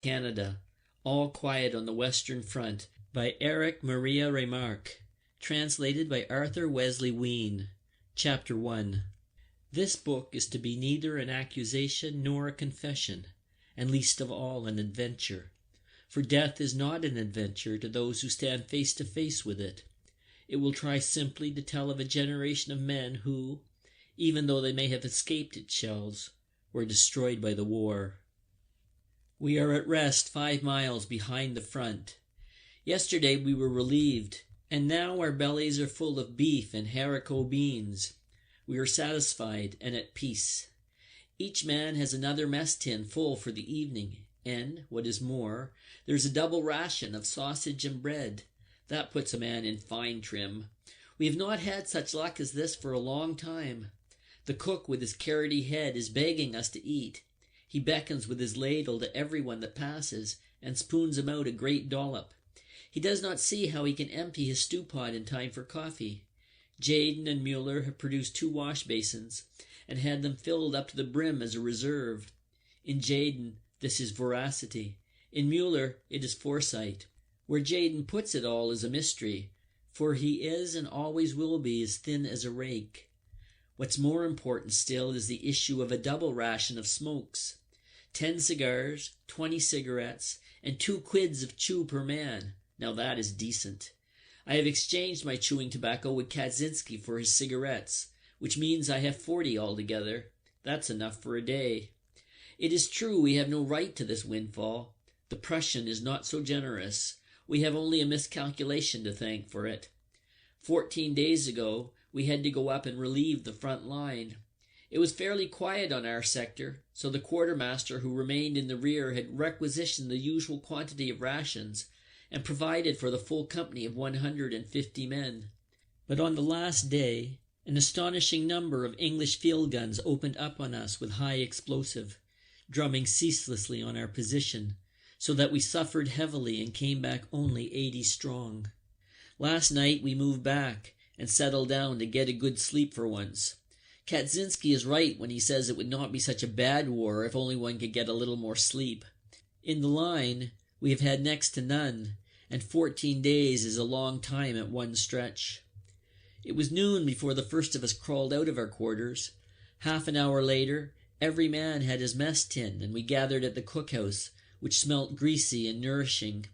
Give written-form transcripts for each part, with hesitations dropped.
Canada, All Quiet on the Western Front, by Erich Maria Remarque, translated by Arthur Wesley Ween. Chapter 1. This book is to be neither an accusation nor a confession, and least of all an adventure. For death is not an adventure to those who stand face to face with it. It will try simply to tell of a generation of men who, even though they may have escaped its shells, were destroyed by the war. We are at rest 5 miles behind the front. Yesterday we were relieved, and now our bellies are full of beef and haricot beans. We are satisfied and at peace. Each man has another mess tin full for the evening, and, what is more, there's a double ration of sausage and bread. That puts a man in fine trim. We have not had such luck as this for a long time. The cook with his carroty head is begging us to eat. He beckons with his ladle to everyone that passes, and spoons him out a great dollop. He does not see how he can empty his stew pot in time for coffee. Jaden and Mueller have produced 2 wash basins, and had them filled up to the brim as a reserve. In Jaden, this is voracity. In Mueller, it is foresight. Where Jaden puts it all is a mystery, for he is and always will be as thin as a rake. What's more important still is the issue of a double ration of smokes. 10 cigars, 20 cigarettes, and 2 quids of chew per man. Now that is decent. I have exchanged my chewing tobacco with Kaczynski for his cigarettes, which means I have 40 altogether. That's enough for a day. It is true we have no right to this windfall. The Prussian is not so generous. We have only a miscalculation to thank for it. 14 days ago, we had to go up and relieve the front line. It was fairly quiet on our sector, so the quartermaster who remained in the rear had requisitioned the usual quantity of rations and provided for the full company of 150 men. But on the last day, an astonishing number of English field guns opened up on us with high explosive, drumming ceaselessly on our position, so that we suffered heavily and came back only 80 strong. Last night we moved back and settled down to get a good sleep for once. Kaczynski is right when he says it would not be such a bad war if only one could get a little more sleep. In the line, we have had next to none, and 14 days is a long time at one stretch. It was noon before the first of us crawled out of our quarters. Half an hour later, every man had his mess tin, and we gathered at the cookhouse, which smelt greasy and nourishing.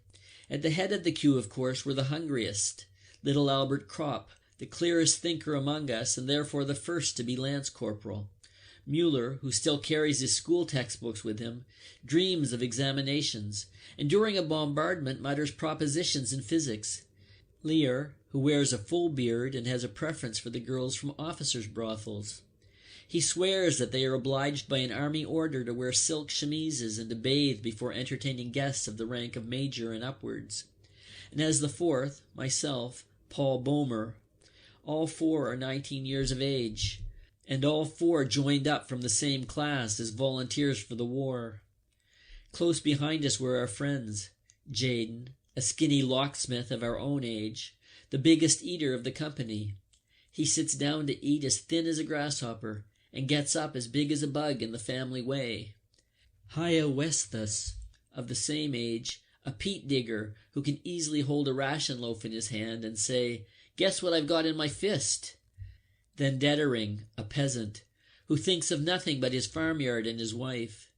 At the head of the queue, of course, were the hungriest. Little Albert Kropp, the clearest thinker among us, and therefore the first to be lance corporal. Mueller, who still carries his school textbooks with him, dreams of examinations, and during a bombardment mutters propositions in physics. Lear, who wears a full beard and has a preference for the girls from officers' brothels. He swears that they are obliged by an army order to wear silk chemises and to bathe before entertaining guests of the rank of major and upwards. And as the fourth, myself, Paul Bäumer, all 4 are 19 years of age, and all 4 joined up from the same class as volunteers for the war. Close behind us were our friends, Jaden, a skinny locksmith of our own age, the biggest eater of the company. He sits down to eat as thin as a grasshopper, and gets up as big as a bug in the family way. Haya Westhus, of the same age, a peat digger who can easily hold a ration loaf in his hand and say, "Guess what I've got in my fist?" Then Dettering, a peasant, who thinks of nothing but his farmyard and his wife.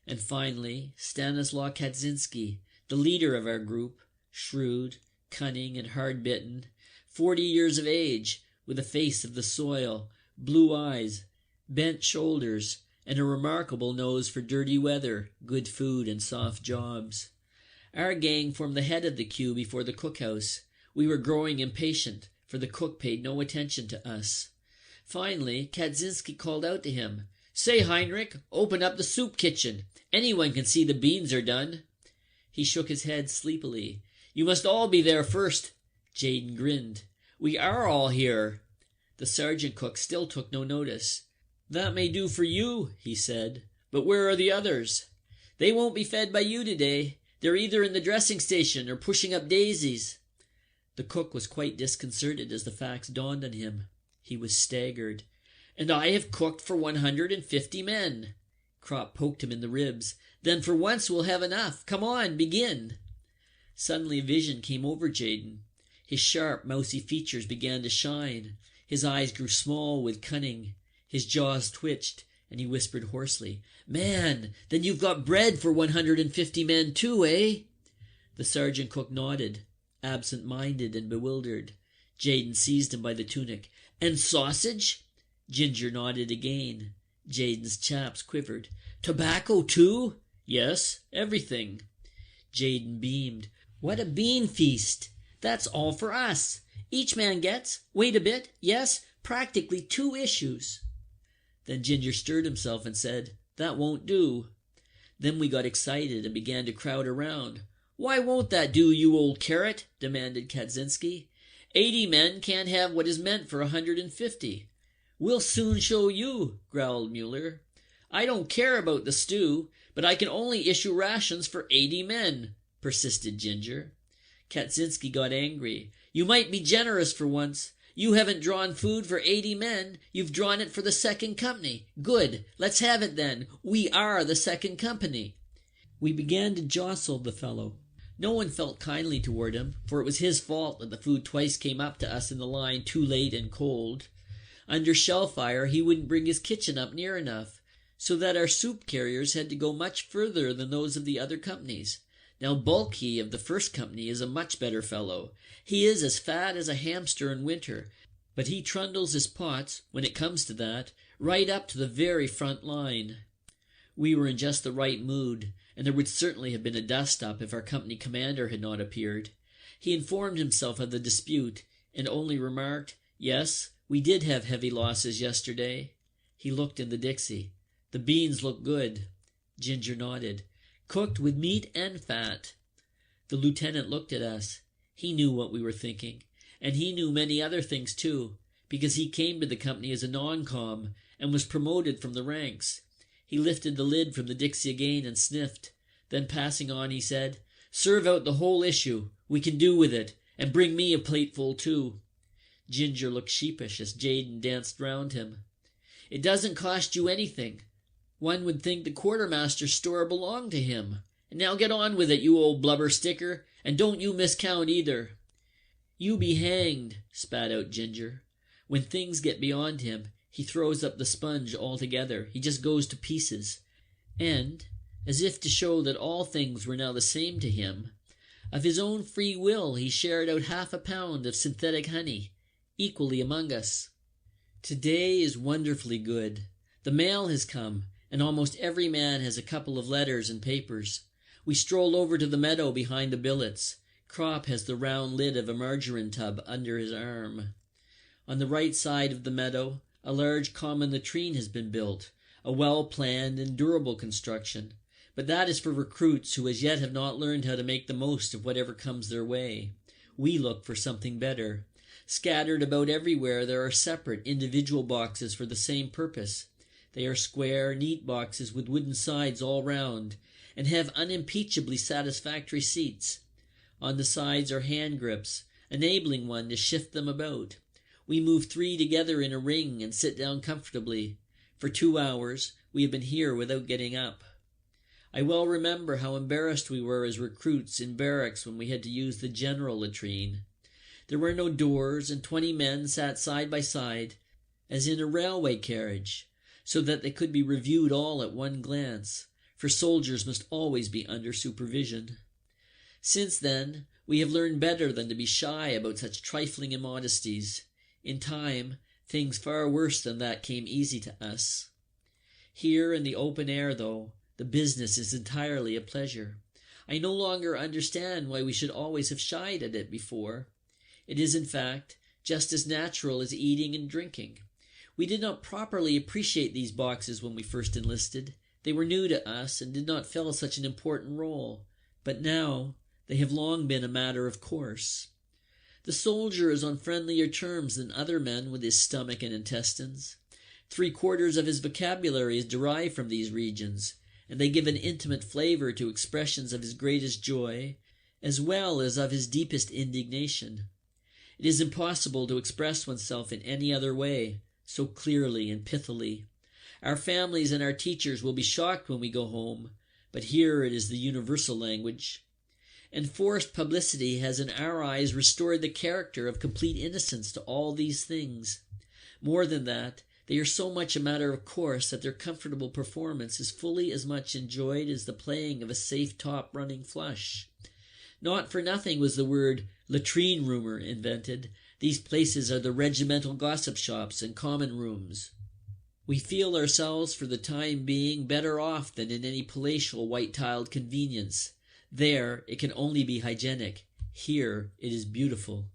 And finally, Stanislaw Kaczynski, the leader of our group, shrewd, cunning, and hard-bitten, 40 years of age, with a face of the soil, blue eyes, bent shoulders, and a remarkable nose for dirty weather, good food, and soft jobs. Our gang formed the head of the queue before the cookhouse. We were growing impatient, for the cook paid no attention to us. Finally, Kaczynski called out to him, "Say, Heinrich, open up the soup kitchen. Anyone can see the beans are done." He shook his head sleepily. "You must all be there first." Jaden grinned. "We are all here." The sergeant cook still took no notice. "That may do for you," he said, "but where are the others?" "They won't be fed by you today. They're either in the dressing station or pushing up daisies." The cook was quite disconcerted as the facts dawned on him. He was staggered. "And I have cooked for 150 men." Kropp poked him in the ribs. Then for once we'll have enough. Come on, begin." Suddenly a vision came over Jayden. His sharp, mousy features began to shine. His eyes grew small with cunning. His jaws twitched, and he whispered hoarsely, "Man, then you've got bread for 150 men too, eh?" The sergeant cook nodded, absent-minded and bewildered. Jayden seized him by the tunic. "And sausage?" Ginger nodded again. Jayden's chaps quivered. "Tobacco too?" "Yes, everything." Jayden beamed. "What a bean feast! That's all for us. Each man gets, wait a bit, yes, practically 2 issues. Then Ginger stirred himself and said, "That won't do." Then we got excited and began to crowd around. "Why won't that do, you old carrot?" demanded Kaczynski. 80 men can't have what is meant for 150. "We'll soon show you," growled Mueller. "I don't care about the stew, but I can only issue rations for 80 men, persisted Ginger. Kaczynski got angry. "You might be generous for once. You haven't drawn food for 80 men. You've drawn it for the second company. Good. Let's have it then. We are the second company." We began to jostle the fellow. No one felt kindly toward him, for it was his fault that the food twice came up to us in the line too late and cold. Under shell fire he wouldn't bring his kitchen up near enough, so that our soup carriers had to go much further than those of the other companies. Now Bulky of the first company is a much better fellow. He is as fat as a hamster in winter, but he trundles his pots, when it comes to that, right up to the very front line. We were in just the right mood, and there would certainly have been a dust-up if our company commander had not appeared. He informed himself of the dispute, and only remarked, "Yes, we did have heavy losses yesterday." He looked in the Dixie. "The beans look good." Ginger nodded. "Cooked with meat and fat." The lieutenant looked at us. He knew what we were thinking, and he knew many other things too, because he came to the company as a non-com and was promoted from the ranks. He lifted the lid from the Dixie again and sniffed. Then passing on, he said, "Serve out the whole issue. We can do with it, and bring me a plateful too." Ginger looked sheepish as Jayden danced round him. "It doesn't cost you anything. One would think the quartermaster's store belonged to him. And now get on with it, you old blubber sticker, and don't you miscount either." "You be hanged," spat out Ginger. When things get beyond him, he throws up the sponge altogether. He just goes to pieces. And, as if to show that all things were now the same to him, of his own free will he shared out 1/2 pound of synthetic honey, equally among us. Today is wonderfully good. The mail has come, and almost every man has a couple of letters and papers. We stroll over to the meadow behind the billets. Crop has the round lid of a margarine tub under his arm. On the right side of the meadow, a large common latrine has been built, a well-planned and durable construction, but that is for recruits who as yet have not learned how to make the most of whatever comes their way. We look for something better. Scattered about everywhere there are separate individual boxes for the same purpose. They are square, neat boxes with wooden sides all round, and have unimpeachably satisfactory seats. On the sides are hand grips, enabling one to shift them about. We move 3 together in a ring and sit down comfortably. For 2 hours we have been here without getting up. I well remember how embarrassed we were as recruits in barracks when we had to use the general latrine. There were no doors, and 20 men sat side by side, as in a railway carriage, so that they could be reviewed all at one glance, for soldiers must always be under supervision. Since then, we have learned better than to be shy about such trifling immodesties. In time, things far worse than that came easy to us. Here in the open air, though, the business is entirely a pleasure. I no longer understand why we should always have shied at it before. It is, in fact, just as natural as eating and drinking. We did not properly appreciate these boxes when we first enlisted. They were new to us and did not fill such an important role. But now they have long been a matter of course. The soldier is on friendlier terms than other men with his stomach and intestines. 3/4 of his vocabulary is derived from these regions, and they give an intimate flavor to expressions of his greatest joy, as well as of his deepest indignation. It is impossible to express oneself in any other way, so clearly and pithily. Our families and our teachers will be shocked when we go home, but here it is the universal language. Enforced publicity has in our eyes restored the character of complete innocence to all these things. More than that, they are so much a matter of course that their comfortable performance is fully as much enjoyed as the playing of a safe top running flush. Not for nothing was the word latrine rumour invented. These places are the regimental gossip shops and common rooms. We feel ourselves for the time being better off than in any palatial white-tiled convenience. There it can only be hygienic. Here it is beautiful.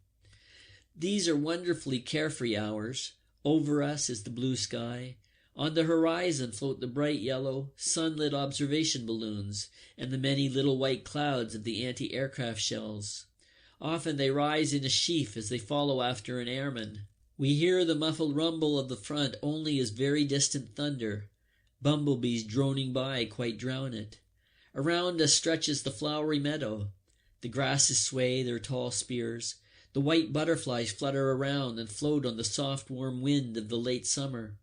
These are wonderfully carefree hours. Over us is the blue sky. On the horizon float the bright yellow, sunlit observation balloons and the many little white clouds of the anti-aircraft shells. Often they rise in a sheaf as they follow after an airman. We hear the muffled rumble of the front only as very distant thunder. Bumblebees droning by quite drown it. Around us stretches the flowery meadow. The grasses sway their tall spears. The white butterflies flutter around and float on the soft warm wind of the late summer.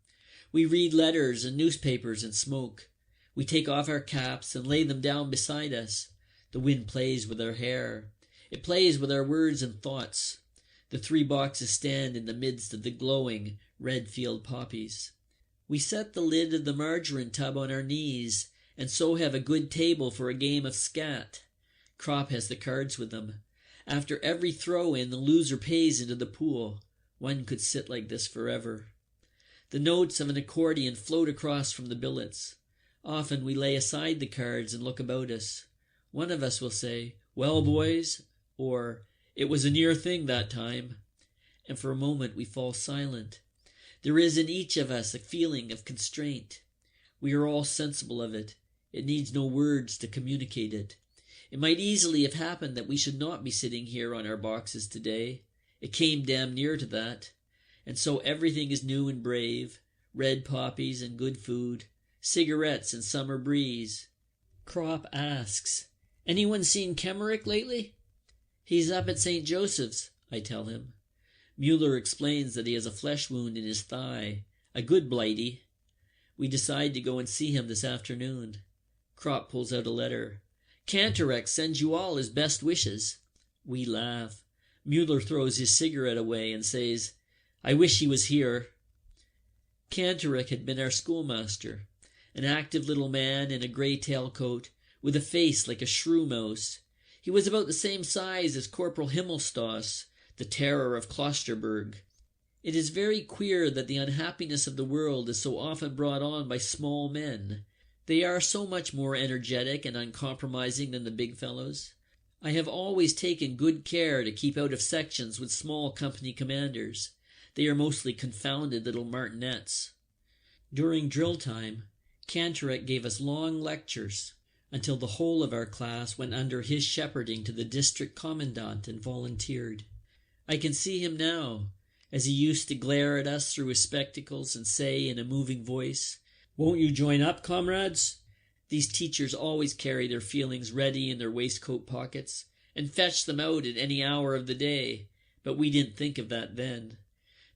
We read letters and newspapers and smoke. We take off our caps and lay them down beside us. The wind plays with our hair. It plays with our words and thoughts. The 3 boxes stand in the midst of the glowing red field poppies. We set the lid of the margarine tub on our knees, and so have a good table for a game of scat. Crop has the cards with them. After every throw-in, the loser pays into the pool. One could sit like this forever. The notes of an accordion float across from the billets. Often we lay aside the cards and look about us. One of us will say, "Well, boys," or "It was a near thing that time," and for a moment we fall silent. There is in each of us a feeling of constraint. We are all sensible of it. It needs no words to communicate it. It might easily have happened that we should not be sitting here on our boxes today. It came damn near to that. And so everything is new and brave. Red poppies and good food. Cigarettes and summer breeze. Crop asks, "Anyone seen Kemmerich lately?" "He's up at St. Joseph's," I tell him. Mueller explains that he has a flesh wound in his thigh. A good blighty. We decide to go and see him this afternoon. Crop pulls out a letter. "Cantorek sends you all his best wishes." We laugh. Mueller throws his cigarette away and says, "I wish he was here." Cantorek had been our schoolmaster, an active little man in a grey tailcoat, with a face like a shrew mouse. He was about the same size as Corporal Himmelstoss, the terror of Klosterberg. It is very queer that the unhappiness of the world is so often brought on by small men. They are so much more energetic and uncompromising than the big fellows. I have always taken good care to keep out of sections with small company commanders. They are mostly confounded little martinets. During drill time, Cantorek gave us long lectures, until the whole of our class went under his shepherding to the district commandant and volunteered. I can see him now, as he used to glare at us through his spectacles and say in a moving voice, "Won't you join up, comrades?" These teachers always carry their feelings ready in their waistcoat pockets, and fetch them out at any hour of the day, but we didn't think of that then.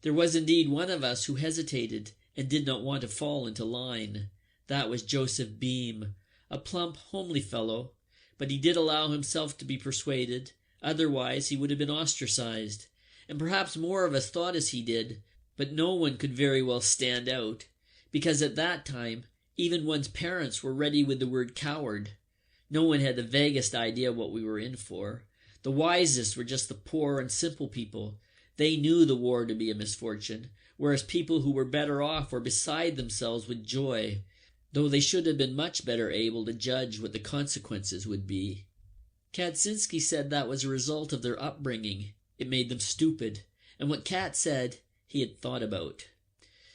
There was indeed one of us who hesitated and did not want to fall into line. That was Joseph Beam, a plump, homely fellow, but he did allow himself to be persuaded, otherwise he would have been ostracized, and perhaps more of us thought as he did, but no one could very well stand out, because at that time even one's parents were ready with the word coward. No one had the vaguest idea what we were in for. The wisest were just the poor and simple people. They knew the war to be a misfortune, whereas people who were better off were beside themselves with joy, though they should have been much better able to judge what the consequences would be. Kaczynski said that was a result of their upbringing. It made them stupid, and what Kat said he had thought about.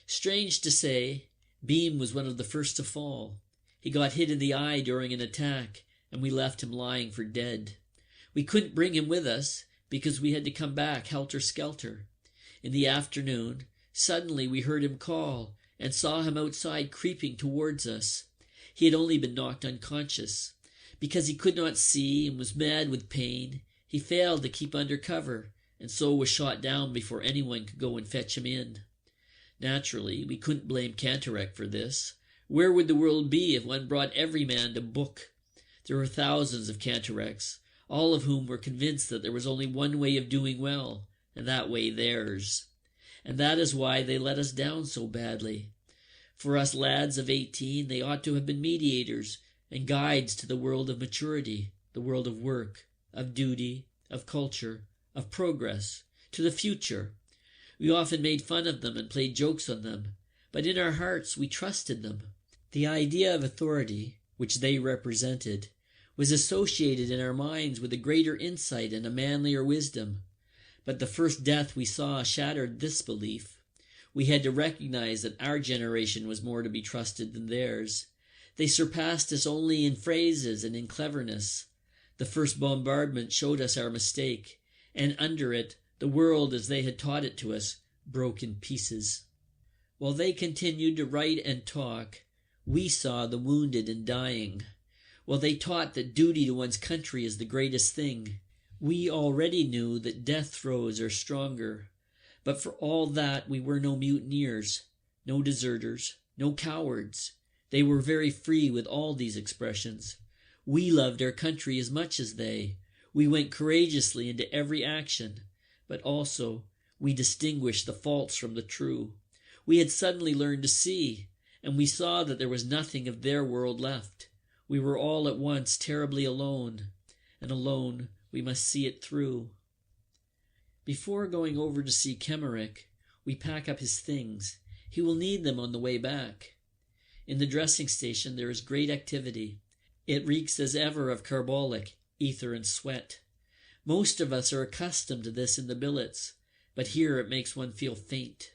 Strange to say, Beam was one of the first to fall. He got hit in the eye during an attack, and we left him lying for dead. We couldn't bring him with us, because we had to come back helter-skelter. In the afternoon, suddenly we heard him call, and saw him outside creeping towards us. He had only been knocked unconscious. Because he could not see and was mad with pain, he failed to keep under cover, and so was shot down before anyone could go and fetch him in. Naturally, we couldn't blame Cantorek for this. Where would the world be if one brought every man to book? There were thousands of Cantorecs, all of whom were convinced that there was only one way of doing well, and that way theirs. And that is why they let us down so badly. For us lads of 18, they ought to have been mediators and guides to the world of maturity, the world of work, of duty, of culture, of progress, to the future. We often made fun of them and played jokes on them, but in our hearts we trusted them. The idea of authority, which they represented, was associated in our minds with a greater insight and a manlier wisdom. But the first death we saw shattered this belief. We had to recognize that our generation was more to be trusted than theirs. They surpassed us only in phrases and in cleverness. The first bombardment showed us our mistake, and under it, the world as they had taught it to us broke in pieces. While they continued to write and talk, we saw the wounded and dying. While they taught that duty to one's country is the greatest thing, we already knew that death throes are stronger. But for all that, we were no mutineers, no deserters, no cowards. They were very free with all these expressions. We loved our country as much as they. We went courageously into every action, but also we distinguished the false from the true. We had suddenly learned to see, and we saw that there was nothing of their world left. We were all at once terribly alone, and alone we must see it through. Before going over to see Kemmerich, we pack up his things. He will need them on the way back. In the dressing station there is great activity. It reeks as ever of carbolic, ether and sweat. Most of us are accustomed to this in the billets, but here it makes one feel faint.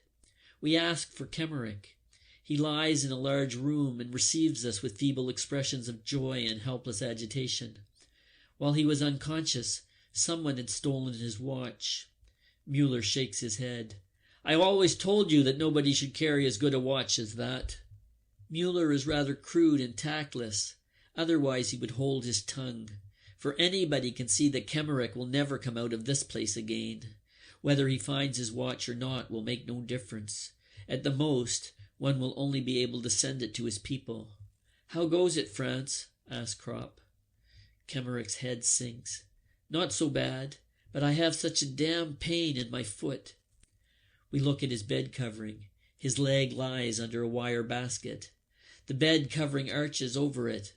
We ask for Kemmerich. He lies in a large room and receives us with feeble expressions of joy and helpless agitation. While he was unconscious, someone had stolen his watch. Mueller shakes his head. I always told you that nobody should carry as good a watch as that. Mueller is rather crude and tactless. Otherwise he would hold his tongue. For anybody can see that Kemmerich will never come out of this place again. Whether he finds his watch or not will make no difference. At the most, one will only be able to send it to his people. How goes it, France? asked Kropp. Kemmerich's head sinks. Not so bad, but I have such a damn pain in my foot. We look at his bed covering. His leg lies under a wire basket. The bed covering arches over it.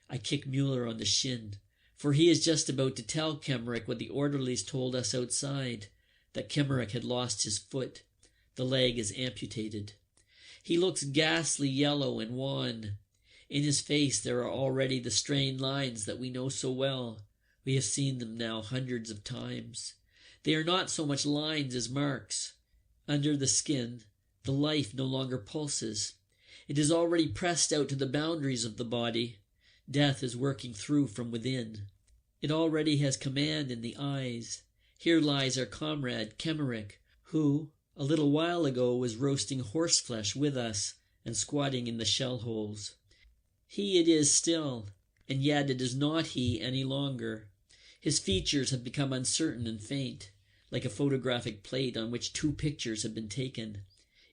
I kick Mueller on the shin, for he is just about to tell Kemmerich what the orderlies told us outside, that Kemmerich had lost his foot. The leg is amputated. He looks ghastly yellow and wan. In his face there are already the strained lines that we know so well. We have seen them now hundreds of times. They are not so much lines as marks. Under the skin, the life no longer pulses. It is already pressed out to the boundaries of the body. Death is working through from within. It already has command in the eyes. Here lies our comrade Kemmerich, who, a little while ago, was roasting horseflesh with us and squatting in the shell holes. He it is still, and yet it is not he any longer. His features have become uncertain and faint, like a photographic plate on which two pictures have been taken.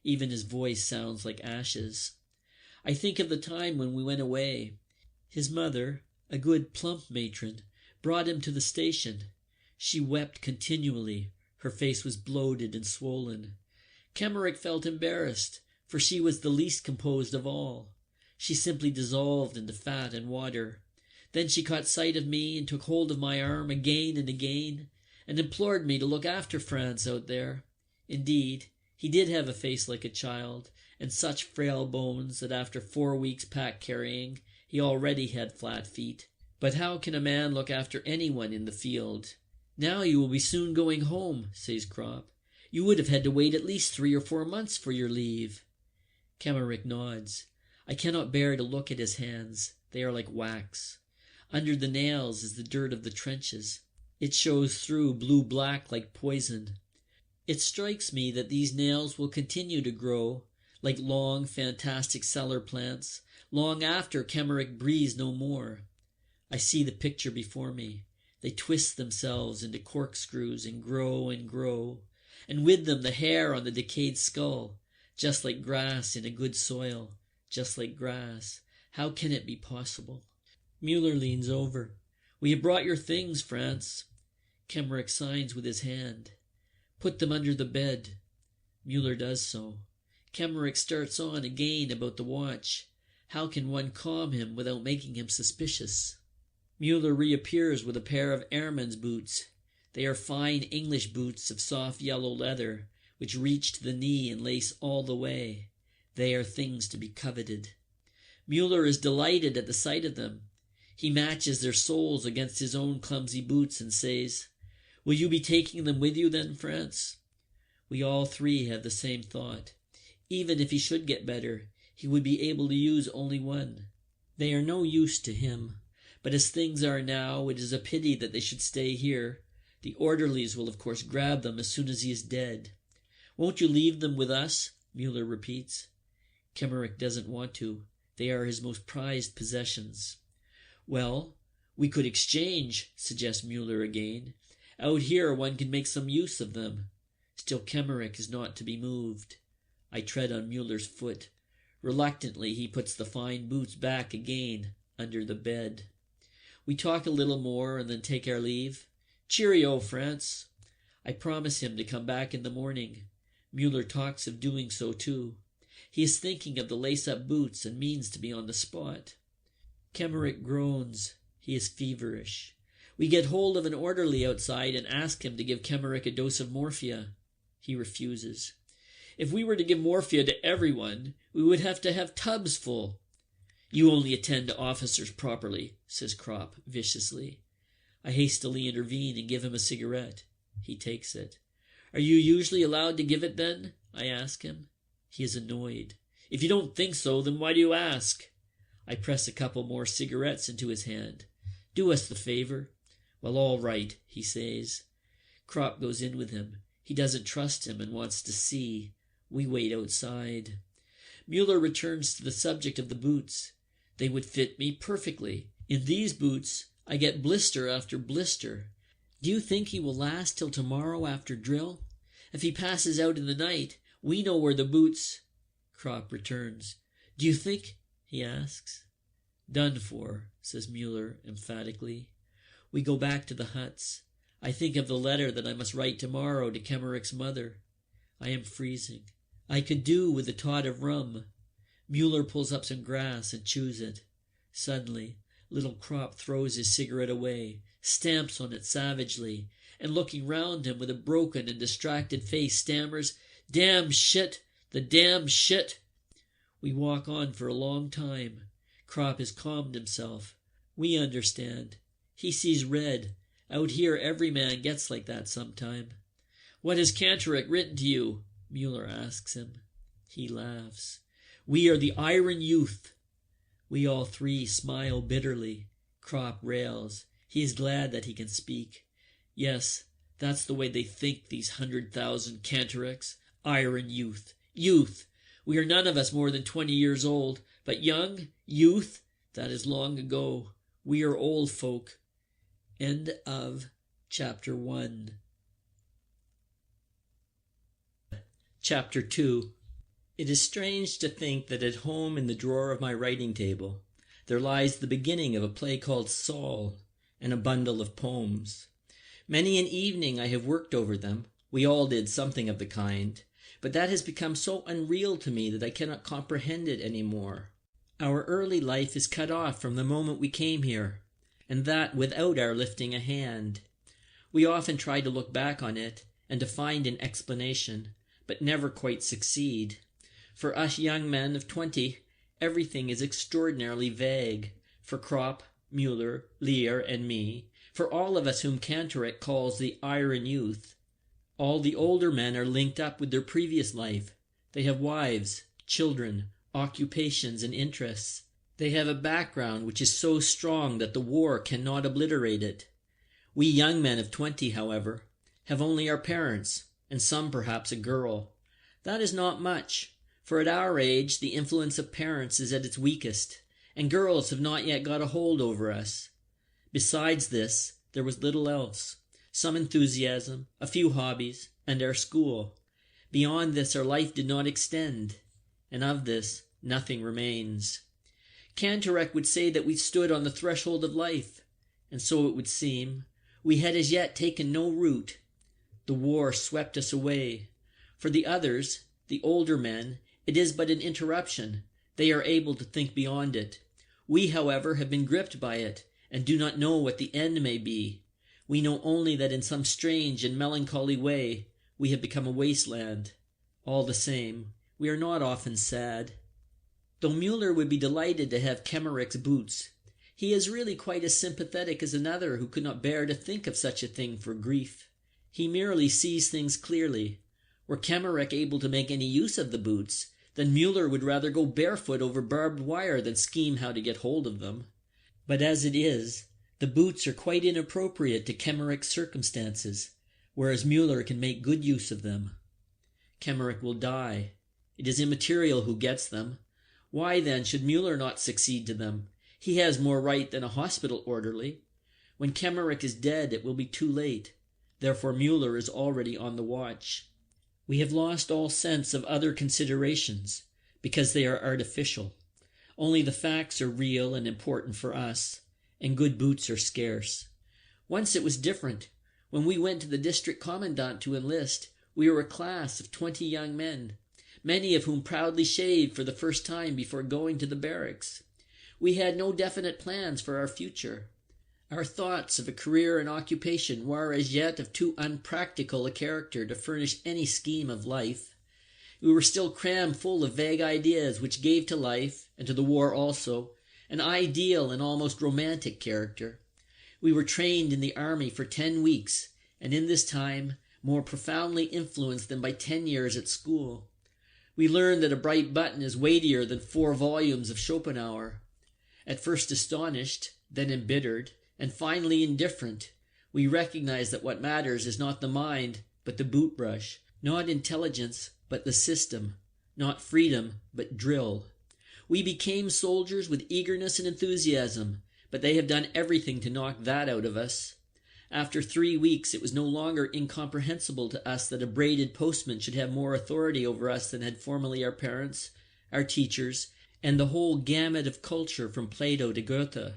Even his voice sounds like ashes. I think of the time when we went away. His mother, a good plump matron, brought him to the station. She wept continually. Her face was bloated and swollen. Kemmerich felt embarrassed, for she was the least composed of all. She simply dissolved into fat and water. Then she caught sight of me and took hold of my arm again and again, and implored me to look after Franz out there. Indeed, he did have a face like a child, and such frail bones that after 4 weeks pack-carrying he already had flat feet. But how can a man look after anyone in the field? Now you will be soon going home, says Kropp. You would have had to wait at least 3 or 4 months for your leave. Kemmerich nods. I cannot bear to look at his hands. They are like wax. Under the nails is the dirt of the trenches. It shows through blue-black like poison. It strikes me that these nails will continue to grow, like long, fantastic cellar plants, long after Kemmerich breathes no more. I see the picture before me. They twist themselves into corkscrews and grow, and with them the hair on the decayed skull, just like grass in a good soil, just like grass. How can it be possible? Mueller leans over. "We have brought your things, Franz." Kemmerich signs with his hand. "Put them under the bed." Mueller does so. Kemmerich starts on again about the watch. How can one calm him without making him suspicious? Mueller reappears with a pair of airman's boots. They are fine English boots of soft yellow leather, which reach to the knee and lace all the way. They are things to be coveted. Mueller is delighted at the sight of them. He matches their soles against his own clumsy boots and says, "Will you be taking them with you then, Franz?" We all three have the same thought. Even if he should get better, he would be able to use only one. They are no use to him, but as things are now, it is a pity that they should stay here. The orderlies will of course grab them as soon as he is dead. "Won't you leave them with us?" Mueller repeats. Kemmerich doesn't want to. They are his most prized possessions. "Well, we could exchange," suggests Mueller again. "Out here one can make some use of them." Still Kemmerich is not to be moved. I tread on Mueller's foot. Reluctantly he puts the fine boots back again under the bed. We talk a little more and then take our leave. "Cheerio, Franz." I promise him to come back in the morning. Mueller talks of doing so too. He is thinking of the lace-up boots and means to be on the spot. Kemmerich groans. He is feverish. We get hold of an orderly outside and ask him to give Kemmerich a dose of morphia. He refuses. "If we were to give morphia to everyone, we would have to have tubs full." "You only attend to officers properly," says Kropp viciously. I hastily intervene and give him a cigarette. He takes it. "Are you usually allowed to give it then?" I ask him. He is annoyed. "If you don't think so, then why do you ask?" I press a couple more cigarettes into his hand. "Do us the favor." "Well, all right," he says. Kropp goes in with him. He doesn't trust him and wants to see. We wait outside. Mueller returns to the subject of the boots. "They would fit me perfectly. In these boots I get blister after blister. Do you think he will last till tomorrow after drill? If he passes out in the night, we know where the boots—" Kropp returns. "Do you think—" he asks. "Done for," says Mueller emphatically. We go back to the huts. I think of the letter that I must write tomorrow to Kemmerich's mother. I am freezing. I could do with a tot of rum. Mueller pulls up some grass and chews it. Suddenly, little Kropp throws his cigarette away, stamps on it savagely, and looking round him with a broken and distracted face, stammers, "Damn shit! The damn shit!" We walk on for a long time. Kropp has calmed himself. We understand. He sees red. Out here every man gets like that sometime. "What has Kantorek written to you?" Mueller asks him. He laughs. "We are the Iron Youth." We all three smile bitterly. Kropp rails. He is glad that he can speak. Yes, that's the way they think, these 100,000 Kantoreks. Iron Youth. Youth! We are none of us more than 20 years old, but young, youth, that is long ago. We are old folk. End of Chapter 1. Chapter 2. It is strange to think that at home in the drawer of my writing table there lies the beginning of a play called Saul and a bundle of poems. Many an evening I have worked over them. We all did something of the kind, but that has become so unreal to me that I cannot comprehend it any more. Our early life is cut off from the moment we came here, and that without our lifting a hand. We often try to look back on it and to find an explanation, but never quite succeed. For us young men of 20, everything is extraordinarily vague. For Kropp, Mueller, Lear, and me, for all of us whom Kantorek calls the Iron Youth, all the older men are linked up with their previous life. They have wives, children, occupations, and interests. They have a background which is so strong that the war cannot obliterate it. We young men of 20, however, have only our parents, and some perhaps a girl. That is not much, for at our age the influence of parents is at its weakest, and girls have not yet got a hold over us. Besides this, there was little else. Some enthusiasm, a few hobbies, and our school. Beyond this our life did not extend, and of this nothing remains. Cantorek would say that we stood on the threshold of life, and so it would seem. We had as yet taken no root. The war swept us away. For the others, the older men, it is but an interruption. They are able to think beyond it. We, however, have been gripped by it, and do not know what the end may be. We know only that in some strange and melancholy way we have become a wasteland. All the same, we are not often sad. Though Mueller would be delighted to have Kemmerek's boots, he is really quite as sympathetic as another who could not bear to think of such a thing for grief. He merely sees things clearly. Were Kemmerek able to make any use of the boots, then Mueller would rather go barefoot over barbed wire than scheme how to get hold of them. But as it is, the boots are quite inappropriate to Kemmerek's circumstances, whereas Mueller can make good use of them. Kemmerek will die. It is immaterial who gets them. Why, then, should Mueller not succeed to them? He has more right than a hospital orderly. When Kemmerek is dead, it will be too late. Therefore Mueller is already on the watch. We have lost all sense of other considerations, because they are artificial. Only the facts are real and important for us, and good boots are scarce. Once it was different. When we went to the district commandant to enlist, we were a class of 20 young men, many of whom proudly shaved for the first time before going to the barracks. We had no definite plans for our future. Our thoughts of a career and occupation were as yet of too unpractical a character to furnish any scheme of life. We were still crammed full of vague ideas which gave to life, and to the war also, an ideal and almost romantic character. We were trained in the army for 10 weeks, and in this time more profoundly influenced than by 10 years at school. We learned that a bright button is weightier than 4 volumes of Schopenhauer. At first astonished, then embittered, and finally indifferent, we recognize that what matters is not the mind, but the boot-brush, not intelligence, but the system, not freedom, but drill. We became soldiers with eagerness and enthusiasm, but they have done everything to knock that out of us. After 3 weeks, it was no longer incomprehensible to us that a braided postman should have more authority over us than had formerly our parents, our teachers, and the whole gamut of culture from Plato to Goethe.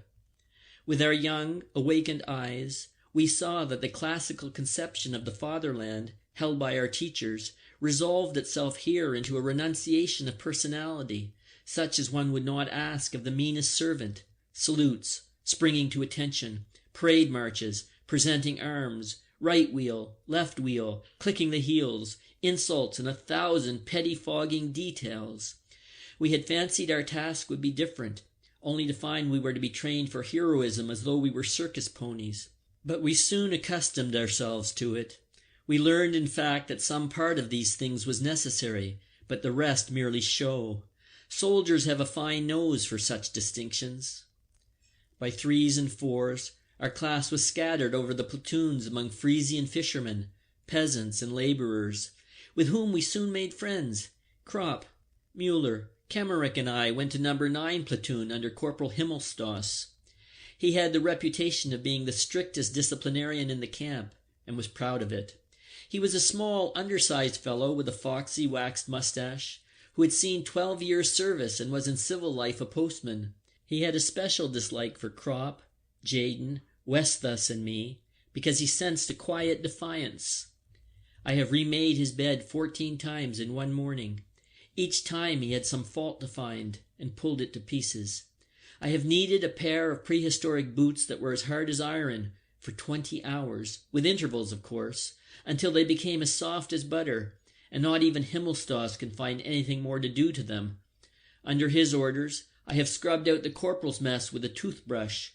With our young, awakened eyes, we saw that the classical conception of the fatherland, held by our teachers, resolved itself here into a renunciation of personality, such as one would not ask of the meanest servant: salutes, springing to attention, parade marches, presenting arms, right wheel, left wheel, clicking the heels, insults, and 1,000 petty-fogging details. We had fancied our task would be different, only to find we were to be trained for heroism as though we were circus ponies. But we soon accustomed ourselves to it. We learned, in fact, that some part of these things was necessary, but the rest merely show. Soldiers have a fine nose for such distinctions. By 3s and 4s, our class was scattered over the platoons among Frisian fishermen, peasants, and laborers, with whom we soon made friends. Kropp, Mueller, Kemmerek and I went to No. 9 platoon under Corporal Himmelstoss. He had the reputation of being the strictest disciplinarian in the camp, and was proud of it. He was a small, undersized fellow with a foxy, waxed mustache, who had seen 12 years' service and was in civil life a postman. He had a special dislike for Kropp, Jayden, Westhus, and me, because he sensed a quiet defiance. I have remade his bed 14 times in one morning. Each time he had some fault to find, and pulled it to pieces. I have kneaded a pair of prehistoric boots that were as hard as iron for 20 hours, with intervals, of course, until they became as soft as butter, and not even Himmelstoss can find anything more to do to them. Under his orders, I have scrubbed out the corporal's mess with a toothbrush.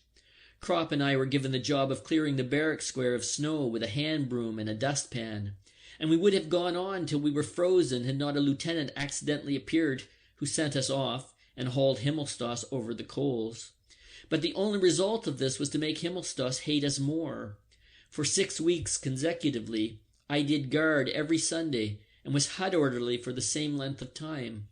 Kropp and I were given the job of clearing the barrack square of snow with a hand broom and a dustpan, and we would have gone on till we were frozen had not a lieutenant accidentally appeared who sent us off and hauled Himmelstoss over the coals. But the only result of this was to make Himmelstoss hate us more. For 6 weeks consecutively, I did guard every Sunday, and was hut orderly for the same length of time.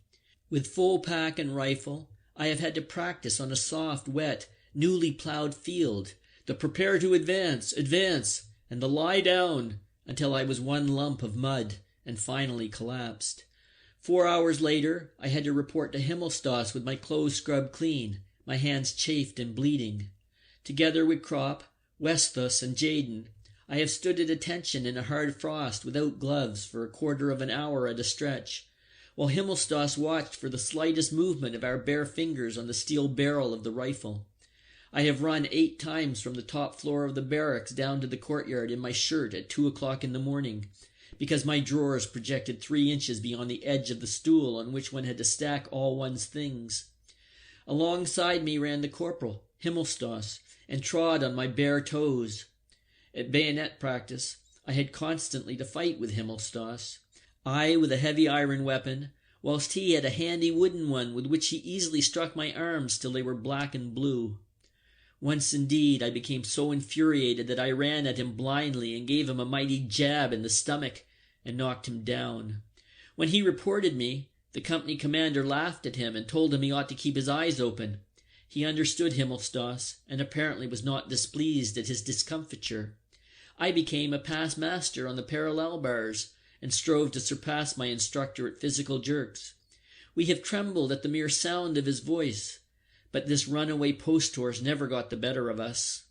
With full pack and rifle, I have had to practice on a soft, wet, newly ploughed field, the prepare to advance, and the lie down, until I was one lump of mud, and finally collapsed. 4 hours later, I had to report to Himmelstoss with my clothes scrubbed clean, my hands chafed and bleeding. Together with Kropp, Westhus, and Jaden, I have stood at attention in a hard frost without gloves for a quarter of an hour at a stretch, while Himmelstas watched for the slightest movement of our bare fingers on the steel barrel of the rifle. I have run 8 times from the top floor of the barracks down to the courtyard in my shirt at 2 o'clock in the morning, because my drawers projected 3 inches beyond the edge of the stool on which one had to stack all one's things. Alongside me ran the corporal, Himmelstas, and trod on my bare toes. At bayonet practice, I had constantly to fight with Himmelstas, I with a heavy iron weapon, whilst he had a handy wooden one with which he easily struck my arms till they were black and blue. Once indeed I became so infuriated that I ran at him blindly and gave him a mighty jab in the stomach and knocked him down. When he reported me, the company commander laughed at him and told him he ought to keep his eyes open. He understood Himmelstas and apparently was not displeased at his discomfiture. I became a past master on the parallel bars and strove to surpass my instructor at physical jerks. We have trembled at the mere sound of his voice, but this runaway post-horse never got the better of us.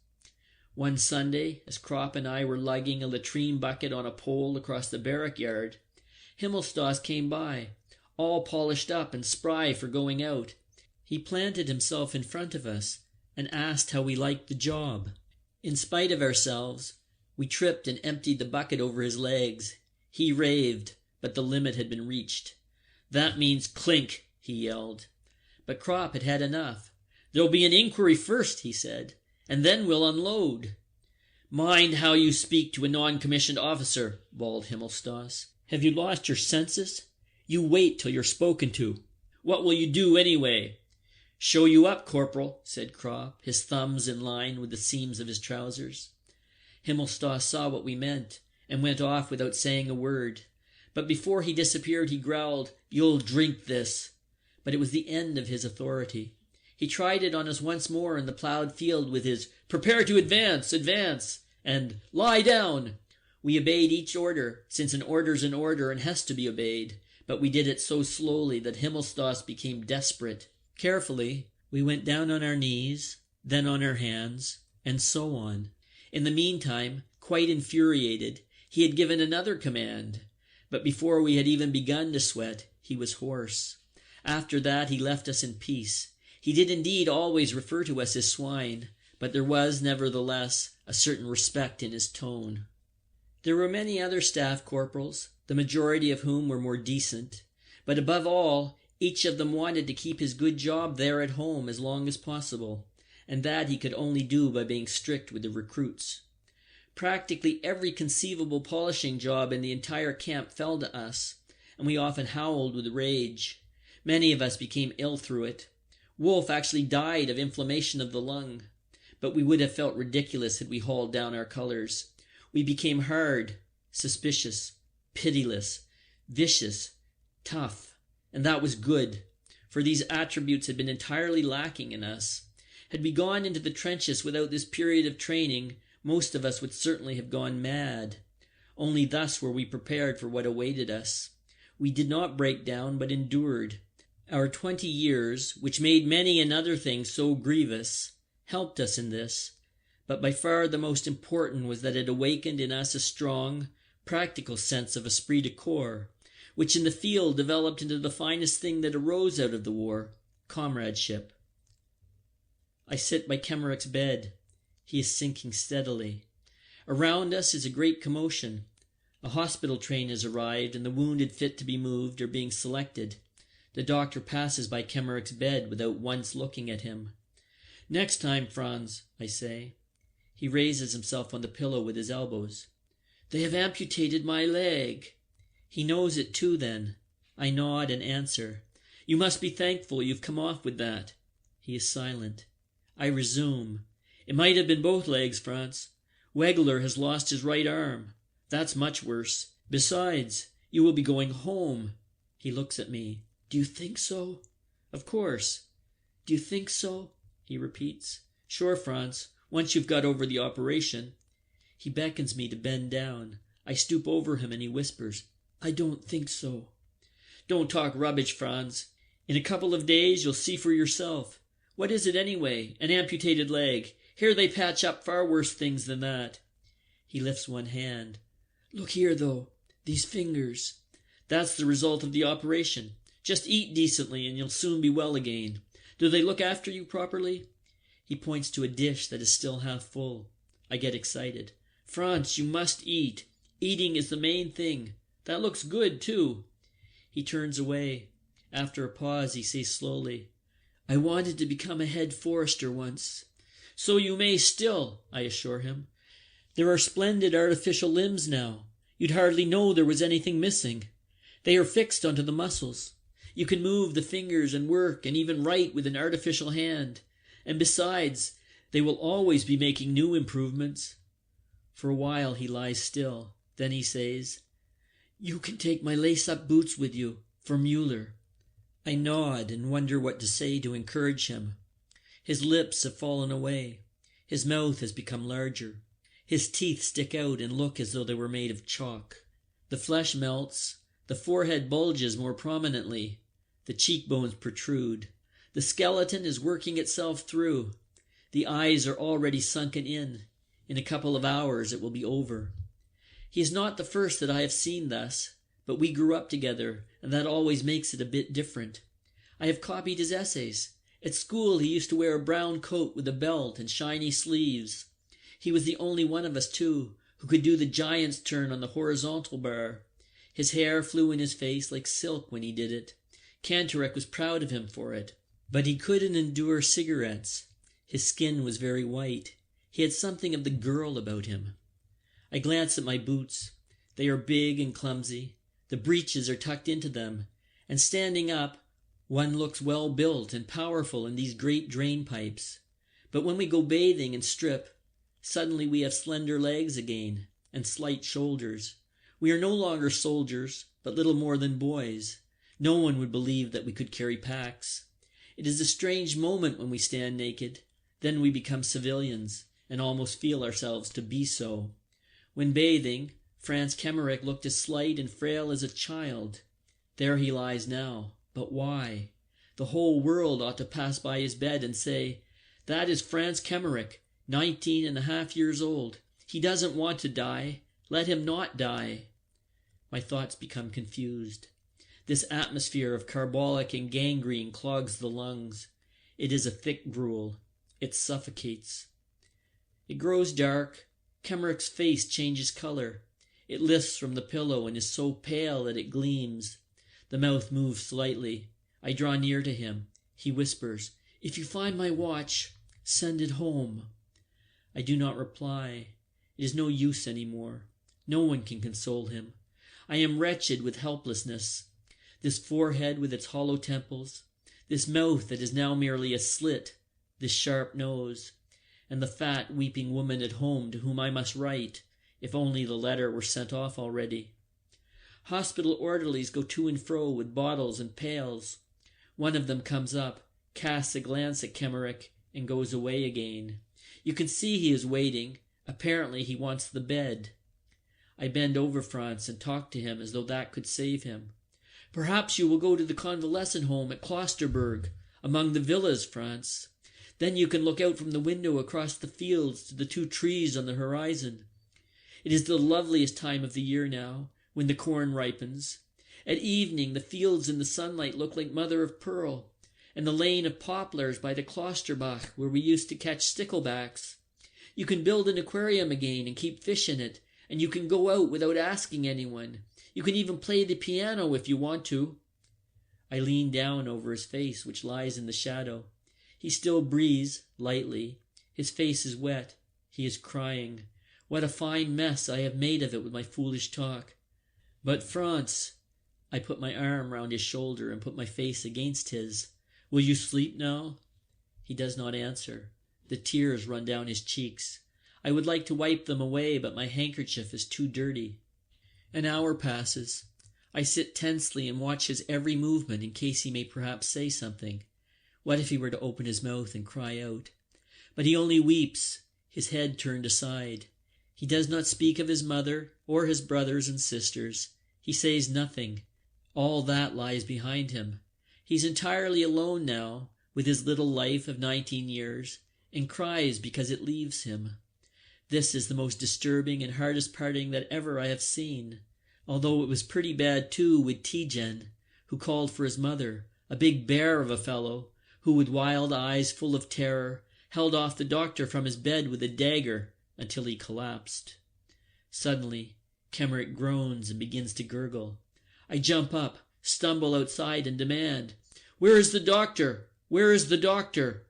One Sunday, as Kropp and I were lugging a latrine bucket on a pole across the barrack yard, Himmelstas came by, all polished up and spry for going out. He planted himself in front of us and asked how we liked the job. In spite of ourselves, we tripped and emptied the bucket over his legs. He raved, but the limit had been reached. "That means clink," he yelled. But Kropp had had enough. "There'll be an inquiry first," he said, "and then we'll unload." "Mind how you speak to a non-commissioned officer," bawled Himmelstas. "Have you lost your senses? You wait till you're spoken to. What will you do anyway?" "Show you up, Corporal," said Kropp, his thumbs in line with the seams of his trousers. Himmelstas saw what we meant, and went off without saying a word. But before he disappeared he growled, "You'll drink this." But it was the end of his authority. He tried it on us once more in the ploughed field with his "Prepare to advance, advance," and "Lie down." We obeyed each order, since an order's an order and has to be obeyed, but we did it so slowly that Himmelstas became desperate. Carefully, we went down on our knees, then on our hands, and so on. In the meantime, quite infuriated, he had given another command, but before we had even begun to sweat, he was hoarse. After that he left us in peace. He did indeed always refer to us as swine, but there was, nevertheless, a certain respect in his tone. There were many other staff corporals, the majority of whom were more decent, but above all, each of them wanted to keep his good job there at home as long as possible, and that he could only do by being strict with the recruits. Practically every conceivable polishing job in the entire camp fell to us, and we often howled with rage. Many of us became ill through it. Wolf actually died of inflammation of the lung, but we would have felt ridiculous had we hauled down our colors. We became hard, suspicious, pitiless, vicious, tough, and that was good, for these attributes had been entirely lacking in us. Had we gone into the trenches without this period of training, most of us would certainly have gone mad. Only thus were we prepared for what awaited us. We did not break down, but endured. Our 20 years, which made many another thing so grievous, helped us in this, but by far the most important was that it awakened in us a strong, practical sense of esprit de corps, which in the field developed into the finest thing that arose out of the war, comradeship. I sit by Kemmerich's bed. He is sinking steadily. Around us is a great commotion. A hospital train has arrived, and the wounded fit to be moved are being selected. The doctor passes by Kemmerich's bed without once looking at him. "Next time, Franz," I say. He raises himself on the pillow with his elbows. "They have amputated my leg." He knows it too, then. I nod and answer. "You must be thankful you've come off with that." He is silent. I resume. "It might have been both legs, Franz. Wegler has lost his right arm. That's much worse. Besides, you will be going home." He looks at me. "Do you think so?" "Of course." "Do you think so?" he repeats. "Sure, Franz, once you've got over the operation." He beckons me to bend down. I stoop over him and he whispers, "I don't think so." "Don't talk rubbish, Franz. In a couple of days you'll see for yourself. What is it anyway? An amputated leg. Here they patch up far worse things than that. He lifts one hand. Look here, though. These fingers. That's the result of the operation. Just eat decently and you'll soon be well again. Do they look after you properly? He points to a dish that is still half full. I get excited. Franz, you must eat. Eating is the main thing. That looks good, too. He turns away. After a pause, he says slowly, I wanted to become a head forester once. So you may still, I assure him. There are splendid artificial limbs now. You'd hardly know there was anything missing. They are fixed onto the muscles. You can move the fingers and work and even write with an artificial hand. And besides, they will always be making new improvements. For a while he lies still. Then he says, You can take my lace-up boots with you, for Mueller. I nod and wonder what to say to encourage him. His lips have fallen away. His mouth has become larger. His teeth stick out and look as though they were made of chalk. The flesh melts. The forehead bulges more prominently. The cheekbones protrude. The skeleton is working itself through. The eyes are already sunken in. In a couple of hours it will be over. He is not the first that I have seen thus, but we grew up together, and that always makes it a bit different. I have copied his essays. At school he used to wear a brown coat with a belt and shiny sleeves. He was the only one of us, too, who could do the giant's turn on the horizontal bar. His hair flew in his face like silk when he did it. Cantorek was proud of him for it. But he couldn't endure cigarettes. His skin was very white. He had something of the girl about him. I glance at my boots. They are big and clumsy. The breeches are tucked into them, and standing up, one looks well built and powerful in these great drain pipes. But when we go bathing and strip, suddenly we have slender legs again, and slight shoulders. We are no longer soldiers, but little more than boys. No one would believe that we could carry packs. It is a strange moment when we stand naked. Then we become civilians, and almost feel ourselves to be so. When bathing, Franz Kemmerich looked as slight and frail as a child. There he lies now. But why? The whole world ought to pass by his bed and say, That is Franz Kemmerich, 19.5 years old. He doesn't want to die. Let him not die. My thoughts become confused. This atmosphere of carbolic and gangrene clogs the lungs. It is a thick gruel. It suffocates. It grows dark. Kemmerich's face changes color. It lifts from the pillow and is so pale that it gleams. The mouth moves slightly. I draw near to him. He whispers, If you find my watch, send it home. I do not reply. It is no use any more. No one can console him. I am wretched with helplessness. This forehead with its hollow temples, this mouth that is now merely a slit, this sharp nose, and the fat, weeping woman at home to whom I must write, if only the letter were sent off already. Hospital orderlies go to and fro with bottles and pails. One of them comes up, casts a glance at Kemmerich, and goes away again. You can see he is waiting. Apparently he wants the bed. I bend over Franz and talk to him as though that could save him. Perhaps you will go to the convalescent home at Klosterberg, among the villas, Franz. Then you can look out from the window across the fields to the 2 trees on the horizon. It is the loveliest time of the year now, when the corn ripens. At evening the fields in the sunlight look like mother of pearl, and the lane of poplars by the Klosterbach where we used to catch sticklebacks. You can build an aquarium again and keep fish in it, and you can go out without asking anyone. You can even play the piano if you want to. I lean down over his face, which lies in the shadow. He still breathes, lightly. His face is wet. He is crying. What a fine mess I have made of it with my foolish talk. But Franz, I put my arm round his shoulder and put my face against his. Will you sleep now? He does not answer. The tears run down his cheeks. I would like to wipe them away, but my handkerchief is too dirty. An hour passes. I sit tensely and watch his every movement in case he may perhaps say something. What if he were to open his mouth and cry out? But he only weeps, his head turned aside. He does not speak of his mother or his brothers and sisters. He says nothing. All that lies behind him. He's entirely alone now, with his little life of 19 years, and cries because it leaves him. This is the most disturbing and hardest parting that ever I have seen, although it was pretty bad too with Tijen, who called for his mother, a big bear of a fellow, who with wild eyes full of terror held off the doctor from his bed with a dagger until he collapsed. Suddenly, Kemmerich groans and begins to gurgle. I jump up, stumble outside, and demand, "Where is the doctor? Where is the doctor?"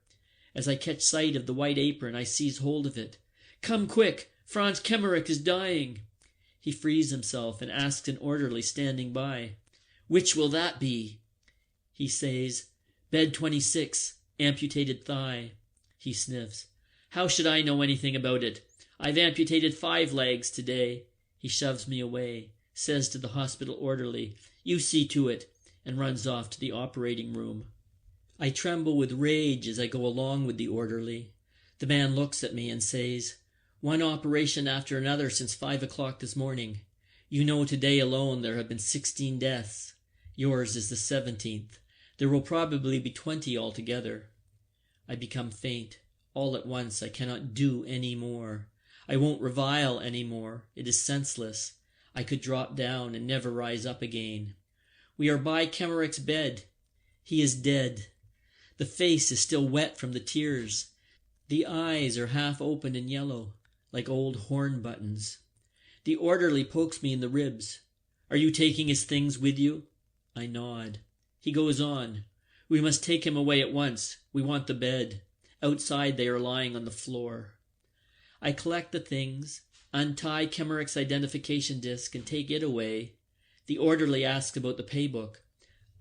As I catch sight of the white apron, I seize hold of it. "Come quick! Franz Kemmerich is dying!" He frees himself and asks an orderly standing by, "Which will that be?" He says, "Bed 26, amputated thigh." He sniffs. "How should I know anything about it? I've amputated 5 legs today." He shoves me away, says to the hospital orderly, "You see to it," and runs off to the operating room. I tremble with rage as I go along with the orderly. The man looks at me and says, "One operation after another since 5 o'clock this morning. You know today alone there have been 16 deaths. Yours is the 17th. There will probably be 20 altogether." I become faint. All at once I cannot do any more. I won't revile any more. It is senseless. I could drop down and never rise up again. We are by Kemmerich's bed. He is dead. The face is still wet from the tears. The eyes are half open and yellow, like old horn buttons. The orderly pokes me in the ribs. "Are you taking his things with you?" I nod. He goes on, "We must take him away at once. We want the bed. Outside they are lying on the floor." I collect the things, untie Kemmerich's identification disc, and take it away. The orderly asks about the paybook.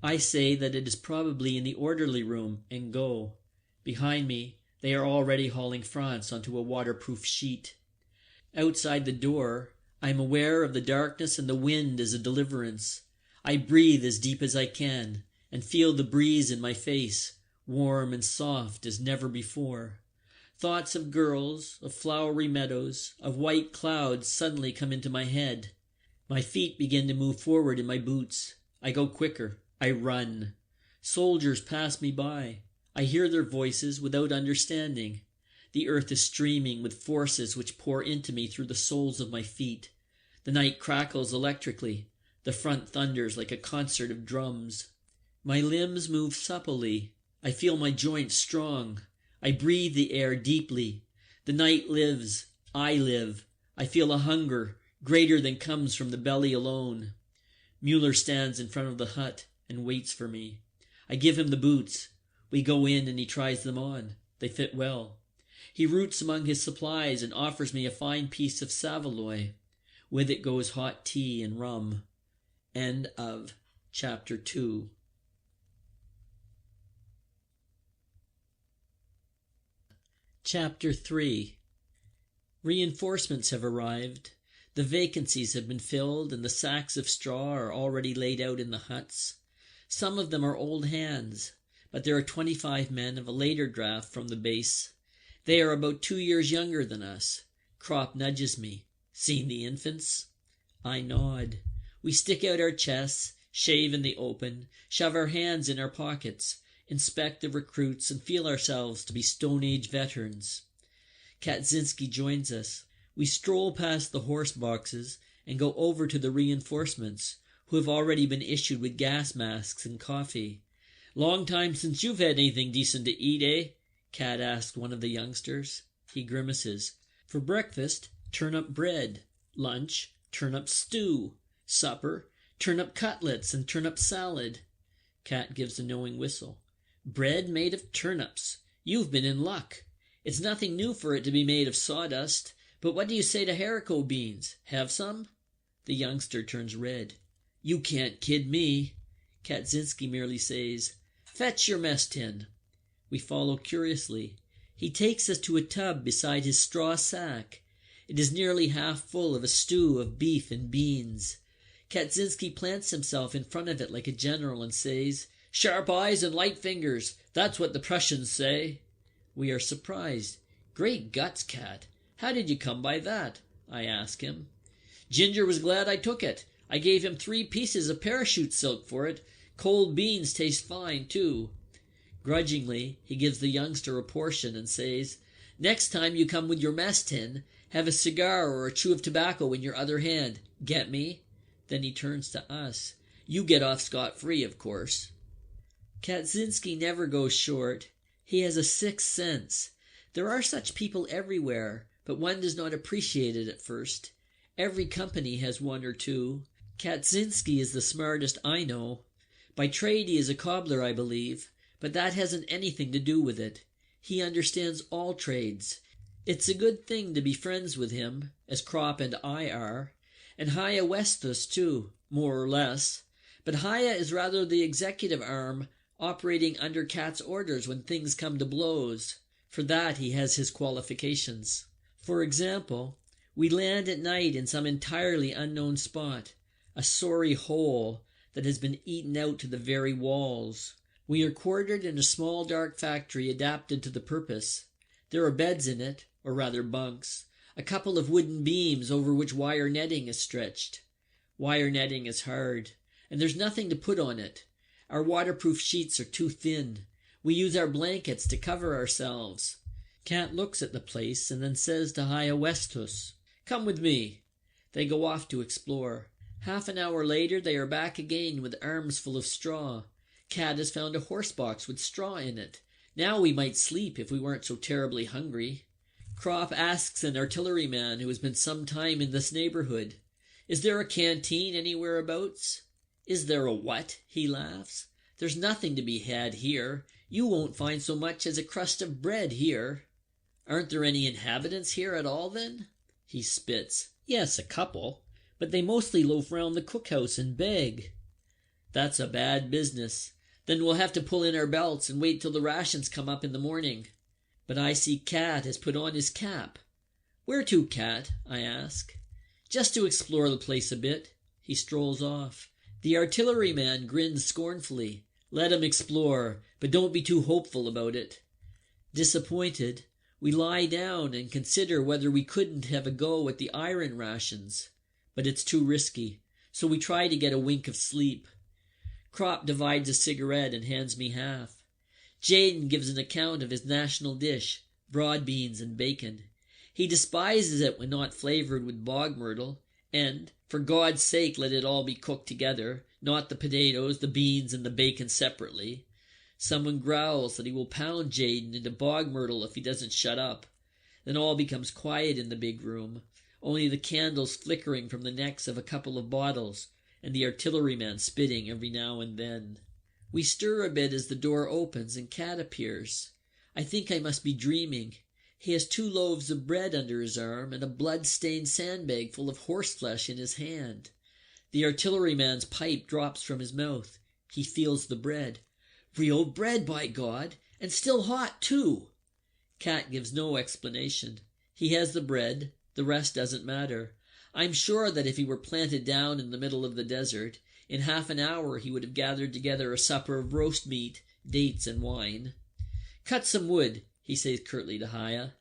I say that it is probably in the orderly room, and go. Behind me, they are already hauling Franz onto a waterproof sheet. Outside the door, I am aware of the darkness and the wind as a deliverance. I breathe as deep as I can, and feel the breeze in my face, warm and soft as never before. Thoughts of girls, of flowery meadows, of white clouds suddenly come into my head. My feet begin to move forward in my boots. I go quicker. I run. Soldiers pass me by. I hear their voices without understanding. The earth is streaming with forces which pour into me through the soles of my feet. The night crackles electrically. The front thunders like a concert of drums. My limbs move supplely. I feel my joints strong. I breathe the air deeply. The night lives. I live. I feel a hunger greater than comes from the belly alone. Mueller stands in front of the hut and waits for me. I give him the boots. We go in and he tries them on. They fit well. He roots among his supplies and offers me a fine piece of saveloy. With it goes hot tea and rum. End of Chapter 2. Chapter 3. Reinforcements have arrived. The vacancies have been filled, and the sacks of straw are already laid out in the huts. Some of them are old hands, but there are 25 men of a later draft from the base. They are about 2 years younger than us. Kropp nudges me. "Seen the infants?" I nod. We stick out our chests, shave in the open, shove our hands in our pockets, inspect the recruits, and feel ourselves to be Stone Age veterans. Kaczynski joins us. We stroll past the horse boxes and go over to the reinforcements, who have already been issued with gas masks and coffee. "Long time since you've had anything decent to eat, eh?" Kat asked one of the youngsters. He grimaces. "For breakfast, turnip bread. Lunch, turnip stew. Supper, turnip cutlets and turnip salad." Kat gives a knowing whistle. "Bread made of turnips. You've been in luck. It's nothing new for it to be made of sawdust. But what do you say to haricot beans? Have some?" The youngster turns red. "You can't kid me." Kaczynski merely says, "Fetch your mess tin." We follow curiously. He takes us to a tub beside his straw sack. It is nearly half full of a stew of beef and beans. Kaczynski plants himself in front of it like a general and says, "Sharp eyes and light fingers. That's what the Prussians say." We are surprised. "Great guts, Kat. How did you come by that?" I ask him. "Ginger was glad I took it. I gave him 3 pieces of parachute silk for it. Cold beans taste fine, too." Grudgingly, he gives the youngster a portion and says, "Next time you come with your mess tin, have a cigar or a chew of tobacco in your other hand. Get me?" Then he turns to us. "You get off scot-free, of course." Kaczynski never goes short. He has a sixth sense. There are such people everywhere, but one does not appreciate it at first. Every company has one or two. Kaczynski is the smartest I know. By trade he is a cobbler, I believe, but that hasn't anything to do with it. He understands all trades. It's a good thing to be friends with him, as Kropp and I are, and Haya Westus too, more or less. But Haya is rather the executive arm, operating under Kat's orders when things come to blows. For that he has his qualifications. For example, we land at night in some entirely unknown spot, a sorry hole that has been eaten out to the very walls. We are quartered in a small dark factory adapted to the purpose. There are beds in it, or rather bunks, a couple of wooden beams over which wire netting is stretched. Wire netting is hard, and there's nothing to put on it. Our waterproof sheets are too thin. We use our blankets to cover ourselves. Kat looks at the place and then says to Haya Westus, "Come with me." They go off to explore. Half an hour later they are back again with arms full of straw. Kat has found a horse box with straw in it. Now we might sleep if we weren't so terribly hungry. Kropp asks an artilleryman who has been some time in this neighborhood, "Is there a canteen anywhere abouts?" "Is there a what?" he laughs. "There's nothing to be had here. You won't find so much as a crust of bread here." "Aren't there any inhabitants here at all, then?" He spits. "Yes, a couple, but they mostly loaf round the cookhouse and beg." "That's a bad business. Then we'll have to pull in our belts and wait till the rations come up in the morning." But I see Kat has put on his cap. "Where to, Kat?" I ask. "Just to explore the place a bit." He strolls off. The artilleryman grins scornfully. "Let him explore, but don't be too hopeful about it." Disappointed, we lie down and consider whether we couldn't have a go at the iron rations. But it's too risky, so we try to get a wink of sleep. Kropp divides a cigarette and hands me half. Jaden gives an account of his national dish, broad beans and bacon. He despises it when not flavored with bog myrtle, and, for God's sake, let it all be cooked together, not the potatoes, the beans, and the bacon separately. Someone growls that he will pound Jaden into bog myrtle if he doesn't shut up. Then all becomes quiet in the big room, only the candles flickering from the necks of a couple of bottles, and the artilleryman spitting every now and then. We stir a bit as the door opens and Kat appears. I think I must be dreaming. He has 2 loaves of bread under his arm and a blood-stained sandbag full of horseflesh in his hand. The artilleryman's pipe drops from his mouth. He feels the bread. "Real bread, by God, and still hot, too." Kat gives no explanation. He has the bread. The rest doesn't matter. I'm sure that if he were planted down in the middle of the desert, in half an hour he would have gathered together a supper of roast meat, dates, and wine. "Cut some wood," he says curtly to Haya.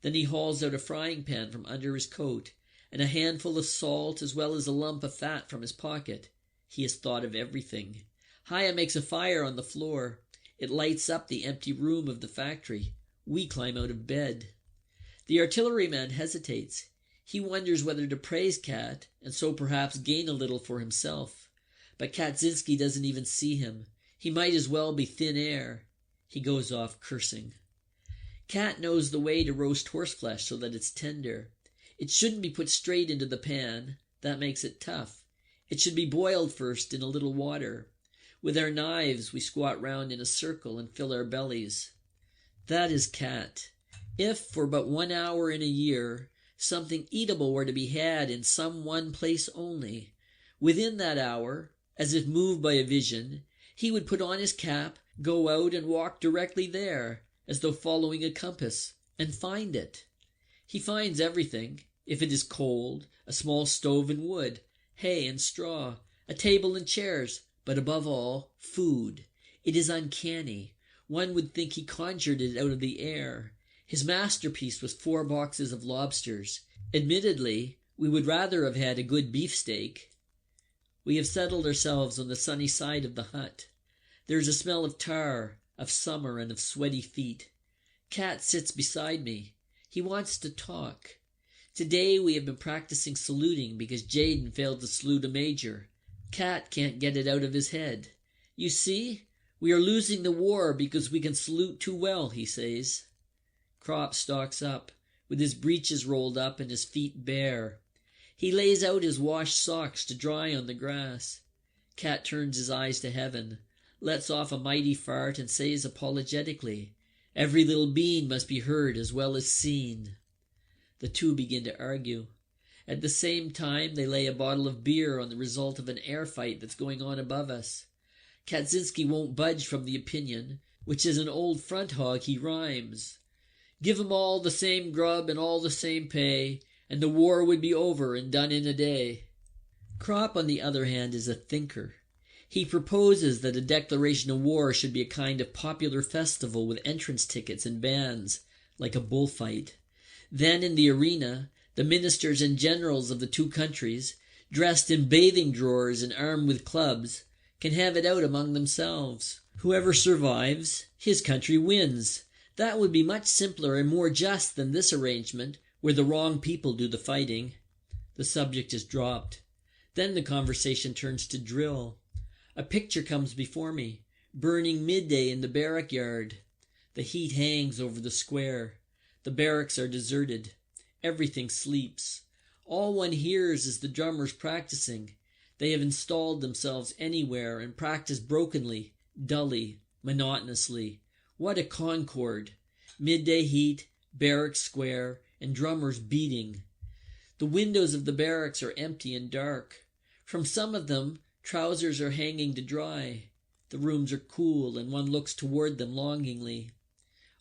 Then he hauls out a frying pan from under his coat, and a handful of salt as well as a lump of fat from his pocket. He has thought of everything. Haya makes a fire on the floor. It lights up the empty room of the factory. We climb out of bed. The artilleryman hesitates. He wonders whether to praise Kat, and so perhaps gain a little for himself. But Kaczynski doesn't even see him. He might as well be thin air. He goes off cursing. Kat knows the way to roast horseflesh so that it's tender. It shouldn't be put straight into the pan. That makes it tough. It should be boiled first in a little water. With our knives we squat round in a circle and fill our bellies. That is Kat. If, for but 1 hour in a year, something eatable were to be had in some one place only, within that hour, as if moved by a vision, he would put on his cap, go out and walk directly there, as though following a compass, and find it. He finds everything. If it is cold, a small stove and wood, hay and straw, a table and chairs, but above all, food. It is uncanny. One would think he conjured it out of the air. His masterpiece was 4 boxes of lobsters. Admittedly, we would rather have had a good beefsteak. We have settled ourselves on the sunny side of the hut. There is a smell of tar, of summer and of sweaty feet. Cat sits beside me. He wants to talk. Today we have been practicing saluting because Jaden failed to salute a major. Cat can't get it out of his head. You see, we are losing the war because we can salute too well, he says. Crop stalks up, with his breeches rolled up and his feet bare. He lays out his washed socks to dry on the grass. Cat turns his eyes to heaven, lets off a mighty fart, and says apologetically, "Every little bean must be heard as well as seen." The two begin to argue. At the same time, they lay a bottle of beer on the result of an air fight that's going on above us. Kaczynski won't budge from the opinion, which is an old front hog he rhymes. Give 'em all the same grub and all the same pay, and the war would be over and done in a day. Crop, on the other hand, is a thinker. He proposes that a declaration of war should be a kind of popular festival with entrance tickets and bands, like a bullfight. Then in the arena, the ministers and generals of the two countries, dressed in bathing drawers and armed with clubs, can have it out among themselves. Whoever survives, his country wins. That would be much simpler and more just than this arrangement, where the wrong people do the fighting. The subject is dropped. Then the conversation turns to drill. A picture comes before me, burning midday in the barrack yard. The heat hangs over the square. The barracks are deserted. Everything sleeps. All one hears is the drummers practicing. They have installed themselves anywhere and practice brokenly, dully, monotonously. What a concord! Midday heat, barrack square, and drummers beating. The windows of the barracks are empty and dark. From some of them, trousers are hanging to dry. The rooms are cool, and one looks toward them longingly.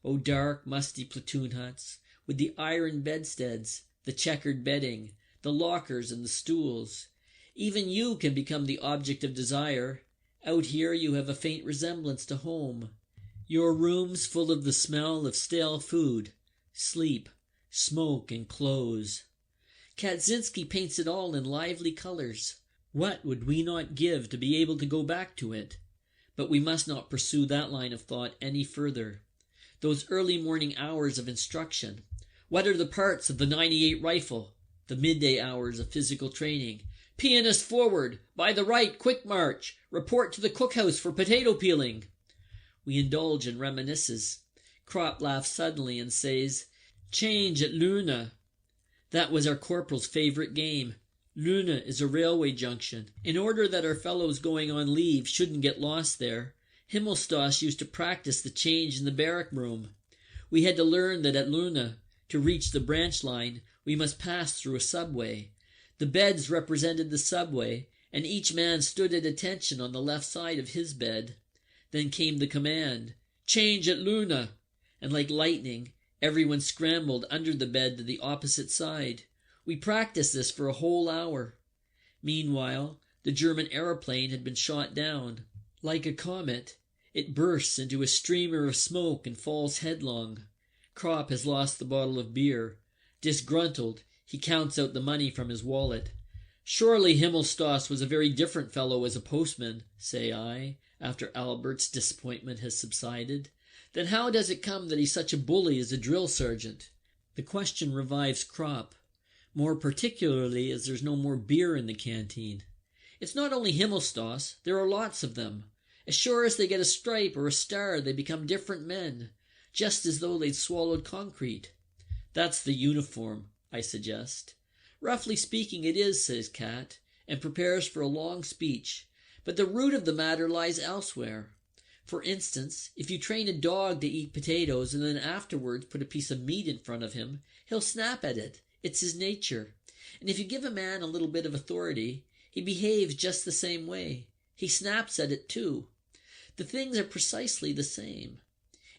Oh, dark, musty platoon huts, with the iron bedsteads, the checkered bedding, the lockers and the stools. Even you can become the object of desire. Out here you have a faint resemblance to home. Your room's full of the smell of stale food, sleep, smoke, and clothes. Kaczynski paints it all in lively colors. What would we not give to be able to go back to it? But we must not pursue that line of thought any further. Those early morning hours of instruction. What are the parts of the 98 rifle? The midday hours of physical training. Pianist forward, by the right, quick march. Report to the cookhouse for potato peeling. We indulge in reminiscences. Crop laughs suddenly and says, "Change at Luna." That was our corporal's favorite game. Luna is a railway junction. In order that our fellows going on leave shouldn't get lost there, Himmelstoss used to practice the change in the barrack room. We had to learn that at Luna, to reach the branch line, we must pass through a subway. The beds represented the subway, and each man stood at attention on the left side of his bed. Then came the command, "Change at Luna," and like lightning, everyone scrambled under the bed to the opposite side. We practiced this for a whole hour. Meanwhile, the German aeroplane had been shot down. Like a comet, it bursts into a streamer of smoke and falls headlong. Crop has lost the bottle of beer. Disgruntled, he counts out the money from his wallet. "Surely Himmelstoss was a very different fellow as a postman," say I, after Albert's disappointment has subsided. "Then how does it come that he's such a bully as a drill sergeant?" The question revives Crop, more particularly as there's no more beer in the canteen. "It's not only Himmelstoss, there are lots of them. As sure as they get a stripe or a star, they become different men, just as though they'd swallowed concrete." "That's the uniform," I suggest. "Roughly speaking it is," says Cat, and prepares for a long speech. "But the root of the matter lies elsewhere. For instance, if you train a dog to eat potatoes and then afterwards put a piece of meat in front of him, he'll snap at it. It's his nature. And if you give a man a little bit of authority, he behaves just the same way. He snaps at it too. The things are precisely the same.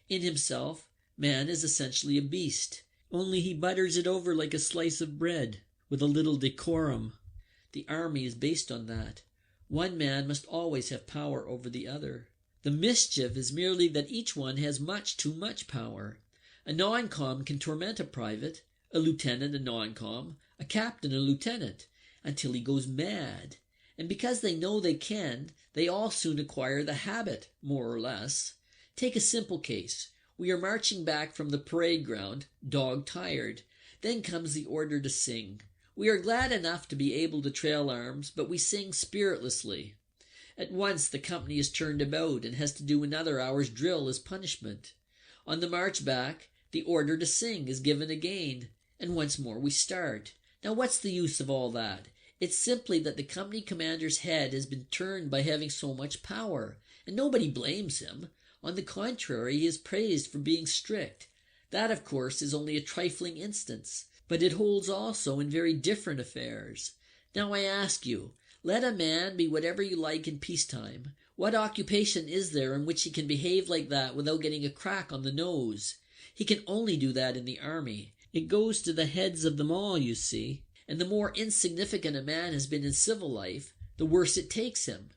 In himself, man is essentially a beast, only he butters it over like a slice of bread, with a little decorum. The army is based on that. One man must always have power over the other. The mischief is merely that each one has much too much power. A non-com can torment a private, a lieutenant a non-com, a captain a lieutenant, until he goes mad. And because they know they can, they all soon acquire the habit, more or less. Take a simple case. We are marching back from the parade ground, dog-tired. Then comes the order to sing. We are glad enough to be able to trail arms, but we sing spiritlessly. At once the company is turned about and has to do another hour's drill as punishment. On the march back, the order to sing is given again, and once more we start. Now what's the use of all that? It's simply that the company commander's head has been turned by having so much power, and nobody blames him. On the contrary, he is praised for being strict. That, of course, is only a trifling instance, but it holds also in very different affairs. Now I ask you, let a man be whatever you like in peacetime. What occupation is there in which he can behave like that without getting a crack on the nose? He can only do that in the army. It goes to the heads of them all, you see, and the more insignificant a man has been in civil life, the worse it takes him.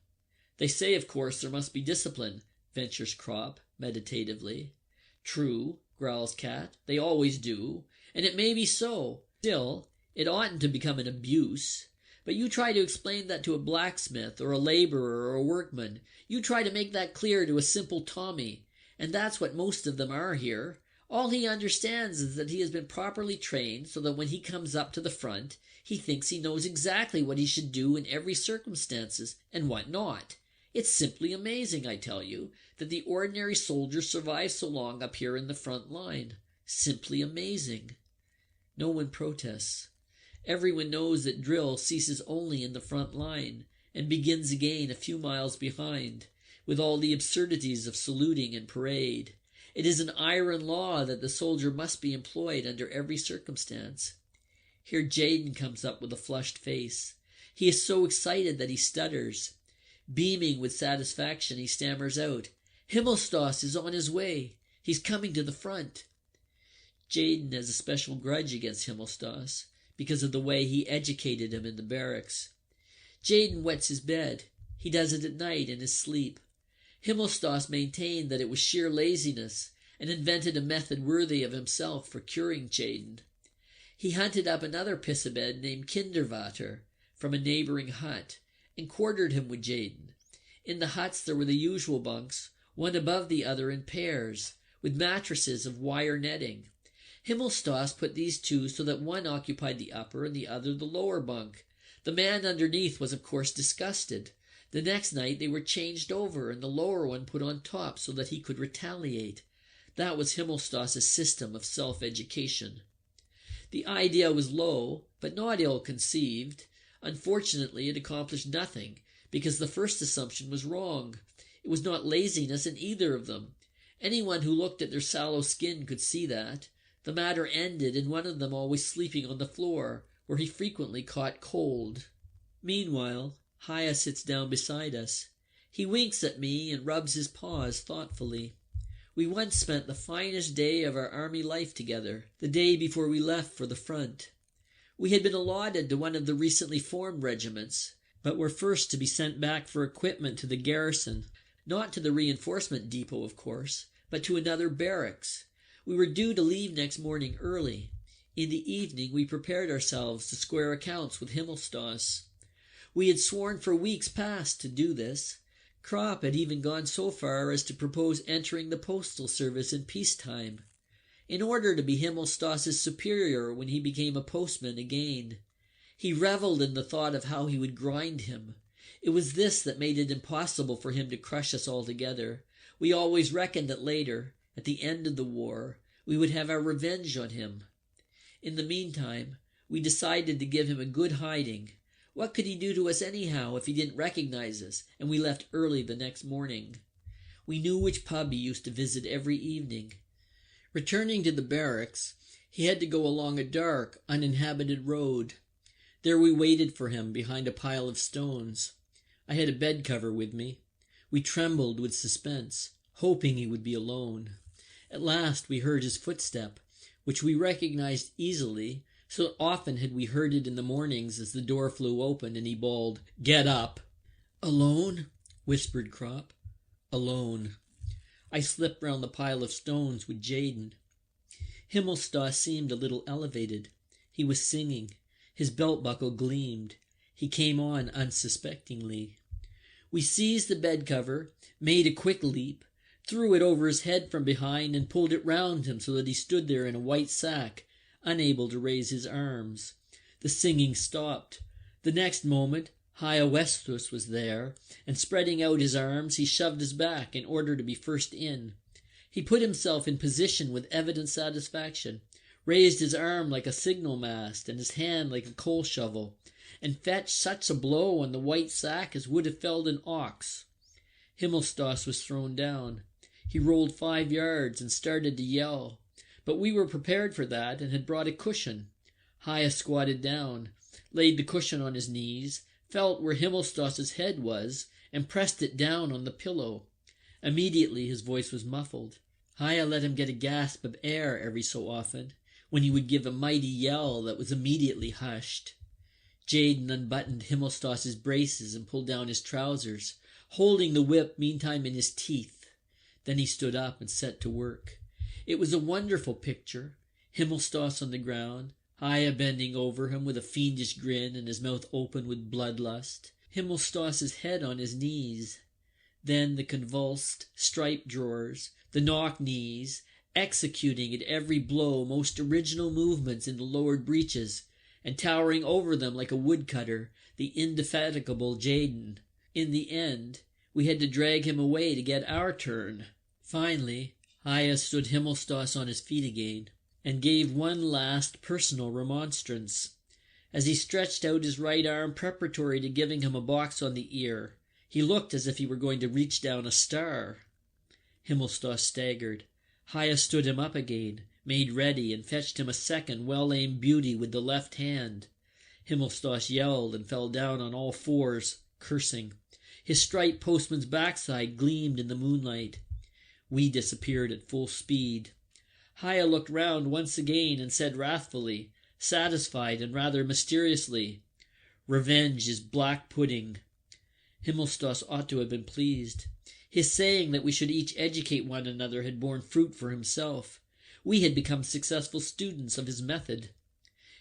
They say, of course, there must be discipline, ventures Crop, meditatively. True, growls Cat, they always do, and it may be so. Still, it oughtn't to become an abuse. But you try to explain that to a blacksmith or a laborer or a workman. You try to make that clear to a simple Tommy, and that's what most of them are here. All he understands is that he has been properly trained so that when he comes up to the front, he thinks he knows exactly what he should do in every circumstances and what not. It's simply amazing, I tell you, that the ordinary soldier survives so long up here in the front line. Simply amazing. No one protests. Everyone knows that drill ceases only in the front line and begins again a few miles behind, with all the absurdities of saluting and parade. It is an iron law that the soldier must be employed under every circumstance. Here Jaden comes up with a flushed face. He is so excited that he stutters. Beaming with satisfaction, he stammers out, "Himmelstoss is on his way. He's coming to the front." Jaden has a special grudge against Himmelstoss because of the way he educated him in the barracks. Jaden wets his bed. He does it at night in his sleep. Himmelstoss maintained that it was sheer laziness and invented a method worthy of himself for curing Jaden. He hunted up another pissabed named Kindervater from a neighboring hut and quartered him with Jaden. In the huts there were the usual bunks, one above the other in pairs, with mattresses of wire netting. Himmelstoss put these two so that one occupied the upper and the other the lower bunk. The man underneath was of course disgusted. The next night they were changed over and the lower one put on top so that he could retaliate. That was Himmelstoss's system of self-education. The idea was low, but not ill-conceived. Unfortunately, it accomplished nothing, because the first assumption was wrong. It was not laziness in either of them. Anyone who looked at their sallow skin could see that. The matter ended in one of them always sleeping on the floor, where he frequently caught cold. Meanwhile, Haya sits down beside us. He winks at me and rubs his paws thoughtfully. We once spent the finest day of our army life together, the day before we left for the front. We had been allotted to one of the recently formed regiments, but were first to be sent back for equipment to the garrison, not to the reinforcement depot, of course, but to another barracks. We were due to leave next morning early. In the evening we prepared ourselves to square accounts with Himmelstoss. We had sworn for weeks past to do this. Crop had even gone so far as to propose entering the postal service in peacetime, in order to be Himmelstoss's superior when he became a postman again. He revelled in the thought of how he would grind him. It was this that made it impossible for him to crush us altogether. We always reckoned that later, at the end of the war, we would have our revenge on him. In the meantime, we decided to give him a good hiding. What could he do to us anyhow if he didn't recognize us, and we left early the next morning? We knew which pub he used to visit every evening. Returning to the barracks, he had to go along a dark, uninhabited road. There we waited for him behind a pile of stones. I had a bed cover with me. We trembled with suspense, hoping he would be alone. At last we heard his footstep, which we recognized easily, so often had we heard it in the mornings as the door flew open and he bawled, "Get up!" "Alone?" whispered Crop. "Alone." I slipped round the pile of stones with Jaden. Himmelstoss seemed a little elevated. He was singing. His belt buckle gleamed. He came on unsuspectingly. We seized the bed cover, made a quick leap, threw it over his head from behind, and pulled it round him so that he stood there in a white sack, unable to raise his arms. The singing stopped. The next moment Hyacinthus was there, and spreading out his arms, he shoved us back in order to be first in. He put himself in position with evident satisfaction, raised his arm like a signal mast and his hand like a coal shovel, and fetched such a blow on the white sack as would have felled an ox. Himmelstas was thrown down. He rolled 5 yards and started to yell, but we were prepared for that and had brought a cushion. Hya squatted down, laid the cushion on his knees, felt where Himmelstas's head was, and pressed it down on the pillow. Immediately his voice was muffled. Hya let him get a gasp of air every so often, when he would give a mighty yell that was immediately hushed. Jaden unbuttoned Himmelstas's braces and pulled down his trousers, holding the whip meantime in his teeth. Then he stood up and set to work. It was a wonderful picture. Himmelstas on the ground, Hya bending over him with a fiendish grin and his mouth open with bloodlust, Himmelstas's head on his knees. Then the convulsed, striped drawers, the knock-knees, executing at every blow most original movements in the lowered breeches, and towering over them like a woodcutter, the indefatigable Jaden. In the end, we had to drag him away to get our turn. Finally, Hya stood Himmelstas on his feet again, and gave one last personal remonstrance. As he stretched out his right arm preparatory to giving him a box on the ear, he looked as if he were going to reach down a star. Himmelstas staggered. Hya stood him up again, made ready, and fetched him a second well-aimed beauty with the left hand. Himmelstas yelled and fell down on all fours, cursing. His striped postman's backside gleamed in the moonlight. We disappeared at full speed. Hya looked round once again and said wrathfully, satisfied and rather mysteriously, "Revenge is black pudding." Himmelstas ought to have been pleased. His saying that we should each educate one another had borne fruit for himself. We had become successful students of his method.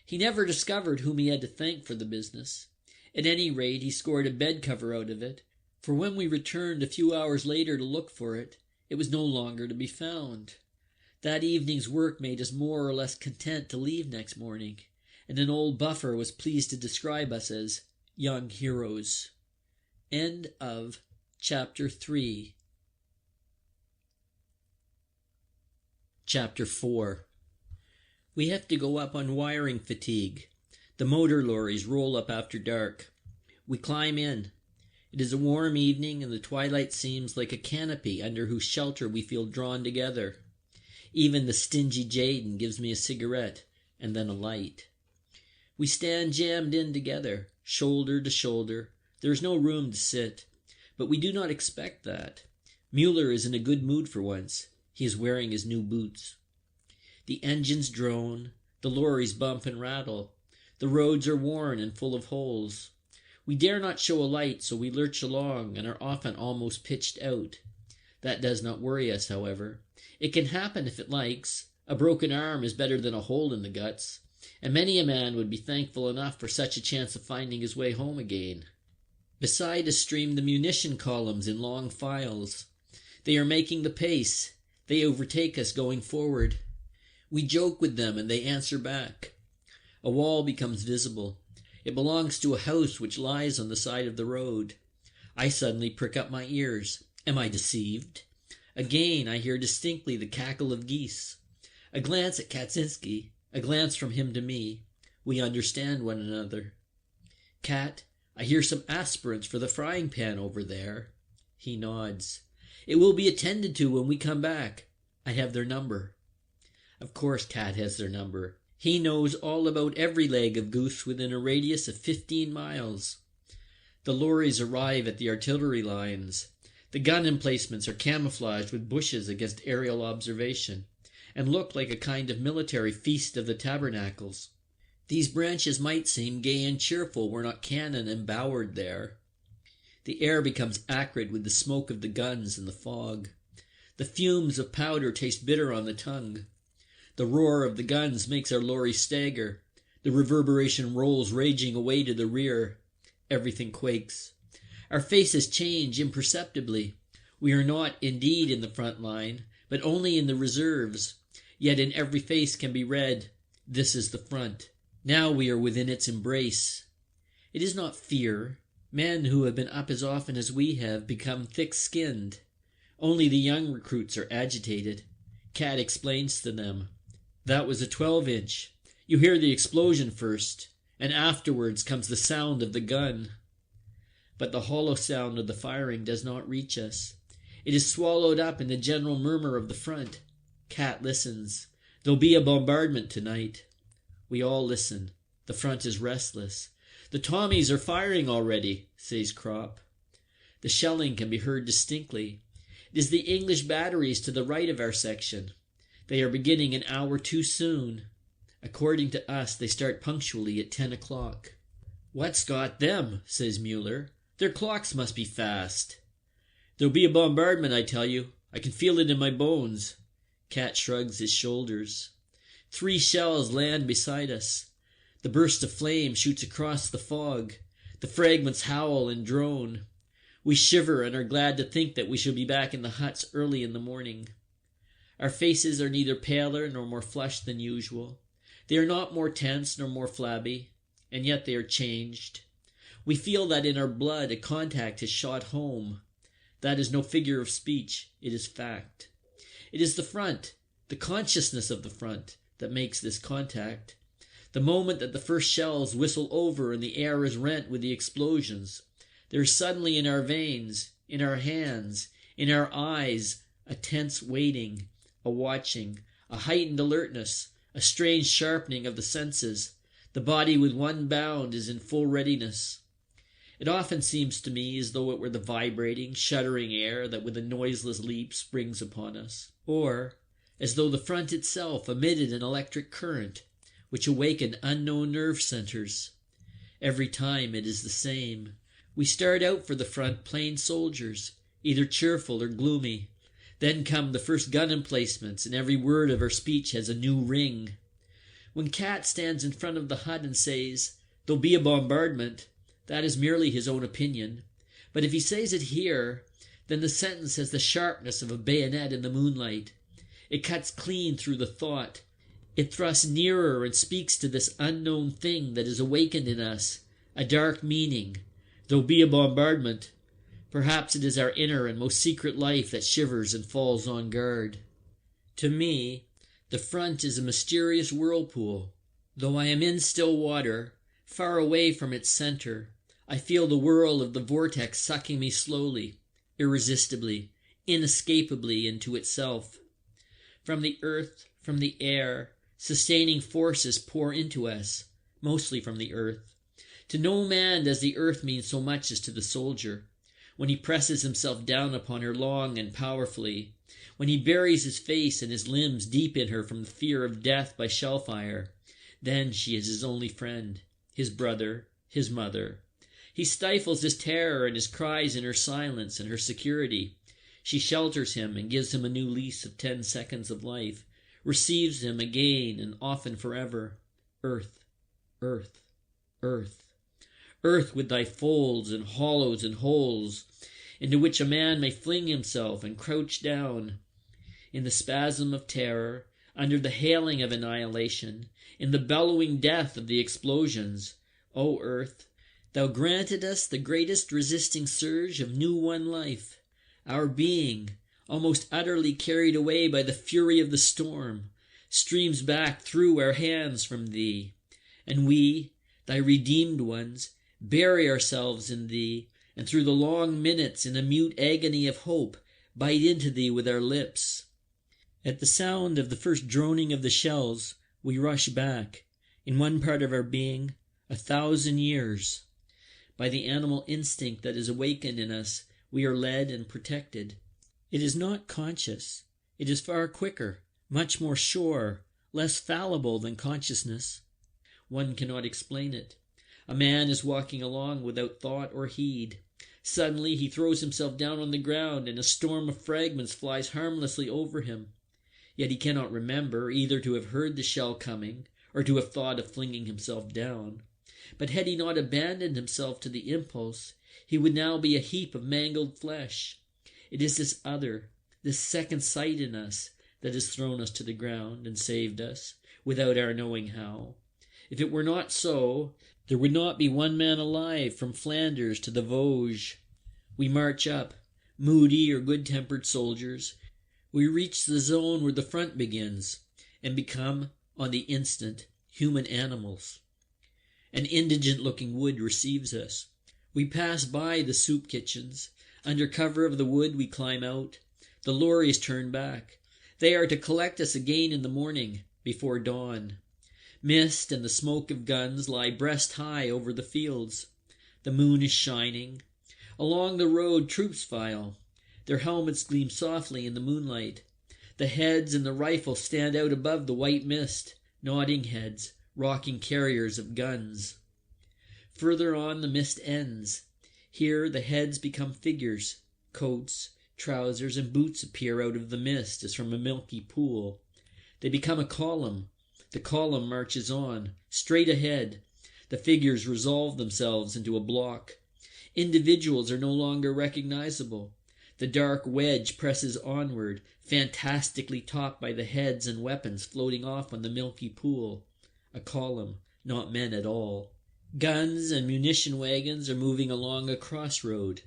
He never discovered whom he had to thank for the business. At any rate, he scored a bed cover out of it, for when we returned a few hours later to look for it, it was no longer to be found. That evening's work made us more or less content to leave next morning, and an old buffer was pleased to describe us as young heroes. End of Chapter 3. Chapter 4. We have to go up on wiring fatigue. The motor lorries roll up after dark. We climb in. It is a warm evening, and the twilight seems like a canopy under whose shelter we feel drawn together. Even the stingy Jaden gives me a cigarette, and then a light. We stand jammed in together, shoulder to shoulder. There is no room to sit, but we do not expect that. Mueller is in a good mood for once. He is wearing his new boots. The engines drone, the lorries bump and rattle. The roads are worn and full of holes. We dare not show a light, so we lurch along and are often almost pitched out. That does not worry us, however. It can happen if it likes. A broken arm is better than a hole in the guts, and many a man would be thankful enough for such a chance of finding his way home again. Beside us stream the munition columns in long files. They are making the pace. They overtake us going forward. We joke with them, and they answer back. A wall becomes visible. It belongs to a house which lies on the side of the road. I suddenly prick up my ears. Am I deceived? Again I hear distinctly the cackle of geese. A glance at Kaczynski, a glance from him to me. We understand one another. "Kat, I hear some aspirants for the frying pan over there." He nods. "It will be attended to when we come back. I have their number." Of course Kat has their number. He knows all about every leg of goose within a radius of 15 miles. The lorries arrive at the artillery lines. The gun emplacements are camouflaged with bushes against aerial observation, and look like a kind of military feast of the tabernacles. These branches might seem gay and cheerful were not cannon embowered there. The air becomes acrid with the smoke of the guns and the fog. The fumes of powder taste bitter on the tongue. The roar of the guns makes our lorry stagger. The reverberation rolls raging away to the rear. Everything quakes. Our faces change imperceptibly. We are not indeed in the front line, but only in the reserves. Yet in every face can be read, "This is the front." Now we are within its embrace. It is not fear. Men who have been up as often as we have become thick-skinned. Only the young recruits are agitated. Cat explains to them, "That was a 12-inch. You hear the explosion first, and afterwards comes the sound of the gun." But the hollow sound of the firing does not reach us. It is swallowed up in the general murmur of the front. Cat listens. "There'll be a bombardment tonight." We all listen. The front is restless. "The Tommies are firing already," says Crop. The shelling can be heard distinctly. It is the English batteries to the right of our section. They are beginning an hour too soon. According to us, they start punctually at 10 o'clock. "What's got them?" says Mueller. "Their clocks must be fast." "There'll be a bombardment, I tell you. I can feel it in my bones." Cat shrugs his shoulders. 3 shells land beside us. The burst of flame shoots across the fog. The fragments howl and drone. We shiver and are glad to think that we shall be back in the huts early in the morning. Our faces are neither paler nor more flushed than usual. They are not more tense nor more flabby, and yet they are changed. We feel that in our blood a contact has shot home. That is no figure of speech, it is fact. It is the front, the consciousness of the front, that makes this contact. The moment that the first shells whistle over and the air is rent with the explosions, there is suddenly in our veins, in our hands, in our eyes, a tense waiting, a watching, a heightened alertness, a strange sharpening of the senses. The body with one bound is in full readiness. It often seems to me as though it were the vibrating, shuddering air that with a noiseless leap springs upon us, or as though the front itself emitted an electric current which awakened unknown nerve centers. Every time it is the same. We start out for the front plain soldiers, either cheerful or gloomy. Then come the first gun emplacements, and every word of our speech has a new ring. When Cat stands in front of the hut and says, "There'll be a bombardment," that is merely his own opinion. But if he says it here, then the sentence has the sharpness of a bayonet in the moonlight. It cuts clean through the thought. It thrusts nearer and speaks to this unknown thing that is awakened in us, a dark meaning. There'll be a bombardment. Perhaps it is our inner and most secret life that shivers and falls on guard. To me, the front is a mysterious whirlpool. Though I am in still water, far away from its center, I feel the whirl of the vortex sucking me slowly, irresistibly, inescapably into itself. From the earth, from the air, sustaining forces pour into us, mostly from the earth. To no man does the earth mean so much as to the soldier. When he presses himself down upon her long and powerfully, when he buries his face and his limbs deep in her from the fear of death by shellfire, then she is his only friend, his brother, his mother. He stifles his terror and his cries in her silence and her security. She shelters him and gives him a new lease of 10 seconds of life, receives him again and often forever. Earth, earth, earth. Earth with thy folds and hollows and holes, into which a man may fling himself and crouch down. In the spasm of terror, under the hailing of annihilation, in the bellowing death of the explosions, O earth, thou granted us the greatest resisting surge of new-won life. Our being, almost utterly carried away by the fury of the storm, streams back through our hands from thee, and we, thy redeemed ones, bury ourselves in thee, and through the long minutes in a mute agony of hope bite into thee with our lips. At the sound of the first droning of the shells, we rush back, in one part of our being, 1,000 years. By the animal instinct that is awakened in us, we are led and protected. It is not conscious. It is far quicker, much more sure, less fallible than consciousness. One cannot explain it. A man is walking along without thought or heed. Suddenly he throws himself down on the ground, and a storm of fragments flies harmlessly over him. Yet he cannot remember either to have heard the shell coming or to have thought of flinging himself down. But had he not abandoned himself to the impulse, he would now be a heap of mangled flesh. It is this other, this second sight in us, that has thrown us to the ground and saved us, without our knowing how. If it were not so, there would not be one man alive from Flanders to the Vosges. We march up, moody or good-tempered soldiers. We reach the zone where the front begins, and become, on the instant, human animals. An indigent-looking wood receives us. We pass by the soup kitchens. Under cover of the wood we climb out. The lorries turn back. They are to collect us again in the morning, before dawn. Mist and the smoke of guns lie breast-high over the fields. The moon is shining. Along the road troops file. Their helmets gleam softly in the moonlight. The heads and the rifles stand out above the white mist, nodding heads, rocking carriers of guns. Further on the mist ends. Here the heads become figures. Coats, trousers, and boots appear out of the mist as from a milky pool. They become a column. The column marches on, straight ahead. The figures resolve themselves into a block. Individuals are no longer recognizable. The dark wedge presses onward, fantastically topped by the heads and weapons floating off on the milky pool. A column, not men at all. Guns and munition wagons are moving along a crossroad.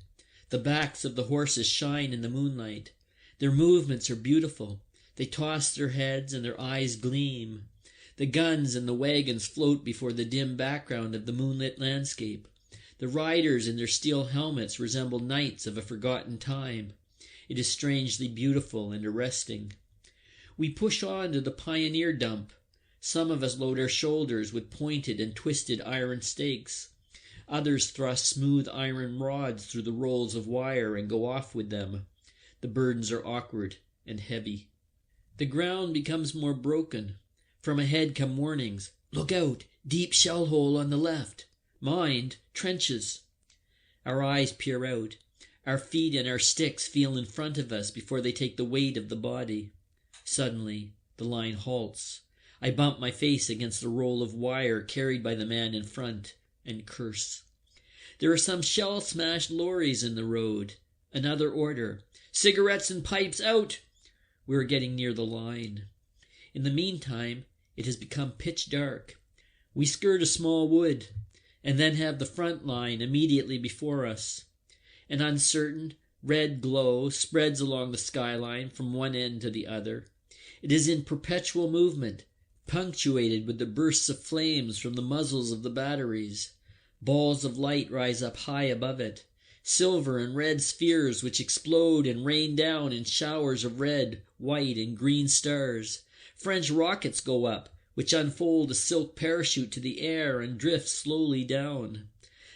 The backs of the horses shine in the moonlight. Their movements are beautiful. They toss their heads and their eyes gleam. The guns and the wagons float before the dim background of the moonlit landscape. The riders in their steel helmets resemble knights of a forgotten time. It is strangely beautiful and arresting. We push on to the pioneer dump. Some of us load our shoulders with pointed and twisted iron stakes. Others thrust smooth iron rods through the rolls of wire and go off with them. The burdens are awkward and heavy. The ground becomes more broken. From ahead come warnings. Look out! Deep shell hole on the left. Mind! Trenches! Our eyes peer out. Our feet and our sticks feel in front of us before they take the weight of the body. Suddenly, the line halts. I bump my face against the roll of wire carried by the man in front, and curse. There are some shell-smashed lorries in the road. Another order. Cigarettes and pipes out! We are getting near the line. In the meantime, it has become pitch dark. We skirt a small wood, and then have the front line immediately before us. An uncertain, red glow spreads along the skyline from one end to the other. It is in perpetual movement, punctuated with the bursts of flames from the muzzles of the batteries. Balls of light rise up high above it, silver and red spheres which explode and rain down in showers of red, white, and green stars. French rockets go up, which unfold a silk parachute to the air and drift slowly down.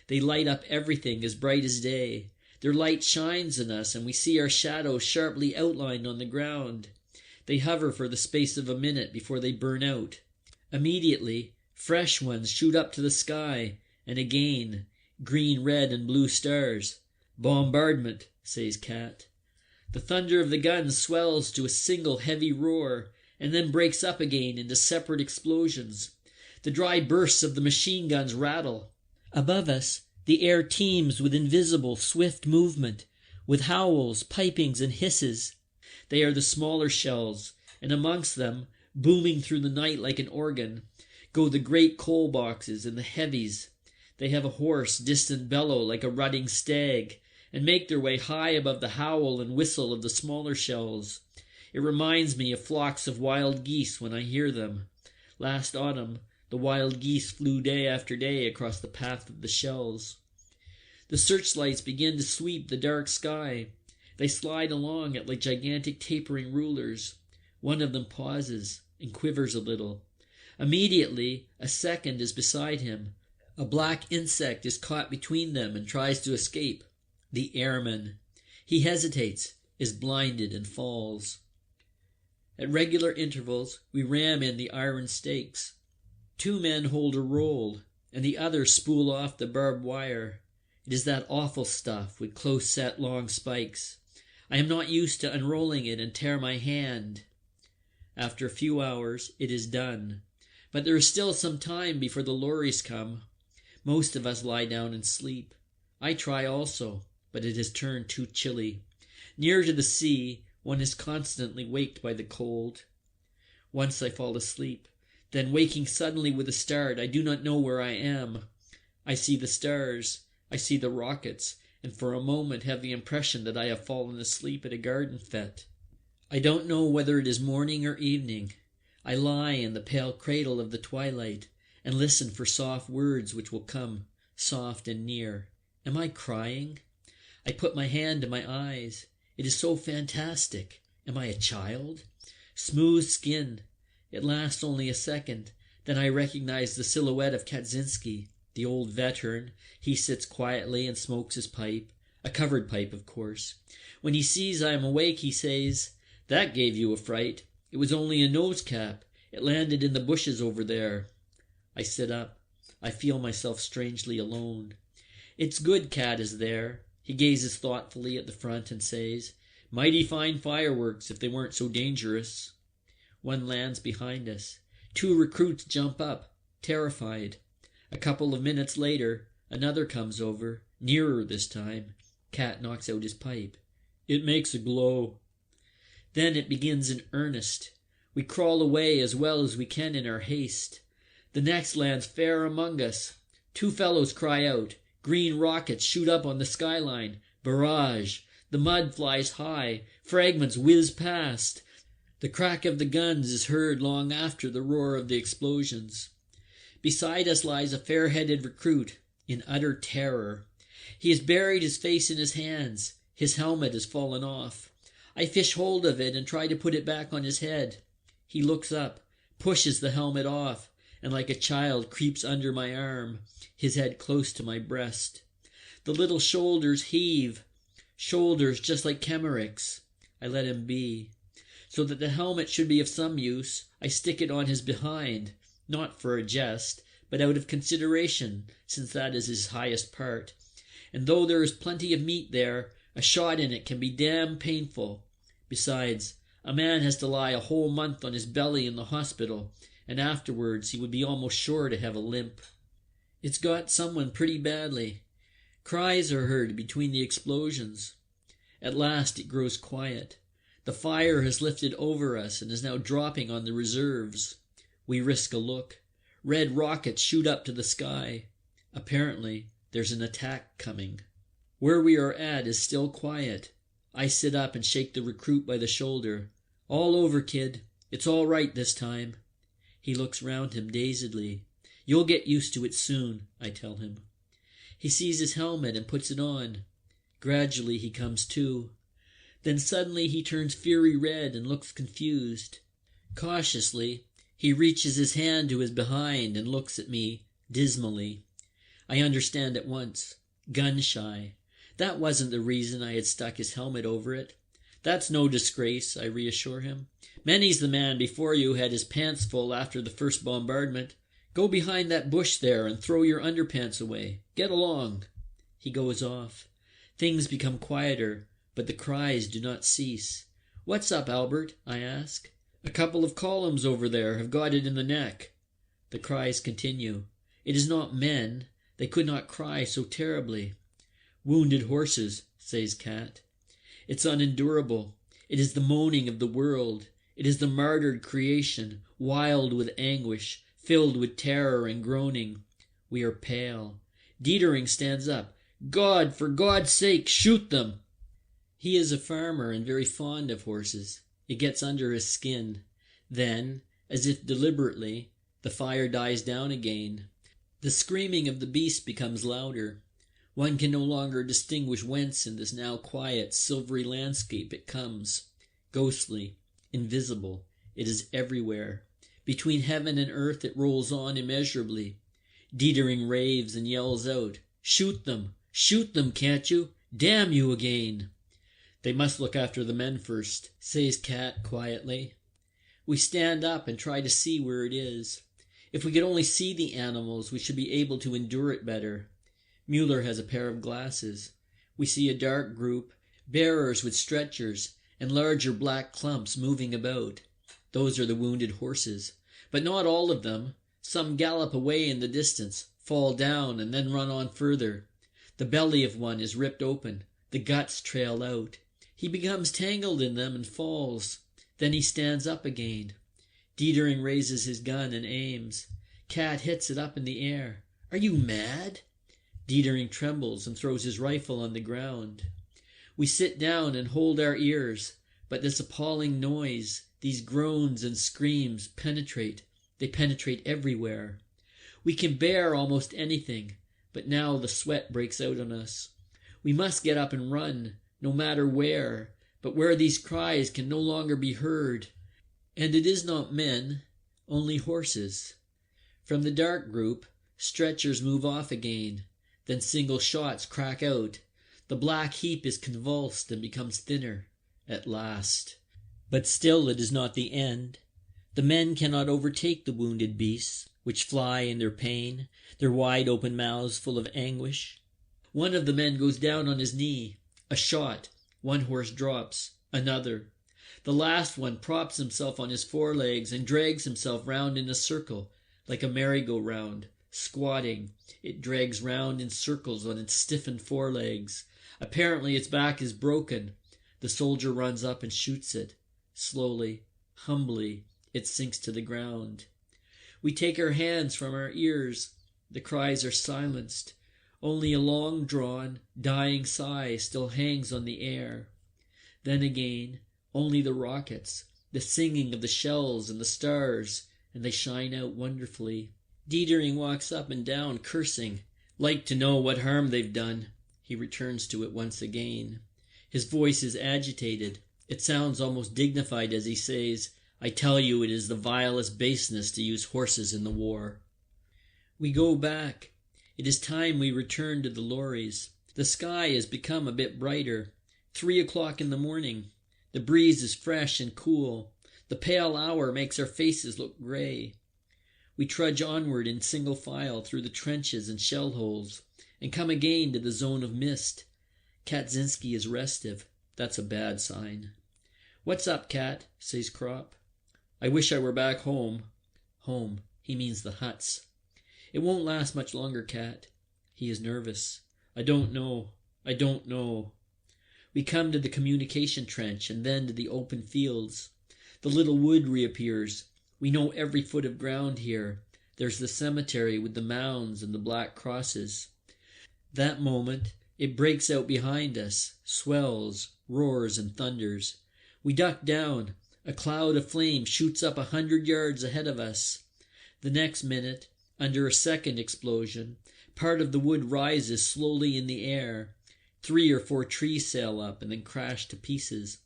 They light up everything as bright as day. Their light shines on us, and we see our shadows sharply outlined on the ground. They hover for the space of a minute before they burn out. Immediately, fresh ones shoot up to the sky, and again, green, red, and blue stars. Bombardment, says Cat. The thunder of the guns swells to a single heavy roar, and then breaks up again into separate explosions. The dry bursts of the machine guns rattle. Above us, the air teems with invisible, swift movement, with howls, pipings, and hisses. They are the smaller shells, and amongst them, booming through the night like an organ, go the great coal boxes and the heavies. They have a hoarse, distant bellow like a rutting stag, and make their way high above the howl and whistle of the smaller shells. It reminds me of flocks of wild geese when I hear them. Last autumn, the wild geese flew day after day across the path of the shells. The searchlights begin to sweep the dark sky. They slide along it like gigantic tapering rulers. One of them pauses and quivers a little. Immediately, a second is beside him. A black insect is caught between them and tries to escape. The airman. He hesitates, is blinded, and falls. At regular intervals, we ram in the iron stakes. 2 men hold a roll, and the others spool off the barbed wire. It is that awful stuff with close-set long spikes. I am not used to unrolling it and tear my hand. After a few hours, it is done. But there is still some time before the lorries come. Most of us lie down and sleep. I try also, but it has turned too chilly. Near to the sea, one is constantly waked by the cold. Once I fall asleep. Then, waking suddenly with a start, I do not know where I am. I see the stars, I see the rockets, and for a moment have the impression that I have fallen asleep at a garden fete. I don't know whether it is morning or evening. I lie in the pale cradle of the twilight, and listen for soft words which will come, soft and near. Am I crying? I put my hand to my eyes. It is so fantastic. Am I a child? Smooth skin. It lasts only a second. Then I recognize the silhouette of Kaczynski, the old veteran. He sits quietly and smokes his pipe, a covered pipe, of course. When he sees I am awake, he says, "That gave you a fright. It was only a nose cap. It landed in the bushes over there." I sit up. I feel myself strangely alone. It's good Cat is there. He gazes thoughtfully at the front and says, "Mighty fine fireworks if they weren't so dangerous." One lands behind us. 2 recruits jump up, terrified. A couple of minutes later, another comes over, nearer this time. Cat knocks out his pipe. It makes a glow. Then it begins in earnest. We crawl away as well as we can in our haste. The next lands fair among us. 2 fellows cry out. Green rockets shoot up on the skyline. Barrage. The mud flies high. Fragments whiz past. The crack of the guns is heard long after the roar of the explosions. Beside us lies a fair-headed recruit, in utter terror. He has buried his face in his hands. His helmet has fallen off. I fish hold of it and try to put it back on his head. He looks up, pushes the helmet off, and like a child creeps under my arm, his head close to my breast. The little shoulders heave, shoulders just like Kemmerich's. I let him be. So that the helmet should be of some use, I stick it on his behind, not for a jest, but out of consideration, since that is his highest part. And though there is plenty of meat there, a shot in it can be damn painful. Besides, a man has to lie a whole month on his belly in the hospital, and afterwards he would be almost sure to have a limp. It's got someone pretty badly. Cries are heard between the explosions. At last it grows quiet. The fire has lifted over us and is now dropping on the reserves. We risk a look. Red rockets shoot up to the sky. Apparently, there's an attack coming. Where we are at is still quiet. I sit up and shake the recruit by the shoulder. "All over, kid. It's all right this time." He looks round him dazedly. "You'll get used to it soon," I tell him. He sees his helmet and puts it on. Gradually he comes to. Then suddenly he turns fiery red and looks confused. Cautiously, he reaches his hand to his behind and looks at me, dismally. I understand at once. Gun-shy. That wasn't the reason I had stuck his helmet over it. "That's no disgrace," I reassure him. "Many's the man before you had his pants full after the first bombardment. Go behind that bush there and throw your underpants away. Get along." He goes off. Things become quieter, but the cries do not cease. "What's up, Albert?" I ask. "A couple of columns over there have got it in the neck." The cries continue. It is not men. They could not cry so terribly. "Wounded horses," says Cat. It's unendurable. It is the moaning of the world. It is the martyred creation, wild with anguish, filled with terror and groaning. We are pale. Dietering stands up. "God, for God's sake, shoot them!" He is a farmer and very fond of horses. It gets under his skin. Then, as if deliberately, the fire dies down again. The screaming of the beast becomes louder. One can no longer distinguish whence in this now quiet, silvery landscape it comes. Ghostly, invisible, it is everywhere. Between heaven and earth it rolls on immeasurably. Dietering raves and yells out, "Shoot them! Shoot them, can't you? Damn you again!" "They must look after the men first," says Cat quietly. We stand up and try to see where it is. If we could only see the animals, we should be able to endure it better. Mueller has a pair of glasses. We see a dark group, bearers with stretchers, and larger black clumps moving about. Those are the wounded horses. But not all of them. Some gallop away in the distance, fall down, and then run on further. The belly of one is ripped open. The guts trail out. He becomes tangled in them and falls. Then he stands up again. Dietering raises his gun and aims. Cat hits it up in the air. "Are you mad?" Dietering trembles and throws his rifle on the ground. We sit down and hold our ears, but this appalling noise, these groans and screams penetrate. They penetrate everywhere. We can bear almost anything, but now the sweat breaks out on us. We must get up and run, no matter where, but where these cries can no longer be heard. And it is not men, only horses. From the dark group, stretchers move off again. Then single shots crack out. The black heap is convulsed and becomes thinner, at last. But still it is not the end. The men cannot overtake the wounded beasts, which fly in their pain, their wide-open mouths full of anguish. One of the men goes down on his knee. A shot. One horse drops. Another. The last one props himself on his forelegs and drags himself round in a circle, like a merry-go-round. Squatting, it drags round in circles on its stiffened forelegs. Apparently its back is broken. The soldier runs up and shoots it. Slowly, humbly, it sinks to the ground. We take our hands from our ears. The cries are silenced. Only a long-drawn, dying sigh still hangs on the air. Then again, only the rockets, the singing of the shells and the stars, and they shine out wonderfully. Dietering walks up and down, cursing. Like to know what harm they've done. He returns to it once again. His voice is agitated. It sounds almost dignified as he says, "I tell you it is the vilest baseness to use horses in the war." We go back. It is time we return to the lorries. The sky has become a bit brighter. 3 o'clock in the morning. The breeze is fresh and cool. The pale hour makes our faces look grey. We trudge onward in single file through the trenches and shell holes, and come again to the zone of mist. Katzinski is restive. That's a bad sign. "What's up, Kat?" says Krop. "I wish I were back home." Home. He means the huts. "It won't last much longer, Kat." He is nervous. I don't know. We come to the communication trench and then to the open fields. The little wood reappears. We know every foot of ground here. There's the cemetery with the mounds and the black crosses. That moment, it breaks out behind us, swells, roars and thunders. We duck down. A cloud of flame shoots up 100 yards ahead of us. The next minute, under a second explosion, part of the wood rises slowly in the air. 3 or 4 trees sail up and then crash to pieces.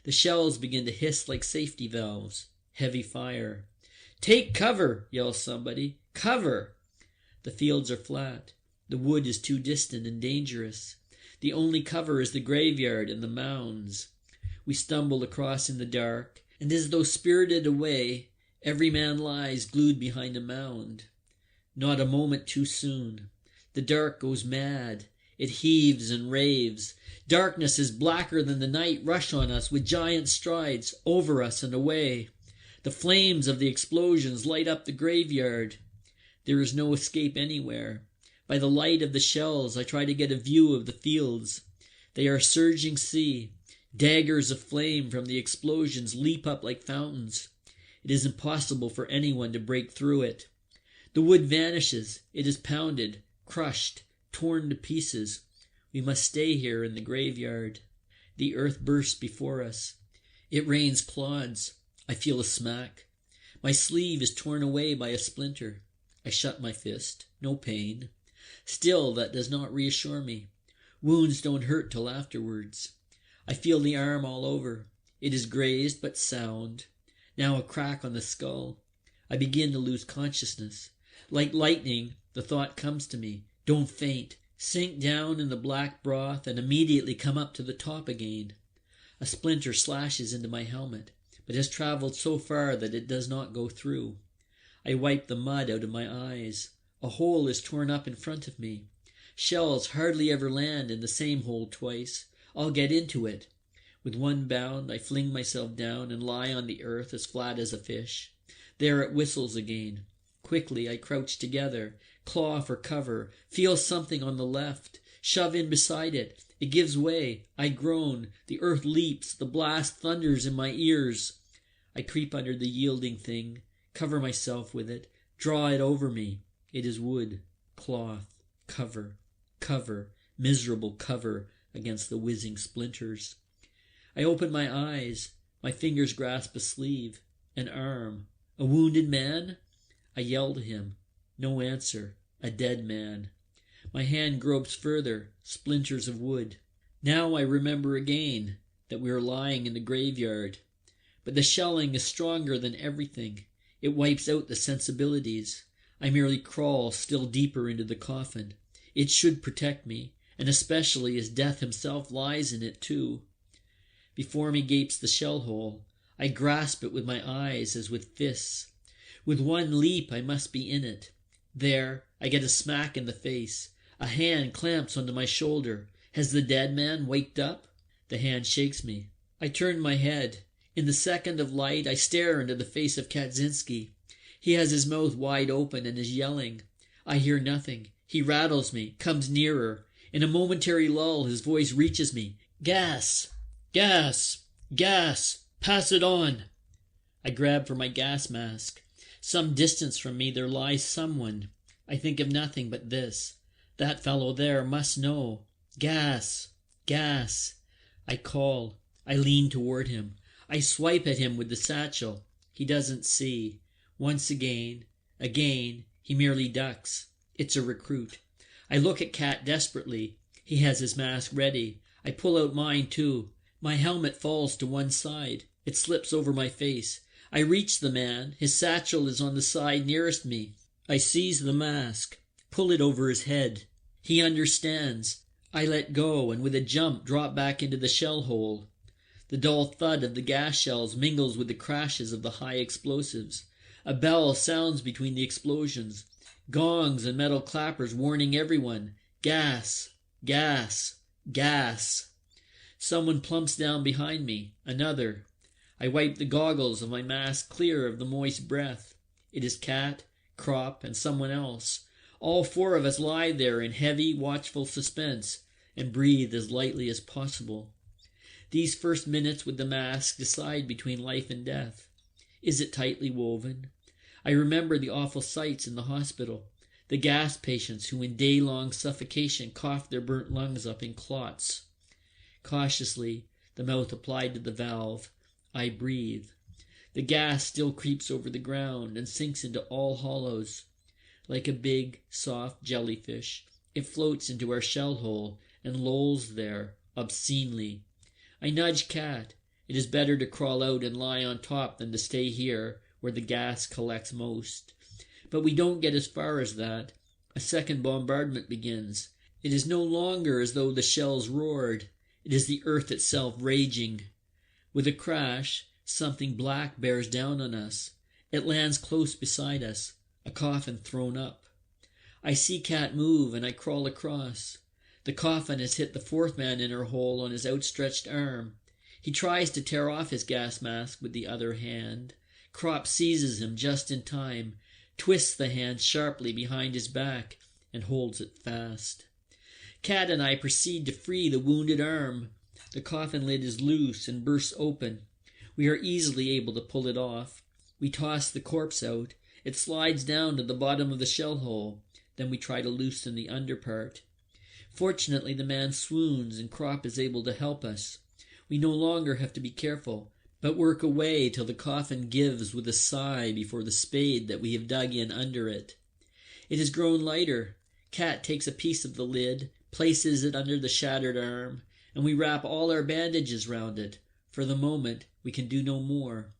The shells begin to hiss like safety valves. Heavy fire. "Take cover!" yells somebody. "Cover!" The fields are flat. The wood is too distant and dangerous. The only cover is the graveyard and the mounds. We stumble across in the dark, and as though spirited away, every man lies glued behind a mound. Not a moment too soon. The dark goes mad. It heaves and raves. Darkness is blacker than the night rush on us with giant strides, over us and away. The flames of the explosions light up the graveyard. There is no escape anywhere. By the light of the shells I try to get a view of the fields. They are a surging sea. Daggers of flame from the explosions leap up like fountains. It is impossible for anyone to break through it. The wood vanishes. It is pounded, crushed, torn to pieces. We must stay here in the graveyard. The earth bursts before us. It rains clods. I feel a smack. My sleeve is torn away by a splinter. I shut my fist. No pain. Still, that does not reassure me. Wounds don't hurt till afterwards. I feel the arm all over. It is grazed but sound. Now a crack on the skull. I begin to lose consciousness. Like lightning, the thought comes to me. Don't faint. Sink down in the black broth and immediately come up to the top again. A splinter slashes into my helmet, but has traveled so far that it does not go through. I wipe the mud out of my eyes. A hole is torn up in front of me. Shells hardly ever land in the same hole twice. I'll get into it. With one bound, I fling myself down and lie on the earth as flat as a fish. There it whistles again. Quickly I crouch together, claw for cover, feel something on the left, shove in beside it. It gives way. I groan. The earth leaps. The blast thunders in my ears. I creep under the yielding thing, cover myself with it, draw it over me. It is wood, cloth, cover, miserable cover against the whizzing splinters. I open my eyes. My fingers grasp a sleeve, an arm. A wounded man? I yell to him. No answer. A dead man. My hand gropes further, splinters of wood. Now I remember again that we are lying in the graveyard. But the shelling is stronger than everything. It wipes out the sensibilities. I merely crawl still deeper into the coffin. It should protect me, and especially as death himself lies in it too. Before me gapes the shell hole. I grasp it with my eyes as with fists. With one leap I must be in it. There, I get a smack in the face. A hand clamps onto my shoulder. Has the dead man waked up? The hand shakes me. I turn my head. In the second of light, I stare into the face of Kaczynski. He has his mouth wide open and is yelling. I hear nothing. He rattles me, comes nearer. In a momentary lull, his voice reaches me. Gas! Gas! Gas! Pass it on! I grab for my gas mask. Some distance from me there lies someone. I think of nothing but this. That fellow there must know. Gas! Gas! I call. I lean toward him. I swipe at him with the satchel. He doesn't see. Once again, he merely ducks. It's a recruit. I look at Cat desperately. He has his mask ready. I pull out mine too. My helmet falls to one side. It slips over my face. I reach the man. His satchel is on the side nearest me. I seize the mask, pull it over his head. He understands. I let go and with a jump drop back into the shell hole. The dull thud of the gas shells mingles with the crashes of the high explosives. A bell sounds between the explosions. Gongs and metal clappers warning everyone. Gas! Gas! Gas! Someone plumps down behind me. Another. I wipe the goggles of my mask clear of the moist breath. It is Cat, Crop, and someone else. All four of us lie there in heavy, watchful suspense and breathe as lightly as possible. These first minutes with the mask decide between life and death. Is it tightly woven? I remember the awful sights in the hospital. The gas patients who in day-long suffocation coughed their burnt lungs up in clots. Cautiously, the mouth applied to the valve, I breathe. The gas still creeps over the ground and sinks into all hollows. Like a big, soft jellyfish, it floats into our shell hole and lolls there, obscenely. I nudge Cat. It is better to crawl out and lie on top than to stay here, where the gas collects most. But we don't get as far as that. A second bombardment begins. It is no longer as though the shells roared. It is the earth itself raging. With a crash, something black bears down on us. It lands close beside us, a coffin thrown up. I see Cat move and I crawl across. The coffin has hit the fourth man in her hole on his outstretched arm. He tries to tear off his gas mask with the other hand. Crop seizes him just in time, twists the hand sharply behind his back, and holds it fast. Cat and I proceed to free the wounded arm. The coffin lid is loose and bursts open. We are easily able to pull it off. We toss the corpse out. It slides down to the bottom of the shell hole. Then we try to loosen the underpart. Fortunately, the man swoons and Crop is able to help us. We no longer have to be careful, but work away till the coffin gives with a sigh before the spade that we have dug in under it. It has grown lighter. Cat takes a piece of the lid, places it under the shattered arm, and we wrap all our bandages round it. For the moment, we can do no more.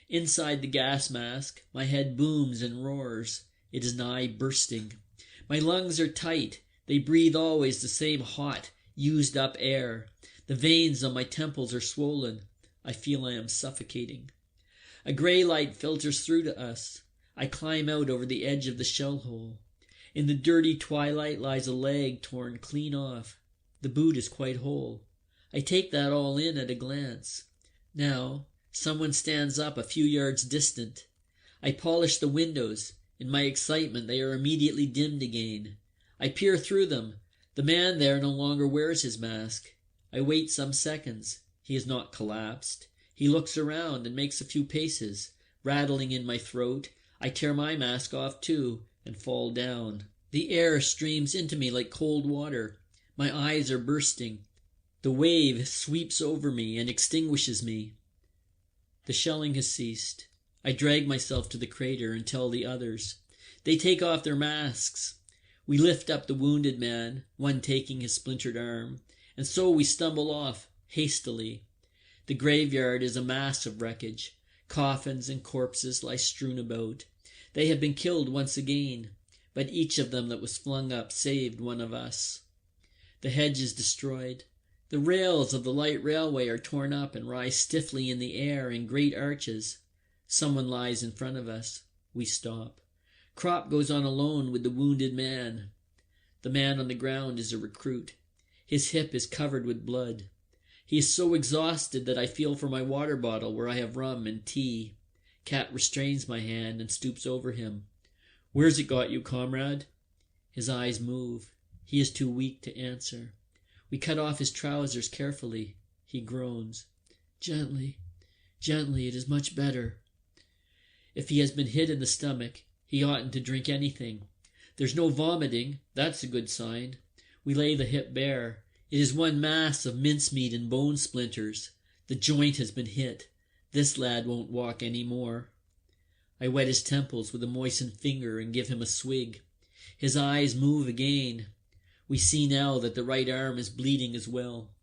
Inside the gas mask, my head booms and roars. It is nigh bursting. My lungs are tight. They breathe always the same hot, used-up air. The veins on my temples are swollen. I feel I am suffocating. A grey light filters through to us. I climb out over the edge of the shell hole. In the dirty twilight lies a leg torn clean off. The boot is quite whole. I take that all in at a glance. Now, someone stands up a few yards distant. I polish the windows. In my excitement, they are immediately dimmed again. I peer through them. The man there no longer wears his mask. I wait some seconds. He has not collapsed. He looks around and makes a few paces. Rattling in my throat, I tear my mask off too and fall down. The air streams into me like cold water. My eyes are bursting. The wave sweeps over me and extinguishes me. The shelling has ceased. I drag myself to the crater and tell the others. They take off their masks. We lift up the wounded man, one taking his splintered arm, and so we stumble off, hastily. The graveyard is a mass of wreckage. Coffins and corpses lie strewn about. They have been killed once again, but each of them that was flung up saved one of us. The hedge is destroyed. The rails of the light railway are torn up and rise stiffly in the air in great arches. Someone lies in front of us. We stop. Kropp goes on alone with the wounded man. The man on the ground is a recruit. His hip is covered with blood. He is so exhausted that I feel for my water bottle where I have rum and tea. Cat restrains my hand and stoops over him. "Where's it got you, comrade?" His eyes move. He is too weak to answer. We cut off his trousers carefully. He groans. "Gently, gently, it is much better." If he has been hit in the stomach, he oughtn't to drink anything. There's no vomiting. That's a good sign. We lay the hip bare. It is one mass of mincemeat and bone splinters. The joint has been hit. This lad won't walk any more. I wet his temples with a moistened finger and give him a swig. His eyes move again. We see now that the right arm is bleeding as well.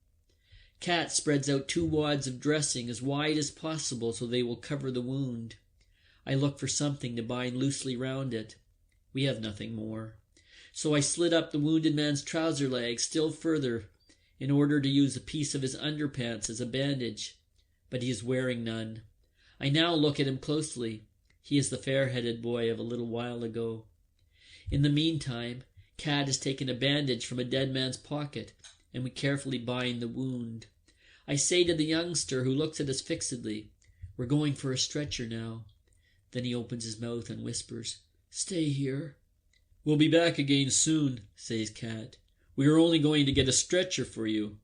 Cat spreads out 2 wads of dressing as wide as possible so they will cover the wound. I look for something to bind loosely round it. We have nothing more. So I slit up the wounded man's trouser leg still further in order to use a piece of his underpants as a bandage, but he is wearing none. I now look at him closely. He is the fair-headed boy of a little while ago. In the meantime, Cat has taken a bandage from a dead man's pocket, and we carefully bind the wound. I say to the youngster, who looks at us fixedly, "We're going for a stretcher now." Then he opens his mouth and whispers, "Stay here." "We'll be back again soon," says Cat. "We are only going to get a stretcher for you."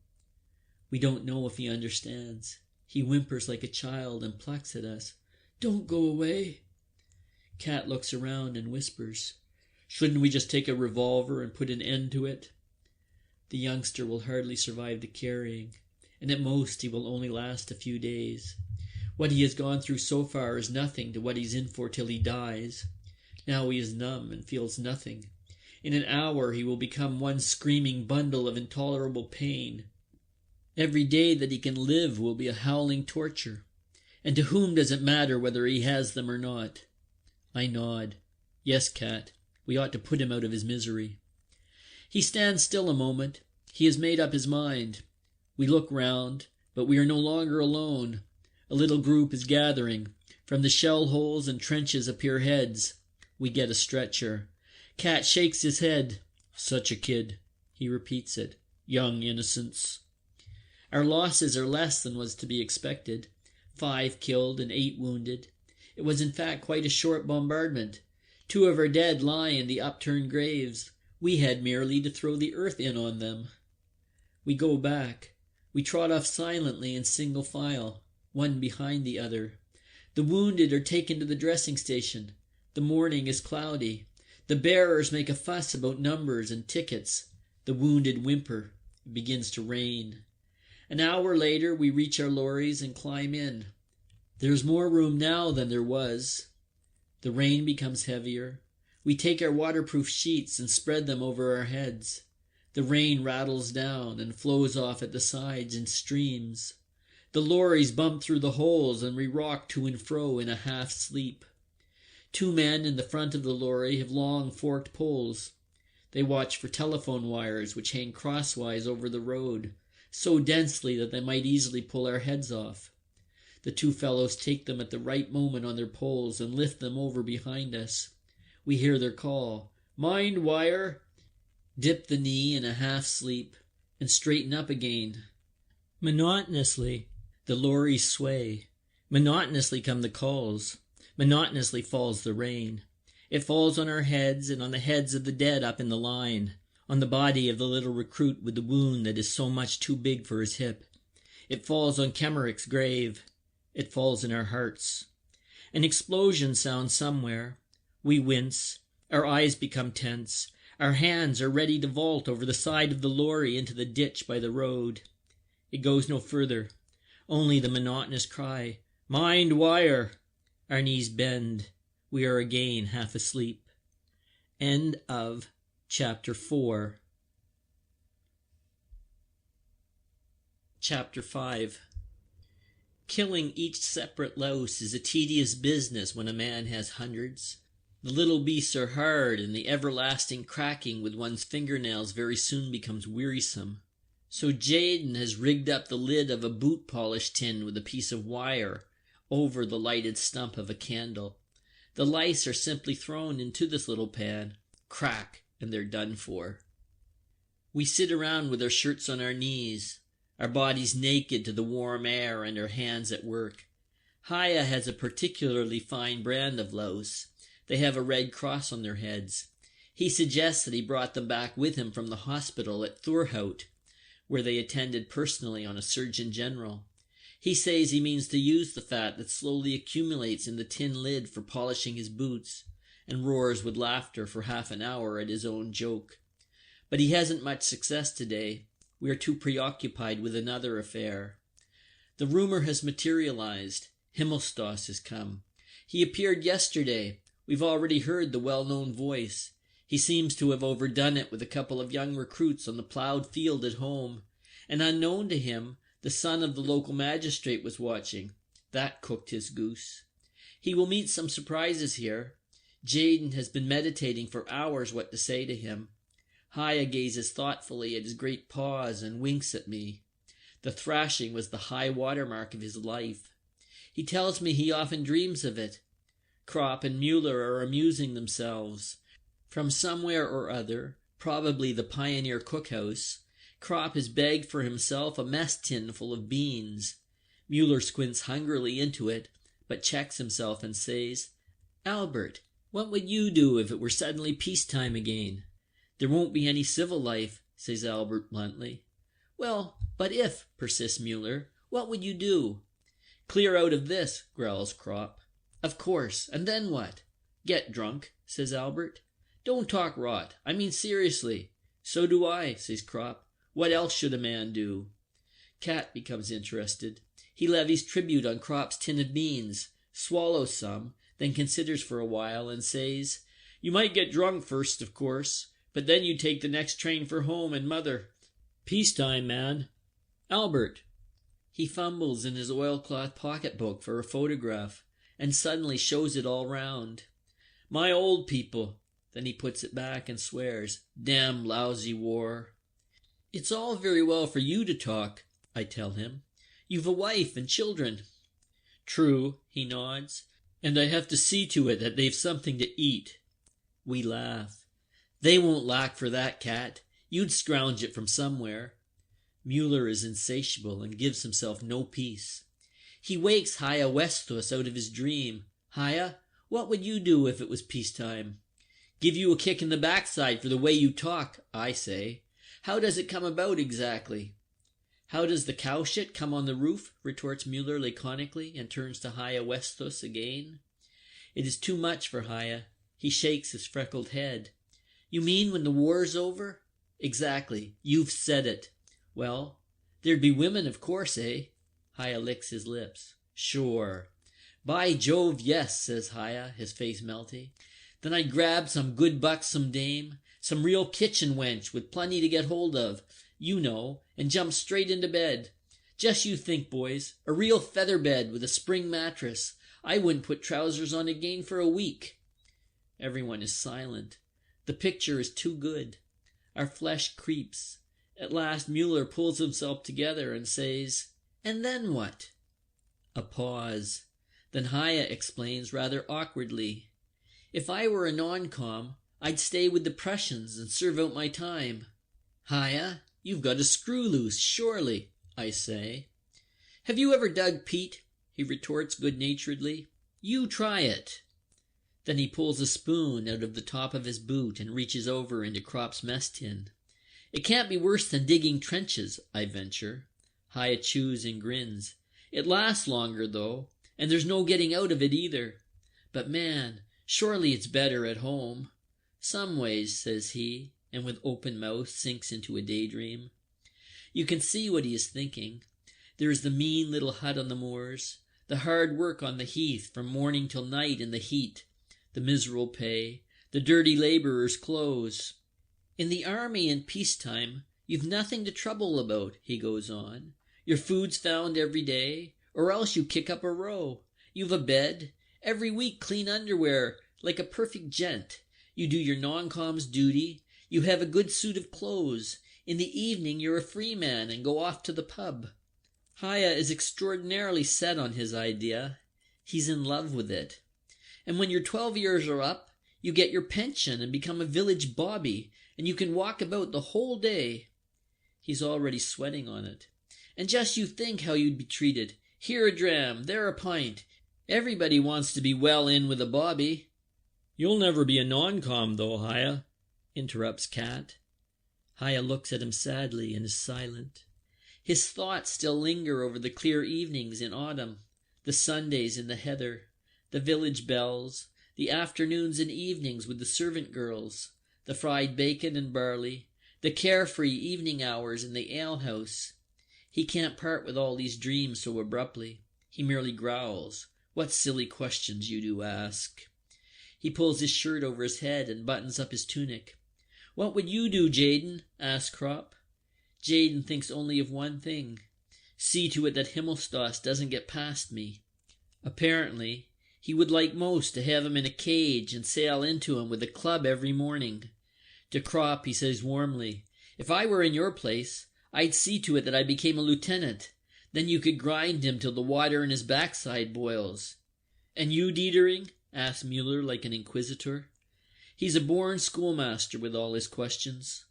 We don't know if he understands. He whimpers like a child and plucks at us. "Don't go away." Cat looks around and whispers, "Shouldn't we just take a revolver and put an end to it?" The youngster will hardly survive the carrying, and at most he will only last a few days. What he has gone through so far is nothing to what he's in for till he dies. Now he is numb and feels nothing. In an hour he will become one screaming bundle of intolerable pain. Every day that he can live will be a howling torture. And to whom does it matter whether he has them or not? I nod. "Yes, Cat, we ought to put him out of his misery." He stands still a moment. He has made up his mind. We look round, but we are no longer alone. A little group is gathering. From the shell holes and trenches appear heads. We get a stretcher. Cat shakes his head. "Such a kid." He repeats it. "Young innocents." Our losses are less than was to be expected. 5 killed and 8 wounded. It was in fact quite a short bombardment. 2 of our dead lie in the upturned graves. We had merely to throw the earth in on them. We go back. We trot off silently in single file, one behind the other. The wounded are taken to the dressing station. The morning is cloudy. The bearers make a fuss about numbers and tickets. The wounded whimper. It begins to rain. An hour later we reach our lorries and climb in. There is more room now than there was. The rain becomes heavier. We take our waterproof sheets and spread them over our heads. The rain rattles down and flows off at the sides in streams. The lorries bump through the holes and we rock to and fro in a half-sleep. 2 men in the front of the lorry have long forked poles. They watch for telephone wires which hang crosswise over the road, so densely that they might easily pull our heads off. The 2 fellows take them at the right moment on their poles and lift them over behind us. We hear their call, "Mind wire!" Dip the knee in a half-sleep and straighten up again. Monotonously, the lorries sway. Monotonously come the calls. Monotonously falls the rain. It falls on our heads and on the heads of the dead up in the line. on the body of the little recruit with the wound that is so much too big for his hip. It falls on Kemmerich's grave. It falls in our hearts. An explosion sounds somewhere. We wince. Our eyes become tense. Our hands are ready to vault over the side of the lorry into the ditch by the road. It goes no further. Only the monotonous cry, "Mind wire!" Our knees bend. We are again half asleep. End of Chapter 4. Chapter 5. Killing each separate louse is a tedious business when a man has hundreds. The little beasts are hard, and the everlasting cracking with one's fingernails very soon becomes wearisome. So Jaden has rigged up the lid of a boot polish tin with a piece of wire over the lighted stump of a candle. The lice are simply thrown into this little pan. Crack, and they're done for. We sit around with our shirts on our knees, our bodies naked to the warm air and our hands at work. Haya has a particularly fine brand of louse. They have a red cross on their heads. He suggests that he brought them back with him from the hospital at Thurhout, where they attended personally on a surgeon general. He says he means to use the fat that slowly accumulates in the tin lid for polishing his boots, and roars with laughter for half an hour at his own joke. But he hasn't much success today. We are too preoccupied with another affair. The rumor has materialized. Himmelstos has come. He appeared yesterday. We've already heard the well-known voice. He seems to have overdone it with a couple of young recruits on the ploughed field at home. And unknown to him, the son of the local magistrate was watching. That cooked his goose. He will meet some surprises here. Jaden has been meditating for hours what to say to him. Haya gazes thoughtfully at his great paws and winks at me. The thrashing was the high watermark of his life. He tells me he often dreams of it. Kropp and Mueller are amusing themselves. From somewhere or other, probably the Pioneer cookhouse, Kropp has begged for himself a mess tin full of beans. Mueller squints hungrily into it, but checks himself and says, "Albert, what would you do if it were suddenly peacetime again?" "There won't be any civil life," says Albert bluntly. "Well, but if," persists Mueller, "what would you do?" "Clear out of this," growls Kropp. "Of course, and then what?" "Get drunk," says Albert. "Don't talk rot. I mean seriously." "So do I," says Kropp. "What else should a man do?" Cat becomes interested. He levies tribute on Kropp's tin of beans, swallows some, then considers for a while and says, "You might get drunk first, of course, but then you take the next train for home and mother. Peacetime, man." "Albert." He fumbles in his oilcloth pocketbook for a photograph and suddenly shows it all round. "My old people." Then he puts it back and swears, "Damn lousy war." "It's all very well for you to talk," I tell him. "You've a wife and children." "True," he nods, "and I have to see to it that they've something to eat." We laugh. "They won't lack for that, Cat. You'd scrounge it from somewhere." Mueller is insatiable and gives himself no peace. He wakes Haya Westos out of his dream. "Haya, what would you do if it was peacetime?" "Give you a kick in the backside for the way you talk," I say. "How does it come about exactly?" "How does the cow shit come on the roof?" retorts Mueller laconically, and turns to Haya Westos again. It is too much for Haya. He shakes his freckled head. "You mean when the war's over?" "Exactly. You've said it." "Well, there'd be women, of course, eh?" Haya licks his lips. "Sure." "By Jove, yes," says Haya, his face melting. "Then I'd grab some good buxom dame, some real kitchen wench with plenty to get hold of, you know, and jump straight into bed. Just you think, boys, a real feather bed with a spring mattress. I wouldn't put trousers on again for a week." Everyone is silent. The picture is too good. Our flesh creeps. At last Mueller pulls himself together and says, "And then what?" A pause. Then Haya explains rather awkwardly, "If I were a non-com, I'd stay with the Prussians and serve out my time." "Haya, you've got a screw loose, surely," I say. "Have you ever dug peat?" he retorts good-naturedly. "You try it." Then he pulls a spoon out of the top of his boot and reaches over into Kropp's mess tin. It can't be worse than digging trenches, I venture. Haya chews and grins. It lasts longer, though, and there's no getting out of it either. But man, surely it's better at home. Some ways, says he, and with open mouth sinks into a daydream. You can see what he is thinking. There is the mean little hut on the moors, the hard work on the heath from morning till night in the heat, the miserable pay, the dirty labourer's clothes. In the army in peacetime, you've nothing to trouble about, he goes on. Your food's found every day, or else you kick up a row. You've a bed, every week clean underwear, like a perfect gent. You do your non-com's duty. You have a good suit of clothes. In the evening you're a free man and go off to the pub. Haya is extraordinarily set on his idea. He's in love with it. And when your 12 years are up, you get your pension and become a village bobby, and you can walk about the whole day. He's already sweating on it. And just you think how you'd be treated. Here a dram, there a pint. Everybody wants to be well in with a bobby. You'll never be a non-com, though, Haya, interrupts Kat. Haya looks at him sadly and is silent. His thoughts still linger over the clear evenings in autumn, the Sundays in the heather, the village bells, the afternoons and evenings with the servant girls, the fried bacon and barley, the carefree evening hours in the alehouse. He can't part with all these dreams so abruptly. He merely growls, "What silly questions you do ask." He pulls his shirt over his head and buttons up his tunic. "What would you do, Jaden?" asks Krop. Jaden thinks only of one thing. See to it that Himmelstas doesn't get past me. Apparently, he would like most to have him in a cage and sail into him with a club every morning. To Krop he says warmly, "If I were in your place, I'd see to it that I became a lieutenant. Then you could grind him till the water in his backside boils." "And you, Dietering?" asks Mueller like an inquisitor. He's a born schoolmaster with all his questions.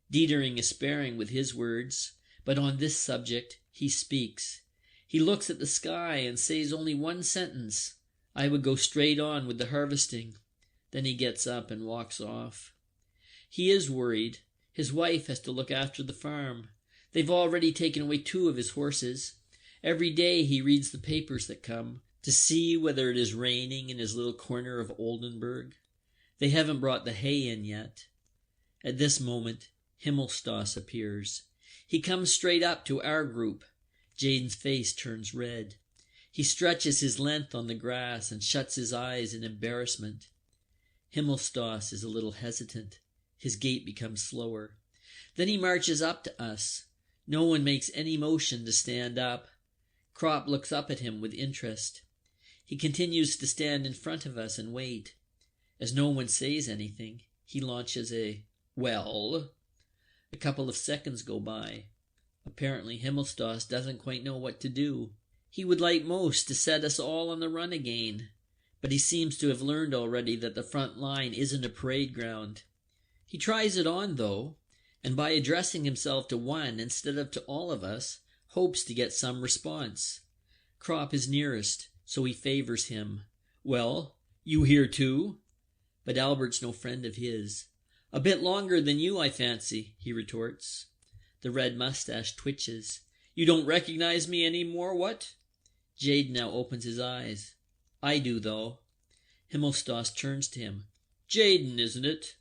Dietering is sparing with his words, but on this subject he speaks. He looks at the sky and says only one sentence, "I would go straight on with the harvesting." Then he gets up and walks off. He is worried. His wife has to look after the farm. They've already taken away 2 of his horses. Every day he reads the papers that come to see whether it is raining in his little corner of Oldenburg. They haven't brought the hay in yet. At this moment, Himmelstas appears. He comes straight up to our group. Jaden's face turns red. He stretches his length on the grass and shuts his eyes in embarrassment. Himmelstas is a little hesitant. His gait becomes slower. Then he marches up to us. No one makes any motion to stand up. Krop looks up at him with interest. He continues to stand in front of us and wait. As no one says anything, he launches a "Well?" A couple of seconds go by. Apparently Himmelstas doesn't quite know what to do. He would like most to set us all on the run again, but he seems to have learned already that the front line isn't a parade ground. He tries it on, though, and by addressing himself to one instead of to all of us, hopes to get some response. Krop is nearest, so he favors him. "Well, you here too?" But Albert's no friend of his. "A bit longer than you, I fancy," he retorts. The red mustache twitches. "You don't recognize me any more, what?" Jaden now opens his eyes. "I do, though." Himmelstas turns to him. "Jaden, isn't it?"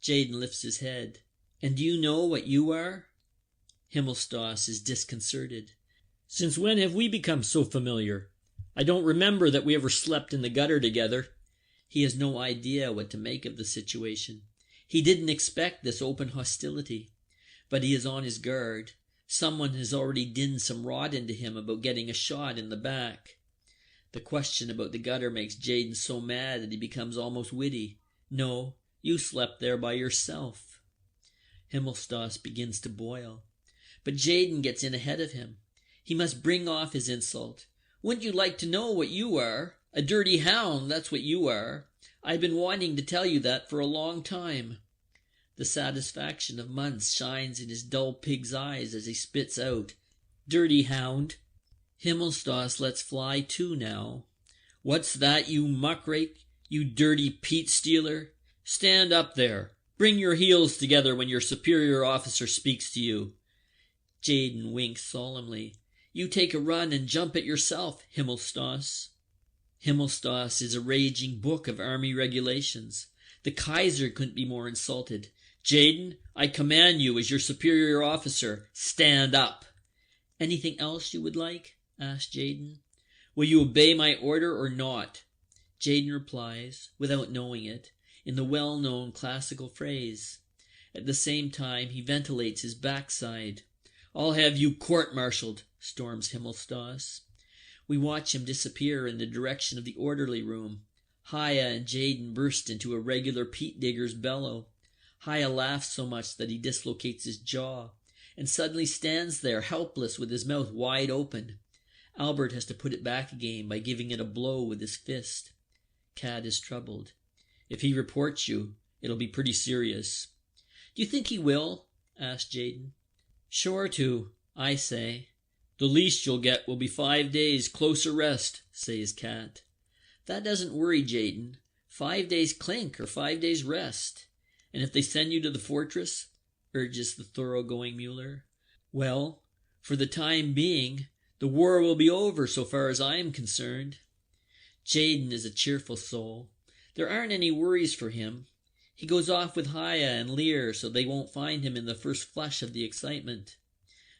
Jaden lifts his head. "And do you know what you are?" Himmelstas is disconcerted. "Since when have we become so familiar? I don't remember that we ever slept in the gutter together." He has no idea what to make of the situation. He didn't expect this open hostility, but he is on his guard. Someone has already dinned some rot into him about getting a shot in the back. The question about the gutter makes Jaden so mad that he becomes almost witty. "No, you slept there by yourself." Himmelstas begins to boil, but Jaden gets in ahead of him. He must bring off his insult. "Wouldn't you like to know what you are? A dirty hound, that's what you are. I've been wanting to tell you that for a long time." The satisfaction of months shines in his dull pig's eyes as he spits out, "Dirty hound." Himmelstas lets fly too now. "What's that, you muckrake? You dirty peat stealer? Stand up there. Bring your heels together when your superior officer speaks to you. Jaden winks solemnly. You take a run and jump it yourself, Himmelstoss. Himmelstoss is a raging book of army regulations. The Kaiser couldn't be more insulted. Jaden, I command you as your superior officer, stand up. Anything else you would like? Asked Jaden. Will you obey my order or not? Jaden replies, without knowing it, in the well-known classical phrase. At the same time, he ventilates his backside. I'll have you court-martialed, storms Himmelstoss. We watch him disappear in the direction of the orderly room. Haya and Jaden burst into a regular peat digger's bellow. Haya laughs so much that he dislocates his jaw, and suddenly stands there helpless with his mouth wide open. Albert has to put it back again by giving it a blow with his fist. Cad is troubled. If he reports you, it'll be pretty serious. Do you think he will? Asked Jaden. Sure to, I say. The least you'll get will be 5 days close arrest, says Cat. That doesn't worry Jaden. 5 days clink or 5 days rest. And if they send you to the fortress, urges the thoroughgoing Mueller, well, for the time being, the war will be over so far as I am concerned. Jaden is a cheerful soul. There aren't any worries for him. He goes off with Haya and Lear so they won't find him in the first flush of the excitement.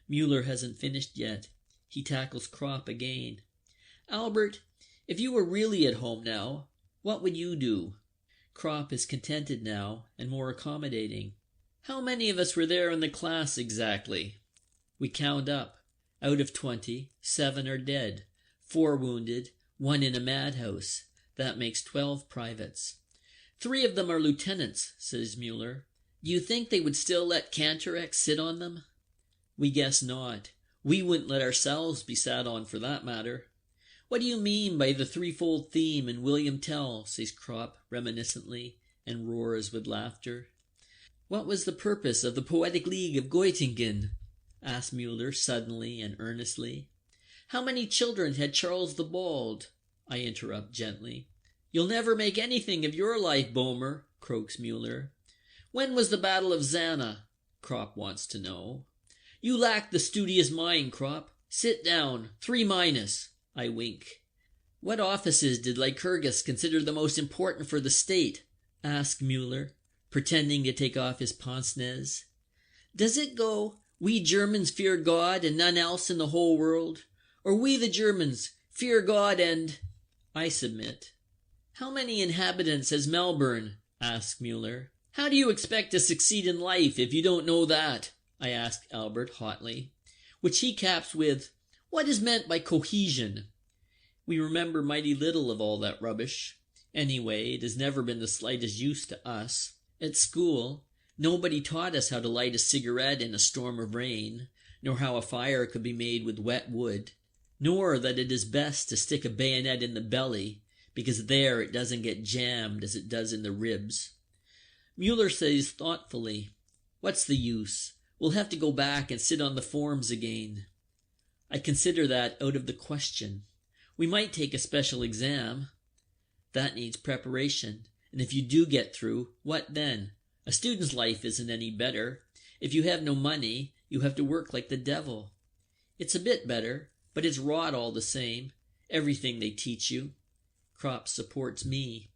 Mueller hasn't finished yet. He tackles Krop again. Albert, if you were really at home now, what would you do? Krop is contented now and more accommodating. How many of us were there in the class exactly? We count up. Out of 20, 7 are dead, 4 wounded, 1 in a madhouse. That makes 12 privates. 3 of them are lieutenants, says Mueller. Do you think they would still let Cantorex sit on them? We guess not. We wouldn't let ourselves be sat on for that matter. What do you mean by the threefold theme in William Tell, says Krop reminiscently, and roars with laughter. What was the purpose of the Poetic League of Göttingen? Asked Mueller suddenly and earnestly. How many children had Charles the Bald? I interrupt gently. You'll never make anything of your life, Bäumer, croaks Mueller. When was the Battle of Zana? Krop wants to know. You lack the studious mind, Krop. Sit down. 3-. I wink. What offices did Lycurgus consider the most important for the state? Asked Mueller, pretending to take off his pince-nez. Does it go, we Germans fear God and none else in the whole world? Or we the Germans fear God and... I submit. How many inhabitants has Melbourne? Asked Mueller. How do you expect to succeed in life if you don't know that? I asked Albert hotly, which he caps with, what is meant by cohesion? We remember mighty little of all that rubbish. Anyway, it has never been the slightest use to us. At school, nobody taught us how to light a cigarette in a storm of rain, nor how a fire could be made with wet wood, nor that it is best to stick a bayonet in the belly, because there it doesn't get jammed as it does in the ribs. Mueller says thoughtfully, what's the use? We'll have to go back and sit on the forms again. I consider that out of the question. We might take a special exam. That needs preparation, and if you do get through, what then? A student's life isn't any better. If you have no money, you have to work like the devil. It's a bit better, but it's rot all the same, everything they teach you. Krop supports me.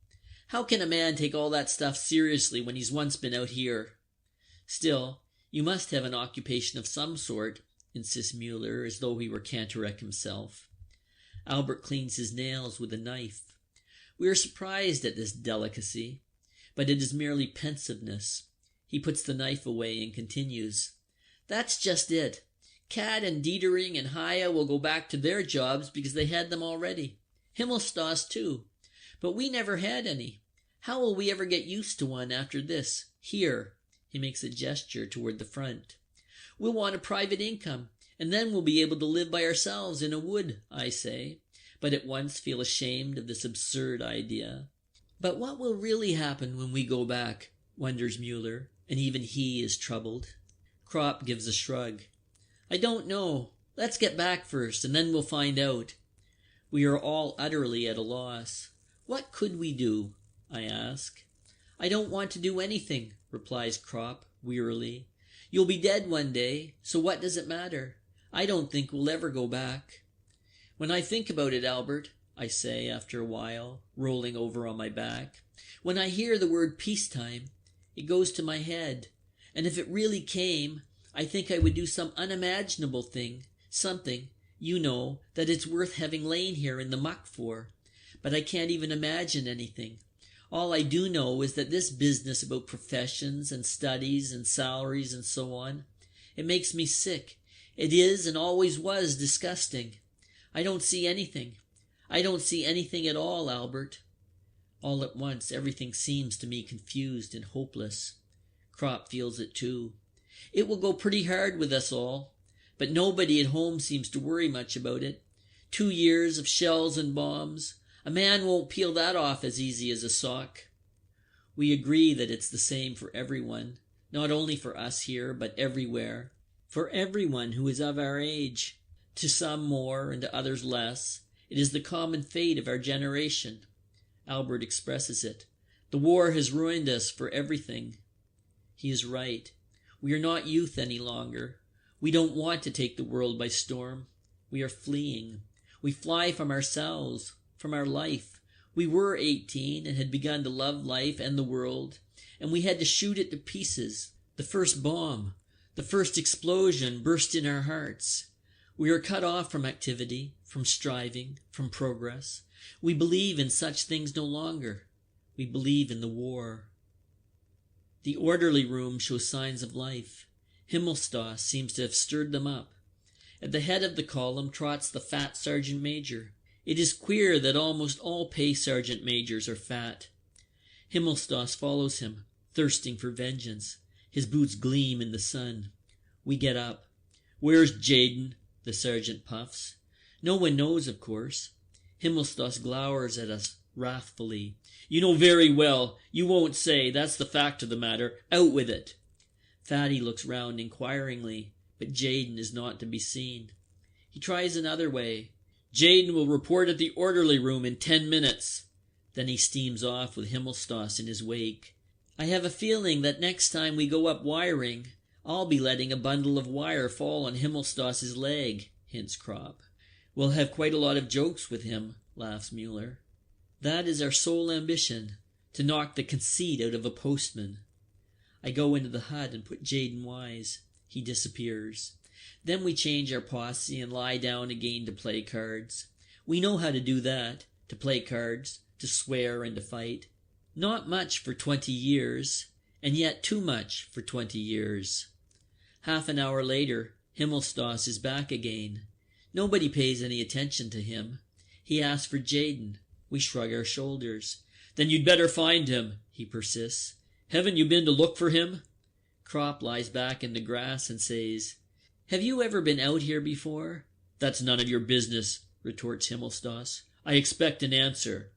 How can a man take all that stuff seriously when he's once been out here? Still, you must have an occupation of some sort, insists Mueller, as though he were Cantorek himself. Albert cleans his nails with a knife. We are surprised at this delicacy, but it is merely pensiveness. He puts the knife away and continues. That's just it. Cad and Dietering and Haya will go back to their jobs because they had them already. Himmelstoss too. But we never had any. How will we ever get used to one after this? Here. He makes a gesture toward the front. We'll want a private income, and then we'll be able to live by ourselves in a wood, I say, but at once feel ashamed of this absurd idea. But what will really happen when we go back, wonders Mueller, and even he is troubled. Krop gives a shrug. I don't know. Let's get back first, and then we'll find out. We are all utterly at a loss. What could we do? I ask. I don't want to do anything, replies Crop wearily. You'll be dead one day, so what does it matter? I don't think we'll ever go back. When I think about it, Albert, I say after a while, rolling over on my back, when I hear the word peacetime, it goes to my head, and if it really came, I think I would do some unimaginable thing, something, you know, that it's worth having lain here in the muck for. But I can't even imagine anything. All I do know is that this business about professions and studies and salaries and so on, it makes me sick. It is and always was disgusting. I don't see anything. I don't see anything at all, Albert. All at once, everything seems to me confused and hopeless. Crop feels it too. It will go pretty hard with us all, but nobody at home seems to worry much about it. 2 years of shells and bombs. A man won't peel that off as easy as a sock. We agree that it's the same for everyone, not only for us here, but everywhere. For everyone who is of our age. To some more and to others less. It is the common fate of our generation. Albert expresses it. The war has ruined us for everything. He is right. We are not youth any longer. We don't want to take the world by storm. We are fleeing. We fly from ourselves, from our life. We were 18 and had begun to love life and the world, and we had to shoot it to pieces. The first bomb, the first explosion burst in our hearts. We are cut off from activity, from striving, from progress. We believe in such things no longer. We believe in the war. The orderly room shows signs of life. Himmelstoss seems to have stirred them up. At the head of the column trots the fat sergeant major. It is queer that almost all pay sergeant majors are fat. Himmelstoss follows him, thirsting for vengeance. His boots gleam in the sun. We get up. Where's Jayden? The sergeant puffs. No one knows, of course. Himmelstoss glowers at us wrathfully. You know very well. You won't say. That's the fact of the matter. Out with it. Fatty looks round inquiringly, but Jayden is not to be seen. He tries another way. Jayden will report at the orderly room in 10 minutes. Then he steams off with Himmelstoss in his wake. I have a feeling that next time we go up wiring, I'll be letting a bundle of wire fall on Himmelstoss's leg, hints Crop. We'll have quite a lot of jokes with him, laughs Mueller. That is our sole ambition, to knock the conceit out of a postman. I go into the hut and put Jayden wise. He disappears. Then we change our posse and lie down again to play cards. We know how to do that, to play cards, to swear and to fight. Not much for 20 years, and yet too much for 20 years. Half an hour later, Himmelstoss is back again. Nobody pays any attention to him. He asks for Jayden. We shrug our shoulders. Then you'd better find him, he persists. Haven't you been to look for him? Crop lies back in the grass and says, Have you ever been out here before? That's none of your business, retorts Himmelstoss. I expect an answer.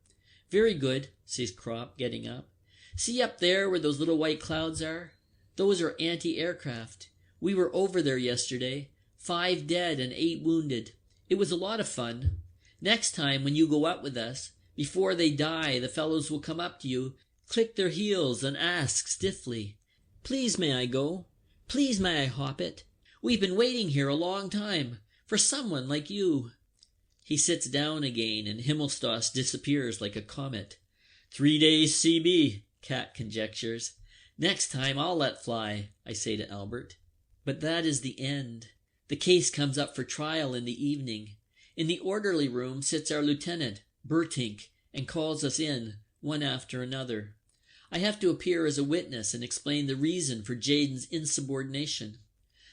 Very good, says Crop, getting up. See up there where those little white clouds are? Those are anti-aircraft. We were over there yesterday. 5 dead and 8 wounded. It was a lot of fun. Next time when you go up with us, before they die, the fellows will come up to you, click their heels, and ask stiffly, Please may I go? Please may I hop it? We've been waiting here a long time, for someone like you. He sits down again, and Himmelstoss disappears like a comet. 3 days CB, Cat conjectures. Next time I'll let fly, I say to Albert. But that is the end. The case comes up for trial in the evening. In the orderly room sits our lieutenant, Bertink, and calls us in, one after another. I have to appear as a witness and explain the reason for Jayden's insubordination.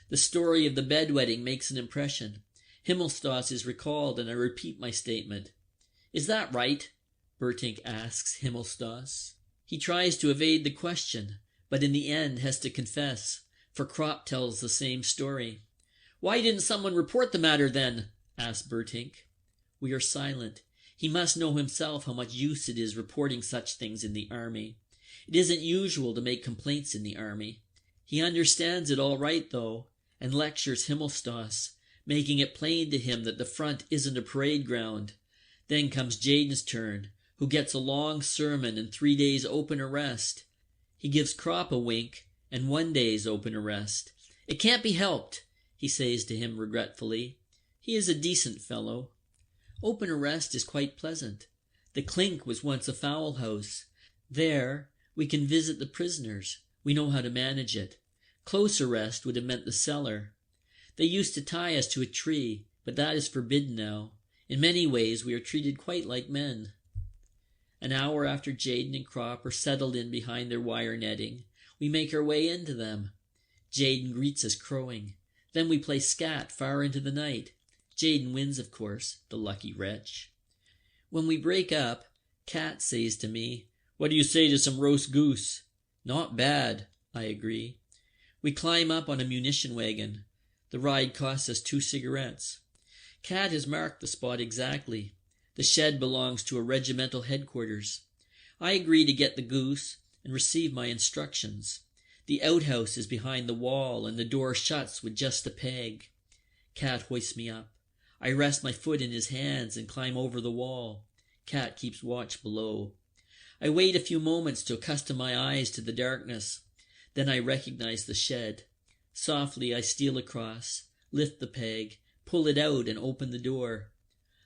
The story of the bedwetting makes an impression. Himmelstoss is recalled, and I repeat my statement. Is that right? Bertink asks Himmelstoss. He tries to evade the question, but in the end has to confess, for Crop tells the same story. Why didn't someone report the matter then? asks Bertink. We are silent. He must know himself how much use it is reporting such things in the army. It isn't usual to make complaints in the army. He understands it all right, though, and lectures Himmelstoss, making it plain to him that the front isn't a parade ground. Then comes Jayden's turn, who gets a long sermon and 3 days open arrest. He gives Crop a wink, and one day's open arrest. "It can't be helped," he says to him regretfully. He is a decent fellow. Open arrest is quite pleasant. The Clink was once a fowl house. There we can visit the prisoners. We know how to manage it. Close arrest would have meant the cellar. They used to tie us to a tree, but that is forbidden now. In many ways we are treated quite like men. An hour after Jaden and Crop are settled in behind their wire netting, we make our way into them. Jaden greets us crowing. Then we play scat far into the night. Jaden wins, of course, the lucky wretch. When we break up, Cat says to me, "What do you say to some roast goose?" "Not bad," I agree. We climb up on a munition wagon. The ride costs us 2 cigarettes. Cat has marked the spot exactly. The shed belongs to a regimental headquarters. I agree to get the goose and receive my instructions. The outhouse is behind the wall, and the door shuts with just a peg. Cat hoists me up. I rest my foot in his hands and climb over the wall. Cat keeps watch below. I wait a few moments to accustom my eyes to the darkness. Then I recognize the shed. Softly I steal across, lift the peg, pull it out, and open the door.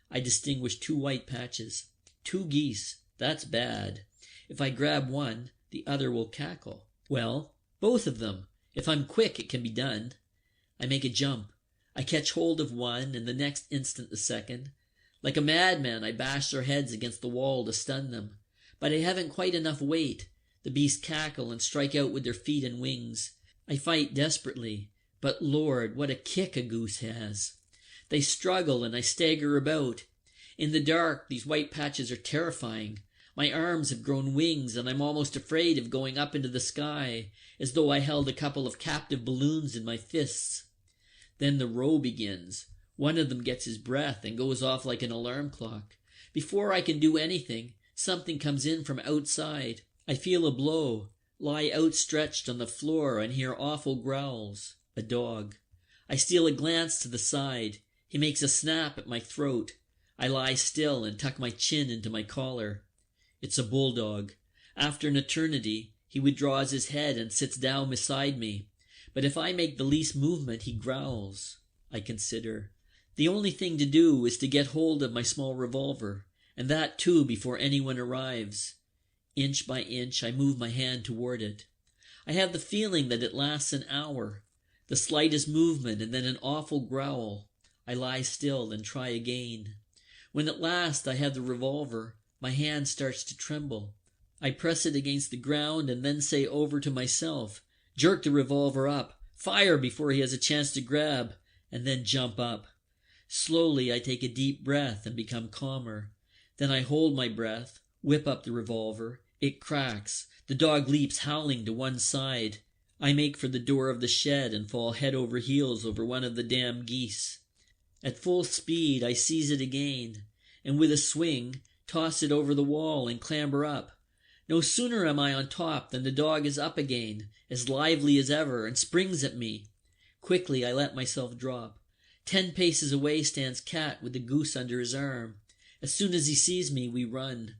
I distinguish 2 white patches. 2 geese. That's bad. If I grab one, the other will cackle. Well, both of them. If I'm quick, it can be done. I make a jump. I catch hold of one, and the next instant the second. Like a madman, I bash their heads against the wall to stun them. But I haven't quite enough weight. The beasts cackle and strike out with their feet and wings. I fight desperately, but Lord, what a kick a goose has. They struggle and I stagger about. In the dark, these white patches are terrifying. My arms have grown wings, and I'm almost afraid of going up into the sky, as though I held a couple of captive balloons in my fists. Then the row begins. One of them gets his breath and goes off like an alarm clock. Before I can do anything, something comes in from outside. I feel a blow, lie outstretched on the floor, and hear awful growls. A dog. I steal a glance to the side. He makes a snap at my throat. I lie still and tuck my chin into my collar. It's a bulldog. After an eternity, he withdraws his head and sits down beside me. But if I make the least movement, he growls. I consider. The only thing to do is to get hold of my small revolver, and that too before anyone arrives. Inch by inch, I move my hand toward it. I have the feeling that it lasts an hour. The slightest movement, and then an awful growl. I lie still and try again. When at last I have the revolver, my hand starts to tremble. I press it against the ground and then say over to myself, "Jerk the revolver up, fire before he has a chance to grab," and then jump up. Slowly I take a deep breath and become calmer. Then I hold my breath, whip up the revolver. It cracks. The dog leaps howling to one side. I make for the door of the shed and fall head over heels over one of the damned geese. At full speed I seize it again, and with a swing toss it over the wall and clamber up. No sooner am I on top than the dog is up again, as lively as ever, and springs at me. Quickly I let myself drop. 10 paces away stands Cat with the goose under his arm. As soon as he sees me, we run.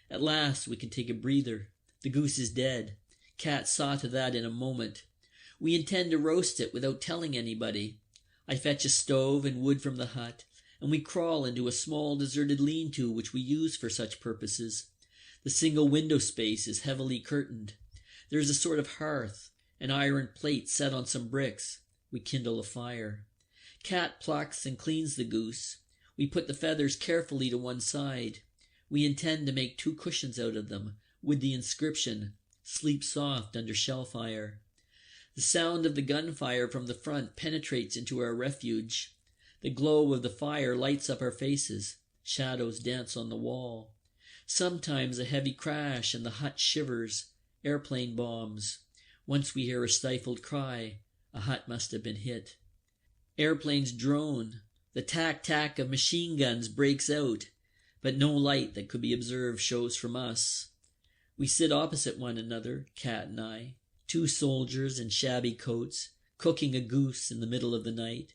At last we can take a breather. The goose is dead. Cat saw to that in a moment. We intend to roast it without telling anybody. I fetch a stove and wood from the hut, and we crawl into a small deserted lean-to which we use for such purposes. The single window space is heavily curtained. There is a sort of hearth, an iron plate set on some bricks. We kindle a fire. Cat plucks and cleans the goose. We put the feathers carefully to one side. We intend to make 2 cushions out of them, with the inscription, "Sleep soft under shell fire." The sound of the gunfire from the front penetrates into our refuge. The glow of the fire lights up our faces. Shadows dance on the wall. Sometimes a heavy crash and the hut shivers. Airplane bombs. Once we hear a stifled cry. A hut must have been hit. Airplanes drone. The tack-tack of machine guns breaks out, but no light that could be observed shows from us. We sit opposite one another, Cat and I, 2 soldiers in shabby coats, cooking a goose in the middle of the night.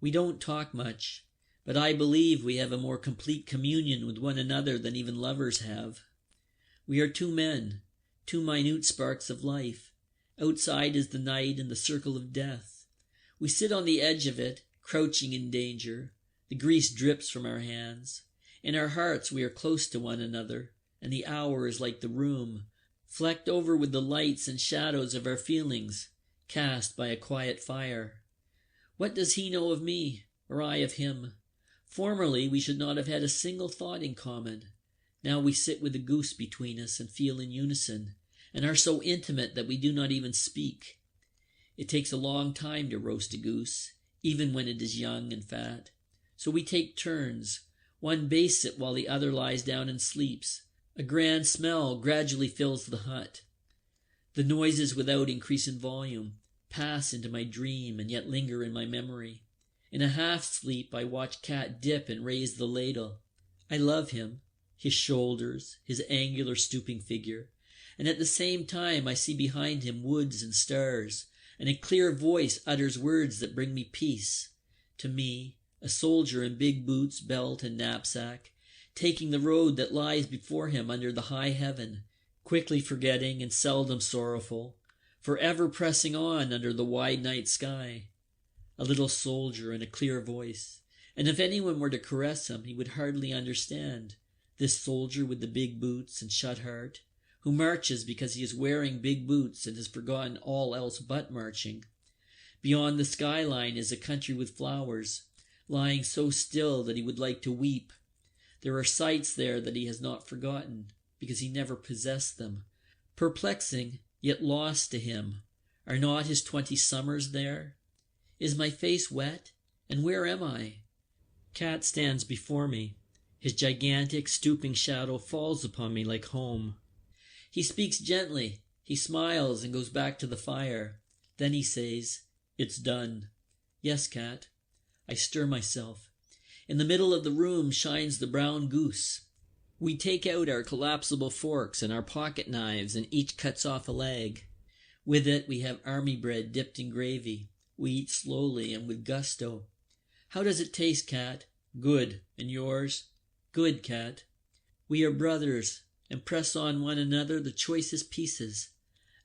We don't talk much, but I believe we have a more complete communion with one another than even lovers have. We are 2 men, 2 minute sparks of life. Outside is the night and the circle of death. We sit on the edge of it, crouching in danger. The grease drips from our hands. In our hearts we are close to one another, and the hour is like the room, flecked over with the lights and shadows of our feelings, cast by a quiet fire. What does he know of me, or I of him? Formerly we should not have had a single thought in common. Now we sit with a goose between us and feel in unison, and are so intimate that we do not even speak. It takes a long time to roast a goose, even when it is young and fat. So we take turns. One bastes it while the other lies down and sleeps. A grand smell gradually fills the hut. The noises without increase in volume, pass into my dream, and yet linger in my memory. In a half-sleep I watch Cat dip and raise the ladle. I love him, his shoulders, his angular stooping figure, and at the same time I see behind him woods and stars, and a clear voice utters words that bring me peace. To me, a soldier in big boots, belt, and knapsack, taking the road that lies before him under the high heaven, quickly forgetting and seldom sorrowful, forever pressing on under the wide night sky. A little soldier and a clear voice, and if anyone were to caress him, he would hardly understand. This soldier with the big boots and shut heart, who marches because he is wearing big boots and has forgotten all else but marching. Beyond the skyline is a country with flowers, lying so still that he would like to weep. There are sights there that he has not forgotten, because he never possessed them. Perplexing, yet lost to him. Are not his 20 summers there? Is my face wet? And where am I? Cat stands before me. His gigantic, stooping shadow falls upon me like home. He speaks gently. He smiles and goes back to the fire. Then he says, "It's done." "Yes, Cat." I stir myself. In the middle of the room shines the brown goose. We take out our collapsible forks and our pocket knives, and each cuts off a leg. With it we have army bread dipped in gravy. We eat slowly and with gusto. "How does it taste, Cat?" "Good. And yours?" "Good, Cat." We are brothers, and press on one another the choicest pieces.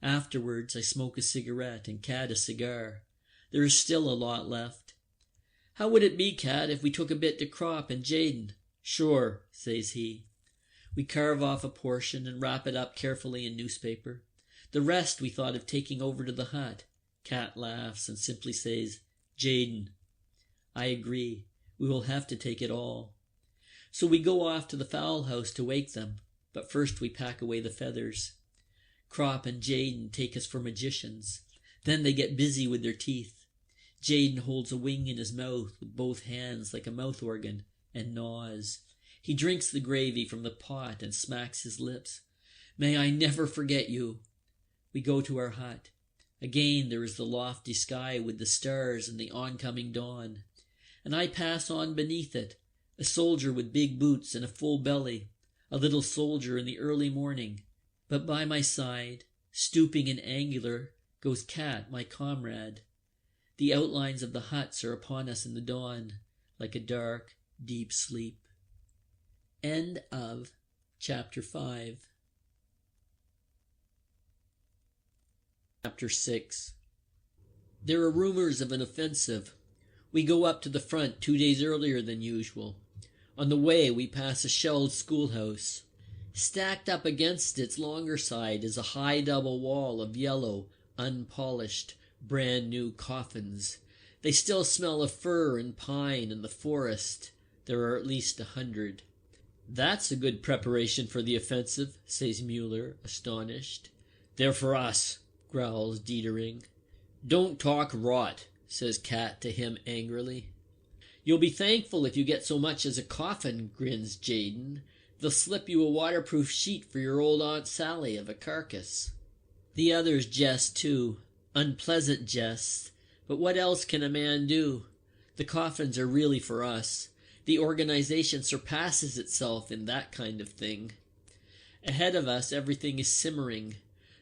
Afterwards I smoke a cigarette, and Cat a cigar. There is still a lot left. "How would it be, Cat, if we took a bit to Crop and Jaden?" "Sure," says he. We carve off a portion and wrap it up carefully in newspaper. The rest we thought of taking over to the hut. Cat laughs and simply says, "Jaden." I agree. We will have to take it all. So we go off to the fowl house to wake them, but first we pack away the feathers. Crop and Jaden take us for magicians. Then they get busy with their teeth. Jaden holds a wing in his mouth with both hands like a mouth organ and gnaws. He drinks the gravy from the pot and smacks his lips. "May I never forget you." We go to our hut. Again there is the lofty sky with the stars and the oncoming dawn. And I pass on beneath it, a soldier with big boots and a full belly, a little soldier in the early morning. But by my side, stooping and angular, goes Cat, my comrade. The outlines of the huts are upon us in the dawn, like a dark, deep sleep. End of Chapter 5. Chapter 6. There are rumors of an offensive. We go up to the front 2 days earlier than usual. On the way we pass a shelled schoolhouse. Stacked up against its longer side is a high double wall of yellow, unpolished, brand-new coffins. They still smell of fir and pine and the forest. There are at least 100. "That's a good preparation for the offensive," says Mueller, astonished. "They're for us," growls Dietering. "Don't talk rot," says Cat to him angrily. "You'll be thankful if you get so much as a coffin," grins Jaden. "They'll slip you a waterproof sheet for your old Aunt Sally of a carcass." The others jest too. Unpleasant jests. But what else can a man do? The coffins are really for us. The organization surpasses itself in that kind of thing. Ahead of us everything is simmering.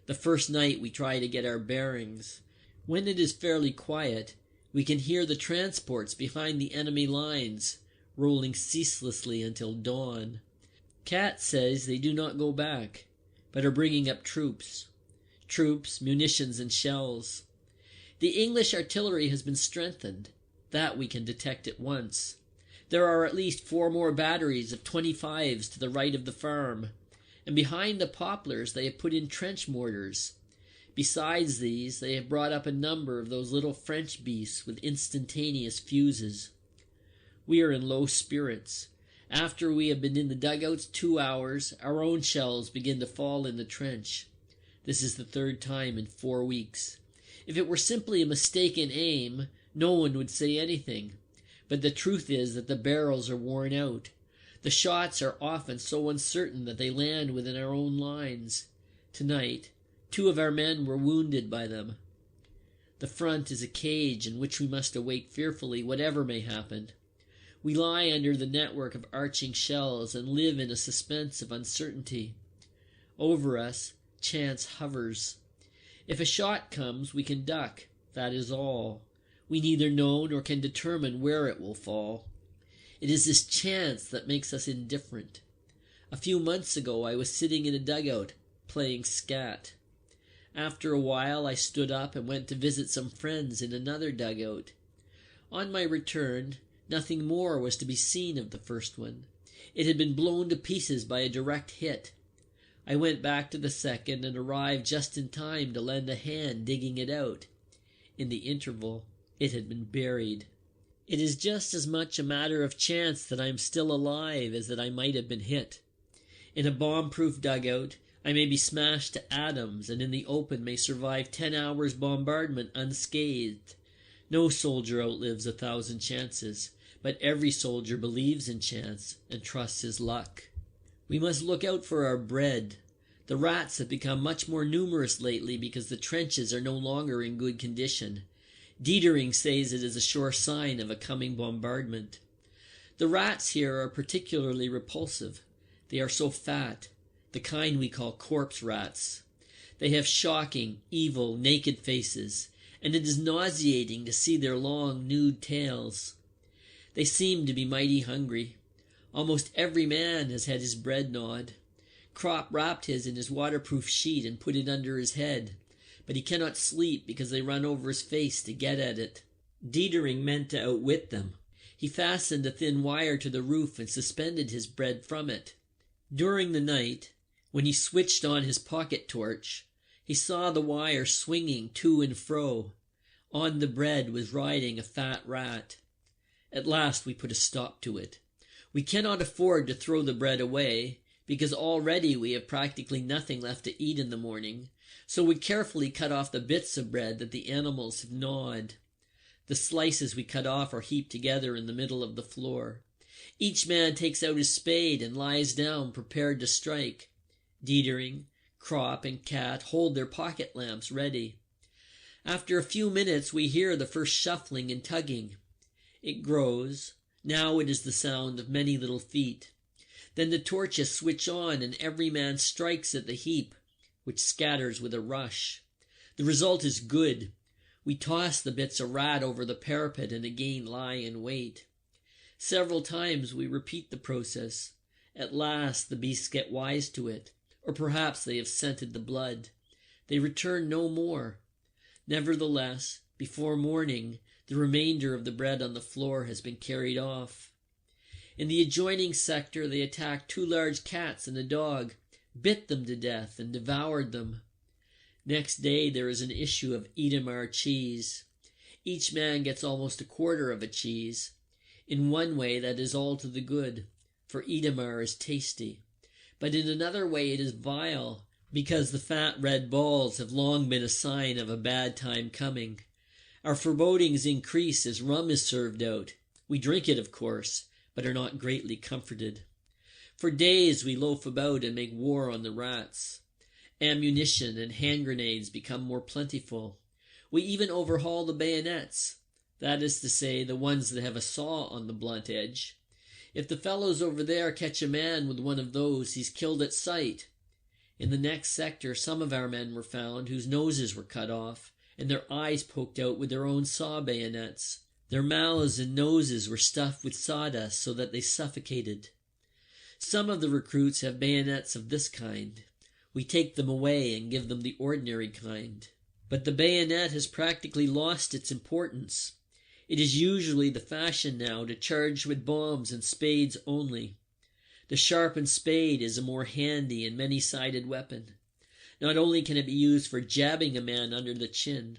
The first night we try to get our bearings. When it is fairly quiet, we can hear the transports behind the enemy lines, rolling ceaselessly until dawn. Cat says they do not go back. but are bringing up troops, munitions, and shells. The English artillery has been strengthened. That we can detect at once. There are at least 4 more batteries of 25s to the right of the farm, and behind the poplars they have put in trench mortars. Besides these, they have brought up a number of those little French beasts with instantaneous fuses. We are in low spirits. After we have been in the dugouts 2 hours, our own shells begin to fall in the trench. This is the 3rd time in 4 weeks. If it were simply a mistaken aim, no one would say anything. But the truth is that the barrels are worn out. The shots are often so uncertain that they land within our own lines. Tonight, 2 of our men were wounded by them. The front is a cage in which we must await fearfully whatever may happen. We lie under the network of arching shells and live in a suspense of uncertainty. Over us, chance hovers. If a shot comes, we can duck. That is all. We neither know nor can determine where it will fall. It is this chance that makes us indifferent. A few months ago I was sitting in a dugout, playing scat. After a while I stood up and went to visit some friends in another dugout. On my return, nothing more was to be seen of the first one. It had been blown to pieces by a direct hit. I went back to the second and arrived just in time to lend a hand digging it out. In the interval, it had been buried. It is just as much a matter of chance that I am still alive as that I might have been hit. In a bomb-proof dugout, I may be smashed to atoms and in the open may survive 10 hours' bombardment unscathed. No soldier outlives 1,000 chances, but every soldier believes in chance and trusts his luck. We must look out for our bread. The rats have become much more numerous lately because the trenches are no longer in good condition. Dietering says it is a sure sign of a coming bombardment. The rats here are particularly repulsive. They are so fat, the kind we call corpse rats. They have shocking, evil, naked faces, and it is nauseating to see their long, nude tails. They seem to be mighty hungry. Almost every man has had his bread gnawed. Kropp wrapped his in his waterproof sheet and put it under his head, but he cannot sleep because they run over his face to get at it. Dietering meant to outwit them. He fastened a thin wire to the roof and suspended his bread from it. During the night, when he switched on his pocket torch, he saw the wire swinging to and fro. On the bread was riding a fat rat. At last we put a stop to it. We cannot afford to throw the bread away, because already we have practically nothing left to eat in the morning, so we carefully cut off the bits of bread that the animals have gnawed. The slices we cut off are heaped together in the middle of the floor. Each man takes out his spade and lies down prepared to strike. Dietering, Kropp, and Cat hold their pocket lamps ready. After a few minutes we hear the first shuffling and tugging. It grows. Now it is the sound of many little feet. Then the torches switch on and every man strikes at the heap, which scatters with a rush. The result is good. We toss the bits of rat over the parapet and again lie in wait. Several times we repeat the process. At last the beasts get wise to it, or perhaps they have scented the blood. They return no more. Nevertheless, before morning, the remainder of the bread on the floor has been carried off. In the adjoining sector they attacked 2 large cats and a dog, bit them to death, and devoured them. Next day there is an issue of Idamar cheese. Each man gets almost a quarter of a cheese. In one way that is all to the good, for Idamar is tasty. But in another way it is vile, because the fat red balls have long been a sign of a bad time coming. Our forebodings increase as rum is served out. We drink it, of course, but are not greatly comforted. For days we loaf about and make war on the rats. Ammunition and hand grenades become more plentiful. We even overhaul the bayonets, that is to say, the ones that have a saw on the blunt edge. If the fellows over there catch a man with one of those, he's killed at sight. In the next sector some of our men were found whose noses were cut off, and their eyes poked out with their own saw bayonets. Their mouths and noses were stuffed with sawdust so that they suffocated. Some of the recruits have bayonets of this kind. We take them away and give them the ordinary kind. But the bayonet has practically lost its importance. It is usually the fashion now to charge with bombs and spades only. The sharpened spade is a more handy and many-sided weapon. Not only can it be used for jabbing a man under the chin,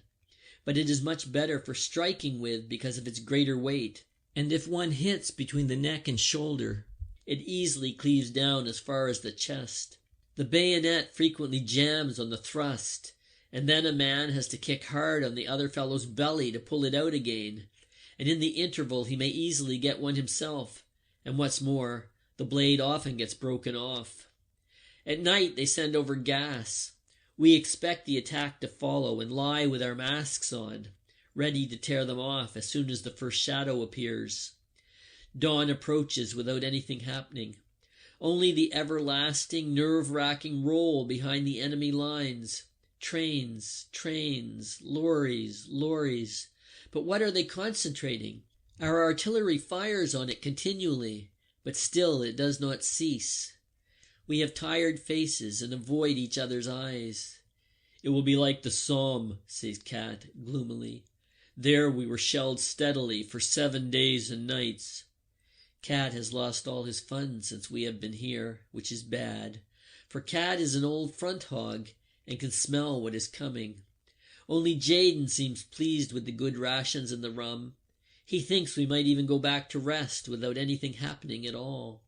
but it is much better for striking with because of its greater weight. And if one hits between the neck and shoulder, it easily cleaves down as far as the chest. The bayonet frequently jams on the thrust, and then a man has to kick hard on the other fellow's belly to pull it out again, and in the interval he may easily get one himself, and what's more, the blade often gets broken off. At night they send over gas. We expect the attack to follow and lie with our masks on, ready to tear them off as soon as the first shadow appears. Dawn approaches without anything happening. Only the everlasting, nerve-wracking roll behind the enemy lines. Trains, lorries. But what are they concentrating? Our artillery fires on it continually, but still it does not cease. We have tired faces and avoid each other's eyes. "It will be like the Somme," says Cat gloomily. "There we were shelled steadily for 7 days and nights." Cat has lost all his fun since we have been here, which is bad, for Cat is an old front hog and can smell what is coming. Only Jaden seems pleased with the good rations and the rum. He thinks we might even go back to rest without anything happening at all.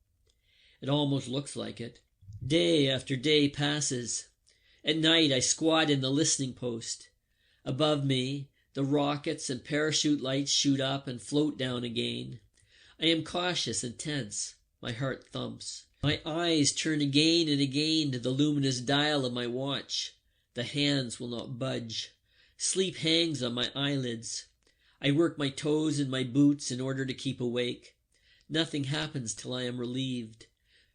It almost looks like it. Day after day passes. At night I squat in the listening post. Above me, the rockets and parachute lights shoot up and float down again. I am cautious and tense. My heart thumps. My eyes turn again and again to the luminous dial of my watch. The hands will not budge. Sleep hangs on my eyelids. I work my toes in my boots in order to keep awake. Nothing happens till I am relieved.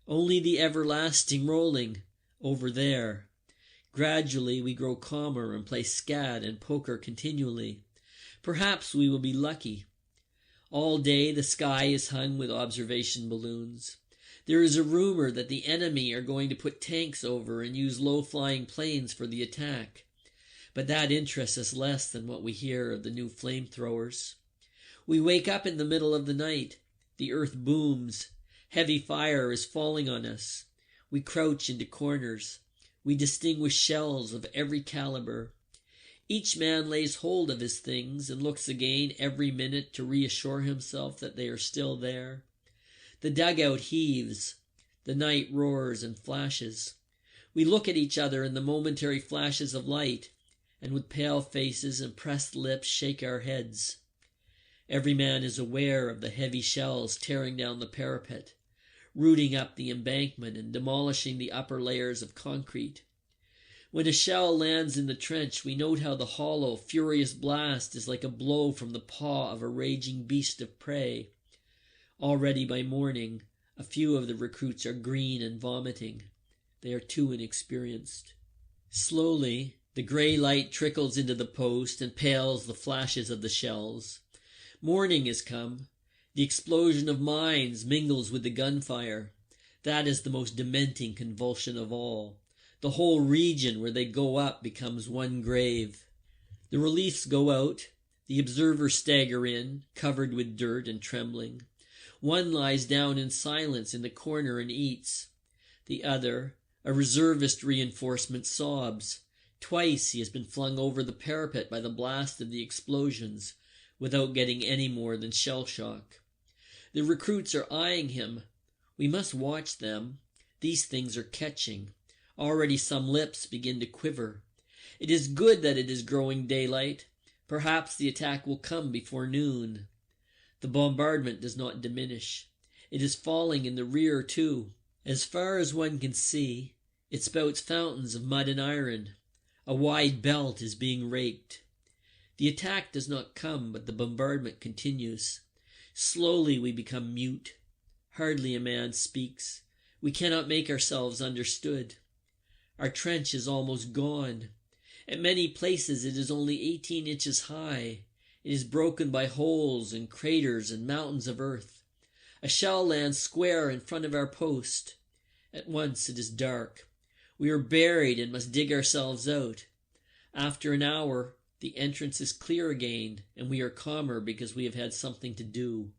Only the everlasting rolling, over there. Gradually we grow calmer and play scat and poker continually. Perhaps we will be lucky. All day the sky is hung with observation balloons. There is a rumor that the enemy are going to put tanks over and use low-flying planes for the attack. But that interests us less than what we hear of the new flamethrowers. We wake up in the middle of the night. The earth booms. Heavy fire is falling on us. We crouch into corners. We distinguish shells of every caliber. Each man lays hold of his things and looks again every minute to reassure himself that they are still there. The dugout heaves. The night roars and flashes. We look at each other in the momentary flashes of light, and with pale faces and pressed lips shake our heads. Every man is aware of the heavy shells tearing down the parapet, rooting up the embankment and demolishing the upper layers of concrete. When a shell lands in the trench, we note how the hollow, furious blast is like a blow from the paw of a raging beast of prey. Already by morning, a few of the recruits are green and vomiting. They are too inexperienced. Slowly, the grey light trickles into the post and pales the flashes of the shells. Morning has come. The explosion of mines mingles with the gunfire. That is the most dementing convulsion of all. The whole region where they go up becomes one grave. The reliefs go out. The observers stagger in, covered with dirt and trembling. One lies down in silence in the corner and eats. The other, a reservist reinforcement, sobs. Twice he has been flung over the parapet by the blast of the explosions, without getting any more than shell shock. The recruits are eyeing him. We must watch them. These things are catching. Already some lips begin to quiver. It is good that it is growing daylight. Perhaps the attack will come before noon. The bombardment does not diminish. It is falling in the rear too. As far as one can see, it spouts fountains of mud and iron. A wide belt is being raked. The attack does not come, but the bombardment continues. Slowly we become mute. Hardly a man speaks. We cannot make ourselves understood. Our trench is almost gone. At many places it is only 18 inches high. It is broken by holes and craters and mountains of earth. A shell lands square in front of our post. At once it is dark. We are buried and must dig ourselves out. After an hour, the entrance is clear again, and we are calmer because we have had something to do.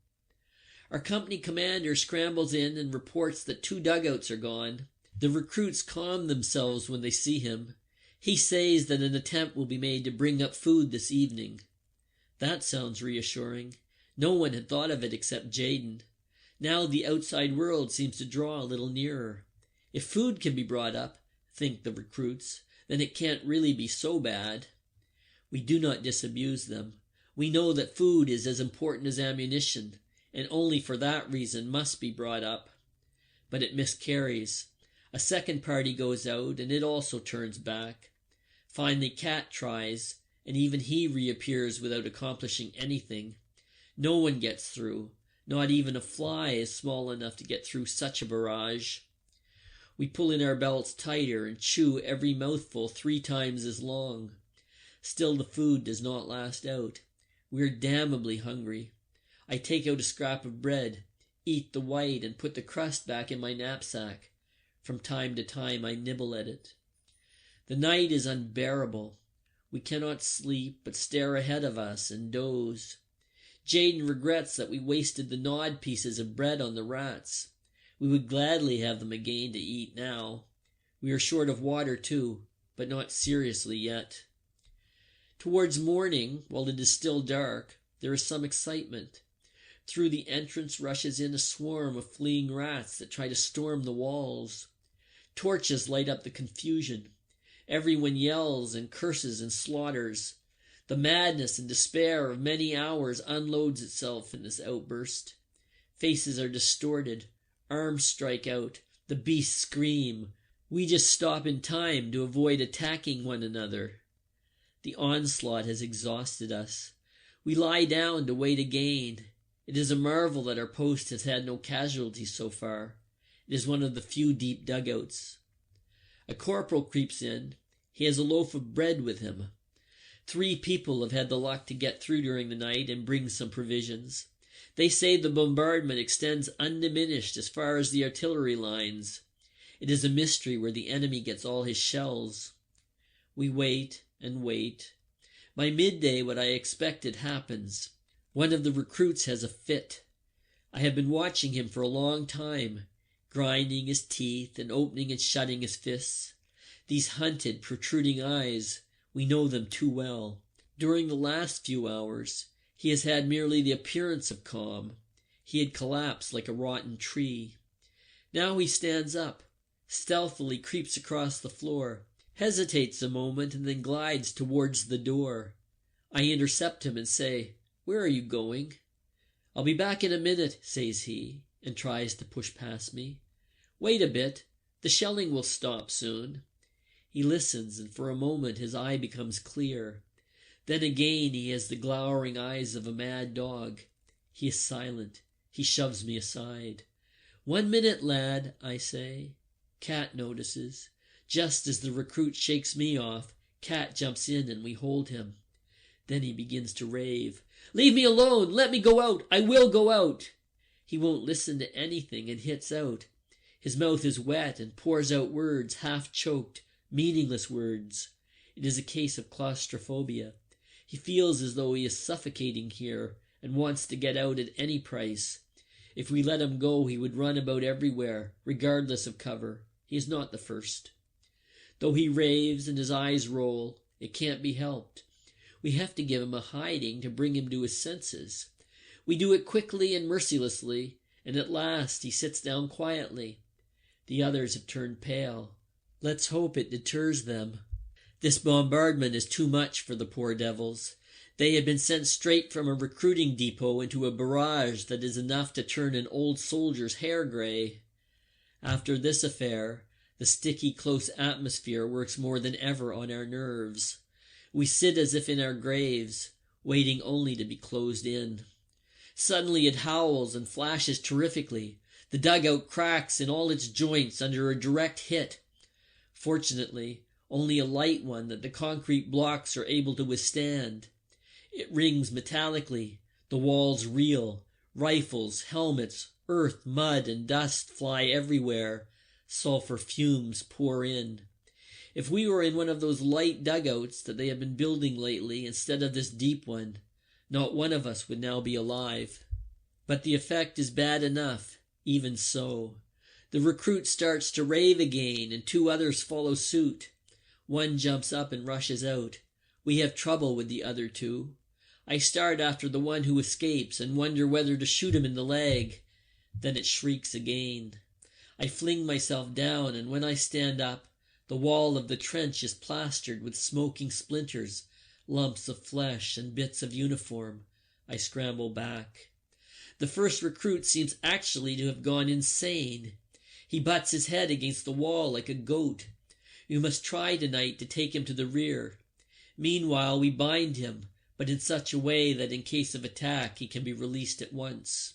Our company commander scrambles in and reports that 2 dugouts are gone. The recruits calm themselves when they see him. He says that an attempt will be made to bring up food this evening. That sounds reassuring. No one had thought of it except Jaden. Now the outside world seems to draw a little nearer. If food can be brought up, think the recruits, then it can't really be so bad. We do not disabuse them. We know that food is as important as ammunition, and only for that reason must be brought up. But it miscarries. A second party goes out, and it also turns back. Finally, Cat tries, and even he reappears without accomplishing anything. No one gets through. Not even a fly is small enough to get through such a barrage. We pull in our belts tighter and chew every mouthful 3 times as long. Still the food does not last out. We are damnably hungry. I take out a scrap of bread, eat the white, and put the crust back in my knapsack. From time to time I nibble at it. The night is unbearable. We cannot sleep, but stare ahead of us and doze. Jaden regrets that we wasted the gnawed pieces of bread on the rats. We would gladly have them again to eat now. We are short of water too, but not seriously yet. Towards morning, while it is still dark, there is some excitement. Through the entrance rushes in a swarm of fleeing rats that try to storm the walls. Torches light up the confusion. Everyone yells and curses and slaughters. The madness and despair of many hours unloads itself in this outburst. Faces are distorted. Arms strike out. The beasts scream. We just stop in time to avoid attacking one another. The onslaught has exhausted us. We lie down to wait again. It is a marvel that our post has had no casualties so far. It is one of the few deep dugouts. A corporal creeps in. He has a loaf of bread with him. 3 people have had the luck to get through during the night and bring some provisions. They say the bombardment extends undiminished as far as the artillery lines. It is a mystery where the enemy gets all his shells. We wait and wait. By midday, what I expected happens. One of the recruits has a fit. I have been watching him for a long time, grinding his teeth and opening and shutting his fists. These hunted, protruding eyes, we know them too well. During the last few hours, he has had merely the appearance of calm. He had collapsed like a rotten tree. Now he stands up, stealthily creeps across the floor, hesitates a moment, and then glides towards the door. I intercept him and say, "Where are you going?" "I'll be back in a minute," says he, and tries to push past me. "Wait a bit. The shelling will stop soon." He listens, and for a moment his eye becomes clear. Then again he has the glowering eyes of a mad dog. He is silent. He shoves me aside. "1 minute, lad," I say. Cat notices. Just as the recruit shakes me off, Cat jumps in and we hold him. Then he begins to rave. "Leave me alone! Let me go out! I will go out!" He won't listen to anything and hits out. His mouth is wet and pours out words, half-choked, meaningless words. It is a case of claustrophobia. He feels as though he is suffocating here and wants to get out at any price. If we let him go, he would run about everywhere, regardless of cover. He is not the first. Though he raves and his eyes roll, it can't be helped. We have to give him a hiding to bring him to his senses. We do it quickly and mercilessly, and at last he sits down quietly. The others have turned pale. Let's hope it deters them. This bombardment is too much for the poor devils. They have been sent straight from a recruiting depot into a barrage that is enough to turn an old soldier's hair gray. After this affair, the sticky, close atmosphere works more than ever on our nerves. We sit as if in our graves, waiting only to be closed in. Suddenly it howls and flashes terrifically. The dugout cracks in all its joints under a direct hit. Fortunately, only a light one that the concrete blocks are able to withstand. It rings metallically. The walls reel. Rifles, helmets, earth, mud, and dust fly everywhere. Sulfur fumes pour in. If we were in one of those light dugouts that they have been building lately instead of this deep one, not one of us would now be alive. But the effect is bad enough, even so. The recruit starts to rave again, and 2 others follow suit. One jumps up and rushes out. We have trouble with the other 2. I start after the one who escapes and wonder whether to shoot him in the leg. Then it shrieks again. I fling myself down, and when I stand up, the wall of the trench is plastered with smoking splinters, lumps of flesh, and bits of uniform. I scramble back. The first recruit seems actually to have gone insane. He butts his head against the wall like a goat. We must try tonight to take him to the rear. Meanwhile, we bind him, but in such a way that in case of attack he can be released at once.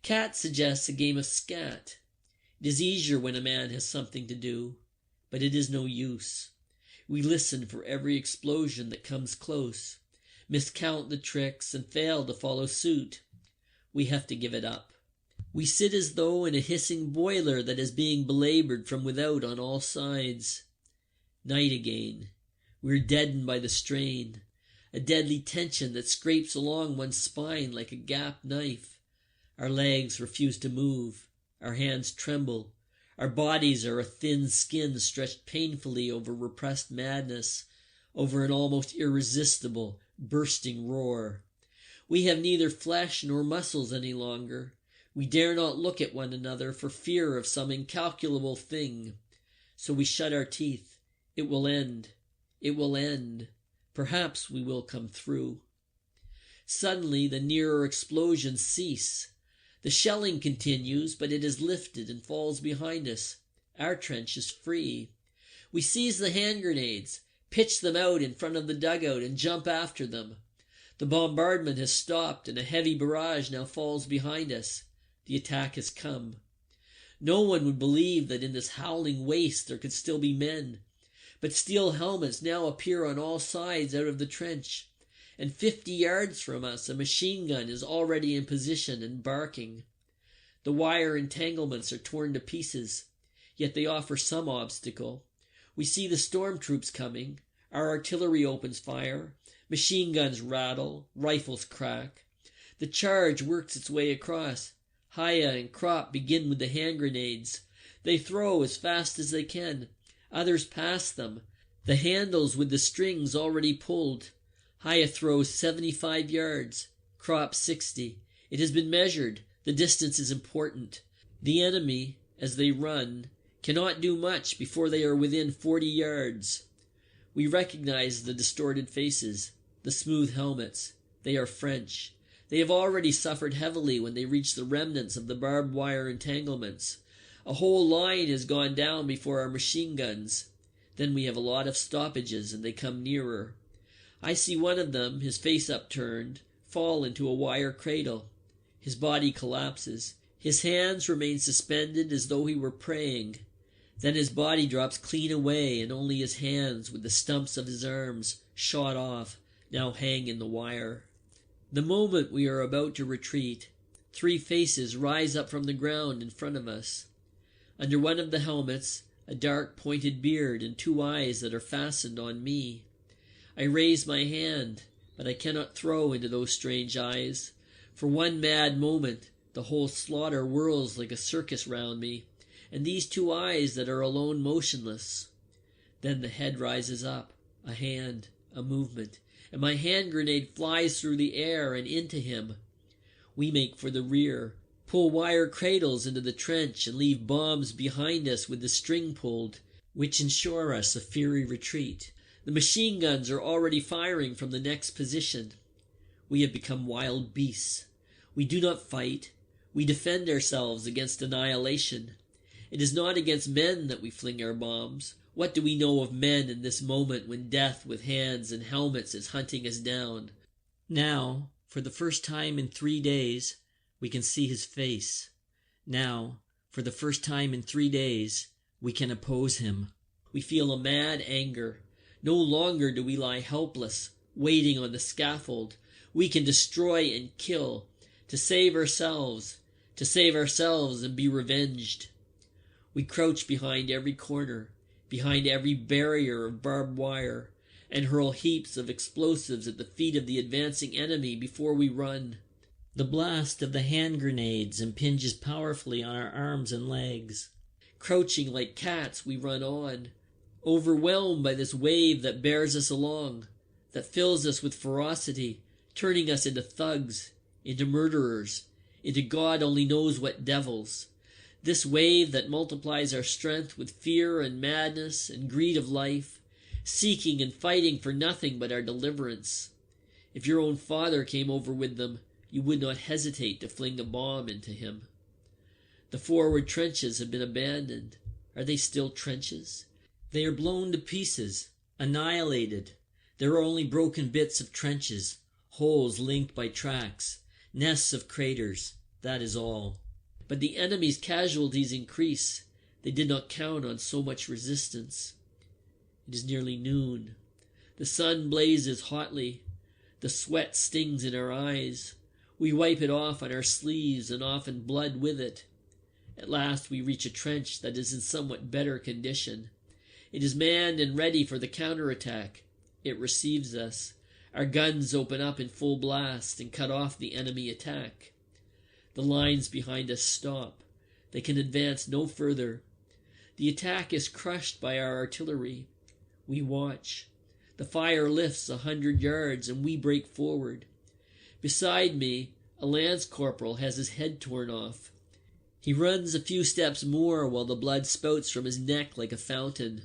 Cat suggests a game of scat. It is easier when a man has something to do, but it is no use. We listen for every explosion that comes close, miscount the tricks, and fail to follow suit. We have to give it up. We sit as though in a hissing boiler that is being belabored from without on all sides. Night again. We are deadened by the strain, a deadly tension that scrapes along one's spine like a gapped knife. Our legs refuse to move. Our hands tremble. Our bodies are a thin skin stretched painfully over repressed madness, over an almost irresistible, bursting roar. We have neither flesh nor muscles any longer. We dare not look at one another for fear of some incalculable thing. So we shut our teeth. It will end. It will end. Perhaps we will come through. Suddenly the nearer explosions cease. The shelling continues, but it is lifted and falls behind us. Our trench is free. We seize the hand grenades, pitch them out in front of the dugout, and jump after them. The bombardment has stopped, and a heavy barrage now falls behind us. The attack has come. No one would believe that in this howling waste there could still be men. But steel helmets now appear on all sides out of the trench, and 50 yards from us a machine gun is already in position and barking. The wire entanglements are torn to pieces, yet they offer some obstacle. We see the storm troops coming. Our artillery opens fire. Machine guns rattle. Rifles crack. The charge works its way across. Haya and Kropp begin with the hand grenades. They throw as fast as they can. Others pass them, the handles with the strings already pulled. Haya throws 75 yards, Kropp 60. It has been measured. The distance is important. The enemy, as they run, cannot do much before they are within 40 yards. We recognize the distorted faces, the smooth helmets. They are French. They have already suffered heavily when they reach the remnants of the barbed wire entanglements. A whole line has gone down before our machine guns. Then we have a lot of stoppages, and they come nearer. I see one of them, his face upturned, fall into a wire cradle. His body collapses. His hands remain suspended as though he were praying. Then his body drops clean away, and only his hands, with the stumps of his arms shot off, now hang in the wire. The moment we are about to retreat, 3 faces rise up from the ground in front of us. Under one of the helmets, a dark pointed beard and 2 eyes that are fastened on me. I raise my hand, but I cannot throw into those strange eyes. For one mad moment, the whole slaughter whirls like a circus round me, and these 2 eyes that are alone motionless. Then the head rises up, a hand, a movement, and my hand grenade flies through the air and into him. We make for the rear, pull wire cradles into the trench, and leave bombs behind us with the string pulled, which ensure us a fiery retreat. The machine guns are already firing from the next position. We have become wild beasts. We do not fight. We defend ourselves against annihilation. It is not against men that we fling our bombs. What do we know of men in this moment when death with hands and helmets is hunting us down? Now, for the first time in 3 days, we can see his face. Now, for the first time in 3 days, we can oppose him. We feel a mad anger. No longer do we lie helpless, waiting on the scaffold. We can destroy and kill, to save ourselves and be revenged. We crouch behind every corner, behind every barrier of barbed wire, and hurl heaps of explosives at the feet of the advancing enemy before we run. The blast of the hand grenades impinges powerfully on our arms and legs. Crouching like cats, we run on, overwhelmed by this wave that bears us along, that fills us with ferocity, turning us into thugs, into murderers, into God only knows what devils. This wave that multiplies our strength with fear and madness and greed of life, seeking and fighting for nothing but our deliverance. If your own father came over with them, you would not hesitate to fling a bomb into him. The forward trenches have been abandoned. Are they still trenches? They are blown to pieces, annihilated. There are only broken bits of trenches, holes linked by tracks, nests of craters. That is all. But the enemy's casualties increase. They did not count on so much resistance. It is nearly noon. The sun blazes hotly. The sweat stings in our eyes. We wipe it off on our sleeves and often blood with it. At last we reach a trench that is in somewhat better condition. It is manned and ready for the counterattack. It receives us. Our guns open up in full blast and cut off the enemy attack. The lines behind us stop. They can advance no further. The attack is crushed by our artillery. We watch. The fire lifts 100 yards and we break forward. Beside me, a lance corporal has his head torn off. He runs a few steps more while the blood spouts from his neck like a fountain.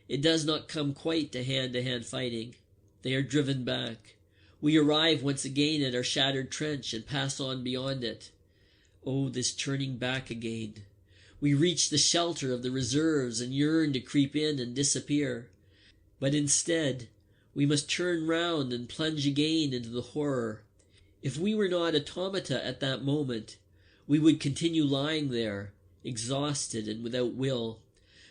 It does not come quite to hand fighting. They are driven back. We arrive once again at our shattered trench and pass on beyond it. Oh, this turning back again. We reach the shelter of the reserves and yearn to creep in and disappear. But instead, we must turn round and plunge again into the horror. If we were not automata at that moment, we would continue lying there, exhausted and without will.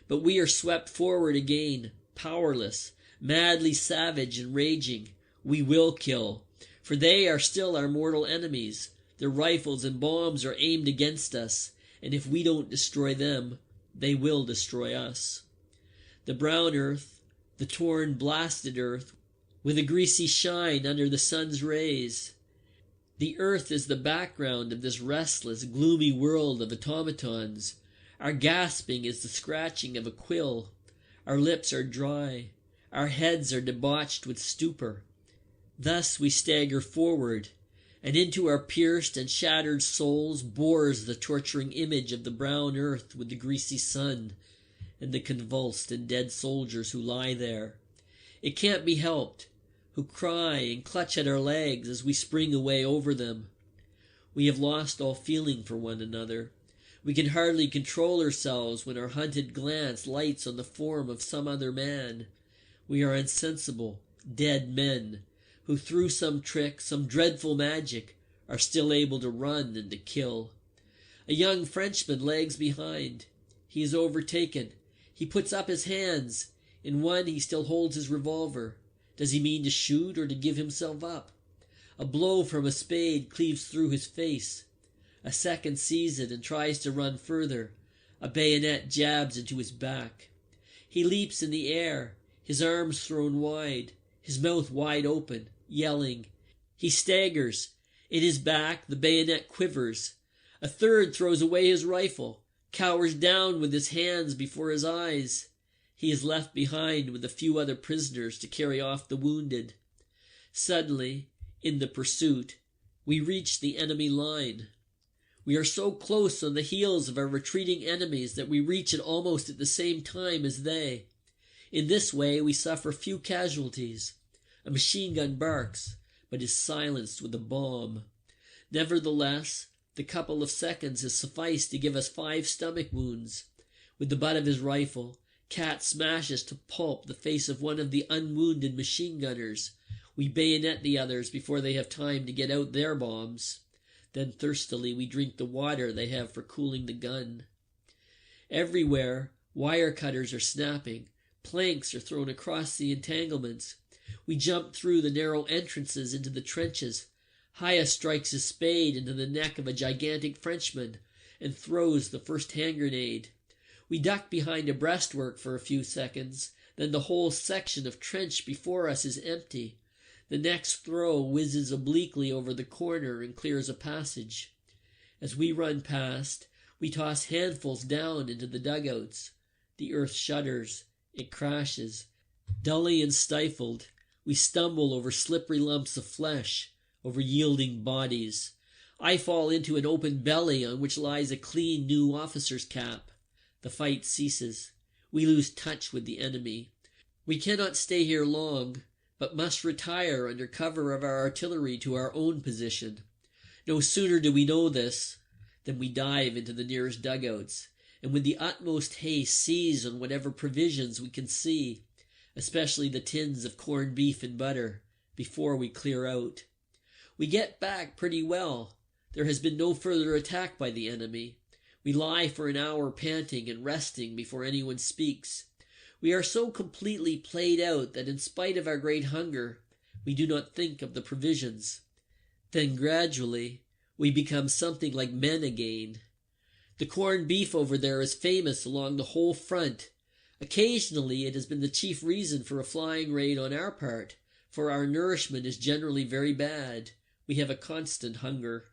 But we are swept forward again, powerless, madly savage and raging. We will kill, for they are still our mortal enemies. Their rifles and bombs are aimed against us, and if we don't destroy them, they will destroy us. The brown earth, the torn, blasted earth, with a greasy shine under the sun's rays. The earth is the background of this restless, gloomy world of automatons. Our gasping is the scratching of a quill. Our lips are dry. Our heads are debauched with stupor. Thus we stagger forward, and into our pierced and shattered souls bores the torturing image of the brown earth with the greasy sun, and the convulsed and dead soldiers who lie there. It can't be helped, who cry and clutch at our legs as we spring away over them. We have lost all feeling for one another. We can hardly control ourselves when our hunted glance lights on the form of some other man. We are insensible, dead men, who through some trick, some dreadful magic, are still able to run and to kill. A young Frenchman lags behind. He is overtaken. He puts up his hands. In one he still holds his revolver. Does he mean to shoot or to give himself up? A blow from a spade cleaves through his face. A second sees it and tries to run further. A bayonet jabs into his back. He leaps in the air, his arms thrown wide, his mouth wide open, yelling. He staggers. In his back the bayonet quivers. A third throws away his rifle, cowers down with his hands before his eyes. He is left behind with a few other prisoners to carry off the wounded. Suddenly, in the pursuit, we reach the enemy line. We are so close on the heels of our retreating enemies that we reach it almost at the same time as they. In this way we suffer few casualties. A machine gun barks, but is silenced with a bomb. Nevertheless, the couple of seconds has sufficed to give us 5 stomach wounds. With the butt of his rifle, Cat smashes to pulp the face of one of the unwounded machine gunners. We bayonet the others before they have time to get out their bombs. Then thirstily we drink the water they have for cooling the gun. Everywhere, wire cutters are snapping. Planks are thrown across the entanglements. We jump through the narrow entrances into the trenches. Haya strikes his spade into the neck of a gigantic Frenchman and throws the first hand grenade. We duck behind a breastwork for a few seconds, then the whole section of trench before us is empty. The next throw whizzes obliquely over the corner and clears a passage. As we run past, we toss handfuls down into the dugouts. The earth shudders. It crashes. Dully and stifled, we stumble over slippery lumps of flesh, over yielding bodies. I fall into an open belly on which lies a clean new officer's cap. The fight ceases. We lose touch with the enemy. We cannot stay here long, but must retire under cover of our artillery to our own position. No sooner do we know this than we dive into the nearest dugouts, and with the utmost haste seize on whatever provisions we can see, especially the tins of corned beef and butter, before we clear out. We get back pretty well. There has been no further attack by the enemy. We lie for an hour panting and resting before anyone speaks. We are so completely played out that in spite of our great hunger, we do not think of the provisions. Then gradually, we become something like men again. The corned beef over there is famous along the whole front. Occasionally it has been the chief reason for a flying raid on our part, for our nourishment is generally very bad. We have a constant hunger.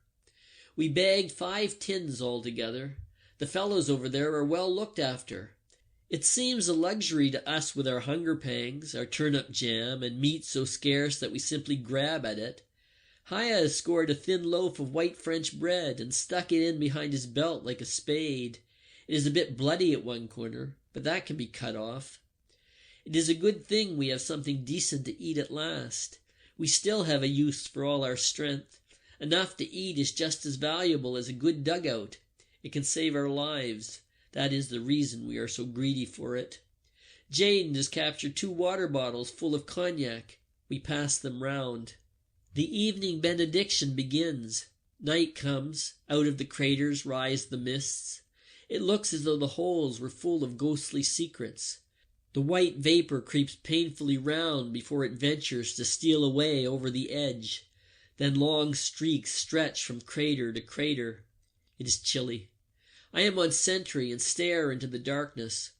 We bagged 5 tins altogether. The fellows over there are well looked after. It seems a luxury to us with our hunger pangs, our turnip jam, and meat so scarce that we simply grab at it. Haya has scored a thin loaf of white French bread and stuck it in behind his belt like a spade. It is a bit bloody at one corner, but that can be cut off. It is a good thing we have something decent to eat at last. We still have a use for all our strength. Enough to eat is just as valuable as a good dugout. It can save our lives. That is the reason we are so greedy for it. Jane has captured 2 water bottles full of cognac. We pass them round. The evening benediction begins. Night comes. Out of the craters rise the mists. It looks as though the holes were full of ghostly secrets. The white vapor creeps painfully round before it ventures to steal away over the edge. Then long streaks stretch from crater to crater. It is chilly. I am on sentry and stare into the darkness.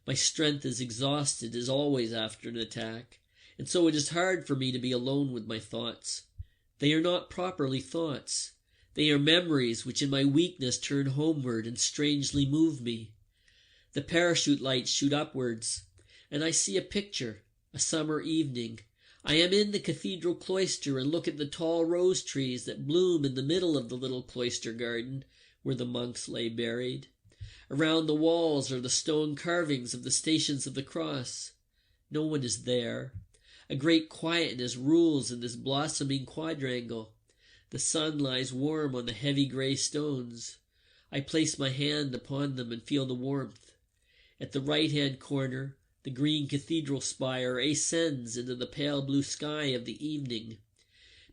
My strength is exhausted as always after an attack, and so it is hard for me to be alone with my thoughts. They are not properly thoughts. They are memories which in my weakness turn homeward and strangely move me. The parachute lights shoot upwards, and I see a picture, a summer evening. I am in the cathedral cloister and look at the tall rose trees that bloom in the middle of the little cloister garden, where the monks lay buried. Around the walls are the stone carvings of the Stations of the Cross. No one is there. A great quietness rules in this blossoming quadrangle. The sun lies warm on the heavy grey stones. I place my hand upon them and feel the warmth. At the right-hand corner, the green cathedral spire ascends into the pale blue sky of the evening.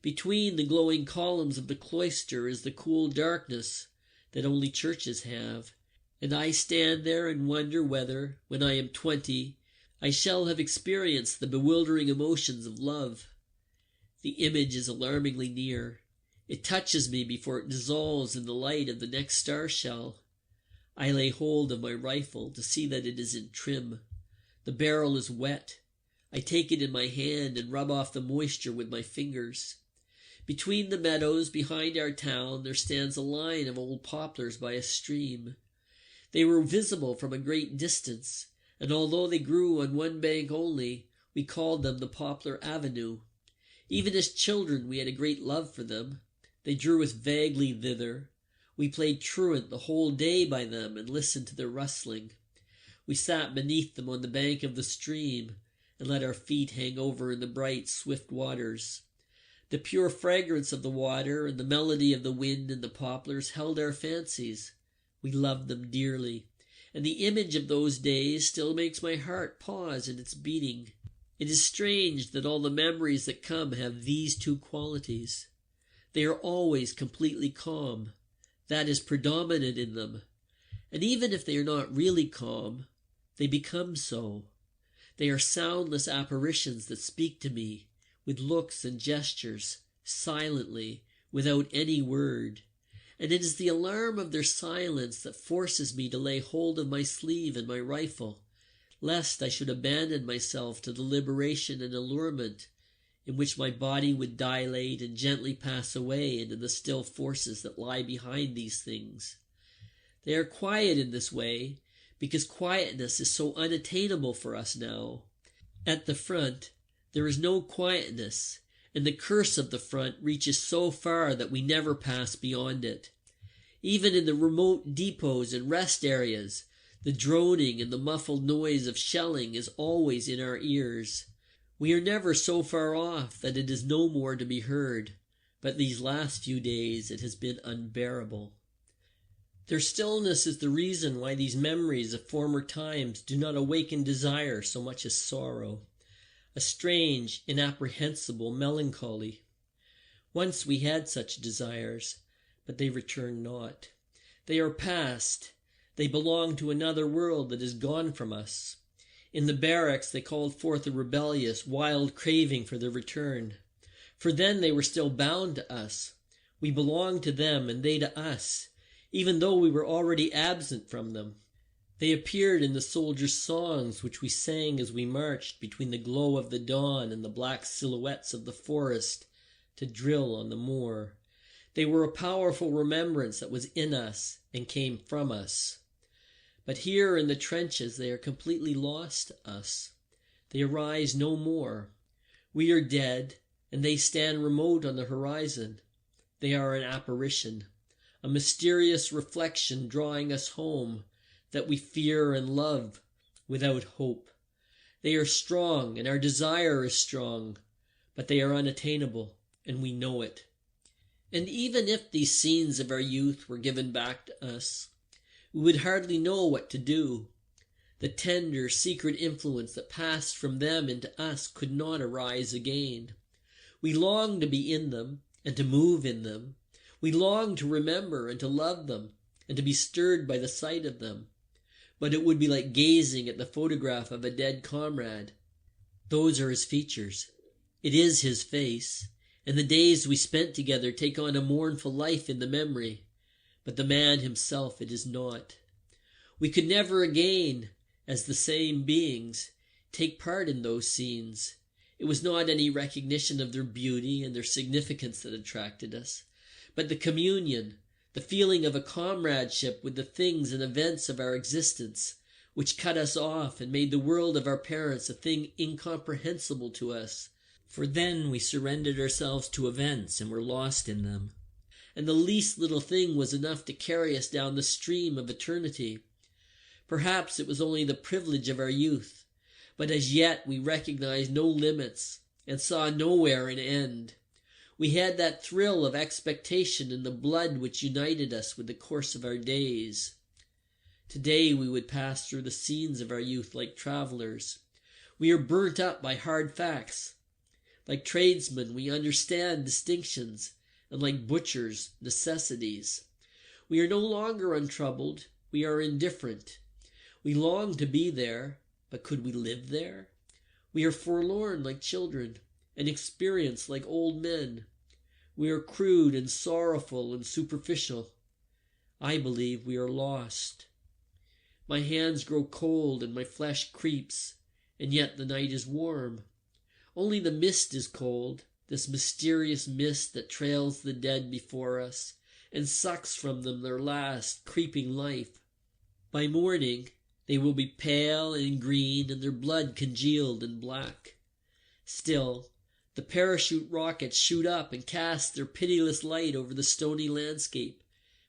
Between the glowing columns of the cloister is the cool darkness that only churches have, and I stand there and wonder whether, when I am 20, I shall have experienced the bewildering emotions of love. The image is alarmingly near. It touches me before it dissolves in the light of the next star shell. I lay hold of my rifle to see that it is in trim. The barrel is wet. I take it in my hand and rub off the moisture with my fingers. Between the meadows behind our town there stands a line of old poplars by a stream. They were visible from a great distance, and although they grew on one bank only, we called them the Poplar Avenue. Even as children we had a great love for them. They drew us vaguely thither. We played truant the whole day by them and listened to their rustling. We sat beneath them on the bank of the stream and let our feet hang over in the bright, swift waters. The pure fragrance of the water and the melody of the wind in the poplars held our fancies. We loved them dearly, and the image of those days still makes my heart pause in its beating. It is strange that all the memories that come have these 2 qualities. They are always completely calm. That is predominant in them. And even if they are not really calm, they become so. They are soundless apparitions that speak to me, with looks and gestures, silently, without any word. and it is the alarm of their silence that forces me to lay hold of my sleeve and my rifle, lest I should abandon myself to the liberation and allurement in which my body would dilate and gently pass away into the still forces that lie behind these things. They are quiet in this way because quietness is so unattainable for us now. At the front, there is no quietness, and the curse of the front reaches so far that we never pass beyond it. Even in the remote depots and rest areas, the droning and the muffled noise of shelling is always in our ears. We are never so far off that it is no more to be heard, but these last few days it has been unbearable. Their stillness is the reason why these memories of former times do not awaken desire so much as sorrow, a strange, inapprehensible melancholy. Once we had such desires, but they return not. They are past. They belong to another world that is gone from us. In the barracks they called forth a rebellious, wild craving for their return. For then they were still bound to us. We belonged to them and they to us, even though we were already absent from them. They appeared in the soldiers' songs which we sang as we marched between the glow of the dawn and the black silhouettes of the forest to drill on the moor. They were a powerful remembrance that was in us and came from us. But here in the trenches they are completely lost to us. They arise no more. We are dead, and they stand remote on the horizon. They are an apparition, a mysterious reflection drawing us home, that we fear and love without hope. They are strong, and our desire is strong, but they are unattainable, and we know it. And even if these scenes of our youth were given back to us, we would hardly know what to do. The tender, secret influence that passed from them into us could not arise again. We long to be in them and to move in them. We long to remember and to love them and to be stirred by the sight of them. But it would be like gazing at the photograph of a dead comrade. Those are his features. It is his face, and the days we spent together take on a mournful life in the memory. But the man himself it is not. We could never again, as the same beings, take part in those scenes. It was not any recognition of their beauty and their significance that attracted us, but the communion, the feeling of a comradeship with the things and events of our existence, which cut us off and made the world of our parents a thing incomprehensible to us. For then we surrendered ourselves to events and were lost in them. And the least little thing was enough to carry us down the stream of eternity. Perhaps it was only the privilege of our youth, but as yet we recognized no limits and saw nowhere an end. We had that thrill of expectation in the blood which united us with the course of our days. Today we would pass through the scenes of our youth like travelers. We are burnt up by hard facts. Like tradesmen, we understand distinctions, and like butchers, necessities. We are no longer untroubled, we are indifferent. We long to be there, but could we live there? We are forlorn like children, and experienced like old men. We are crude and sorrowful and superficial. I believe we are lost. My hands grow cold and my flesh creeps, and yet the night is warm. Only the mist is cold, this mysterious mist that trails the dead before us and sucks from them their last creeping life. By morning they will be pale and green and their blood congealed and black. Still, the parachute rockets shoot up and cast their pitiless light over the stony landscape,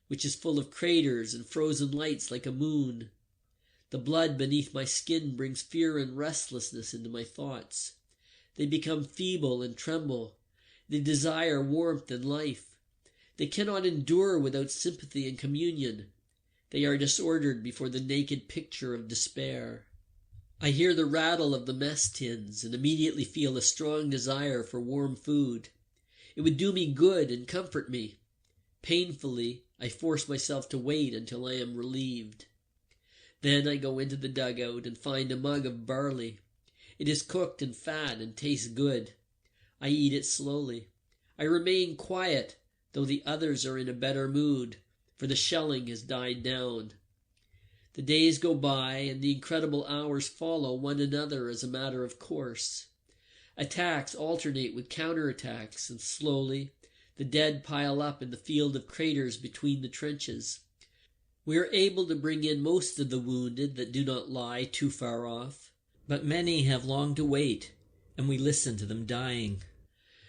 which is full of craters and frozen lights like a moon. The blood beneath my skin brings fear and restlessness into my thoughts. They become feeble and tremble. They desire warmth and life. They cannot endure without sympathy and communion. They are disordered before the naked picture of despair. I hear the rattle of the mess tins and immediately feel a strong desire for warm food. It would do me good and comfort me. Painfully, I force myself to wait until I am relieved. Then I go into the dugout and find a mug of barley. It is cooked and fat and tastes good. I eat it slowly. I remain quiet, though the others are in a better mood, for the shelling has died down. The days go by, and the incredible hours follow one another as a matter of course. Attacks alternate with counterattacks, and slowly the dead pile up in the field of craters between the trenches. We are able to bring in most of the wounded that do not lie too far off, but many have long to wait, and we listen to them dying.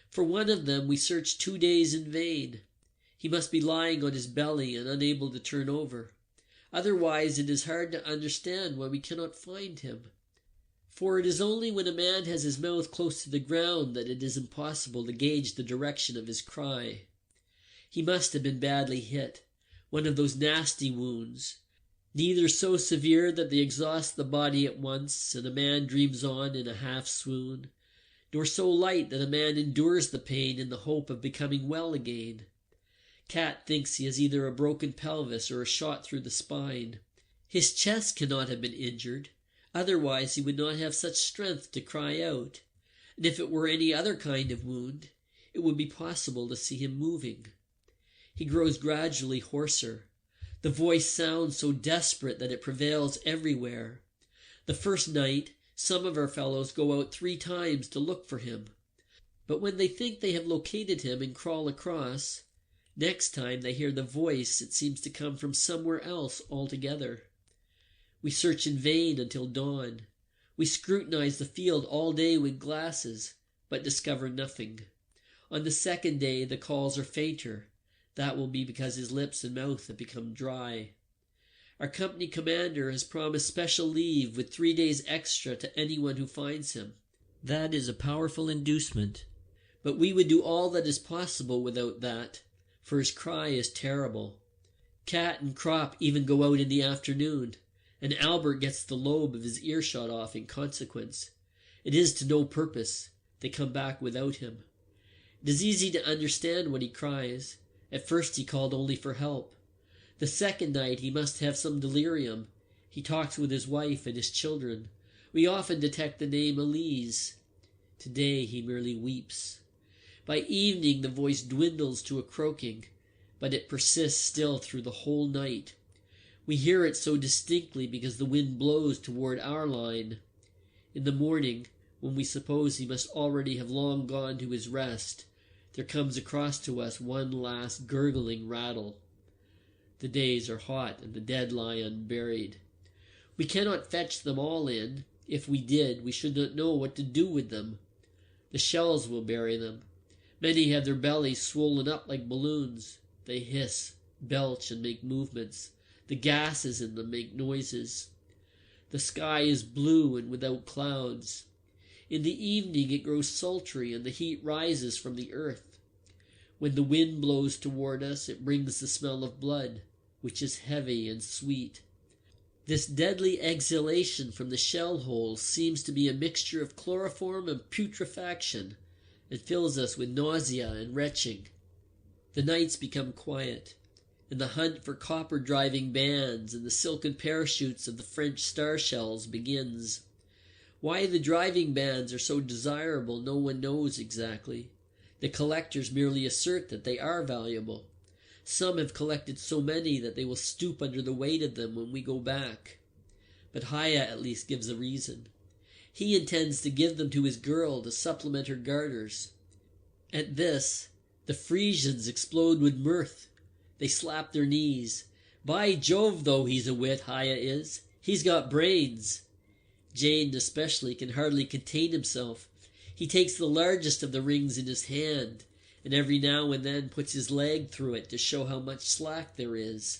For one of them we search 2 days in vain. He must be lying on his belly and unable to turn over. Otherwise it is hard to understand why we cannot find him. For it is only when a man has his mouth close to the ground that it is impossible to gauge the direction of his cry. He must have been badly hit, one of those nasty wounds, neither so severe that they exhaust the body at once and a man dreams on in a half-swoon, nor so light that a man endures the pain in the hope of becoming well again. Cat thinks he has either a broken pelvis or a shot through the spine. His chest cannot have been injured, otherwise he would not have such strength to cry out, and if it were any other kind of wound, it would be possible to see him moving. He grows gradually hoarser. The voice sounds so desperate that it prevails everywhere. The first night, some of our fellows go out 3 times to look for him, but when they think they have located him and crawl across, next time they hear the voice, it seems to come from somewhere else altogether. We search in vain until dawn. We scrutinize the field all day with glasses, but discover nothing. On the second day the calls are fainter. That will be because his lips and mouth have become dry. Our company commander has promised special leave with 3 days extra to anyone who finds him. That is a powerful inducement, but we would do all that is possible without that, for his cry is terrible. Cat and Crop even go out in the afternoon, and Albert gets the lobe of his ear shot off in consequence. It is to no purpose. They come back without him. It is easy to understand what he cries. At first he called only for help. The second night he must have some delirium. He talks with his wife and his children. We often detect the name Elise. Today he merely weeps. By evening the voice dwindles to a croaking, but it persists still through the whole night. We hear it so distinctly because the wind blows toward our line. In the morning, when we suppose he must already have long gone to his rest, there comes across to us one last gurgling rattle. The days are hot and the dead lie unburied. We cannot fetch them all in. If we did, we should not know what to do with them. The shells will bury them. Many have their bellies swollen up like balloons. They hiss, belch, and make movements. The gases in them make noises. The sky is blue and without clouds. In the evening it grows sultry and the heat rises from the earth. When the wind blows toward us, it brings the smell of blood, which is heavy and sweet. This deadly exhalation from the shell holes seems to be a mixture of chloroform and putrefaction, and fills us with nausea and retching. The nights become quiet, and the hunt for copper-driving bands and the silken parachutes of the French star shells begins. Why the driving bands are so desirable no one knows exactly. The collectors merely assert that they are valuable. Some have collected so many that they will stoop under the weight of them when we go back. But Haya at least gives a reason. He intends to give them to his girl to supplement her garters. At this, the Frisians explode with mirth. They slap their knees. By Jove, though, he's a wit, Haya is. He's got brains. Jane especially can hardly contain himself. He takes the largest of the rings in his hand, and every now and then puts his leg through it to show how much slack there is.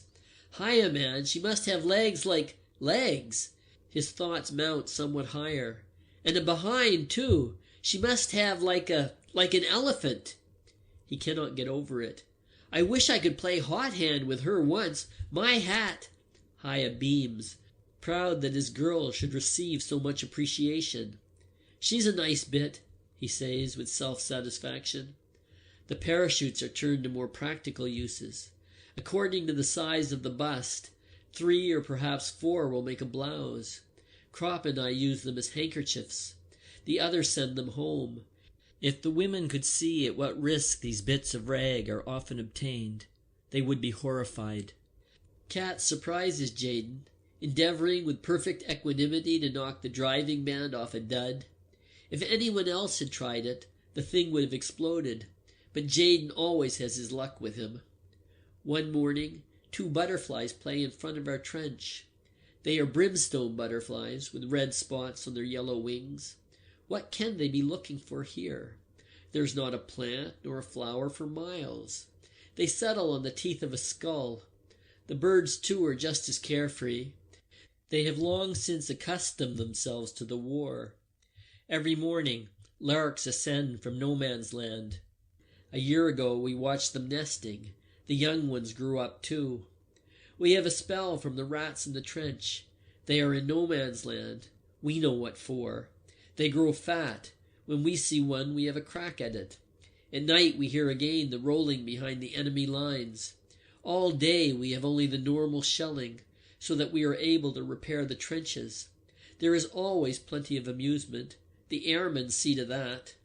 Haya, man, she must have legs like legs. His thoughts mount somewhat higher. And a behind, too. She must have like an elephant. He cannot get over it. I wish I could play hot hand with her once. My hat. Haya beams, proud that his girl should receive so much appreciation. She's a nice bit, he says with self-satisfaction. The parachutes are turned to more practical uses. According to the size of the bust, 3 or perhaps 4 will make a blouse. Crop and I use them as handkerchiefs. The others send them home. If the women could see at what risk these bits of rag are often obtained, they would be horrified. Cat surprises Jaden, endeavoring with perfect equanimity to knock the driving band off a dud. If anyone else had tried it, the thing would have exploded, but Jaden always has his luck with him. One morning, 2 butterflies play in front of our trench. They are brimstone butterflies with red spots on their yellow wings. What can they be looking for here? There's not a plant nor a flower for miles. They settle on the teeth of a skull. The birds, too, are just as carefree. They have long since accustomed themselves to the war. Every morning, larks ascend from no man's land. A year ago, we watched them nesting. The young ones grew up, too. We have a spell from the rats in the trench. They are in no man's land. We know what for. They grow fat. When we see one, we have a crack at it. At night, we hear again the rolling behind the enemy lines. All day, we have only the normal shelling, so that we are able to repair the trenches. There is always plenty of amusement. The airmen see to that.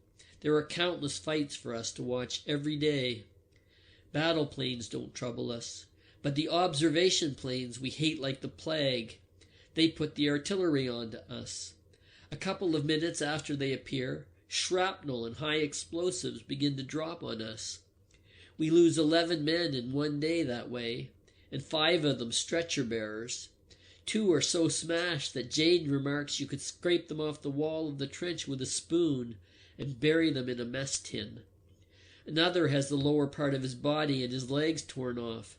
There are countless fights for us to watch every day. Battle planes don't trouble us, but the observation planes we hate like the plague. They put the artillery on to us. A couple of minutes after they appear, shrapnel and high explosives begin to drop on us. We lose 11 men in one day that way, and 5 of them stretcher bearers. 2 are so smashed that Jaden remarks you could scrape them off the wall of the trench with a spoon and bury them in a mess tin. Another has the lower part of his body and his legs torn off.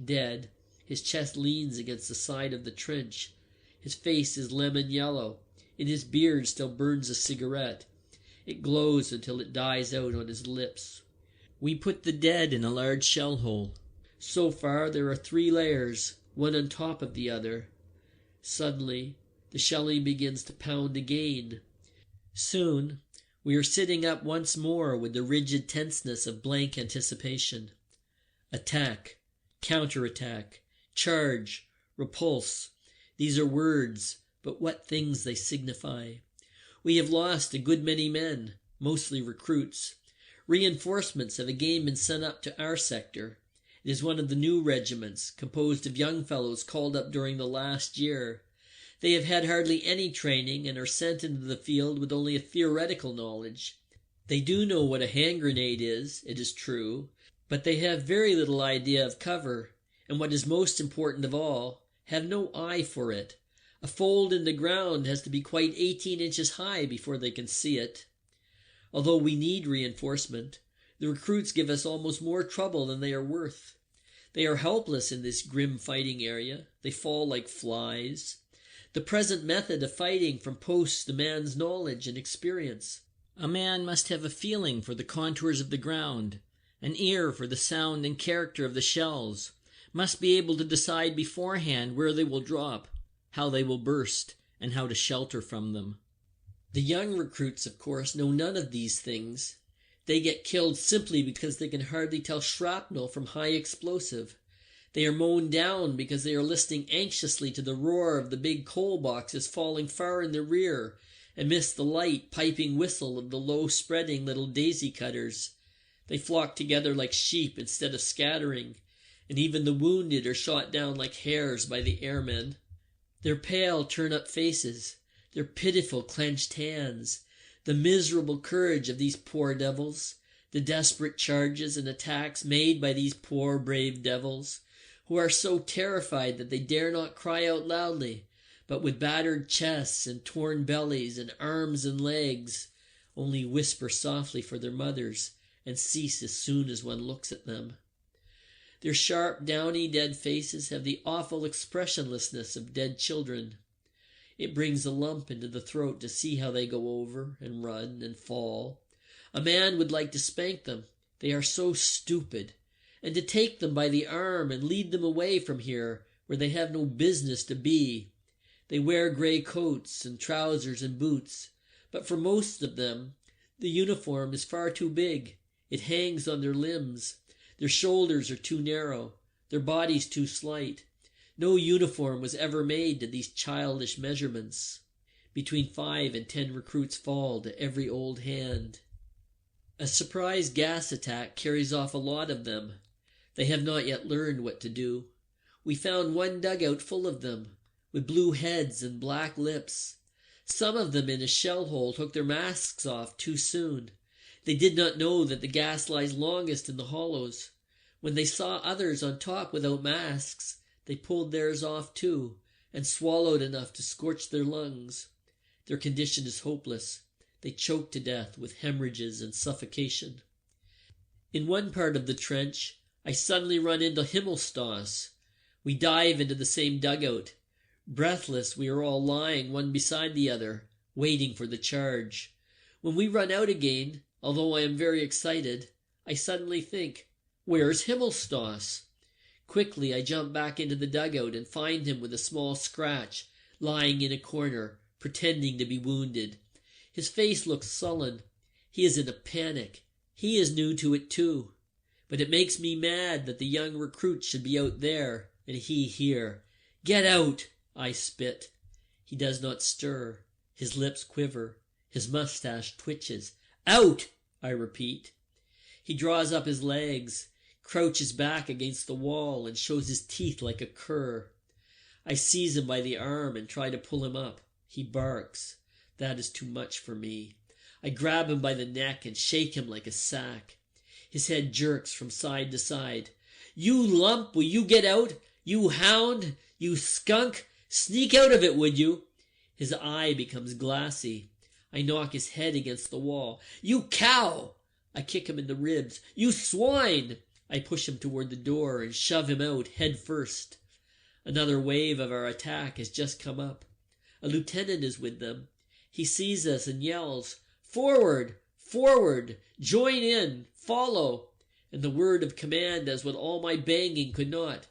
Dead, his chest leans against the side of the trench. His face is lemon yellow. In his beard still burns a cigarette. It glows until it dies out on his lips. We put the dead in a large shell hole. So far there are 3 layers, one on top of the other. Suddenly, the shelling begins to pound again. Soon, we are sitting up once more with the rigid tenseness of blank anticipation. Attack, counterattack, charge, repulse. These are words, but what things they signify. We have lost a good many men, mostly recruits. Reinforcements have again been sent up to our sector. It is one of the new regiments, composed of young fellows called up during the last year. They have had hardly any training and are sent into the field with only a theoretical knowledge. They do know what a hand grenade is, it is true, but they have very little idea of cover, and what is most important of all, have no eye for it. A fold in the ground has to be quite 18 inches high before they can see it. Although we need reinforcement, the recruits give us almost more trouble than they are worth. They are helpless in this grim fighting area. They fall like flies. The present method of fighting from posts demands knowledge and experience. A man must have a feeling for the contours of the ground, an ear for the sound and character of the shells, must be able to decide beforehand where they will drop, how they will burst, and how to shelter from them. The young recruits, of course, know none of these things. They get killed simply because they can hardly tell shrapnel from high explosive. They are mown down because they are listening anxiously to the roar of the big coal boxes falling far in the rear, and miss the light, piping whistle of the low-spreading little daisy cutters. They flock together like sheep instead of scattering, and even the wounded are shot down like hares by the airmen. Their pale, turn-up faces, their pitiful clenched hands, the miserable courage of these poor devils, the desperate charges and attacks made by these poor brave devils, who are so terrified that they dare not cry out loudly, but with battered chests and torn bellies and arms and legs, only whisper softly for their mothers and cease as soon as one looks at them. Their sharp, downy, dead faces have the awful expressionlessness of dead children. It brings a lump into the throat to see how they go over and run and fall. A man would like to spank them, they are so stupid, and to take them by the arm and lead them away from here where they have no business to be. They wear grey coats and trousers and boots, but for most of them the uniform is far too big. It hangs on their limbs. Their shoulders are too narrow, their bodies too slight. No uniform was ever made to these childish measurements. Between 5 and 10 recruits fall to every old hand. A surprise gas attack carries off a lot of them. They have not yet learned what to do. We found one dugout full of them, with blue heads and black lips. Some of them in a shell hole took their masks off too soon. They did not know that the gas lies longest in the hollows. When they saw others on top without masks, they pulled theirs off too, and swallowed enough to scorch their lungs. Their condition is hopeless. They choke to death with hemorrhages and suffocation. In one part of the trench, I suddenly run into Himmelstoss. We dive into the same dugout. Breathless, we are all lying one beside the other, waiting for the charge. When we run out again, although I am very excited, I suddenly think, where's Himmelstoss? Quickly I jump back into the dugout and find him with a small scratch, lying in a corner, pretending to be wounded. His face looks sullen. He is in a panic. He is new to it too. But it makes me mad that the young recruit should be out there, and he here. Get out! I spit. He does not stir. His lips quiver. His mustache twitches. Out! I repeat. He draws up his legs, crouches back against the wall, and shows his teeth like a cur. I seize him by the arm and try to pull him up. He barks. That is too much for me. I grab him by the neck and shake him like a sack. His head jerks from side to side. You lump, will you get out? You hound, you skunk, sneak out of it, would you? His eye becomes glassy. I knock his head against the wall. You cow! I kick him in the ribs. You swine! I push him toward the door and shove him out head first. Another wave of our attack has just come up. A lieutenant is with them. He sees us and yells, Forward! Forward! Join in! Follow! And the word of command does what all my banging could not.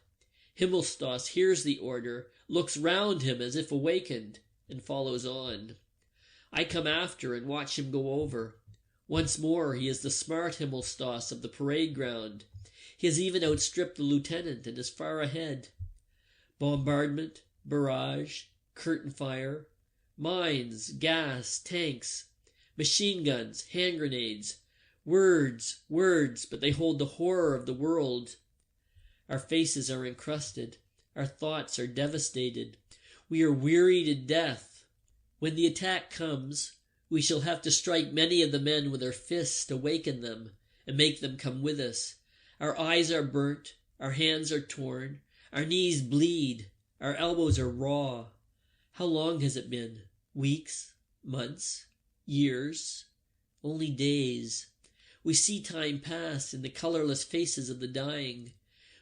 Himmelstoss hears the order, looks round him as if awakened, and follows on. I come after and watch him go over. Once more he is the smart Himmelstoss of the parade ground. He has even outstripped the lieutenant and is far ahead. Bombardment, barrage, curtain fire, mines, gas, tanks, machine guns, hand grenades. Words, words, but they hold the horror of the world. Our faces are encrusted. Our thoughts are devastated. We are weary to death. When the attack comes, we shall have to strike many of the men with our fists to waken them and make them come with us. Our eyes are burnt. Our hands are torn. Our knees bleed. Our elbows are raw. How long has it been? Weeks? Months? Years? Only days. We see time pass in the colorless faces of the dying.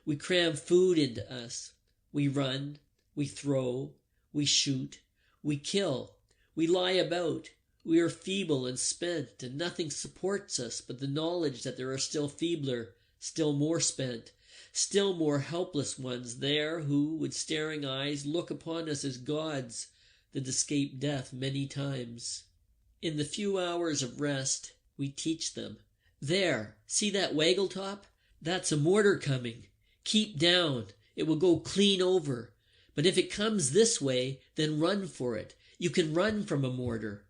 We cram food into us. We run. We throw. We shoot. We kill. We lie about. We are feeble and spent, and nothing supports us but the knowledge that there are still feebler, still more spent, still more helpless ones there who, with staring eyes, look upon us as gods that escaped death many times. In the few hours of rest, we teach them. There, see that waggle top? That's a mortar coming. Keep down. It will go clean over. But if it comes this way, then run for it. You can run from a mortar.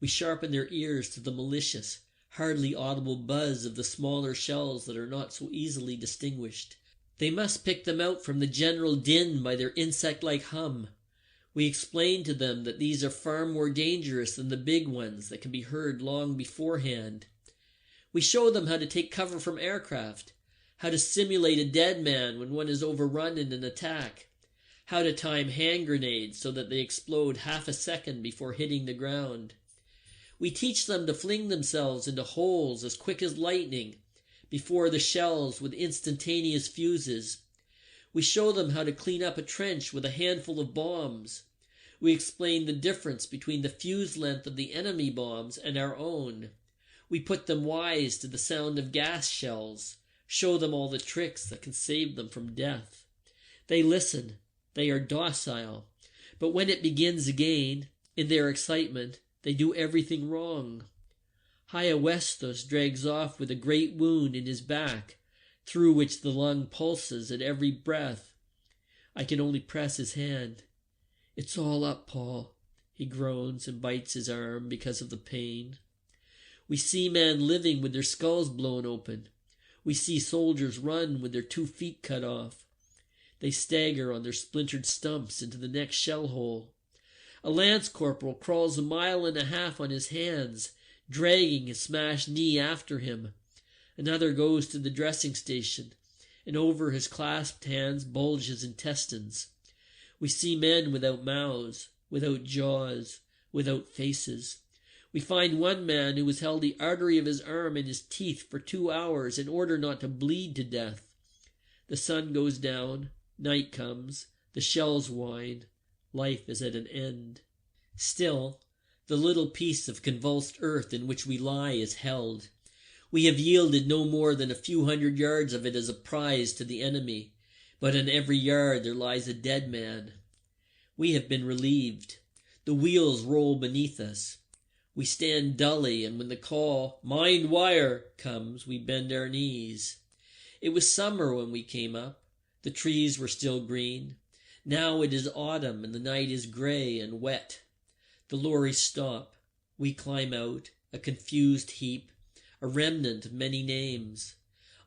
We sharpen their ears to the malicious, hardly audible buzz of the smaller shells that are not so easily distinguished. They must pick them out from the general din by their insect-like hum. We explain to them that these are far more dangerous than the big ones that can be heard long beforehand. We show them how to take cover from aircraft, how to simulate a dead man when one is overrun in an attack, how to time hand grenades so that they explode half a second before hitting the ground. We teach them to fling themselves into holes as quick as lightning before the shells with instantaneous fuses. We show them how to clean up a trench with a handful of bombs. We explain the difference between the fuse length of the enemy bombs and our own. We put them wise to the sound of gas shells, show them all the tricks that can save them from death. They listen. They are docile. But when it begins again, in their excitement, they do everything wrong. Hyaestos drags off with a great wound in his back, through which the lung pulses at every breath. I can only press his hand. It's all up, Paul. He groans and bites his arm because of the pain. We see men living with their skulls blown open. We see soldiers run with their 2 feet cut off. They stagger on their splintered stumps into the next shell hole. A lance corporal crawls 1.5 miles on his hands, dragging his smashed knee after him. Another goes to the dressing station, and over his clasped hands bulge his intestines. We see men without mouths, without jaws, without faces. We find one man who has held the artery of his arm in his teeth for 2 hours in order not to bleed to death. The sun goes down, night comes, the shells whine, life is at an end. Still, the little piece of convulsed earth in which we lie is held. We have yielded no more than a few 100 yards of it as a prize to the enemy, but in every yard there lies a dead man. We have been relieved. The wheels roll beneath us. We stand dully, and when the call, "Mind wire," comes, we bend our knees. It was summer when we came up. The trees were still green. Now it is autumn, and the night is gray and wet. The lorries stop. We climb out, a confused heap, a remnant of many names.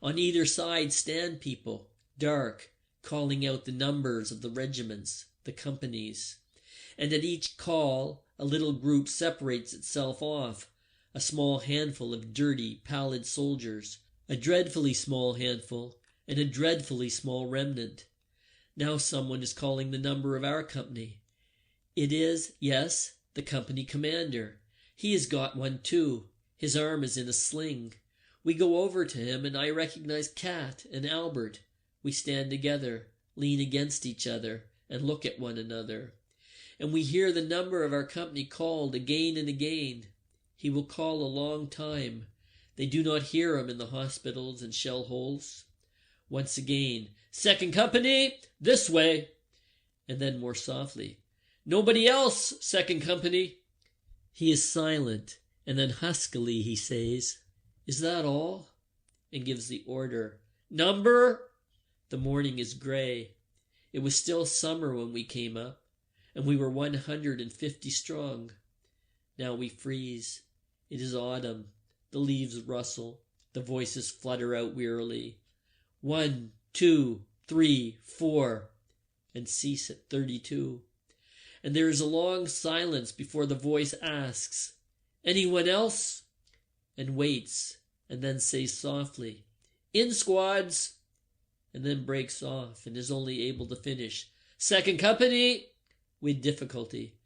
On either side stand people, dark, calling out the numbers of the regiments, the companies. And at each call, a little group separates itself off, a small handful of dirty, pallid soldiers, a dreadfully small handful, and a dreadfully small remnant. Now someone is calling the number of our company. It is, yes, the company commander. He has got one too. His arm is in a sling. We go over to him, and I recognize Kat and Albert. We stand together, lean against each other, and look at one another. And we hear the number of our company called again and again. He will call a long time. They do not hear him in the hospitals and shell holes. Once again, "Second company, this way." And then more softly, "Nobody else, second company." He is silent, and then huskily he says, "Is that all?" and gives the order, "Number." The morning is gray. It was still summer when we came up, and we were 150 strong. Now we freeze. It is autumn. The leaves rustle. The voices flutter out wearily. 1, 2, 3, 4, and cease at 32. And there is a long silence before the voice asks, "Anyone else?" and waits, and then says softly, "In squads," and then breaks off and is only able to finish, "Second company," with difficulty.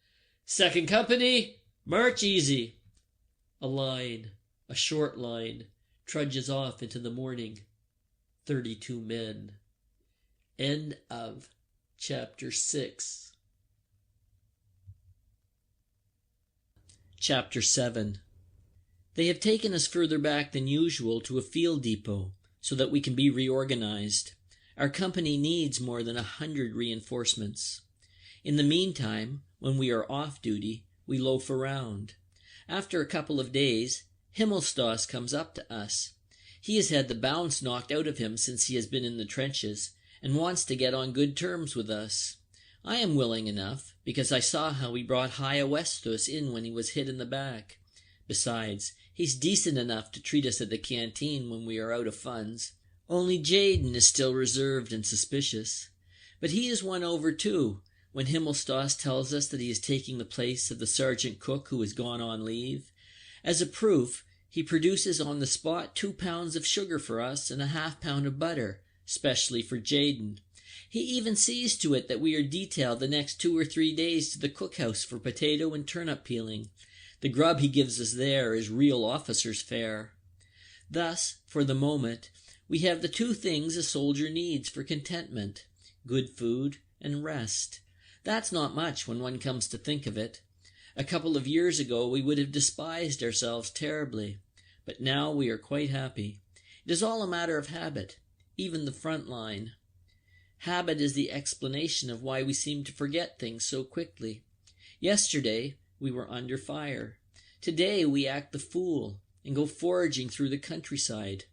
"Second company, march easy." A line, a short line, trudges off into the morning. 32 men. End of Chapter 6. Chapter 7. They have taken us further back than usual to a field depot, so that we can be reorganized. Our company needs more than 100 reinforcements. In the meantime, when we are off duty, we loaf around. After a couple of days, Himmelstoss comes up to us. He has had the bounce knocked out of him since he has been in the trenches, and wants to get on good terms with us. I am willing enough, because I saw how he brought Haya Westus in when he was hit in the back. Besides, he's decent enough to treat us at the canteen when we are out of funds. Only Jaden is still reserved and suspicious. But he is won over too, when Himmelstoss tells us that he is taking the place of the sergeant cook who has gone on leave. As a proof, he produces on the spot 2 pounds of sugar for us and a ½ pound of butter, specially for Jaden. He even sees to it that we are detailed the next 2 or 3 days to the cookhouse for potato and turnip peeling. The grub he gives us there is real officer's fare. Thus, for the moment, we have the 2 things a soldier needs for contentment: good food and rest. That's not much when one comes to think of it. A couple of years ago we would have despised ourselves terribly, but now we are quite happy. It is all a matter of habit, even the front line. Habit is the explanation of why we seem to forget things so quickly. Yesterday we were under fire. Today we act the fool and go foraging through the countryside.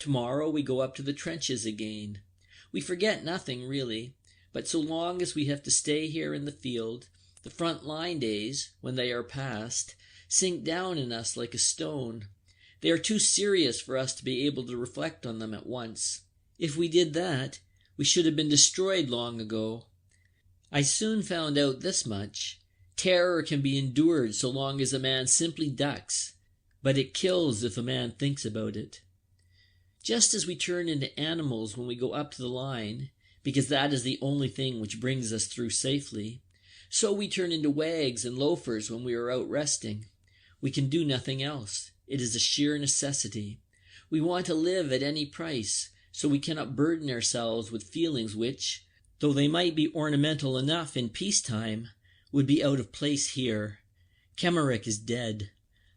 Tomorrow we go up to the trenches again. We forget nothing, really, but so long as we have to stay here in the field, the front line days, when they are past, sink down in us like a stone. They are too serious for us to be able to reflect on them at once. If we did that, we should have been destroyed long ago. I soon found out this much. Terror can be endured so long as a man simply ducks, but it kills if a man thinks about it. Just as we turn into animals when we go up to the line, because that is the only thing which brings us through safely, so we turn into wags and loafers when we are out resting. We can do nothing else. It is a sheer necessity. We want to live at any price, so we cannot burden ourselves with feelings which, though they might be ornamental enough in peacetime, would be out of place here. Kemmerich is dead.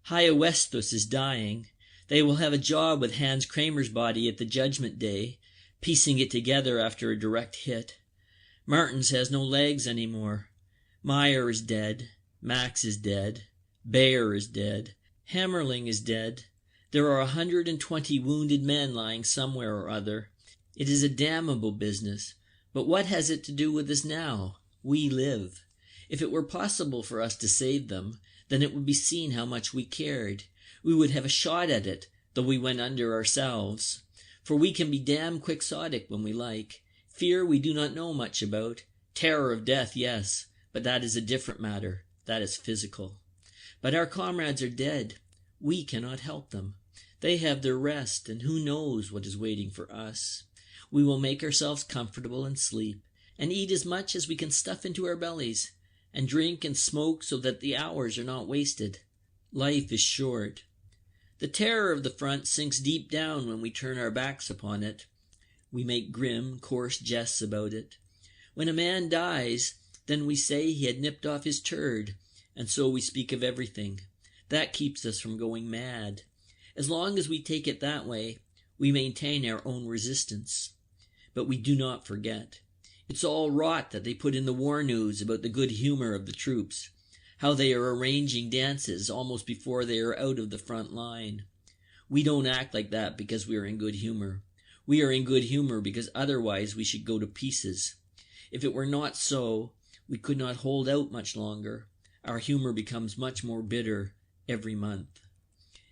Hyoestus is dying. They will have a job with Hans Kramer's body at the Judgment Day, piecing it together after a direct hit. Martens has no legs anymore. Meyer is dead. Max is dead. Bayer is dead. Hammerling is dead. There are 120 wounded men lying somewhere or other. It is a damnable business. But what has it to do with us now? We live. If it were possible for us to save them, then it would be seen how much we cared. We would have a shot at it, though we went under ourselves. For we can be damn quixotic when we like. Fear we do not know much about. Terror of death, yes, but that is a different matter. That is physical. But our comrades are dead. We cannot help them. They have their rest, and who knows what is waiting for us. We will make ourselves comfortable and sleep, and eat as much as we can stuff into our bellies, and drink and smoke so that the hours are not wasted. Life is short. The terror of the front sinks deep down when we turn our backs upon it. We make grim, coarse jests about it. When a man dies, then we say he had nipped off his turd, and so we speak of everything. That keeps us from going mad. As long as we take it that way, we maintain our own resistance. But we do not forget. It's all rot that they put in the war news about the good humor of the troops, how they are arranging dances almost before they are out of the front line. We don't act like that because we are in good humor. We are in good humor because otherwise we should go to pieces. If it were not so, we could not hold out much longer. Our humor becomes much more bitter every month.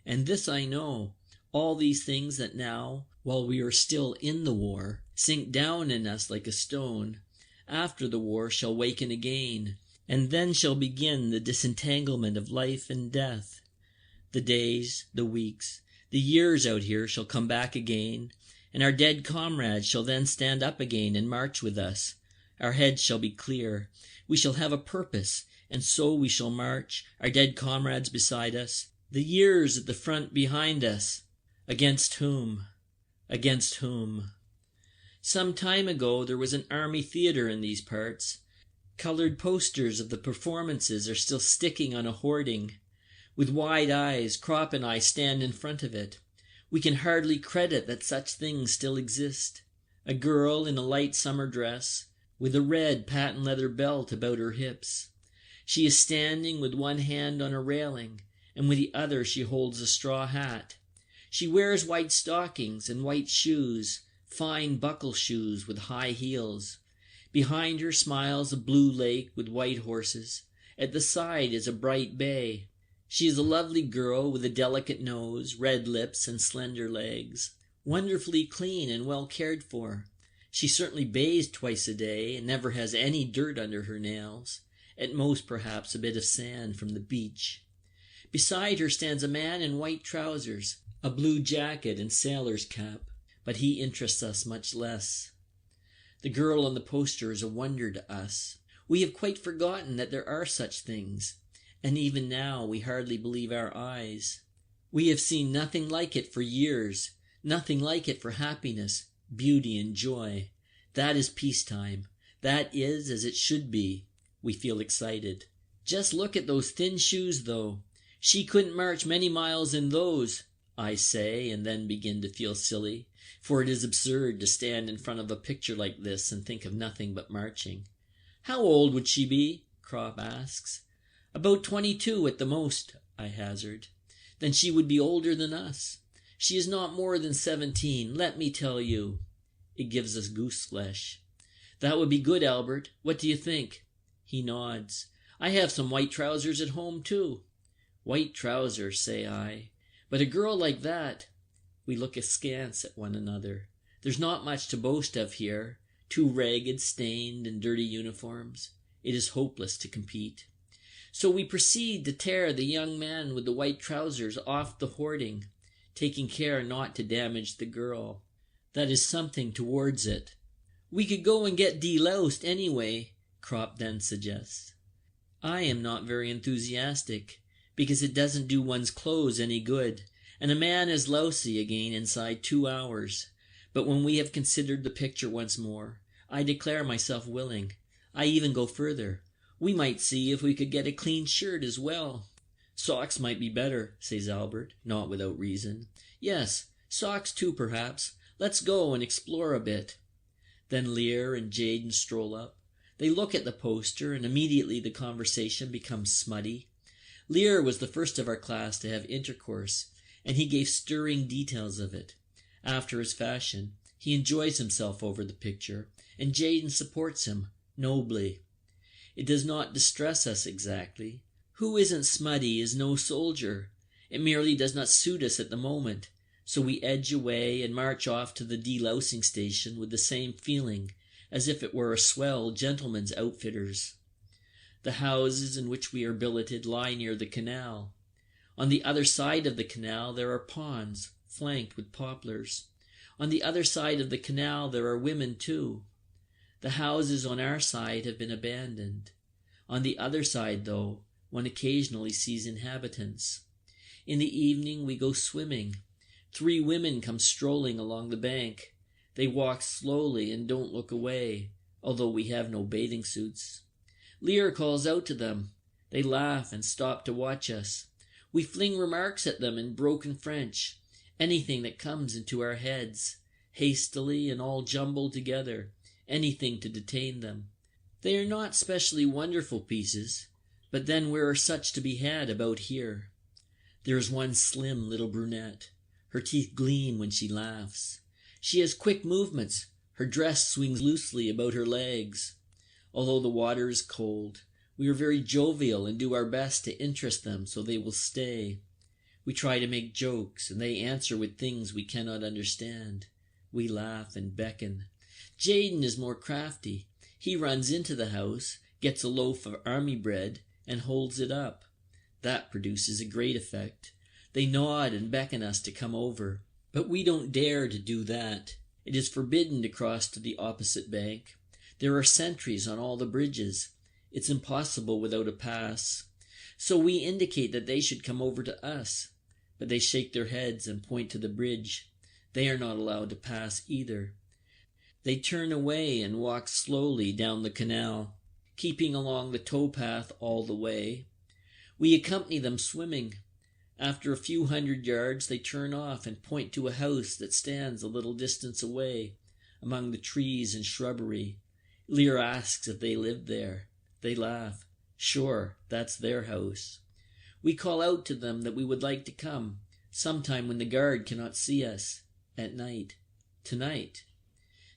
And this I know, all these things that now, while we are still in the war, sink down in us like a stone, after the war shall waken again, and then shall begin the disentanglement of life and death. The days, the weeks, the years out here shall come back again, and our dead comrades shall then stand up again and march with us. Our heads shall be clear. We shall have a purpose, and so we shall march, our dead comrades beside us, the years at the front behind us. Against whom? Against whom? Some time ago there was an army theater in these parts. Colored posters of the performances are still sticking on a hoarding. With wide eyes, Kropp and I stand in front of it. We can hardly credit that such things still exist. A girl in a light summer dress, with a red patent leather belt about her hips. She is standing with one hand on a railing, and with the other she holds a straw hat. She wears white stockings and white shoes, fine buckle shoes with high heels. Behind her smiles a blue lake with white horses. At the side is a bright bay. She is a lovely girl with a delicate nose, red lips, and slender legs, wonderfully clean and well cared for. She certainly bathes twice a day and never has any dirt under her nails, at most perhaps a bit of sand from the beach. Beside her stands a man in white trousers, a blue jacket and sailor's cap, but he interests us much less. The girl on the poster is a wonder to us. We have quite forgotten that there are such things, and even now we hardly believe our eyes. We have seen nothing like it for years, nothing like it for happiness, beauty, and joy. That is peacetime. That is as it should be. We feel excited. Just look at those thin shoes, though. She couldn't march many miles in those, I say, and then begin to feel silly, for it is absurd to stand in front of a picture like this and think of nothing but marching. How old would she be? Kropp asks. About 22 at the most, I hazard. Then she would be older than us. She is not more than 17, let me tell you. It gives us goose flesh. That would be good, Albert. What do you think? He nods. I have some white trousers at home, too. White trousers, say I. But a girl like that... We look askance at one another. There's not much to boast of here. 2 ragged, stained, and dirty uniforms. It is hopeless to compete. So we proceed to tear the young man with the white trousers off the hoarding, taking care not to damage the girl. That is something towards it. We could go and get deloused anyway, Crop then suggests. I am not very enthusiastic, because it doesn't do one's clothes any good, and a man is lousy again inside 2 hours. But when we have considered the picture once more, I declare myself willing. I even go further. We might see if we could get a clean shirt as well. Socks might be better, says Albert, not without reason. Yes, socks too, perhaps. Let's go and explore a bit. Then Lear and Jaden stroll up. They look at the poster, and immediately the conversation becomes smutty. Lear was the first of our class to have intercourse, and he gave stirring details of it. After his fashion, he enjoys himself over the picture, and Jaden supports him, nobly. It does not distress us exactly. Who isn't smutty is no soldier. It merely does not suit us at the moment, so we edge away and march off to the delousing station with the same feeling, as if it were a swell gentleman's outfitters. The houses in which we are billeted lie near the canal. On the other side of the canal there are ponds, flanked with poplars. On the other side of the canal there are women too. The houses on our side have been abandoned. On the other side, though, one occasionally sees inhabitants. In the evening we go swimming. 3 women come strolling along the bank. They walk slowly and don't look away, although we have no bathing suits. Lear calls out to them. They laugh and stop to watch us. We fling remarks at them in broken French, anything that comes into our heads, hastily and all jumbled together, anything to detain them. They are not specially wonderful pieces, but then where are such to be had about here? There is one slim little brunette. Her teeth gleam when she laughs. She has quick movements. Her dress swings loosely about her legs. Although the water is cold, we are very jovial and do our best to interest them so they will stay. We try to make jokes, and they answer with things we cannot understand. We laugh and beckon. Jaden is more crafty. He runs into the house, gets a loaf of army bread, and holds it up. That produces a great effect. They nod and beckon us to come over, but we don't dare to do that. It is forbidden to cross to the opposite bank. There are sentries on all the bridges. It's impossible without a pass. So we indicate that they should come over to us, but they shake their heads and point to the bridge. They are not allowed to pass either. They turn away and walk slowly down the canal, keeping along the towpath all the way. We accompany them swimming. After a few 100 yards, they turn off and point to a house that stands a little distance away, among the trees and shrubbery. Lear asks if they live there. They laugh. Sure, that's their house. We call out to them that we would like to come, sometime when the guard cannot see us, at night. Tonight.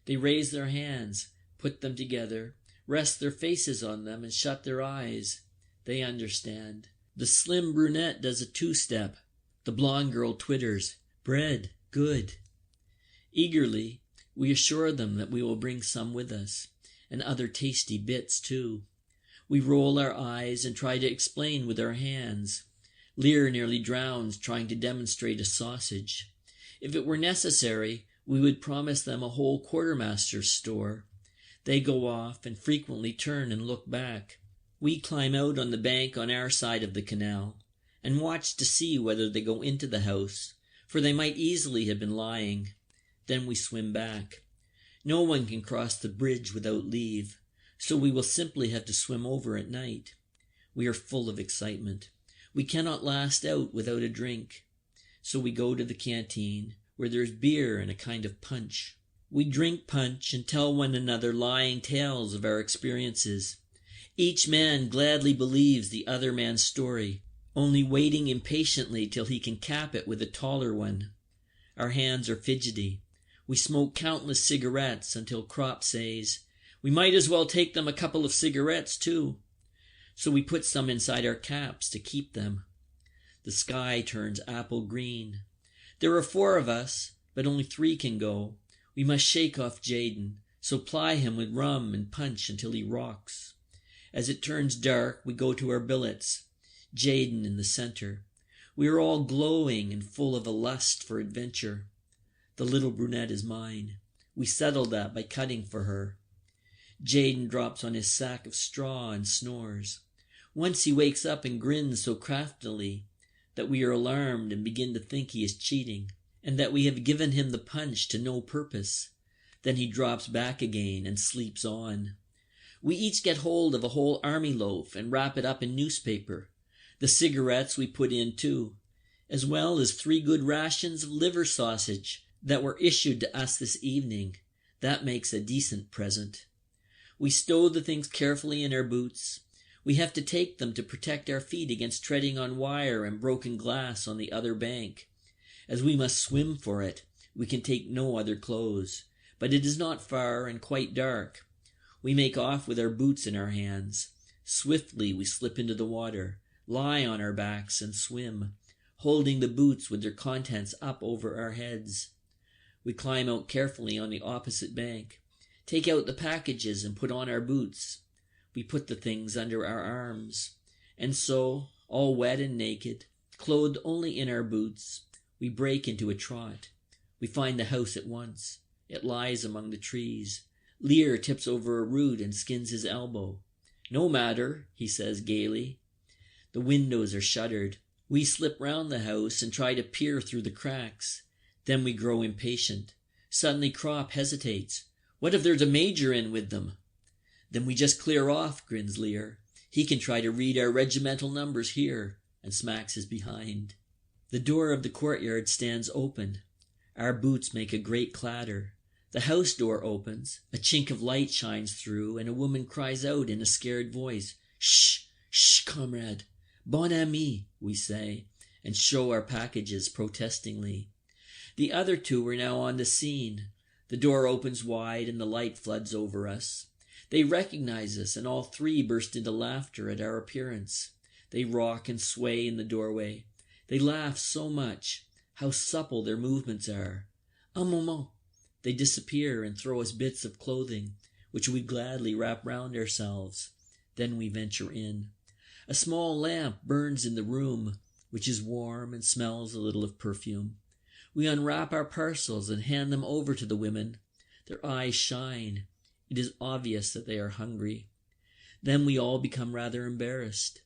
They raise their hands, put them together, rest their faces on them, and shut their eyes. They understand. The slim brunette does a 2-step. The blonde girl twitters, "Bread, good." Eagerly, we assure them that we will bring some with us, and other tasty bits too. We roll our eyes and try to explain with our hands. Lear nearly drowns trying to demonstrate a sausage. If it were necessary, we would promise them a whole quartermaster's store. They go off and frequently turn and look back. We climb out on the bank on our side of the canal and watch to see whether they go into the house, for they might easily have been lying. Then we swim back. No one can cross the bridge without leave, so we will simply have to swim over at night. We are full of excitement. We cannot last out without a drink, so we go to the canteen, where there is beer and a kind of punch. We drink punch and tell one another lying tales of our experiences. Each man gladly believes the other man's story, only waiting impatiently till he can cap it with a taller one. Our hands are fidgety. We smoke countless cigarettes until Crop says, "We might as well take them a couple of cigarettes too." So we put some inside our caps to keep them. The sky turns apple green. There are 4 of us, but only 3 can go. We must shake off Jaden, so ply him with rum and punch until he rocks. As it turns dark, we go to our billets, Jaden in the center. We are all glowing and full of a lust for adventure. The little brunette is mine. We settled that by cutting for her. Jaden drops on his sack of straw and snores. Once he wakes up and grins so craftily that we are alarmed and begin to think he is cheating, and that we have given him the punch to no purpose. Then he drops back again and sleeps on. We each get hold of a whole army loaf and wrap it up in newspaper. The cigarettes we put in too, as well as 3 good rations of liver sausage that were issued to us this evening. That makes a decent present. We stow the things carefully in our boots. We have to take them to protect our feet against treading on wire and broken glass on the other bank. As we must swim for it, we can take no other clothes, but it is not far and quite dark. We make off with our boots in our hands. Swiftly we slip into the water, lie on our backs and swim, holding the boots with their contents up over our heads. We climb out carefully on the opposite bank, take out the packages and put on our boots. We put the things under our arms, and so, all wet and naked, clothed only in our boots, we break into a trot. We find the house at once. It lies among the trees. Lear tips over a root and skins his elbow. "No matter," he says gaily. The windows are shuttered. We slip round the house and try to peer through the cracks. Then we grow impatient. Suddenly Crop hesitates. "What if there's a major in with them?" "Then we just clear off," grins Lear. "He can try to read our regimental numbers here," and smacks his behind. The door of the courtyard stands open. Our boots make a great clatter. The house door opens, a chink of light shines through, and a woman cries out in a scared voice, "Shh, shh, comrade." "Bon ami," we say, and show our packages protestingly. The other 2 are now on the scene. The door opens wide and the light floods over us. They recognize us, and all 3 burst into laughter at our appearance. They rock and sway in the doorway. They laugh so much. How supple their movements are. Un moment. They disappear and throw us bits of clothing, which we gladly wrap round ourselves. Then we venture in. A small lamp burns in the room, which is warm and smells a little of perfume. We unwrap our parcels and hand them over to the women. Their eyes shine. It is obvious that they are hungry. Then we all become rather embarrassed.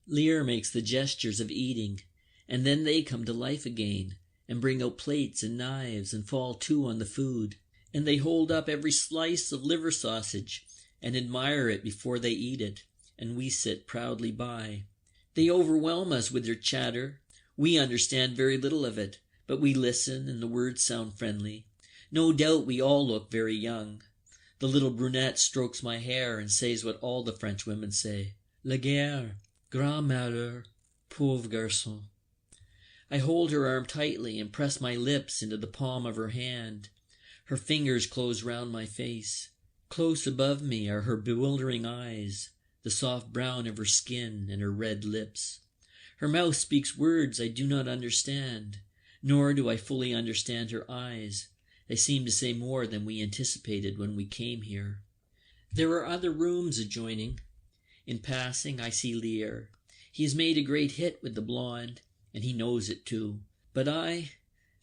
Lear makes the gestures of eating, and then they come to life again, and bring out plates and knives and fall to on the food, and they hold up every slice of liver sausage and admire it before they eat it, and we sit proudly by. They overwhelm us with their chatter. We understand very little of it, but we listen and the words sound friendly. No doubt we all look very young. The little brunette strokes my hair and says what all the French women say, "La guerre, grand malheur, pauvre garçon." I hold her arm tightly and press my lips into the palm of her hand. Her fingers close round my face. Close above me are her bewildering eyes, the soft brown of her skin, and her red lips. Her mouth speaks words I do not understand, nor do I fully understand her eyes. They seem to say more than we anticipated when we came here. There are other rooms adjoining. In passing, I see Lear. He has made a great hit with the blonde, and he knows it too. But I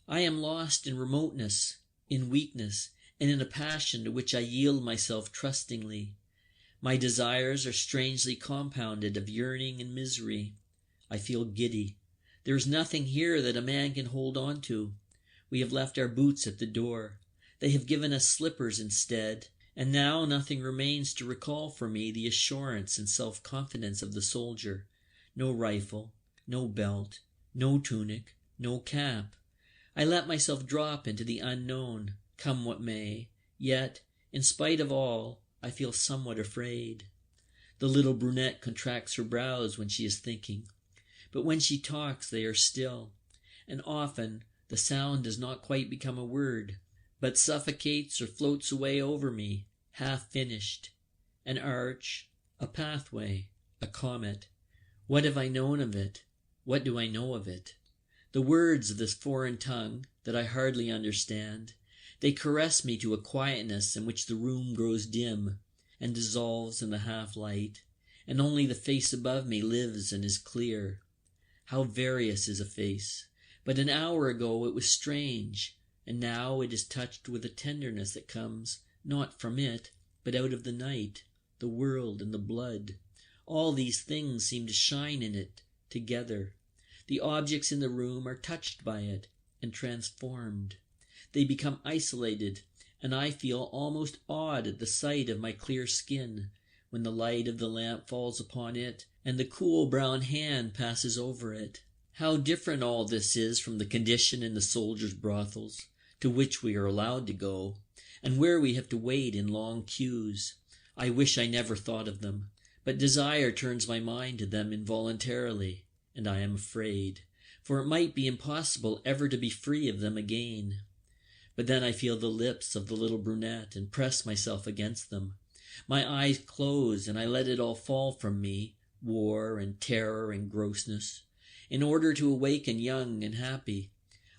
am lost in remoteness, in weakness, and in a passion to which I yield myself trustingly. My desires are strangely compounded of yearning and misery. I feel giddy. There is nothing here that a man can hold on to. We have left our boots at the door. They have given us slippers instead, and now nothing remains to recall for me the assurance and self-confidence of the soldier. No rifle, no belt, no tunic, no cap. I let myself drop into the unknown, come what may, yet, in spite of all, I feel somewhat afraid. The little brunette contracts her brows when she is thinking, but when she talks they are still, and often the sound does not quite become a word, but suffocates or floats away over me, half finished. An arch, a pathway, a comet. What have I known of it? What do I know of it? The words of this foreign tongue that I hardly understand, they caress me to a quietness in which the room grows dim and dissolves in the half-light, and only the face above me lives and is clear. How various is a face! But an hour ago it was strange, and now it is touched with a tenderness that comes, not from it, but out of the night, the world, and the blood. All these things seem to shine in it together. The objects in the room are touched by it and transformed. They become isolated, and I feel almost awed at the sight of my clear skin when the light of the lamp falls upon it and the cool brown hand passes over it. How different all this is from the condition in the soldiers' brothels, to which we are allowed to go, and where we have to wait in long queues. I wish I never thought of them, but desire turns my mind to them involuntarily, and I am afraid, for it might be impossible ever to be free of them again. But then I feel the lips of the little brunette and press myself against them. My eyes close, and I let it all fall from me, war and terror and grossness, in order to awaken young and happy.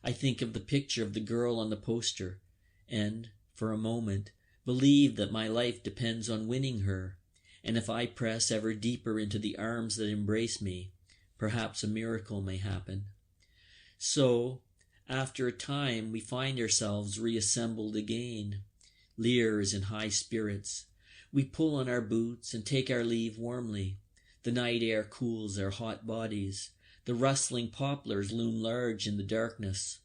I think of the picture of the girl on the poster, and, for a moment, believe that my life depends on winning her, and if I press ever deeper into the arms that embrace me, perhaps a miracle may happen. So, after a time, we find ourselves reassembled again. Lear is in high spirits. We pull on our boots and take our leave warmly. The night air cools our hot bodies. The rustling poplars loom large in the darkness.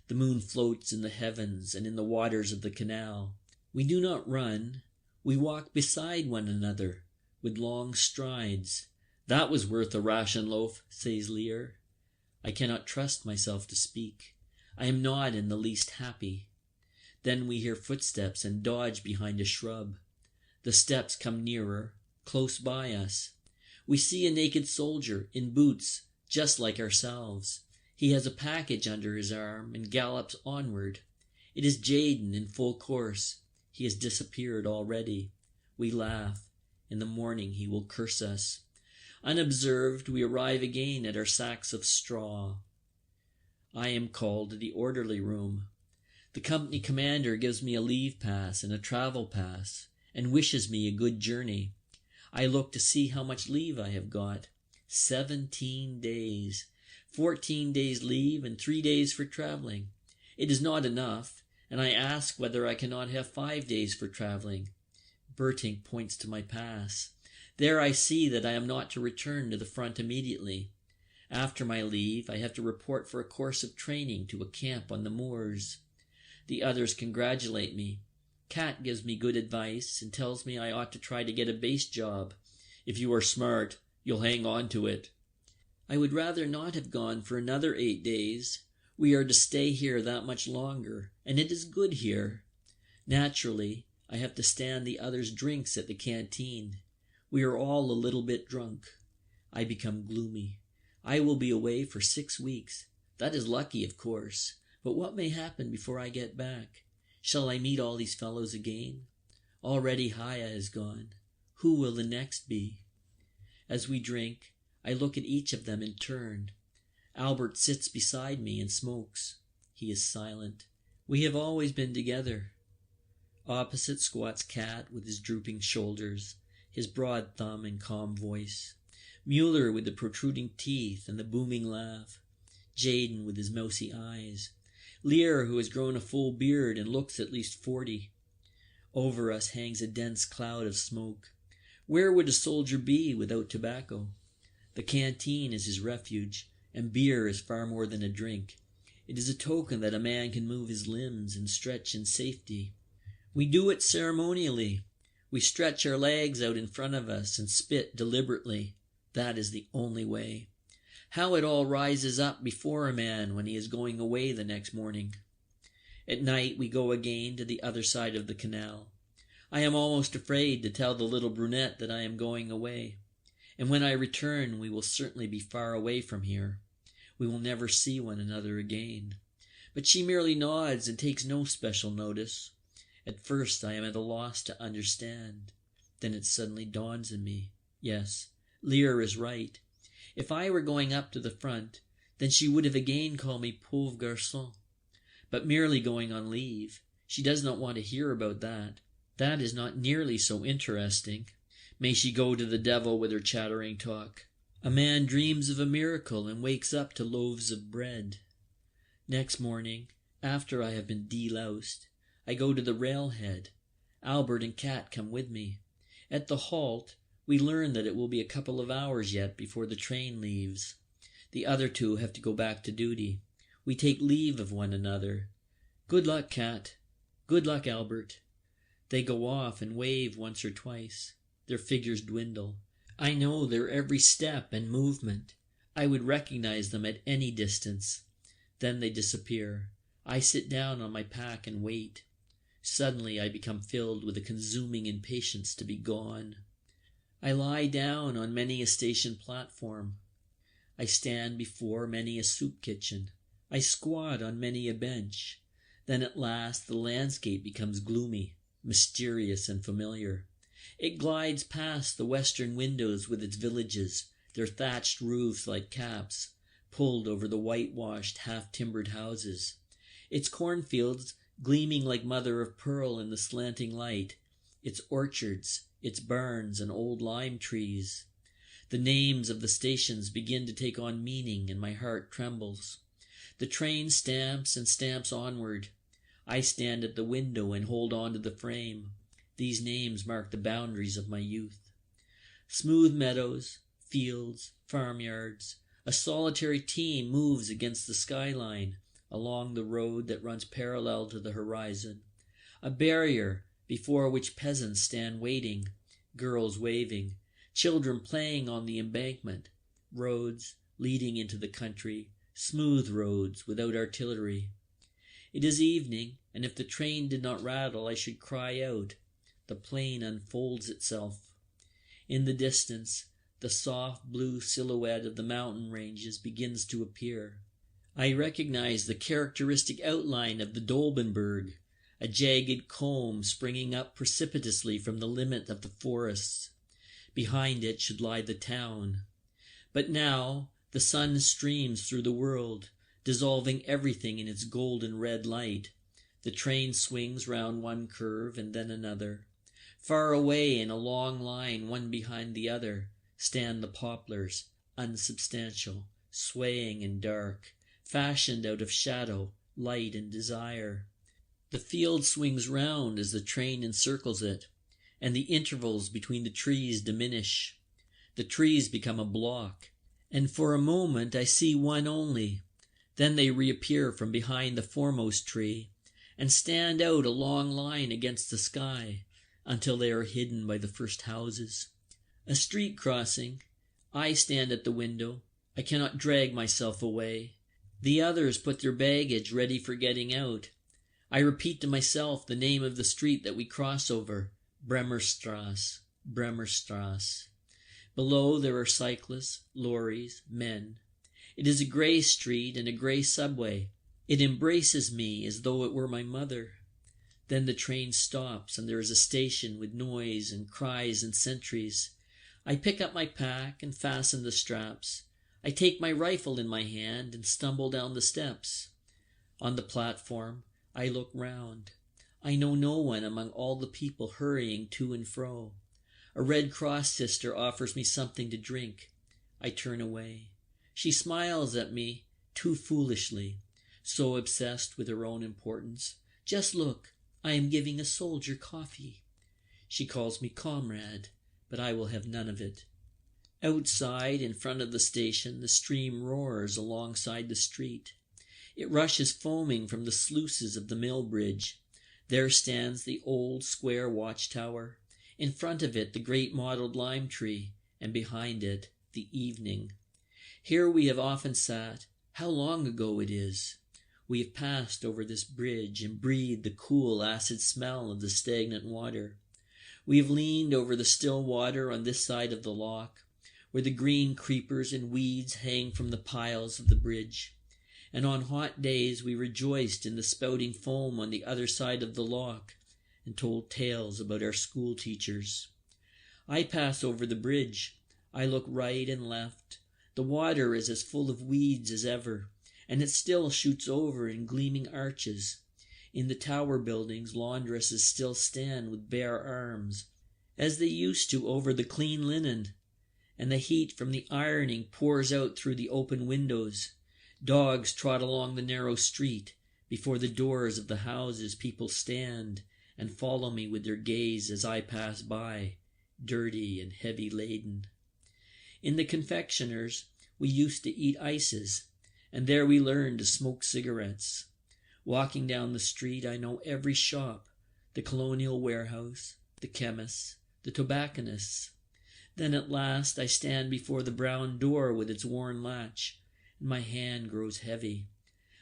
The moon floats in the heavens and in the waters of the canal. We do not run. We walk beside one another with long strides. "That was worth a ration loaf," says Lear. I cannot trust myself to speak. I am not in the least happy. Then we hear footsteps and dodge behind a shrub. The steps come nearer, close by us. We see a naked soldier in boots just like ourselves. He has a package under his arm and gallops onward. It is Jaden in full course. He has disappeared already. We laugh. In the morning he will curse us. Unobserved, we arrive again at our sacks of straw. I am called to the orderly room. The company commander gives me a leave pass and a travel pass, and wishes me a good journey. I look to see how much leave I have got. 17 days. 14 days leave and 3 days for traveling. It is not enough, and I ask whether I cannot have 5 days for traveling. Berting points to my pass. There I see that I am not to return to the front immediately. After my leave, I have to report for a course of training to a camp on the moors. The others congratulate me. Kat gives me good advice and tells me I ought to try to get a base job. If you are smart, you'll hang on to it. I would rather not have gone for another 8 days. We are to stay here that much longer, and it is good here. Naturally, I have to stand the others' drinks at the canteen. We are all a little bit drunk. I become gloomy. I will be away for 6 weeks. That is lucky, of course. But what may happen before I get back? Shall I meet all these fellows again? Already Haya is gone. Who will the next be? As we drink, I look at each of them in turn. Albert sits beside me and smokes. He is silent. We have always been together. Opposite squats Kat with his drooping shoulders, his broad thumb and calm voice. Mueller with the protruding teeth and the booming laugh. Jaden with his mousy eyes. Lear, who has grown a full beard and looks at least 40. Over us hangs a dense cloud of smoke. Where would a soldier be without tobacco? The canteen is his refuge, and beer is far more than a drink. It is a token that a man can move his limbs and stretch in safety. We do it ceremonially. We stretch our legs out in front of us and spit deliberately. That is the only way. How it all rises up before a man when he is going away the next morning. At night we go again to the other side of the canal. I am almost afraid to tell the little brunette that I am going away. And when I return we will certainly be far away from here. We will never see one another again. But she merely nods and takes no special notice. At first I am at a loss to understand. Then it suddenly dawns on me. Yes, Lear is right. If I were going up to the front, then she would have again called me pauvre garçon. But merely going on leave, she does not want to hear about that. That is not nearly so interesting. May she go to the devil with her chattering talk. A man dreams of a miracle and wakes up to loaves of bread. Next morning, after I have been deloused, I go to the railhead. Albert and Kat come with me. At the halt, we learn that it will be a couple of hours yet before the train leaves. The other two have to go back to duty. We take leave of one another. Good luck, Kat. Good luck, Albert. They go off and wave once or twice. Their figures dwindle. I know their every step and movement. I would recognize them at any distance. Then they disappear. I sit down on my pack and wait. Suddenly I become filled with a consuming impatience to be gone. I lie down on many a station platform. I stand before many a soup kitchen. I squat on many a bench. Then at last the landscape becomes gloomy, mysterious and familiar. It glides past the western windows with its villages, their thatched roofs like caps, pulled over the whitewashed, half-timbered houses. Its cornfields gleaming like mother of pearl in the slanting light, its orchards, its barns and old lime trees. The names of the stations begin to take on meaning and my heart trembles. The train stamps and stamps onward. I stand at the window and hold on to the frame. These names mark the boundaries of my youth. Smooth meadows, fields, farmyards. A solitary team moves against the skyline along the road that runs parallel to the horizon. A barrier before which peasants stand waiting, girls waving, children playing on the embankment, roads leading into the country, smooth roads without artillery. It is evening, and if the train did not rattle, I should cry out. The plain unfolds itself. In the distance, the soft blue silhouette of the mountain ranges begins to appear. I recognize the characteristic outline of the Dolbenberg, a jagged comb springing up precipitously from the limit of the forests. Behind it should lie the town. But now the sun streams through the world, dissolving everything in its golden red light. The train swings round one curve and then another. Far away in a long line, one behind the other, stand the poplars, unsubstantial, swaying and dark, fashioned out of shadow, light and desire. The field swings round as the train encircles it, and the intervals between the trees diminish. The trees become a block, and for a moment I see one only. Then they reappear from behind the foremost tree, and stand out a long line against the sky, until they are hidden by the first houses. A street crossing. I stand at the window. I cannot drag myself away. The others put their baggage ready for getting out. I repeat to myself the name of the street that we cross over, Bremerstrasse, Bremerstrasse. Below there are cyclists, lorries, men. It is a grey street and a grey subway. It embraces me as though it were my mother. Then the train stops and there is a station with noise and cries and sentries. I pick up my pack and fasten the straps. I take my rifle in my hand and stumble down the steps. On the platform, I look round. I know no one among all the people hurrying to and fro. A Red Cross sister offers me something to drink. I turn away. She smiles at me, too foolishly, so obsessed with her own importance. Just look, I am giving a soldier coffee. She calls me comrade, but I will have none of it. Outside, in front of the station, the stream roars alongside the street. It rushes foaming from the sluices of the mill bridge. There stands the old square watchtower. In front of it, the great mottled lime tree, and behind it, the evening. Here we have often sat. How long ago it is! We have passed over this bridge and breathed the cool, acid smell of the stagnant water. We have leaned over the still water on this side of the loch, where the green creepers and weeds hang from the piles of the bridge. And on hot days we rejoiced in the spouting foam on the other side of the loch, and told tales about our school teachers. I pass over the bridge. I look right and left. The water is as full of weeds as ever, and it still shoots over in gleaming arches. In the tower buildings laundresses still stand with bare arms, as they used to over the clean linen, and the heat from the ironing pours out through the open windows. Dogs trot along the narrow street. Before the doors of the houses people stand and follow me with their gaze as I pass by, dirty and heavy laden. In the confectioners we used to eat ices, and there we learned to smoke cigarettes. Walking down the street I know every shop, the colonial warehouse, the chemist's, the tobacconist's. Then at last I stand before the brown door with its worn latch, and my hand grows heavy.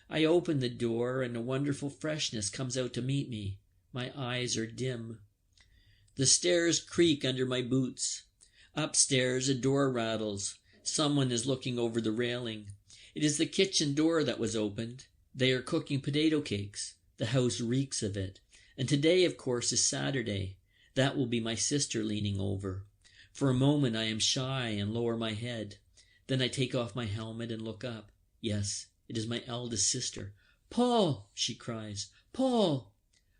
I open the door, and a wonderful freshness comes out to meet me. My eyes are dim. The stairs creak under my boots. Upstairs a door rattles. Someone is looking over the railing. It is the kitchen door that was opened. They are cooking potato cakes. The house reeks of it. And today, of course, is Saturday. That will be my sister leaning over. For a moment I am shy and lower my head. Then I take off my helmet and look up. Yes, it is my eldest sister. "Paul!" she cries. "Paul!"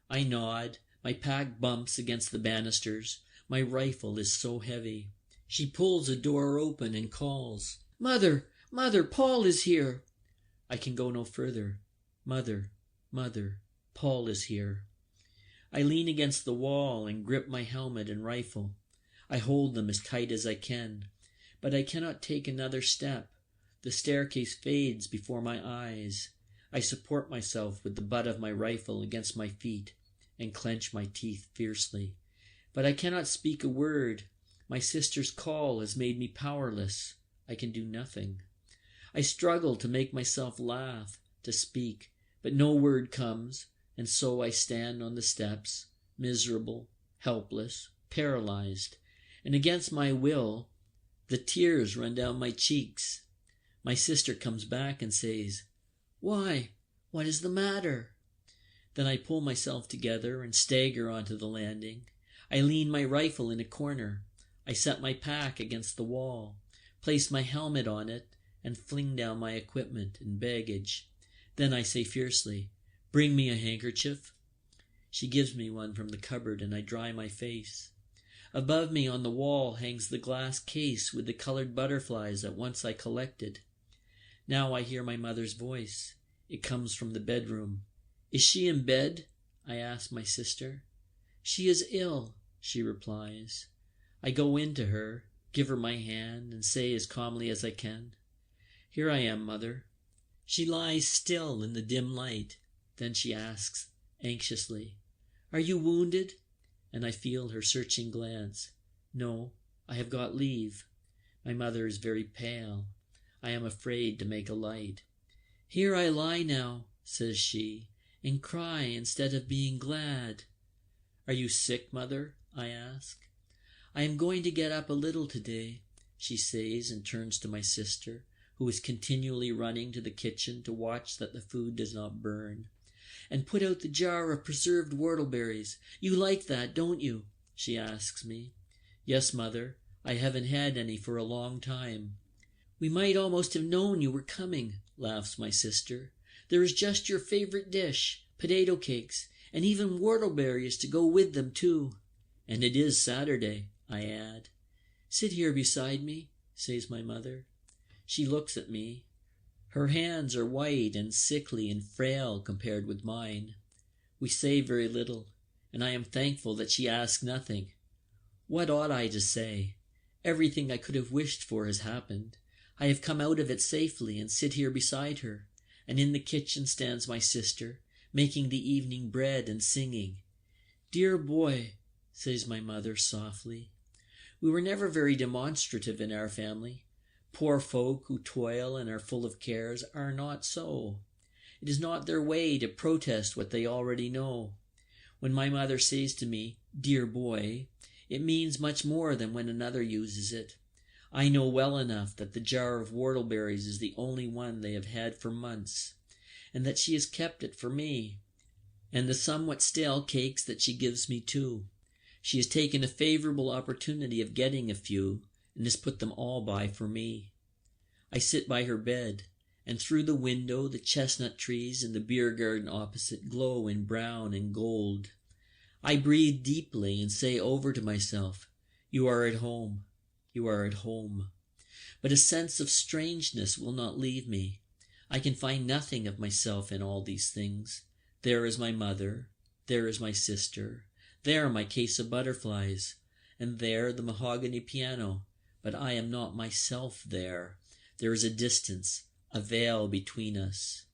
I nod. My pack bumps against the banisters. My rifle is so heavy. She pulls a door open and calls, "Mother! Mother! Paul is here!" I can go no further. "Mother! Mother! Paul is here." I lean against the wall and grip my helmet and rifle. I hold them as tight as I can, but I cannot take another step. The staircase fades before my eyes. I support myself with the butt of my rifle against my feet and clench my teeth fiercely. But I cannot speak a word. My sister's call has made me powerless. I can do nothing. I struggle to make myself laugh, to speak, but no word comes, and so I stand on the steps, miserable, helpless, paralyzed, and against my will, the tears run down my cheeks. My sister comes back and says, "Why, what is the matter?" Then I pull myself together and stagger onto the landing. I lean my rifle in a corner. I set my pack against the wall, place my helmet on it, and fling down my equipment and baggage. Then I say fiercely, "Bring me a handkerchief." She gives me one from the cupboard, and I dry my face. Above me on the wall hangs the glass case with the colored butterflies that once I collected. Now I hear my mother's voice. It comes from the bedroom. "Is she in bed?" I ask my sister. "She is ill," she replies. I go in to her, give her my hand, and say as calmly as I can, "Here I am, Mother." She lies still in the dim light. Then she asks, anxiously, "Are you wounded?" And I feel her searching glance. "No, I have got leave." My mother is very pale. I am afraid to make a light. "Here I lie now," says she, "and cry instead of being glad." "Are you sick, Mother?" I ask. "I am going to get up a little today," she says, and turns to my sister, who is continually running to the kitchen to watch that the food does not burn. "And put out the jar of preserved whortleberries. You like that, don't you?" she asks me. "Yes, Mother. I haven't had any for a long time." "We might almost have known you were coming," laughs my sister. "There is just your favorite dish, potato cakes, and even whortleberries to go with them, too." "And it is Saturday," I add. "Sit here beside me," says my mother. She looks at me. Her hands are white and sickly and frail compared with mine. We say very little, and I am thankful that she asks nothing. What ought I to say? Everything I could have wished for has happened. I have come out of it safely and sit here beside her, and in the kitchen stands my sister, making the evening bread and singing. "Dear boy," says my mother softly. We were never very demonstrative in our family. Poor folk who toil and are full of cares are not so. It is not their way to protest what they already know. When my mother says to me, "Dear boy," it means much more than when another uses it. I know well enough that the jar of whortleberries is the only one they have had for months, and that she has kept it for me, and the somewhat stale cakes that she gives me too. She has taken a favorable opportunity of getting a few, and has put them all by for me. I sit by her bed, and through the window the chestnut trees in the beer garden opposite glow in brown and gold. I breathe deeply and say over to myself, "You are at home. You are at home." But a sense of strangeness will not leave me. I can find nothing of myself in all these things. There is my mother. There is my sister. There my case of butterflies. And there the mahogany piano. But I am not myself there. There is a distance, a veil between us.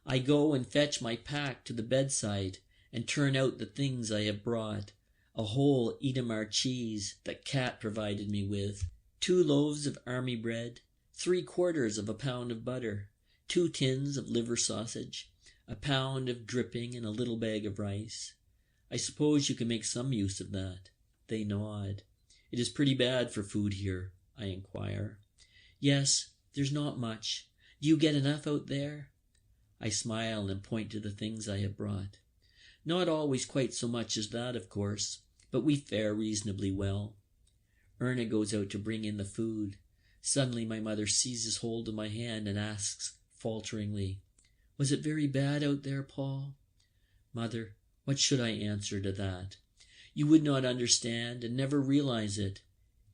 I go and fetch my pack to the bedside and turn out the things I have brought. A whole Edamar cheese that Cat provided me with, 2 loaves of army bread, 3/4 of a pound of butter, 2 tins of liver sausage, a pound of dripping, and a little bag of rice. I suppose you can make some use of that. They nod. It is pretty bad for food here, I inquire. Yes, there's not much. Do you get enough out there? I smile and point to the things I have brought. Not always quite so much as that, of course, but we fare reasonably well. Erna goes out to bring in the food. Suddenly my mother seizes hold of my hand and asks falteringly, "Was it very bad out there, Paul?" Mother, what should I answer to that? You would not understand and never realize it,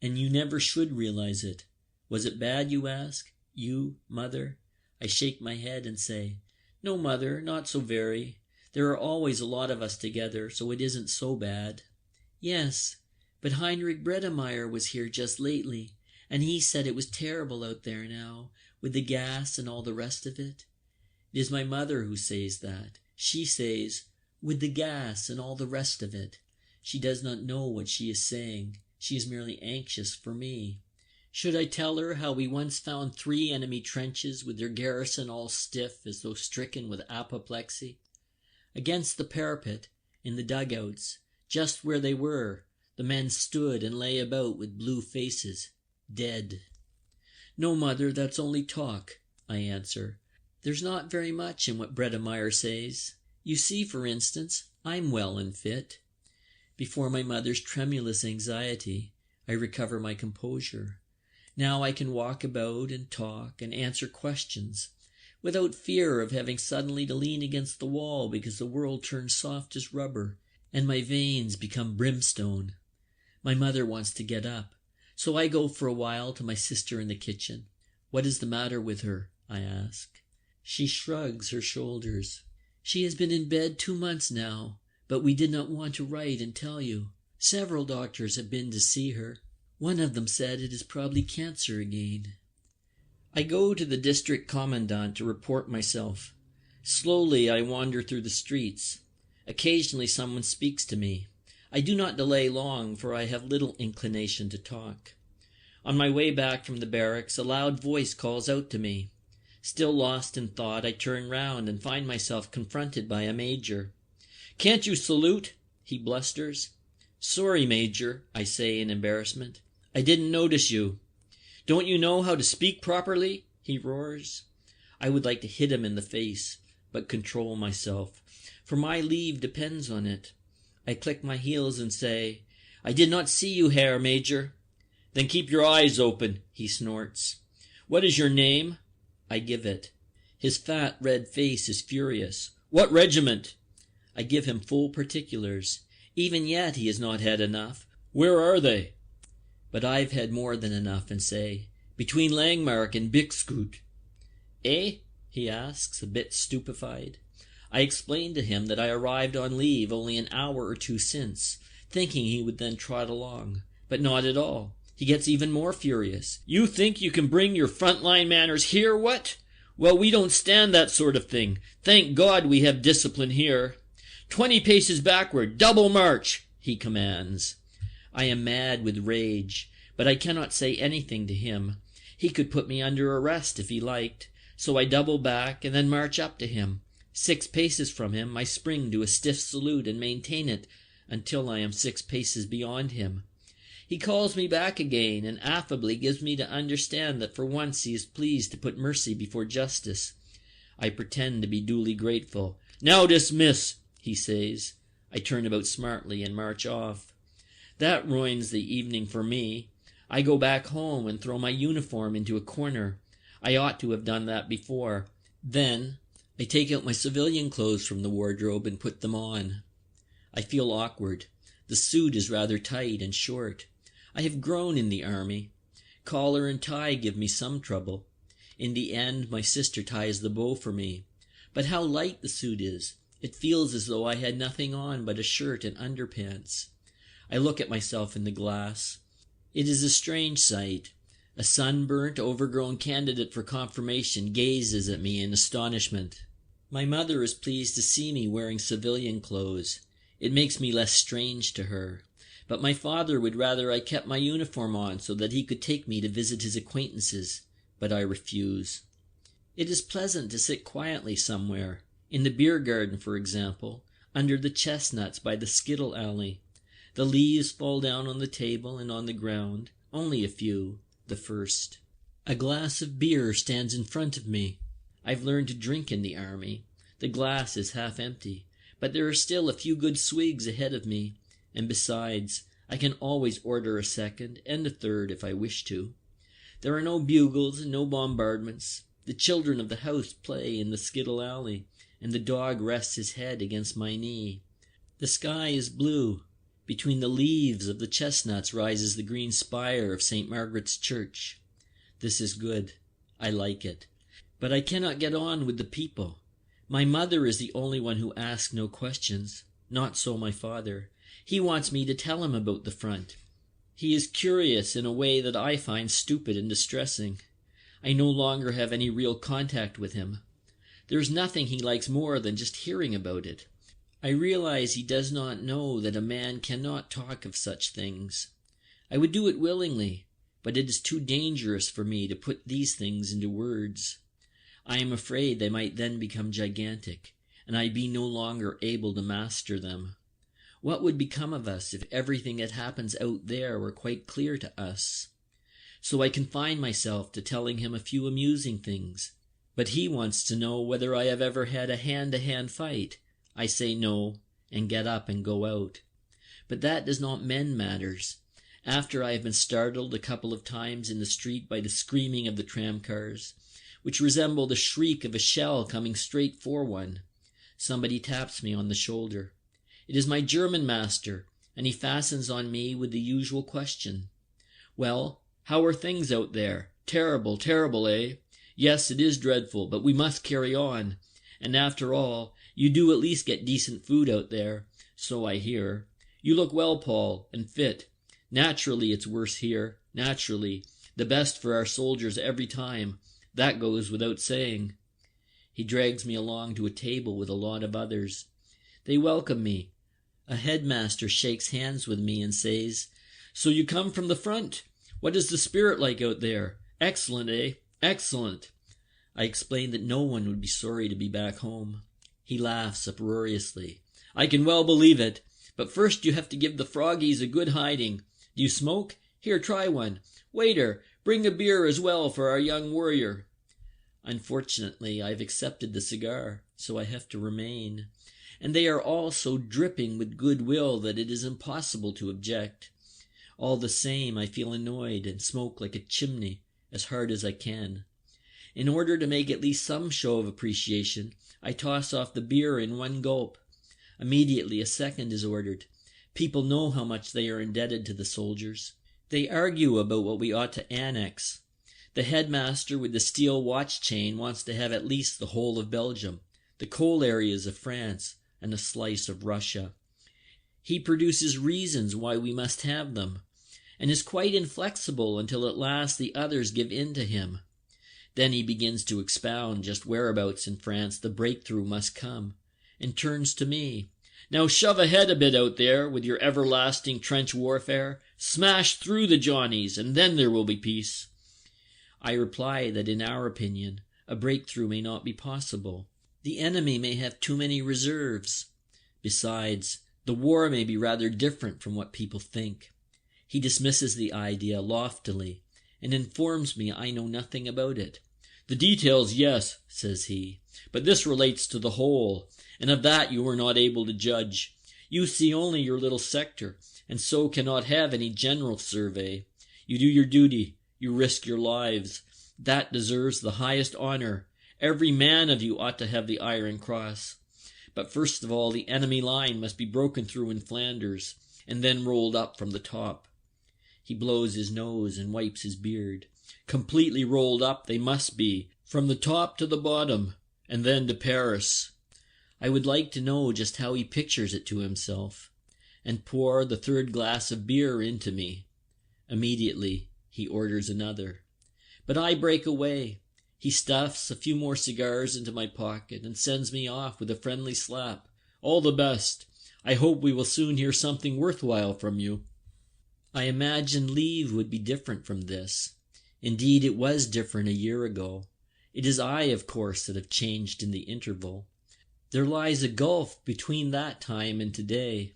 and you never should realize it. Was it bad, you ask? You, mother? I shake my head and say, "No, mother, not so very. There are always a lot of us together, so it isn't so bad." "Yes, but Heinrich Bredemeyer was here just lately, and he said it was terrible out there now, with the gas and all the rest of it." It is my mother who says that. She says, "with the gas and all the rest of it." She does not know what she is saying. She is merely anxious for me. Should I tell her how we once found 3 enemy trenches with their garrison all stiff as though stricken with apoplexy? Against the parapet, in the dugouts, just where they were, the men stood and lay about with blue faces, dead. "No, mother, that's only talk," I answer. "There's not very much in what Bredemeyer says. You see, for instance, I'm well and fit." Before my mother's tremulous anxiety, I recover my composure. Now I can walk about and talk and answer questions, without fear of having suddenly to lean against the wall because the world turns soft as rubber and my veins become brimstone. My mother wants to get up, so I go for a while to my sister in the kitchen. "What is the matter with her?" I ask. She shrugs her shoulders. "She has been in bed 2 months now, but we did not want to write and tell you. Several doctors have been to see her. One of them said it is probably cancer again." I go to the district commandant to report myself. Slowly I wander through the streets. Occasionally someone speaks to me. I do not delay long, for I have little inclination to talk. On my way back from the barracks, a loud voice calls out to me. Still lost in thought, I turn round and find myself confronted by a major. "Can't you salute?" he blusters. "Sorry, Major," I say in embarrassment. "I didn't notice you." "Don't you know how to speak properly?" he roars. I would like to hit him in the face, but control myself, for my leave depends on it. I click my heels and say, "I did not see you, Herr Major." "Then keep your eyes open," he snorts. "What is your name?" I give it. His fat red face is furious. "What regiment?" I give him full particulars. Even yet he has not had enough. "Where are they?" But I've had more than enough and say, "Between Langmark and Bixkut." "Eh?" he asks, a bit stupefied. I explain to him that I arrived on leave only an hour or 2 since, thinking he would then trot along. But not at all. He gets even more furious. "You think you can bring your front-line manners here, what? Well, we don't stand that sort of thing. Thank God we have discipline here. 20 paces backward, double march," he commands. I am mad with rage, but I cannot say anything to him. He could put me under arrest if he liked, so I double back and then march up to him. 6 paces from him, I spring to a stiff salute and maintain it until I am 6 paces beyond him. He calls me back again and affably gives me to understand that for once he is pleased to put mercy before justice. I pretend to be duly grateful. "Now dismiss," he says. I turn about smartly and march off. That ruins the evening for me. I go back home and throw my uniform into a corner. I ought to have done that before. Then I take out my civilian clothes from the wardrobe and put them on. I feel awkward. The suit is rather tight and short. I have grown in the army. Collar and tie give me some trouble. In the end, my sister ties the bow for me. But how light the suit is! It feels as though I had nothing on but a shirt and underpants. I look at myself in the glass. It is a strange sight. A sunburnt, overgrown candidate for confirmation gazes at me in astonishment. My mother is pleased to see me wearing civilian clothes. It makes me less strange to her. But my father would rather I kept my uniform on so that he could take me to visit his acquaintances, but I refuse. It is pleasant to sit quietly somewhere, in the beer garden, for example, under the chestnuts by the skittle alley. The leaves fall down on the table and on the ground, only a few, the first. A glass of beer stands in front of me. I've learned to drink in the army. The glass is half empty, but there are still a few good swigs ahead of me, and besides, I can always order a second and a third if I wish to. There are no bugles and no bombardments. The children of the house play in the skittle alley, and the dog rests his head against my knee. The sky is blue. Between the leaves of the chestnuts rises the green spire of St. Margaret's Church. This is good. I like it. But I cannot get on with the people. My mother is the only one who asks no questions. Not so my father. He wants me to tell him about the front. He is curious in a way that I find stupid and distressing. I no longer have any real contact with him. There is nothing he likes more than just hearing about it. I realize he does not know that a man cannot talk of such things. I would do it willingly, but it is too dangerous for me to put these things into words. I am afraid they might then become gigantic, and I be no longer able to master them. What would become of us if everything that happens out there were quite clear to us? So I confine myself to telling him a few amusing things. But he wants to know whether I have ever had a hand-to-hand fight. I say no, and get up and go out. But that does not mend matters. After I have been startled a couple of times in the street by the screaming of the tramcars, which resemble the shriek of a shell coming straight for one, somebody taps me on the shoulder. It is my German master, and he fastens on me with the usual question. Well, how are things out there? Terrible, terrible, eh? Yes, it is dreadful, but we must carry on. And after all, you do at least get decent food out there. So I hear. You look well, Paul, and fit. Naturally, it's worse here. Naturally. The best for our soldiers every time. That goes without saying. He drags me along to a table with a lot of others. They welcome me. A headmaster shakes hands with me and says, "So you come from the front? What is the spirit like out there? Excellent, eh? Excellent." I explain that no one would be sorry to be back home. He laughs uproariously. "I can well believe it. But first you have to give the froggies a good hiding. Do you smoke? Here, try one. Waiter, bring a beer as well for our young warrior." Unfortunately, I've accepted the cigar, so I have to remain. And they are all so dripping with goodwill that it is impossible to object. All the same, I feel annoyed and smoke like a chimney, as hard as I can. In order to make at least some show of appreciation, I toss off the beer in one gulp. Immediately a second is ordered. People know how much they are indebted to the soldiers. They argue about what we ought to annex. The headmaster with the steel watch chain wants to have at least the whole of Belgium, the coal areas of France, and a slice of Russia. He produces reasons why we must have them, and is quite inflexible until at last the others give in to him. Then he begins to expound just whereabouts in France the breakthrough must come, and turns to me. "Now shove ahead a bit out there with your everlasting trench warfare. Smash through the Johnnies, and then there will be peace." I reply that in our opinion, a breakthrough may not be possible. The enemy may have too many reserves. Besides, the war may be rather different from what people think. He dismisses the idea loftily, and informs me I know nothing about it. "The details, yes," says he, "but this relates to the whole, and of that you are not able to judge. You see only your little sector, and so cannot have any general survey. You do your duty. You risk your lives. That deserves the highest honor. Every man of you ought to have the Iron Cross. But first of all, the enemy line must be broken through in Flanders, and then rolled up from the top. He blows his nose and wipes his beard. Completely rolled up they must be, from the top to the bottom, and then to Paris. I would like to know just how he pictures it to himself, and pour the third glass of beer into me. Immediately he orders another. But I break away. He stuffs a few more cigars into my pocket and sends me off with a friendly slap. All the best. I hope we will soon hear something worthwhile from you. I imagined leave would be different from this. Indeed, it was different a year ago. It is I, of course, that have changed in the interval. There lies a gulf between that time and today.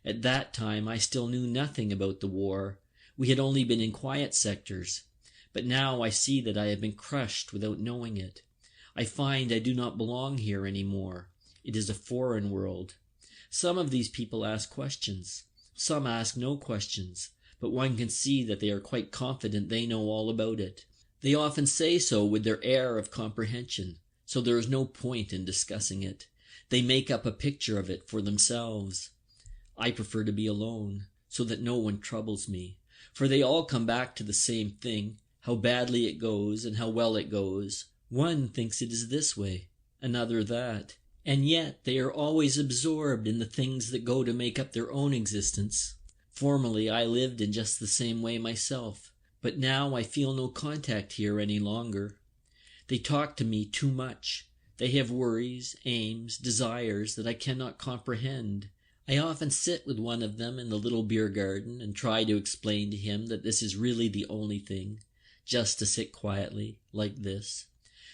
At that time I still knew nothing about the war. We had only been in quiet sectors. But now I see that I have been crushed without knowing it. I find I do not belong here any more. It is a foreign world. Some of these people ask questions. Some ask no questions, but one can see that they are quite confident they know all about it. They often say so with their air of comprehension, so there is no point in discussing it. They make up a picture of it for themselves. I prefer to be alone, so that no one troubles me, for they all come back to the same thing, how badly it goes and how well it goes. One thinks it is this way, another that, and yet they are always absorbed in the things that go to make up their own existence. Formerly I lived in just the same way myself, but now I feel no contact here any longer. They talk to me too much. They have worries, aims, desires that I cannot comprehend. I often sit with one of them in the little beer garden and try to explain to him that this is really the only thing, just to sit quietly, like this.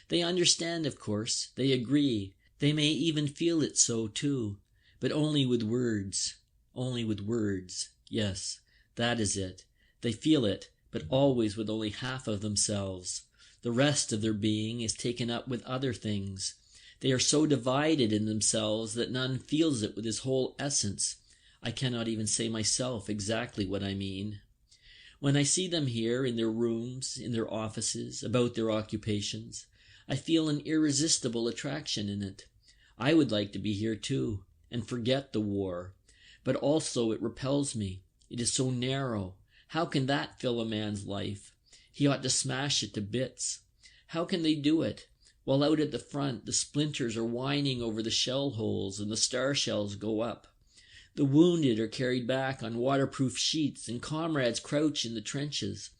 They understand, of course. They agree. They may even feel it so, too. But only with words. Only with words. Yes, that is it. They feel it, but always with only half of themselves. The rest of their being is taken up with other things. They are so divided in themselves that none feels it with his whole essence. I cannot even say myself exactly what I mean. When I see them here, in their rooms, in their offices, about their occupations, I feel an irresistible attraction in it. I would like to be here too, and forget the war. But also it repels me. It is so narrow. How can that fill a man's life? He ought to smash it to bits. How can they do it? While out at the front, the splinters are whining over the shell holes and the star shells go up. The wounded are carried back on waterproof sheets, and comrades crouch in the trenches.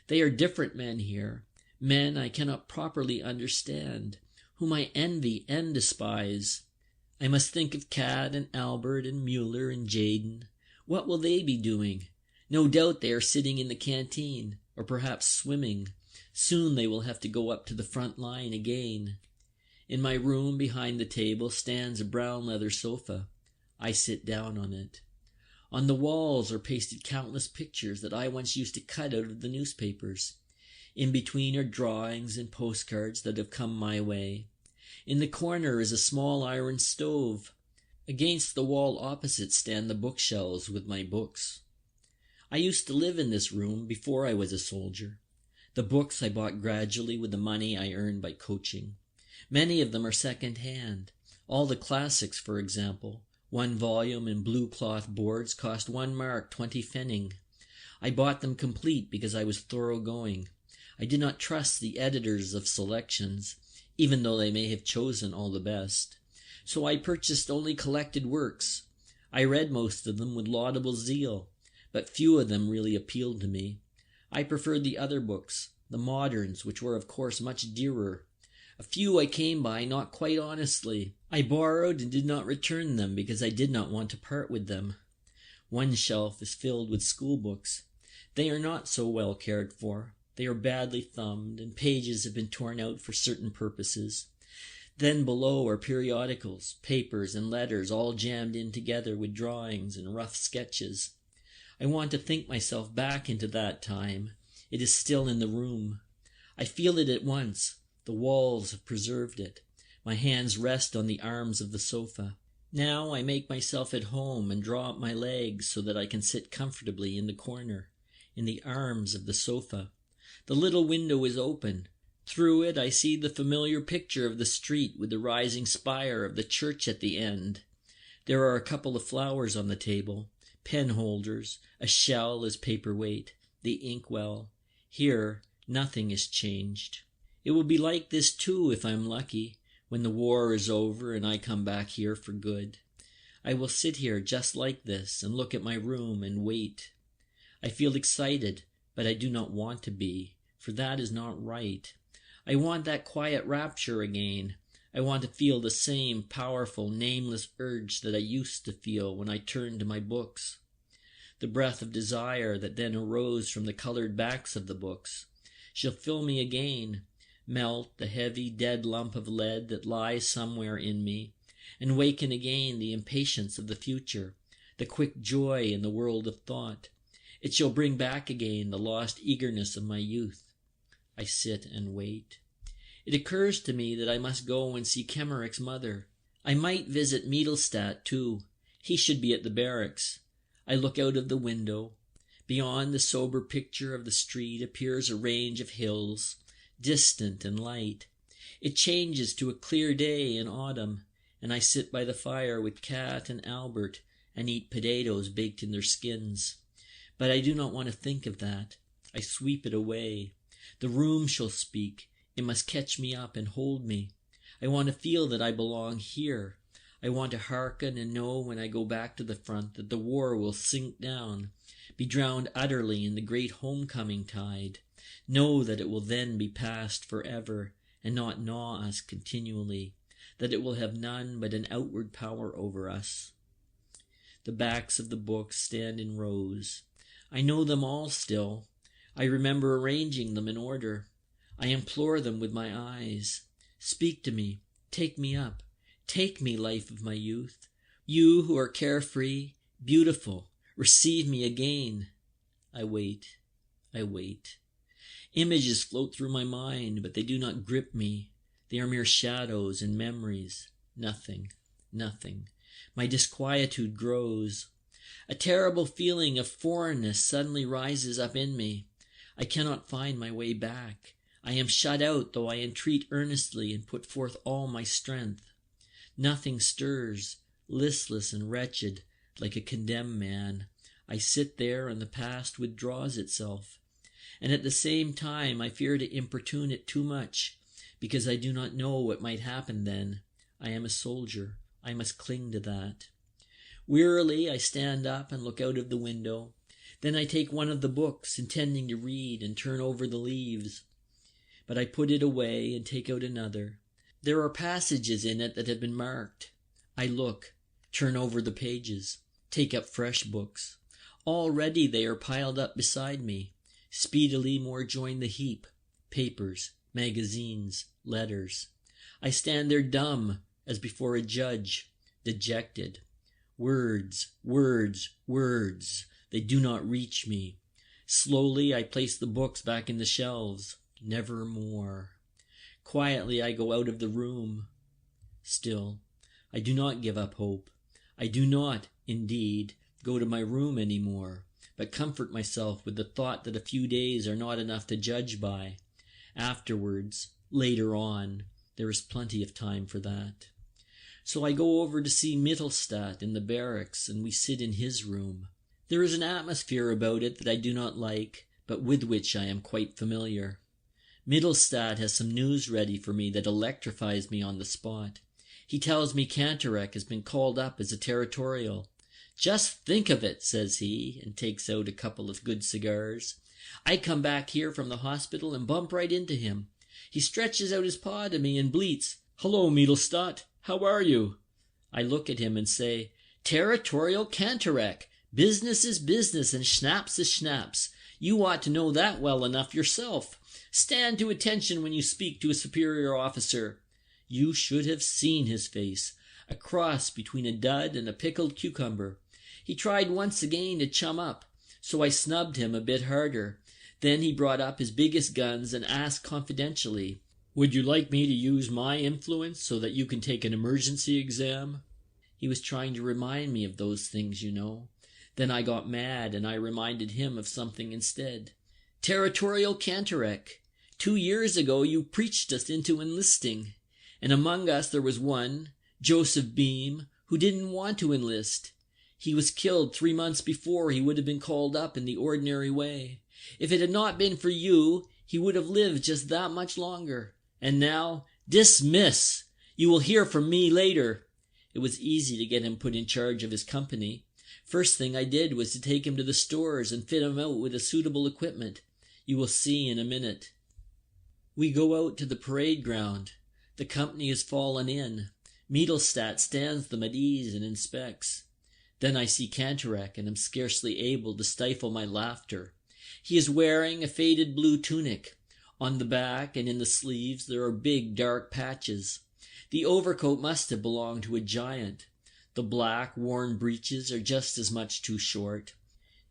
They are different men here, men I cannot properly understand, whom I envy and despise. I must think of Cat and Albert and Mueller and Jaden. What will they be doing? No doubt they are sitting in the canteen, or perhaps swimming. Soon they will have to go up to the front line again. In my room behind the table stands a brown leather sofa. I sit down on it. On the walls are pasted countless pictures that I once used to cut out of the newspapers. In between are drawings and postcards that have come my way. In the corner is a small iron stove. Against the wall opposite stand the bookshelves with my books. I used to live in this room before I was a soldier. The books I bought gradually with the money I earned by coaching. Many of them are second-hand. All the classics, for example. 1 volume in blue cloth boards cost 1 mark 20 pfennig. I bought them complete because I was thoroughgoing. I did not trust the editors of selections, even though they may have chosen all the best. So I purchased only collected works. I read most of them with laudable zeal, but few of them really appealed to me. I preferred the other books, the moderns, which were of course much dearer. A few I came by not quite honestly. I borrowed and did not return them because I did not want to part with them. One shelf is filled with school books. They are not so well cared for. They are badly thumbed, and pages have been torn out for certain purposes. Then below are periodicals, papers, and letters all jammed in together with drawings and rough sketches. I want to think myself back into that time. It is still in the room. I feel it at once. The walls have preserved it. My hands rest on the arms of the sofa. Now I make myself at home and draw up my legs so that I can sit comfortably in the corner, in the arms of the sofa. The little window is open. Through it I see the familiar picture of the street with the rising spire of the church at the end. There are a couple of flowers on the table, pen holders, a shell as paperweight, the inkwell. Here nothing is changed. It will be like this too, if I'm lucky, when the war is over and I come back here for good. I will sit here just like this and look at my room and wait. I feel excited, but I do not want to be, for that is not right. I want that quiet rapture again. I want to feel the same powerful, nameless urge that I used to feel when I turned to my books. The breath of desire that then arose from the colored backs of the books shall fill me again, melt the heavy, dead lump of lead that lies somewhere in me, and waken again the impatience of the future, the quick joy in the world of thought. It shall bring back again the lost eagerness of my youth. I sit and wait. It occurs to me that I must go and see Kemmerich's mother. I might visit Mittelstadt too. He should be at the barracks. I look out of the window. Beyond the sober picture of the street appears a range of hills, distant and light. It changes to a clear day in autumn, and I sit by the fire with Kat and Albert and eat potatoes baked in their skins. But I do not want to think of that. I sweep it away. The room shall speak. It must catch me up and hold me. I want to feel that I belong here. I want to hearken and know when I go back to the front that the war will sink down, be drowned utterly in the great homecoming tide. Know that it will then be past forever and not gnaw us continually, that it will have none but an outward power over us. The backs of the books stand in rows. I know them all still. I remember arranging them in order. I implore them with my eyes. Speak to me. Take me up. Take me, life of my youth. You who are carefree, beautiful, receive me again. I wait. I wait. Images float through my mind, but they do not grip me. They are mere shadows and memories. Nothing. Nothing. My disquietude grows. A terrible feeling of foreignness suddenly rises up in me. I cannot find my way back. I am shut out, though I entreat earnestly and put forth all my strength. Nothing stirs, listless and wretched, like a condemned man. I sit there, and the past withdraws itself. And at the same time I fear to importune it too much, because I do not know what might happen then. I am a soldier. I must cling to that. Wearily I stand up and look out of the window. Then I take one of the books, intending to read, and turn over the leaves. But I put it away and take out another. There are passages in it that have been marked. I look, turn over the pages, take up fresh books. Already they are piled up beside me. Speedily more join the heap. Papers, magazines, letters. I stand there dumb, as before a judge, dejected. Words, words, words. They do not reach me. Slowly I place the books back in the shelves. Never more. Quietly I go out of the room. Still, I do not give up hope. I do not, indeed, go to my room any more, but comfort myself with the thought that a few days are not enough to judge by. Afterwards, later on, there is plenty of time for that. So I go over to see Mittelstadt in the barracks, and we sit in his room. There is an atmosphere about it that I do not like, but with which I am quite familiar. Mittelstadt has some news ready for me that electrifies me on the spot. He tells me Cantorek has been called up as a territorial. "Just think of it," says he, and takes out a couple of good cigars. I come back here from the hospital and bump right into him. He stretches out his paw to me and bleats, "Hello, Mittelstadt, how are you?" I look at him and say, "Territorial Cantorek. Business is business and schnapps is schnapps. You ought to know that well enough yourself. Stand to attention when you speak to a superior officer." You should have seen his face. A cross between a dud and a pickled cucumber. He tried once again to chum up, so I snubbed him a bit harder. Then he brought up his biggest guns and asked confidentially, "Would you like me to use my influence so that you can take an emergency exam?" He was trying to remind me of those things, you know. Then I got mad and I reminded him of something instead. Territorial Cantorek, 2 years ago you preached us into enlisting, and among us there was one, Joseph Beam, who didn't want to enlist. He was killed 3 months before he would have been called up in the ordinary way. If it had not been for you, he would have lived just that much longer. And now, dismiss! You will hear from me later. It was easy to get him put in charge of his company. First thing I did was to take him to the stores and fit him out with a suitable equipment. You will see in a minute. We go out to the parade ground. The company has fallen in. Mittelstadt stands them at ease and inspects. Then I see Cantorek and am scarcely able to stifle my laughter. He is wearing a faded blue tunic. On the back and in the sleeves there are big dark patches. The overcoat must have belonged to a giant. The black, worn breeches are just as much too short.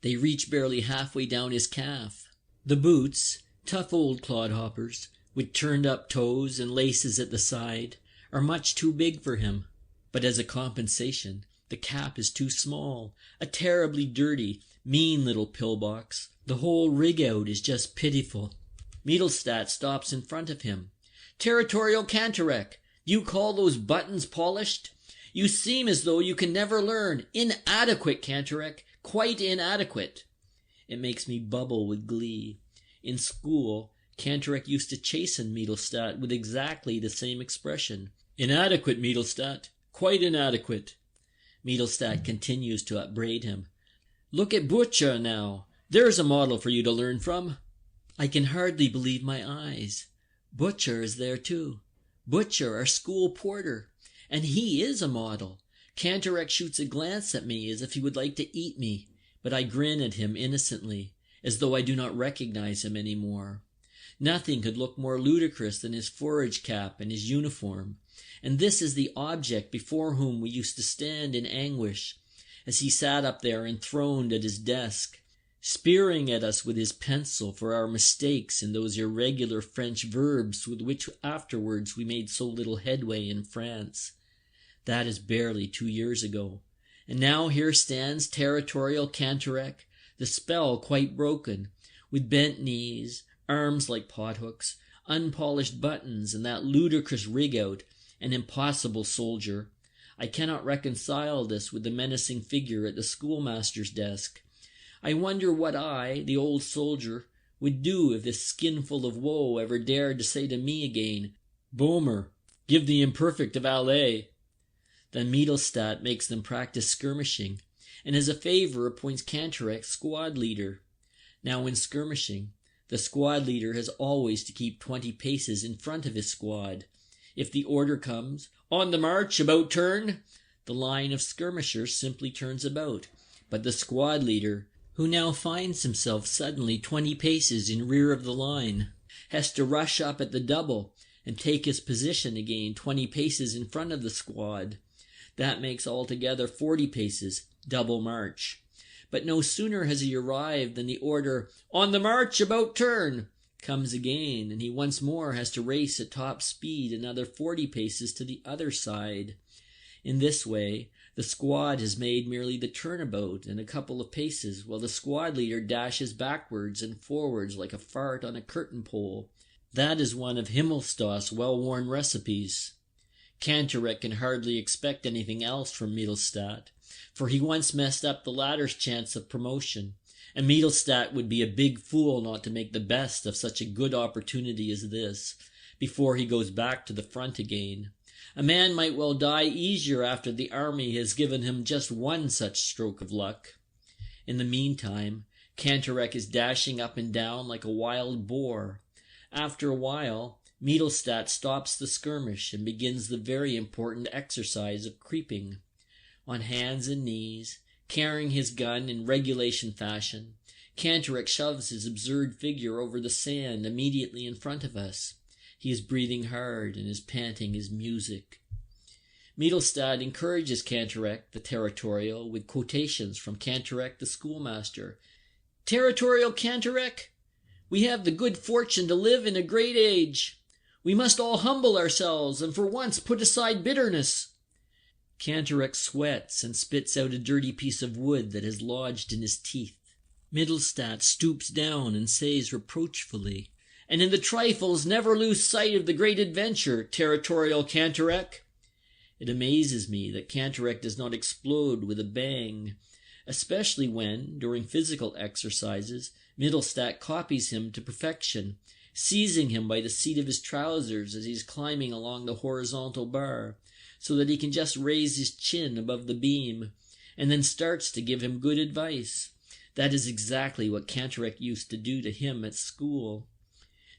They reach barely halfway down his calf. The boots, tough old clodhoppers, with turned-up toes and laces at the side, are much too big for him. But as a compensation, the cap is too small, a terribly dirty, mean little pillbox. The whole rig-out is just pitiful. Mittelstadt stops in front of him. Territorial Cantorek, do you call those buttons polished? You seem as though you can never learn. Inadequate, Cantorek, quite inadequate. It makes me bubble with glee. In school, Cantorek used to chasten Mittelstadt with exactly the same expression. Inadequate, Mittelstadt, quite inadequate. Mittelstadt continues to upbraid him. Look at Butcher now. There's a model for you to learn from. I can hardly believe my eyes. Butcher is there too. Butcher, our school porter. And he is a model. Cantorek shoots a glance at me as if he would like to eat me, but I grin at him innocently, as though I do not recognize him any more. Nothing could look more ludicrous than his forage cap and his uniform, and this is the object before whom we used to stand in anguish, as he sat up there enthroned at his desk, spearing at us with his pencil for our mistakes in those irregular French verbs with which afterwards we made so little headway in France. That is barely 2 years ago, and now here stands Territorial Cantorek, the spell quite broken, with bent knees, arms like pothooks, unpolished buttons, and that ludicrous rig-out, an impossible soldier. I cannot reconcile this with the menacing figure at the schoolmaster's desk. I wonder what I, the old soldier, would do if this skinful of woe ever dared to say to me again, Bäumer, give the imperfect a valet. Then Mittelstadt makes them practice skirmishing, and as a favor appoints Cantorek squad leader. Now in skirmishing, the squad leader has always to keep 20 paces in front of his squad. If the order comes, on the march, about turn, the line of skirmishers simply turns about, but the squad leader, who now finds himself suddenly 20 paces in rear of the line, has to rush up at the double and take his position again 20 paces in front of the squad. That makes altogether 40 paces, double march. But no sooner has he arrived than the order, on the march, about turn, comes again, and he once more has to race at top speed another 40 paces to the other side. In this way, the squad has made merely the turnabout and a couple of paces, while the squad leader dashes backwards and forwards like a fart on a curtain pole. That is one of Himmelstoss's well-worn recipes. Cantorek can hardly expect anything else from Mittelstadt, for he once messed up the latter's chance of promotion, and Mittelstadt would be a big fool not to make the best of such a good opportunity as this, before he goes back to the front again. A man might well die easier after the army has given him just one such stroke of luck. In the meantime, Cantorek is dashing up and down like a wild boar. After a while, Mittelstadt stops the skirmish and begins the very important exercise of creeping. On hands and knees, carrying his gun in regulation fashion, Cantorek shoves his absurd figure over the sand immediately in front of us. He is breathing hard and is panting his music. Mittelstadt encourages Cantorek, the territorial, with quotations from Cantorek the schoolmaster. Territorial Cantorek, we have the good fortune to live in a great age. We must all humble ourselves and for once put aside bitterness. Cantorek sweats and spits out a dirty piece of wood that has lodged in his teeth. Mittelstadt stoops down and says reproachfully, "And in the trifles never lose sight of the great adventure, territorial Cantorek." It amazes me that Cantorek does not explode with a bang, especially when, during physical exercises, Mittelstadt copies him to perfection, seizing him by the seat of his trousers as he is climbing along the horizontal bar, so that he can just raise his chin above the beam, and then starts to give him good advice. That is exactly what Cantorek used to do to him at school.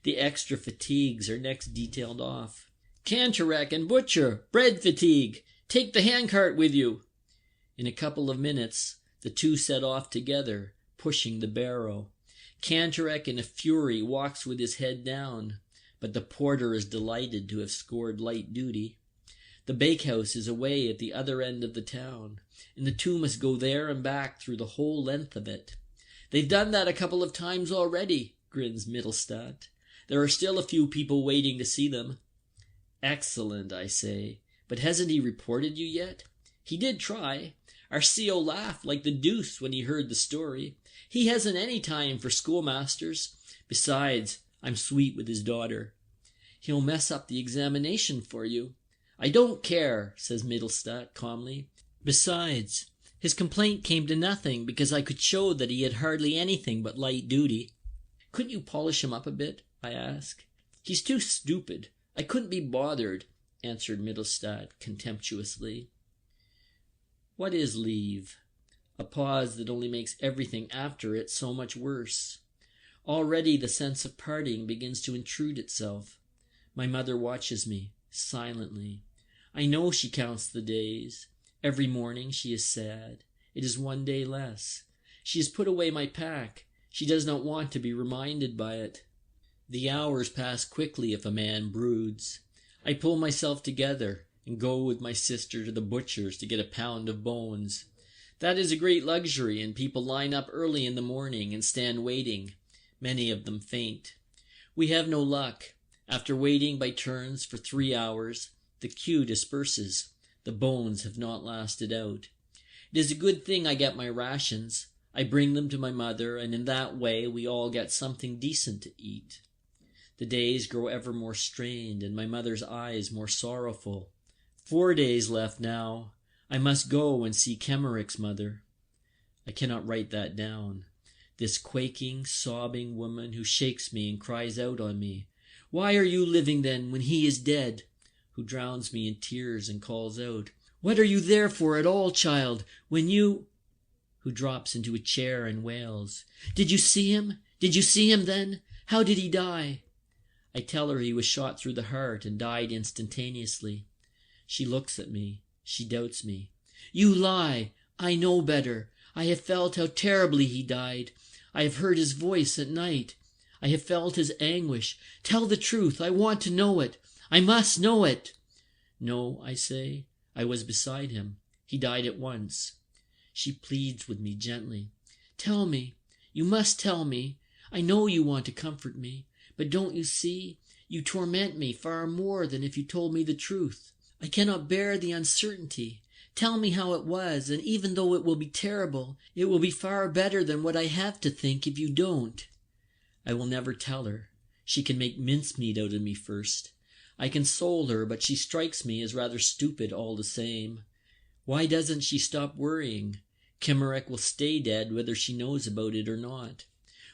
The extra fatigues are next detailed off. "Cantorek and Butcher, bread fatigue. Take the handcart with you." In a couple of minutes, the two set off together, pushing the barrow. Cantorek in a fury walks with his head down, but the porter is delighted to have scored light duty. The bakehouse is away at the other end of the town, and the two must go there and back through the whole length of it. "They've done that a couple of times already," grins Mittelstadt. "There are still a few people waiting to see them." "Excellent," I say. "But hasn't he reported you yet?" "He did try. Our CO laughed like the deuce when he heard the story. He hasn't any time for schoolmasters. Besides, I'm sweet with his daughter." "He'll mess up the examination for you." "I don't care," says Mittelstadt calmly. "Besides, his complaint came to nothing because I could show that he had hardly anything but light duty." "Couldn't you polish him up a bit?" I ask. "He's too stupid. I couldn't be bothered," answered Mittelstadt contemptuously. What is leave? A pause that only makes everything after it so much worse. Already the sense of parting begins to intrude itself. My mother watches me, silently. I know she counts the days. Every morning she is sad. It is one day less. She has put away my pack. She does not want to be reminded by it. The hours pass quickly if a man broods. I pull myself together and go with my sister to the butcher's to get a pound of bones. That is a great luxury, and people line up early in the morning and stand waiting. Many of them faint. We have no luck. After waiting by turns for 3 hours, the queue disperses. The bones have not lasted out. It is a good thing I get my rations. I bring them to my mother, and in that way we all get something decent to eat. The days grow ever more strained, and my mother's eyes more sorrowful. 4 days left now. I must go and see Kemmerik's mother. I cannot write that down. This quaking, sobbing woman who shakes me and cries out on me, "Why are you living then when he is dead?" Who drowns me in tears and calls out, "What are you there for at all, child, when you—" Who drops into a chair and wails, "Did you see him? Did you see him then? How did he die?" I tell her he was shot through the heart and died instantaneously. She looks at me. She doubts me. "You lie. I know better. I have felt how terribly he died. I have heard his voice at night. I have felt his anguish. Tell the truth. I want to know it. I must know it." "No," I say. "I was beside him. He died at once." She pleads with me gently. "Tell me. You must tell me. I know you want to comfort me. But don't you see? You torment me far more than if you told me the truth. I cannot bear the uncertainty. Tell me how it was, and even though it will be terrible, it will be far better than what I have to think if you don't." I will never tell her. She can make mincemeat out of me first. I console her, but she strikes me as rather stupid all the same. Why doesn't she stop worrying? Kemmerik will stay dead whether she knows about it or not.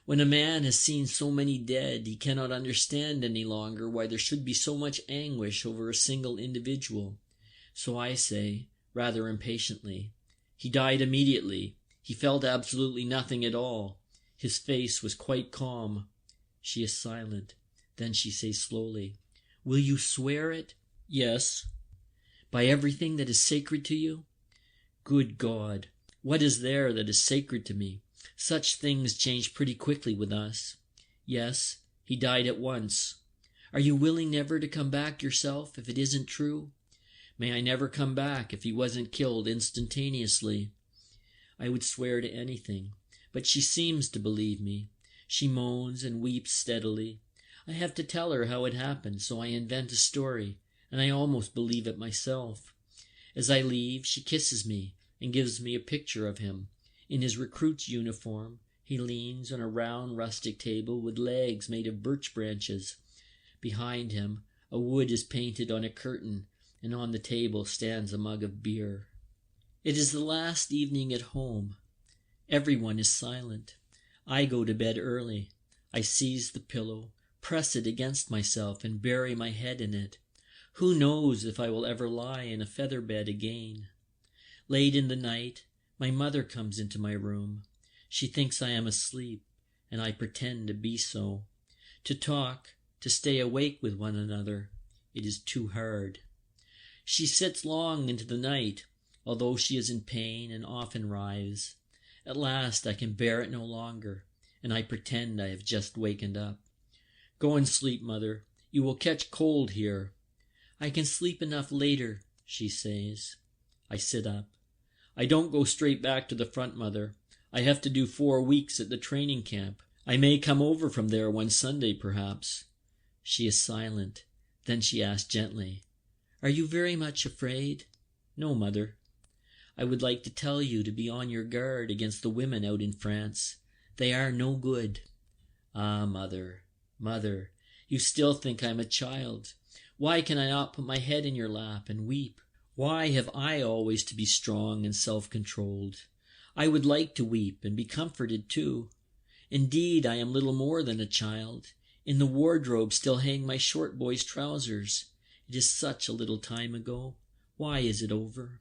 When a man has seen so many dead, he cannot understand any longer why there should be so much anguish over a single individual. So I say, rather impatiently, "He died immediately. He felt absolutely nothing at all. His face was quite calm." She is silent. Then she says slowly, "Will you swear it?" "Yes." "By everything that is sacred to you?" Good God! What is there that is sacred to me? Such things change pretty quickly with us. "Yes, he died at once." "Are you willing never to come back yourself if it isn't true?" "May I never come back if he wasn't killed instantaneously." I would swear to anything, but she seems to believe me. She moans and weeps steadily. I have to tell her how it happened, so I invent a story, and I almost believe it myself. As I leave, she kisses me and gives me a picture of him, in his recruit's uniform, He leans on a round rustic table with legs made of birch branches. Behind him, a wood is painted on a curtain, and on the table stands a mug of beer. It is the last evening at home. Everyone is silent. I go to bed early. I seize the pillow, press it against myself, and bury my head in it. Who knows if I will ever lie in a feather bed again? Late in the night, my mother comes into my room. She thinks I am asleep, and I pretend to be so. To talk, to stay awake with one another, it is too hard. She sits long into the night, although she is in pain and often writhes. At last I can bear it no longer, and I pretend I have just wakened up. Go and sleep, mother. You will catch cold here. I can sleep enough later, she says. I sit up. I don't go straight back to the front, mother. I have to do 4 weeks at the training camp. I may come over from there one Sunday, perhaps. She is silent. Then she asks gently, "Are you very much afraid?" "No, mother." "I would like to tell you to be on your guard against the women out in France. They are no good." "Ah, mother, mother, you still think I am a child. Why can I not put my head in your lap and weep? Why have I always to be strong and self-controlled? I would like to weep and be comforted too. Indeed, I am little more than a child. In the wardrobe still hang my short boy's trousers. It is such a little time ago. Why is it over?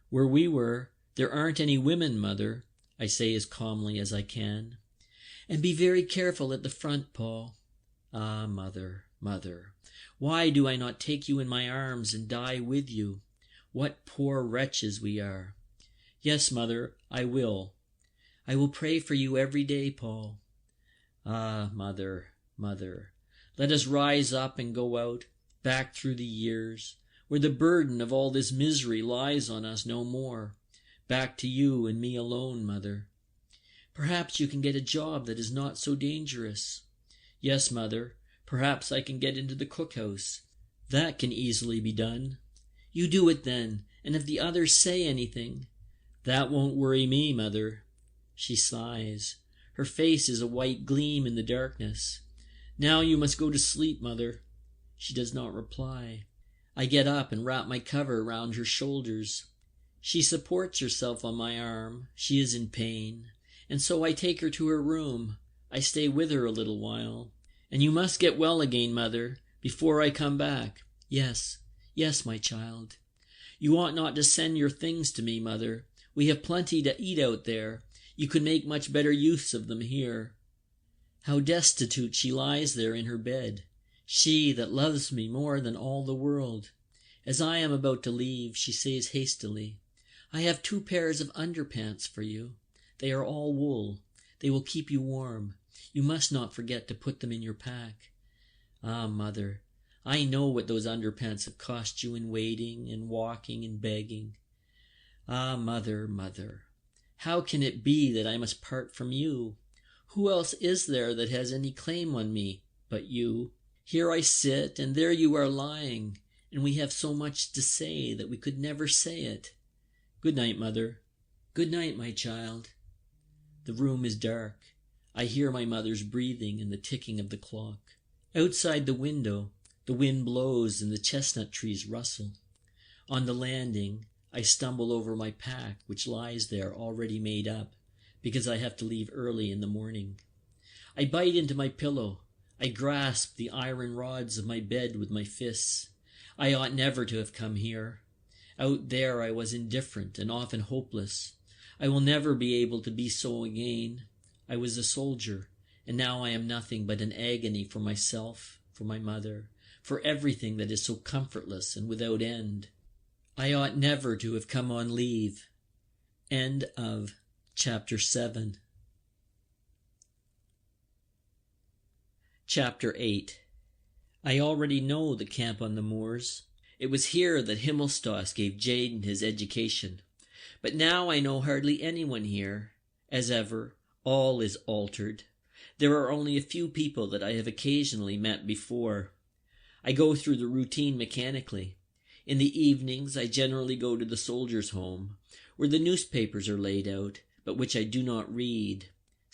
Where we were, there aren't any women, mother," I say as calmly as I can. "And be very careful at the front, Paul." "Ah, mother, mother, why do I not take you in my arms and die with you? What poor wretches we are." "Yes, mother, I will. I will pray for you every day, Paul." "Ah, mother, mother, let us rise up and go out, back through the years, where the burden of all this misery lies on us no more. Back to you and me alone, mother." "Perhaps you can get a job that is not so dangerous." "Yes, mother, perhaps I can get into the cookhouse. That can easily be done." "You do it then, and if the others say anything—" "That won't worry me, mother." She sighs. Her face is a white gleam in the darkness. "Now you must go to sleep, mother." She does not reply. I get up and wrap my cover round her shoulders. She supports herself on my arm. She is in pain, and so I take her to her room. I stay with her a little while. "And you must get well again, mother, before I come back." "Yes, yes, my child." "You ought not to send your things to me, mother. We have plenty to eat out there. You could make much better use of them here." How destitute she lies there in her bed, she that loves me more than all the world. As I am about to leave, she says hastily, "I have 2 pairs of underpants for you. They are all wool. They will keep you warm. You must not forget to put them in your pack." Ah, mother, I know what those underpants have cost you in waiting and walking and begging. Ah, mother, mother, how can it be that I must part from you? Who else is there that has any claim on me but you? Here I sit, and there you are lying, and we have so much to say that we could never say it. Good night, mother. Good night, my child. The room is dark. I hear my mother's breathing and the ticking of the clock. Outside the window, the wind blows and the chestnut trees rustle. On the landing, I stumble over my pack, which lies there already made up, because I have to leave early in the morning. I bite into my pillow. I grasp the iron rods of my bed with my fists. I ought never to have come here. Out there I was indifferent and often hopeless. I will never be able to be so again. I was a soldier, and now I am nothing but an agony for myself, for my mother, for everything that is so comfortless and without end. I ought never to have come on leave. End of Chapter 7. Chapter 8. I already know the camp on the moors. It was here that Himmelstoss gave Jaden his education. But now I know hardly anyone here. As ever, all is altered. There are only a few people that I have occasionally met before. I go through the routine mechanically. In the evenings I generally go to the soldiers' home, where the newspapers are laid out, but which I do not read.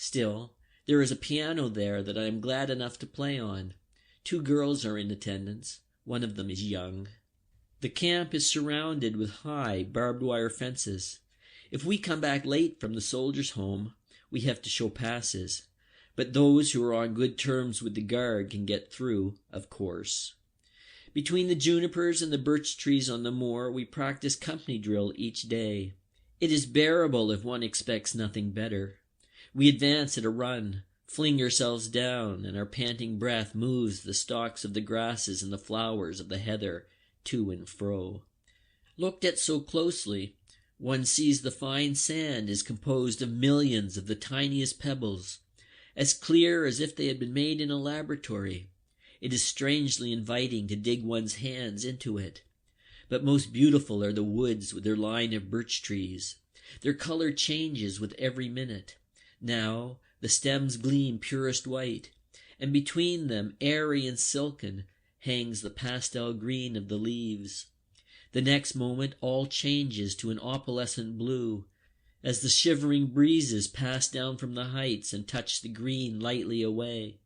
Still, there is a piano there that I am glad enough to play on. 2 girls are in attendance. One of them is young. The camp is surrounded with high, barbed wire fences. If we come back late from the soldiers' home, we have to show passes. But those who are on good terms with the guard can get through, of course. Between the junipers and the birch trees on the moor, we practice company drill each day. It is bearable if one expects nothing better. We advance at a run, fling ourselves down, and our panting breath moves the stalks of the grasses and the flowers of the heather to and fro. Looked at so closely, one sees the fine sand is composed of millions of the tiniest pebbles, as clear as if they had been made in a laboratory. It is strangely inviting to dig one's hands into it. But most beautiful are the woods with their line of birch trees. Their color changes with every minute. Now the stems gleam purest white, and between them, airy and silken, hangs the pastel green of the leaves. The next moment all changes to an opalescent blue, as the shivering breezes pass down from the heights and touch the green lightly away.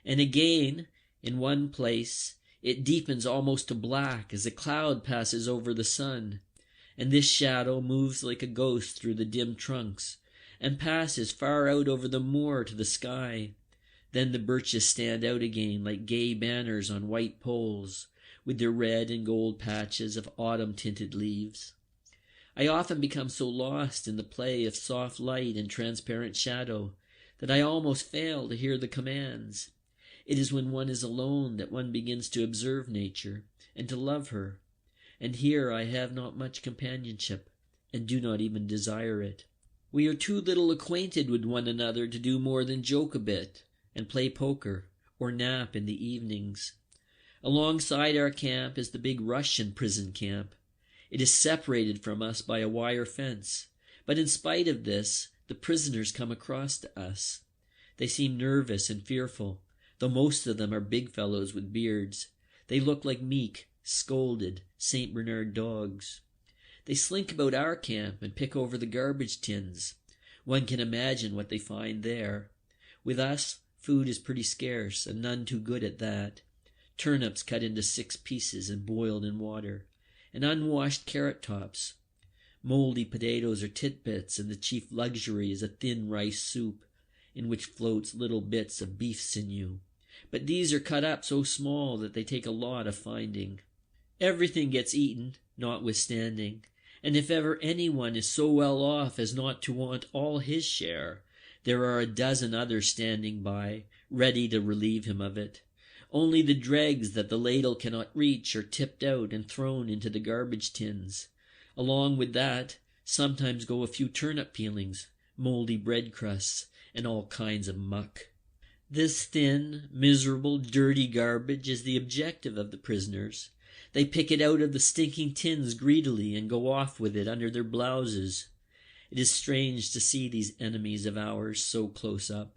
And again, in one place, it deepens almost to black as a cloud passes over the sun, and this shadow moves like a ghost through the dim trunks, and passes far out over the moor to the sky. Then the birches stand out again like gay banners on white poles, with their red and gold patches of autumn-tinted leaves. I often become so lost in the play of soft light and transparent shadow that I almost fail to hear the commands. It is when one is alone that one begins to observe nature and to love her, and here I have not much companionship, and do not even desire it. We are too little acquainted with one another to do more than joke a bit, and play poker, or nap in the evenings. Alongside our camp is the big Russian prison camp. It is separated from us by a wire fence, but in spite of this, the prisoners come across to us. They seem nervous and fearful, though most of them are big fellows with beards. They look like meek, scolded St. Bernard dogs. They slink about our camp and pick over the garbage tins. One can imagine what they find there. With us, food is pretty scarce, and none too good at that. Turnips cut into 6 pieces and boiled in water, and unwashed carrot tops. Moldy potatoes are titbits, and the chief luxury is a thin rice soup, in which floats little bits of beef sinew. But these are cut up so small that they take a lot of finding. Everything gets eaten, notwithstanding, and if ever anyone is so well off as not to want all his share, there are a dozen others standing by, ready to relieve him of it. Only the dregs that the ladle cannot reach are tipped out and thrown into the garbage tins. Along with that, sometimes go a few turnip peelings, moldy bread crusts, and all kinds of muck. This thin, miserable, dirty garbage is the objective of the prisoners. They pick it out of the stinking tins greedily and go off with it under their blouses. It is strange to see these enemies of ours so close up.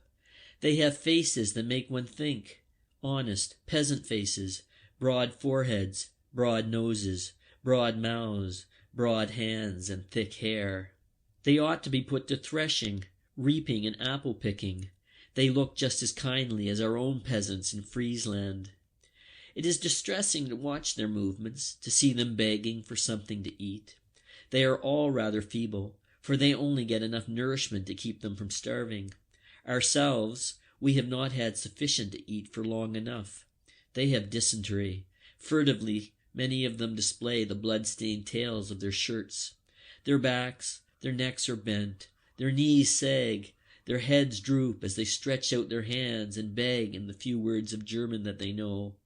They have faces that make one think. Honest, peasant faces, broad foreheads, broad noses, broad mouths, broad hands, and thick hair. They ought to be put to threshing, reaping, and apple-picking. They look just as kindly as our own peasants in Friesland. It is distressing to watch their movements, to see them begging for something to eat. They are all rather feeble, for they only get enough nourishment to keep them from starving. Ourselves, we have not had sufficient to eat for long enough. They have dysentery. Furtively, many of them display the blood-stained tails of their shirts. Their backs, their necks are bent, their knees sag, their heads droop as they stretch out their hands and beg in the few words of German that they know.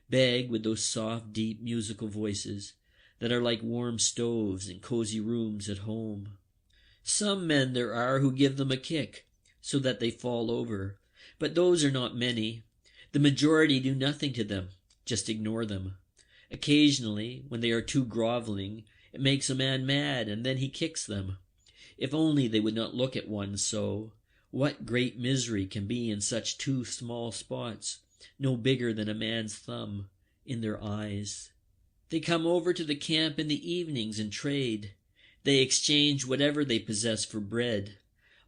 Beg with those soft, deep, musical voices that are like warm stoves in cozy rooms at home. Some men there are who give them a kick, so that they fall over, but those are not many. The majority do nothing to them, just ignore them. Occasionally, when they are too groveling, it makes a man mad, and then he kicks them. If only they would not look at one so. What great misery can be in such 2 small spots, no bigger than a man's thumb, in their eyes? They come over to the camp in the evenings and trade. They exchange whatever they possess for bread.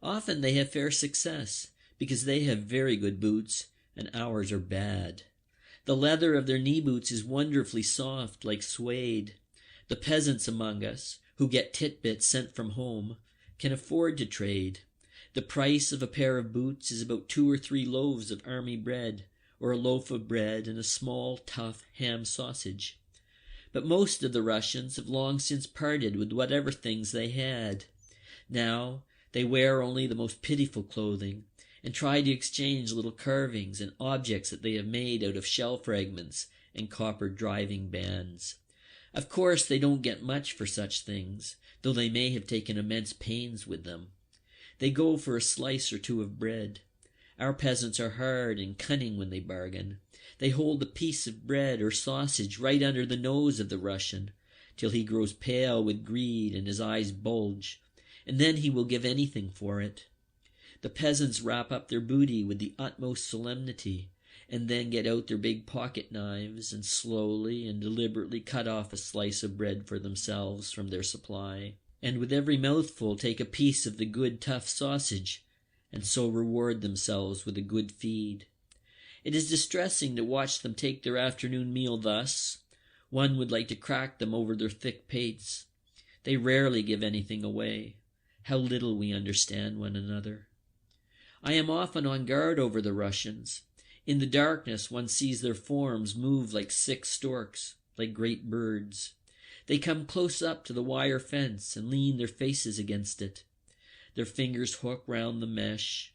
Often they have fair success, because they have very good boots, and ours are bad. The leather of their knee boots is wonderfully soft, like suede. The peasants among us, who get titbits sent from home, can afford to trade. The price of a pair of boots is about 2 or 3 loaves of army bread, or a loaf of bread and a small, tough ham sausage. But most of the Russians have long since parted with whatever things they had. Now they wear only the most pitiful clothing, and try to exchange little carvings and objects that they have made out of shell fragments and copper driving bands. Of course they don't get much for such things, though they may have taken immense pains with them. They go for a slice or two of bread. Our peasants are hard and cunning when they bargain. They hold a piece of bread or sausage right under the nose of the Russian, till he grows pale with greed and his eyes bulge, and then he will give anything for it. The peasants wrap up their booty with the utmost solemnity, and then get out their big pocket knives and slowly and deliberately cut off a slice of bread for themselves from their supply, and with every mouthful take a piece of the good tough sausage, and so reward themselves with a good feed. It is distressing to watch them take their afternoon meal thus. One would like to crack them over their thick pates. They rarely give anything away. How little we understand one another. I am often on guard over the Russians. In the darkness one sees their forms move like sick storks, like great birds. They come close up to the wire fence and lean their faces against it. Their fingers hook round the mesh.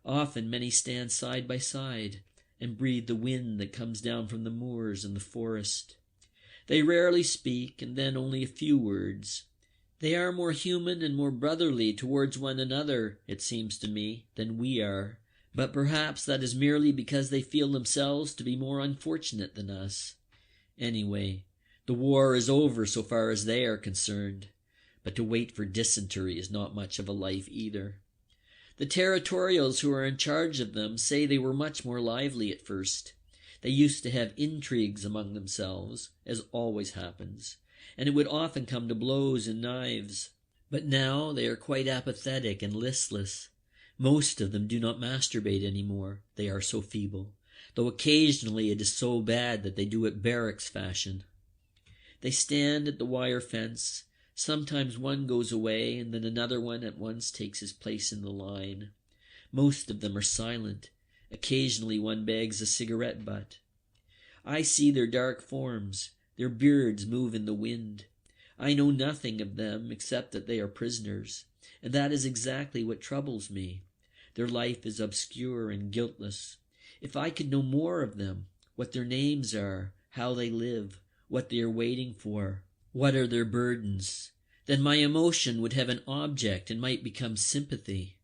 Often many stand side by side and breathe the wind that comes down from the moors and the forest. They rarely speak, and then only a few words. They are more human and more brotherly towards one another, it seems to me, than we are, but perhaps that is merely because they feel themselves to be more unfortunate than us. Anyway, the war is over so far as they are concerned, but to wait for dysentery is not much of a life either. The territorials who are in charge of them say they were much more lively at first. They used to have intrigues among themselves, as always happens, and it would often come to blows and knives. But now they are quite apathetic and listless. Most of them do not masturbate any more, they are so feeble, though occasionally it is so bad that they do it barracks fashion. They stand at the wire fence. Sometimes one goes away, and then another one at once takes his place in the line. Most of them are silent. Occasionally one begs a cigarette butt. I see their dark forms. Their beards move in the wind. I know nothing of them except that they are prisoners, and that is exactly what troubles me. Their life is obscure and guiltless. If I could know more of them, what their names are, how they live, what they are waiting for, what are their burdens, then my emotion would have an object and might become sympathy.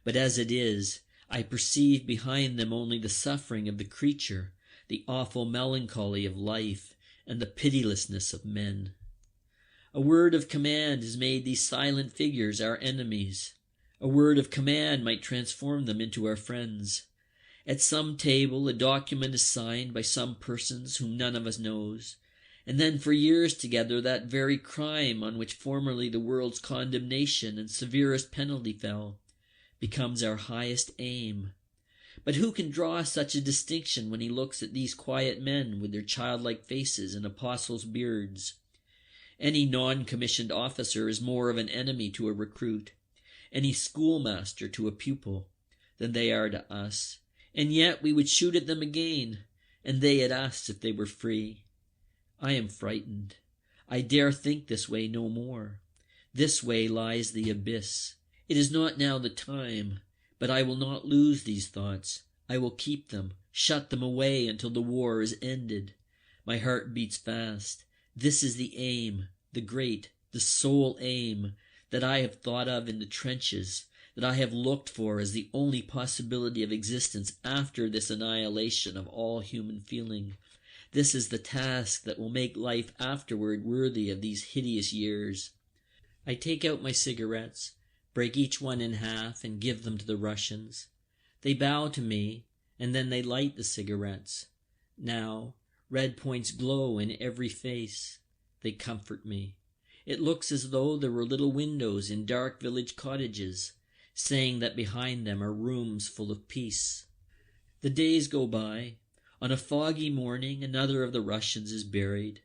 But as it is, I perceive behind them only the suffering of the creature, the awful melancholy of life, and the pitilessness of men. A word of command has made these silent figures our enemies. A word of command might transform them into our friends. At some table a document is signed by some persons whom none of us knows, and then for years together that very crime on which formerly the world's condemnation and severest penalty fell becomes our highest aim. But who can draw such a distinction when he looks at these quiet men with their childlike faces and apostles' beards? Any non-commissioned officer is more of an enemy to a recruit, any schoolmaster to a pupil, than they are to us, and yet we would shoot at them again, and they at us if they were free. I am frightened. I dare think this way no more. This way lies the abyss. It is not now the time, but I will not lose these thoughts. I will keep them, shut them away until the war is ended. My heart beats fast. This is the aim, the great, the sole aim, that I have thought of in the trenches, that I have looked for as the only possibility of existence after this annihilation of all human feeling. This is the task that will make life afterward worthy of these hideous years. I take out my cigarettes, break each one in half, and give them to the Russians. They bow to me, and then they light the cigarettes. Now, red points glow in every face. They comfort me. It looks as though there were little windows in dark village cottages, saying that behind them are rooms full of peace. The days go by. On a foggy morning, another of the Russians is buried.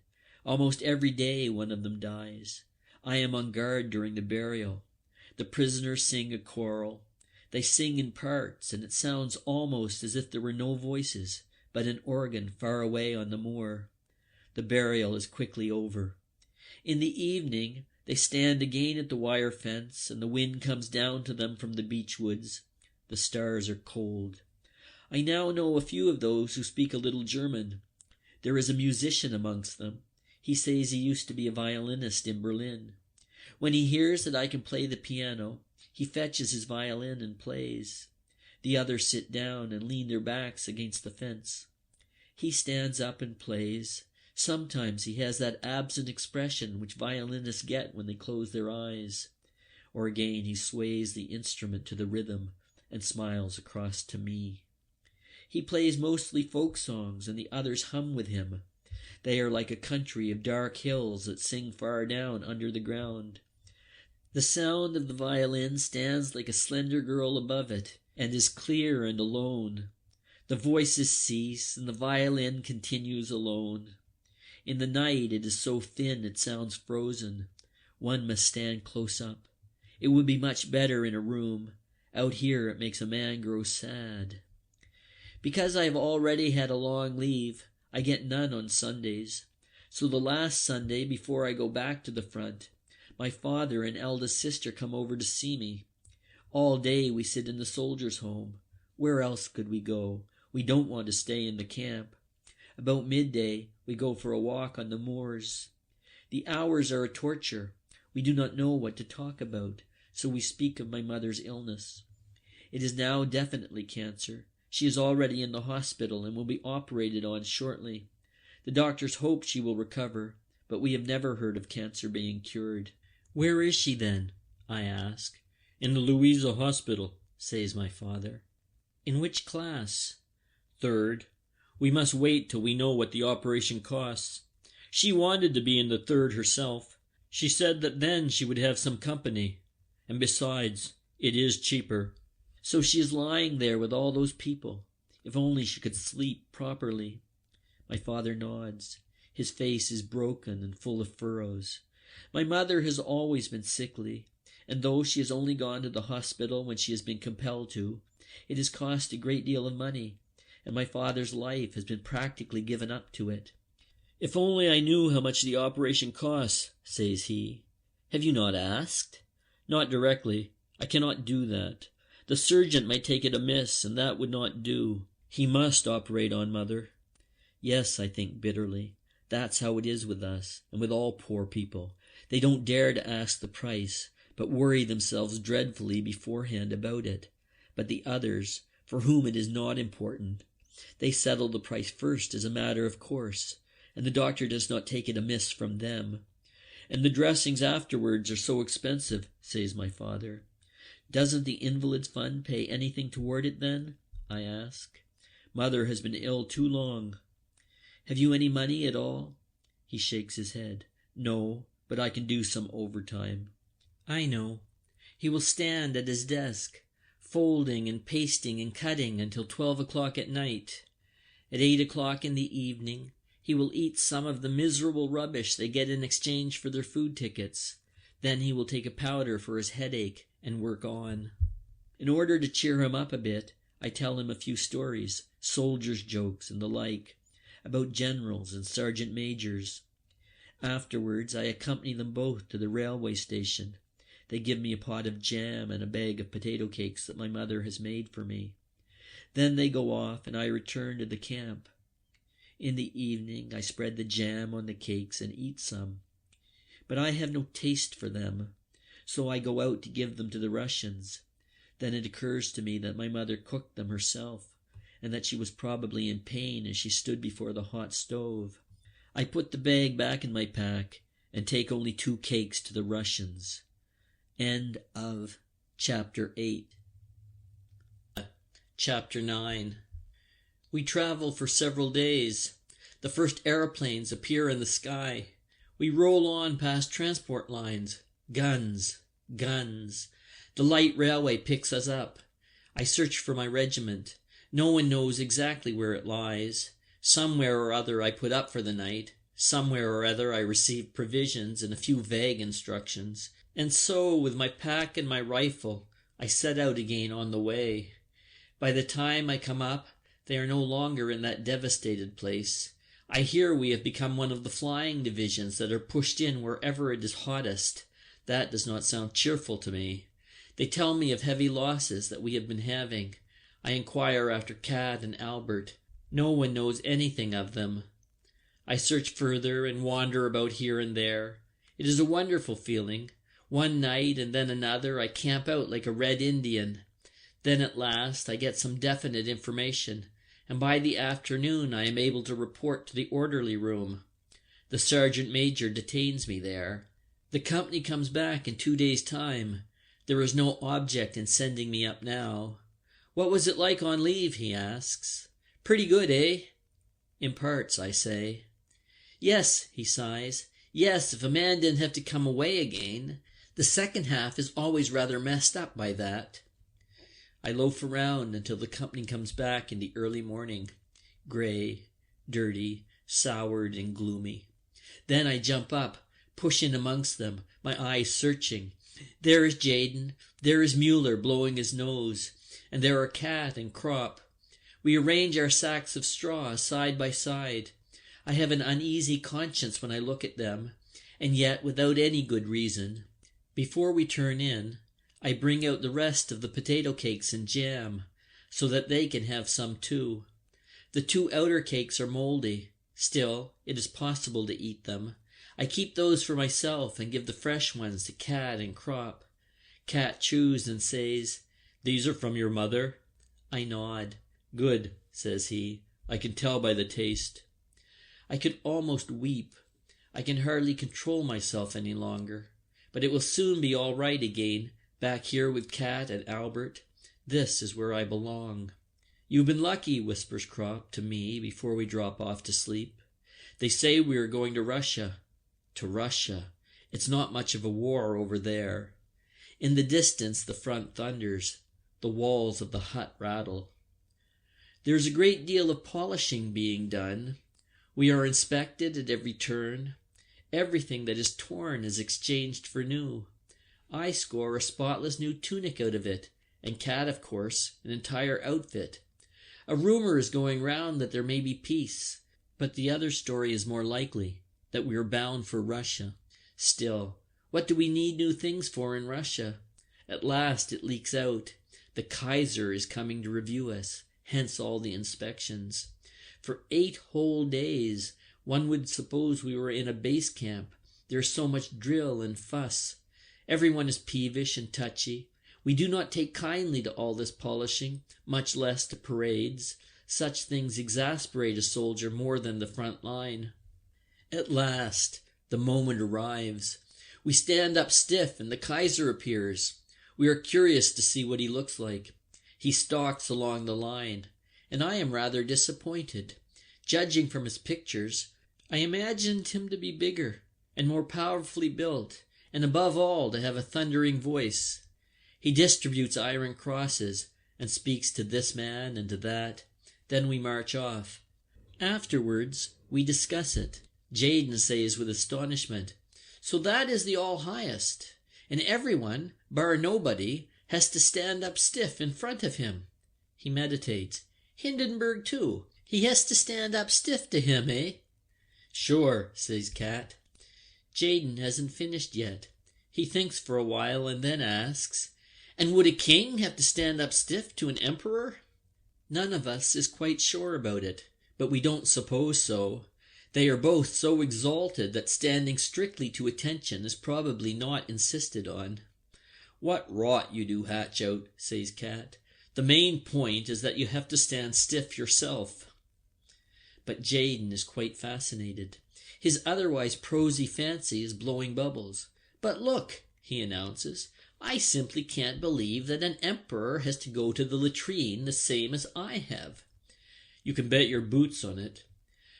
Almost every day one of them dies. I am on guard during the burial. The prisoners sing a choral. They sing in parts, and it sounds almost as if there were no voices, but an organ far away on the moor. The burial is quickly over. In the evening, they stand again at the wire fence, and the wind comes down to them from the beech woods. The stars are cold. I now know a few of those who speak a little German. There is a musician amongst them. He says he used to be a violinist in Berlin. When he hears that I can play the piano, he fetches his violin and plays. The others sit down and lean their backs against the fence. He stands up and plays. Sometimes he has that absent expression which violinists get when they close their eyes. Or again he sways the instrument to the rhythm and smiles across to me. He plays mostly folk songs, and the others hum with him. They are like a country of dark hills that sing far down under the ground. The sound of the violin stands like a slender girl above it, and is clear and alone. The voices cease, and the violin continues alone. In the night it is so thin it sounds frozen. One must stand close up. It would be much better in a room. Out here it makes a man grow sad. Because I have already had a long leave, I get none on Sundays. So the last Sunday before I go back to the front, my father and eldest sister come over to see me. All day we sit in the soldiers' home. Where else could we go? We don't want to stay in the camp. About midday, we go for a walk on the moors. The hours are a torture. We do not know what to talk about, so we speak of my mother's illness. It is now definitely cancer. She is already in the hospital and will be operated on shortly. The doctors hope she will recover, but we have never heard of cancer being cured. Where is she then? I ask. In the Louisa Hospital, says my father. In which class? Third. We must wait till we know what the operation costs. She wanted to be in the third herself. She said that then she would have some company. And besides, it is cheaper. So she is lying there with all those people. If only she could sleep properly. My father nods. His face is broken and full of furrows. My mother has always been sickly, and though she has only gone to the hospital when she has been compelled to, it has cost a great deal of money, and my father's life has been practically given up to it. If only I knew how much the operation costs, says he. Have you not asked? Not directly. I cannot do that. The surgeon might take it amiss, and that would not do. He must operate on Mother. Yes, I think bitterly. That's how it is with us, and with all poor people. They don't dare to ask the price, but worry themselves dreadfully beforehand about it. But the others, for whom it is not important, they settle the price first as a matter of course, and the doctor does not take it amiss from them. And the dressings afterwards are so expensive, says my father. Doesn't the Invalids' Fund pay anything toward it then? I ask. Mother has been ill too long. Have you any money at all? He shakes his head. No, but I can do some overtime. I know. He will stand at his desk, folding and pasting and cutting until 12 o'clock at night. At 8 o'clock in the evening, he will eat some of the miserable rubbish they get in exchange for their food tickets. Then he will take a powder for his headache and work on. In order to cheer him up a bit, I tell him a few stories, soldiers' jokes and the like, about generals and sergeant majors. Afterwards, I accompany them both to the railway station. They give me a pot of jam and a bag of potato cakes that my mother has made for me. Then they go off, and I return to the camp. In the evening, I spread the jam on the cakes and eat some. But I have no taste for them, so I go out to give them to the Russians. Then it occurs to me that my mother cooked them herself, and that she was probably in pain as she stood before the hot stove. I put the bag back in my pack and take only 2 cakes to the Russians. End of Chapter 8. Chapter 9. We travel for several days. The first aeroplanes appear in the sky. We roll on past transport lines. Guns. The The light railway picks us up. I search for my regiment. No one knows exactly where it lies. Somewhere or other I put up for the night. Somewhere or other I receive provisions and a few vague instructions. And so, with my pack and my rifle, I set out again on the way. By the time I come up, they are no longer in that devastated place. I hear we have become one of the flying divisions that are pushed in wherever it is hottest. That does not sound cheerful to me. They tell me of heavy losses that we have been having. I inquire after Kat and Albert. No one knows anything of them. I search further and wander about here and there. It is a wonderful feeling. One night and then another I camp out like a red Indian. Then at last I get some definite information, and by the afternoon I am able to report to the orderly room. The sergeant major detains me there. The company comes back in 2 days' time. There is no object in sending me up now. What was it like on leave, he asks. Pretty good, eh? In parts, I say. Yes, he sighs. Yes, if a man didn't have to come away again. The second half is always rather messed up by that. I loaf around until the company comes back in the early morning. Grey, dirty, soured and gloomy. Then I jump up, push in amongst them, my eyes searching. There is Jaden, there is Mueller blowing his nose, and there are Kat and Crop. We arrange our sacks of straw side by side. I have an uneasy conscience when I look at them, and yet without any good reason. Before we turn in, I bring out the rest of the potato cakes and jam, so that they can have some too. The 2 outer cakes are mouldy. Still, it is possible to eat them. I keep those for myself and give the fresh ones to Kat and Crop. Kat chews and says, "These are from your mother?" I nod. "Good," says he. "I can tell by the taste." I could almost weep. I can hardly control myself any longer. But it will soon be all right again, back here with Kat and Albert. This is where I belong. "You've been lucky," whispers Crop to me before we drop off to sleep. "They say we are going to Russia." To Russia. It's not much of a war over there. In the distance the front thunders. The walls of the hut rattle. There is a great deal of polishing being done. We are inspected at every turn. Everything that is torn is exchanged for new. I score a spotless new tunic out of it, and Kat, of course, an entire outfit. A rumor is going round that there may be peace, but the other story is more likely, that we are bound for Russia. Still, what do we need new things for in Russia? At last it leaks out. The Kaiser is coming to review us, hence all the inspections. For 8 whole days, one would suppose we were in a base camp. There is so much drill and fuss. Everyone is peevish and touchy. We do not take kindly to all this polishing, much less to parades. Such things exasperate a soldier more than the front line. At last, the moment arrives. We stand up stiff and the Kaiser appears. We are curious to see what he looks like. He stalks along the line, and I am rather disappointed. Judging from his pictures, I imagined him to be bigger and more powerfully built, and above all to have a thundering voice. He distributes iron crosses and speaks to this man and to that. Then we march off. Afterwards, we discuss it. Jaden says with astonishment, "So that is the all-highest, and everyone, bar nobody, has to stand up stiff in front of him." He meditates. "Hindenburg, too. He has to stand up stiff to him, eh?" "Sure," says Kat. Jaden hasn't finished yet. He thinks for a while and then asks, "And would a king have to stand up stiff to an emperor?" None of us is quite sure about it, but we don't suppose so. They are both so exalted that standing strictly to attention is probably not insisted on. "What rot you do hatch out," says Kat. "The main point is that you have to stand stiff yourself." But Jaden is quite fascinated. His otherwise prosy fancy is blowing bubbles. "But look," he announces, "I simply can't believe that an emperor has to go to the latrine the same as I have." "You can bet your boots on it."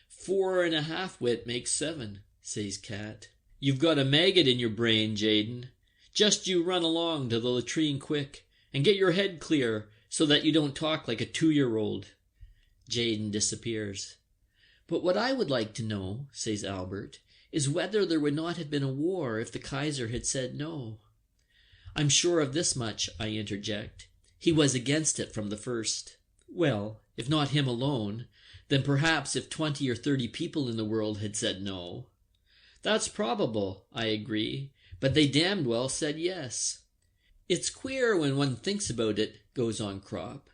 4.5 wit makes 7, says Kat. "You've got a maggot in your brain, Jaden. Just you run along to the latrine quick, and get your head clear so that you don't talk like a 2-year-old. Jayden disappears. But what I would like to know, says Albert, is whether there would not have been a war if the Kaiser had said no. I'm sure of this much, I interject. He was against it from the first. Well, if not him alone, then perhaps if 20 or 30 people in the world had said no. That's probable, I agree, but they damned well said yes. It's queer when one thinks about it, goes on Crop.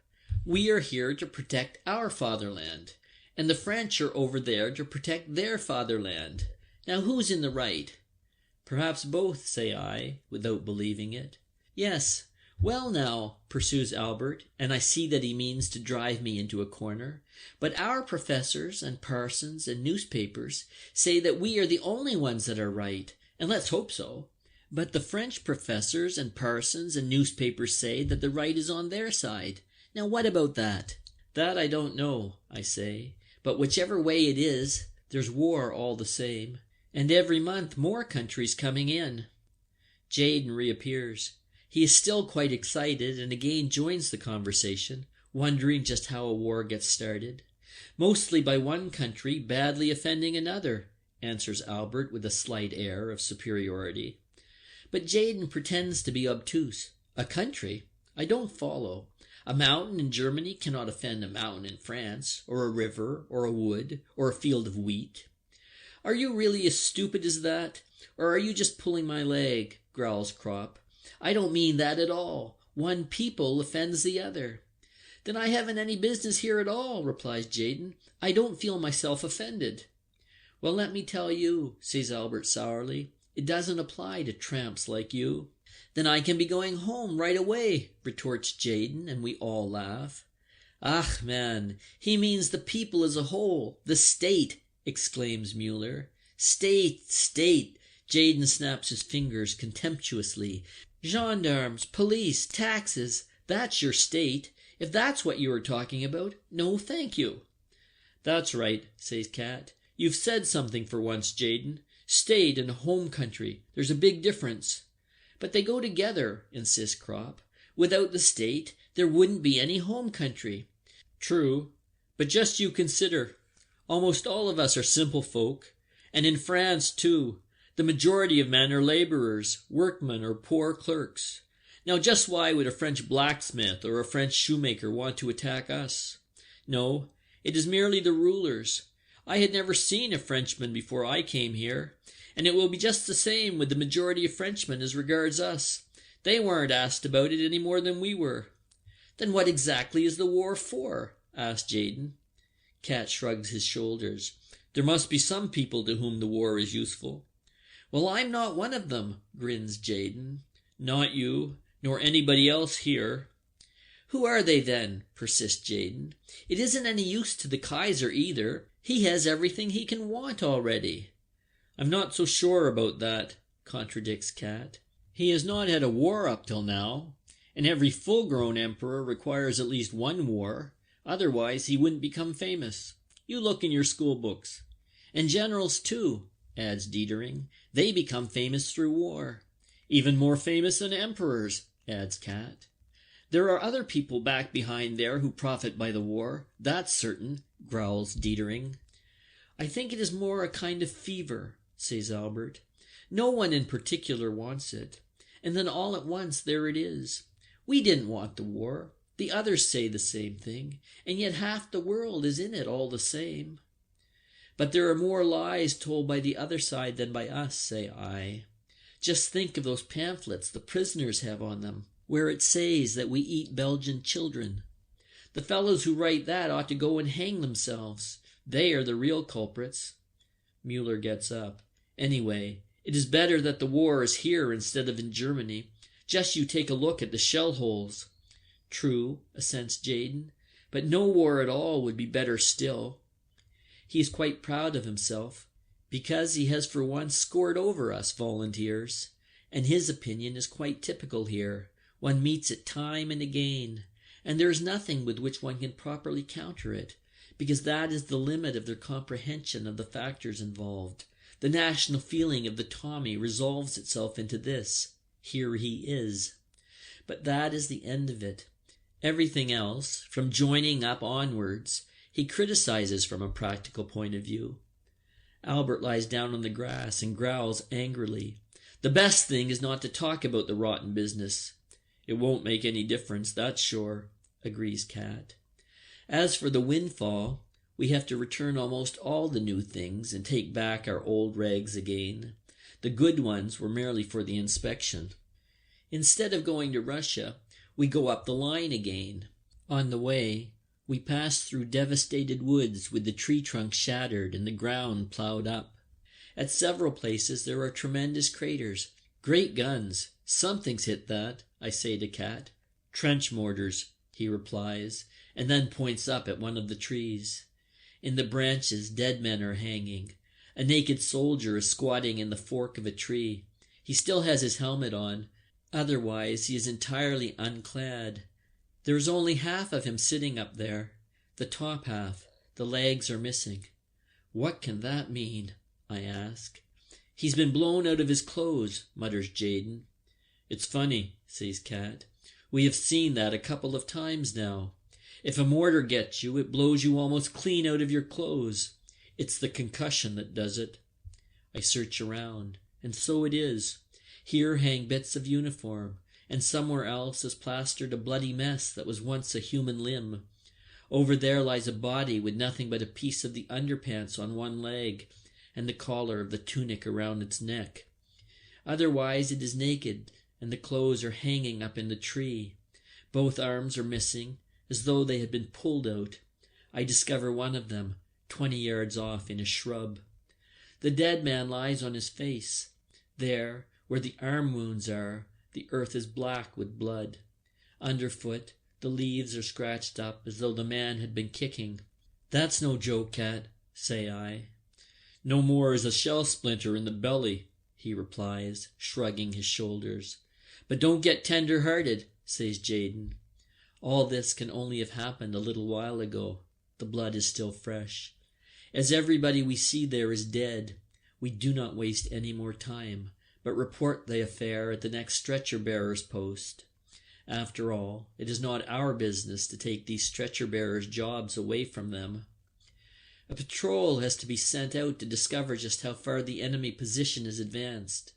We are here to protect our fatherland, and the French are over there to protect their fatherland. Now who's in the right? Perhaps both, say I, without believing it. Yes. Well now, pursues Albert, and I see that he means to drive me into a corner, but our professors and parsons and newspapers say that we are the only ones that are right, and let's hope so. But the French professors and parsons and newspapers say that the right is on their side. Now what about that? That I don't know, I say, but whichever way it is, there's war all the same, and every month more countries coming in. Jayden reappears. He is still quite excited and again joins the conversation, wondering just how a war gets started. Mostly by one country badly offending another, answers Albert with a slight air of superiority. But Jayden pretends to be obtuse. A country? I don't follow. A mountain in Germany cannot offend a mountain in France, or a river, or a wood, or a field of wheat. Are you really as stupid as that? Or are you just pulling my leg? Growls Crop. I don't mean that at all. One people offends the other. Then I haven't any business here at all, replies Jayden. I don't feel myself offended. Well, let me tell you, says Albert sourly, it doesn't apply to tramps like you. Then I can be going home right away, retorts Jayden, and we all laugh. Ach, man, he means the people as a whole, the state, exclaims Mueller. State, state, Jayden snaps his fingers contemptuously. Gendarmes, police, taxes, that's your state. If that's what you are talking about, no thank you. That's right, says Cat. You've said something for once, Jayden. State and home country, there's a big difference. But they go together, insists Crop. Without the state, there wouldn't be any home country. True, but just you consider. Almost all of us are simple folk, and in France, too. The majority of men are labourers, workmen, or poor clerks. Now just why would a French blacksmith or a French shoemaker want to attack us? No, it is merely the rulers. I had never seen a Frenchman before I came here, and it will be just the same with the majority of Frenchmen as regards us. They weren't asked about it any more than we were. Then what exactly is the war for? asked Jayden. Cat shrugs his shoulders. There must be some people to whom the war is useful. Well, I'm not one of them, grins Jayden. Not you, nor anybody else here. Who are they then? persists Jayden. It isn't any use to the Kaiser either. He has everything he can want already. I'm not so sure about that, contradicts Cat. He has not had a war up till now, and every full-grown emperor requires at least one war. Otherwise he wouldn't become famous. You look in your school books. And generals too, adds Dietering. They become famous through war. Even more famous than emperors, adds Cat. There are other people back behind there who profit by the war, that's certain, growls Dietering. I think it is more a kind of fever, says Albert. No one in particular wants it. And then all at once there it is. We didn't want the war. The others say the same thing, and yet half the world is in it all the same. But there are more lies told by the other side than by us, say I. Just think of those pamphlets the prisoners have on them, where it says that we eat Belgian children. The fellows who write that ought to go and hang themselves. They are the real culprits. Mueller gets up. Anyway, it is better that the war is here instead of in Germany. Just you take a look at the shell holes. True, assents Jayden, but no war at all would be better still. He is quite proud of himself, because he has for once scored over us volunteers, and his opinion is quite typical here. One meets it time and again, and there is nothing with which one can properly counter it, because that is the limit of their comprehension of the factors involved. The national feeling of the Tommy resolves itself into this: Here he is. But that is the end of it. Everything else, from joining up onwards, he criticizes from a practical point of view. Albert lies down on the grass and growls angrily. The best thing is not to talk about the rotten business. It won't make any difference, that's sure, agrees Cat. As for the windfall, we have to return almost all the new things and take back our old rags again. The good ones were merely for the inspection. Instead of going to Russia, we go up the line again. On the way, we pass through devastated woods with the tree trunks shattered and the ground plowed up. At several places there are tremendous craters. Great guns! Something's hit that, I say to Cat. Trench mortars, he replies, and then points up at one of the trees. In the branches, dead men are hanging. A naked soldier is squatting in the fork of a tree. He still has his helmet on. Otherwise, he is entirely unclad. There is only half of him sitting up there. The top half. The legs are missing. What can that mean? I ask. He's been blown out of his clothes, mutters Jaden. It's funny, says Cat. We have seen that a couple of times now. If a mortar gets you, it blows you almost clean out of your clothes. It's the concussion that does it. I search around, and so it is. Here hang bits of uniform, and somewhere else is plastered a bloody mess that was once a human limb. Over there lies a body with nothing but a piece of the underpants on one leg, and the collar of the tunic around its neck. Otherwise it is naked, and the clothes are hanging up in the tree. Both arms are missing, as though they had been pulled out. I discover one of them, 20 yards off in a shrub. The dead man lies on his face. There, where the arm wounds are, the earth is black with blood. Underfoot, the leaves are scratched up as though the man had been kicking. That's no joke, Cat, say I. No more is a shell splinter in the belly, he replies, shrugging his shoulders. But don't get tender-hearted, says Jaden. All this can only have happened a little while ago. The blood is still fresh. As everybody we see there is dead, we do not waste any more time, but report the affair at the next stretcher-bearer's post. After all, it is not our business to take these stretcher-bearers' jobs away from them. A patrol has to be sent out to discover just how far the enemy position is advanced.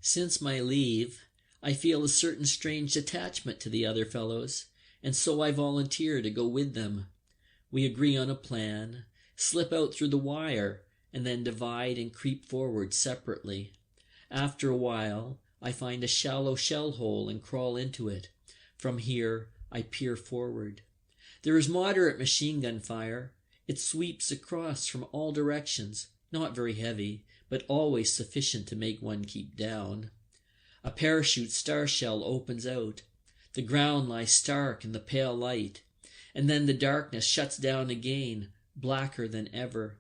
Since my leave, I feel a certain strange attachment to the other fellows, and so I volunteer to go with them. We agree on a plan, slip out through the wire, and then divide and creep forward separately. After a while, I find a shallow shell hole and crawl into it. From here, I peer forward. There is moderate machine gun fire. It sweeps across from all directions, not very heavy, but always sufficient to make one keep down. A parachute star shell opens out. The ground lies stark in the pale light, and then the darkness shuts down again, blacker than ever.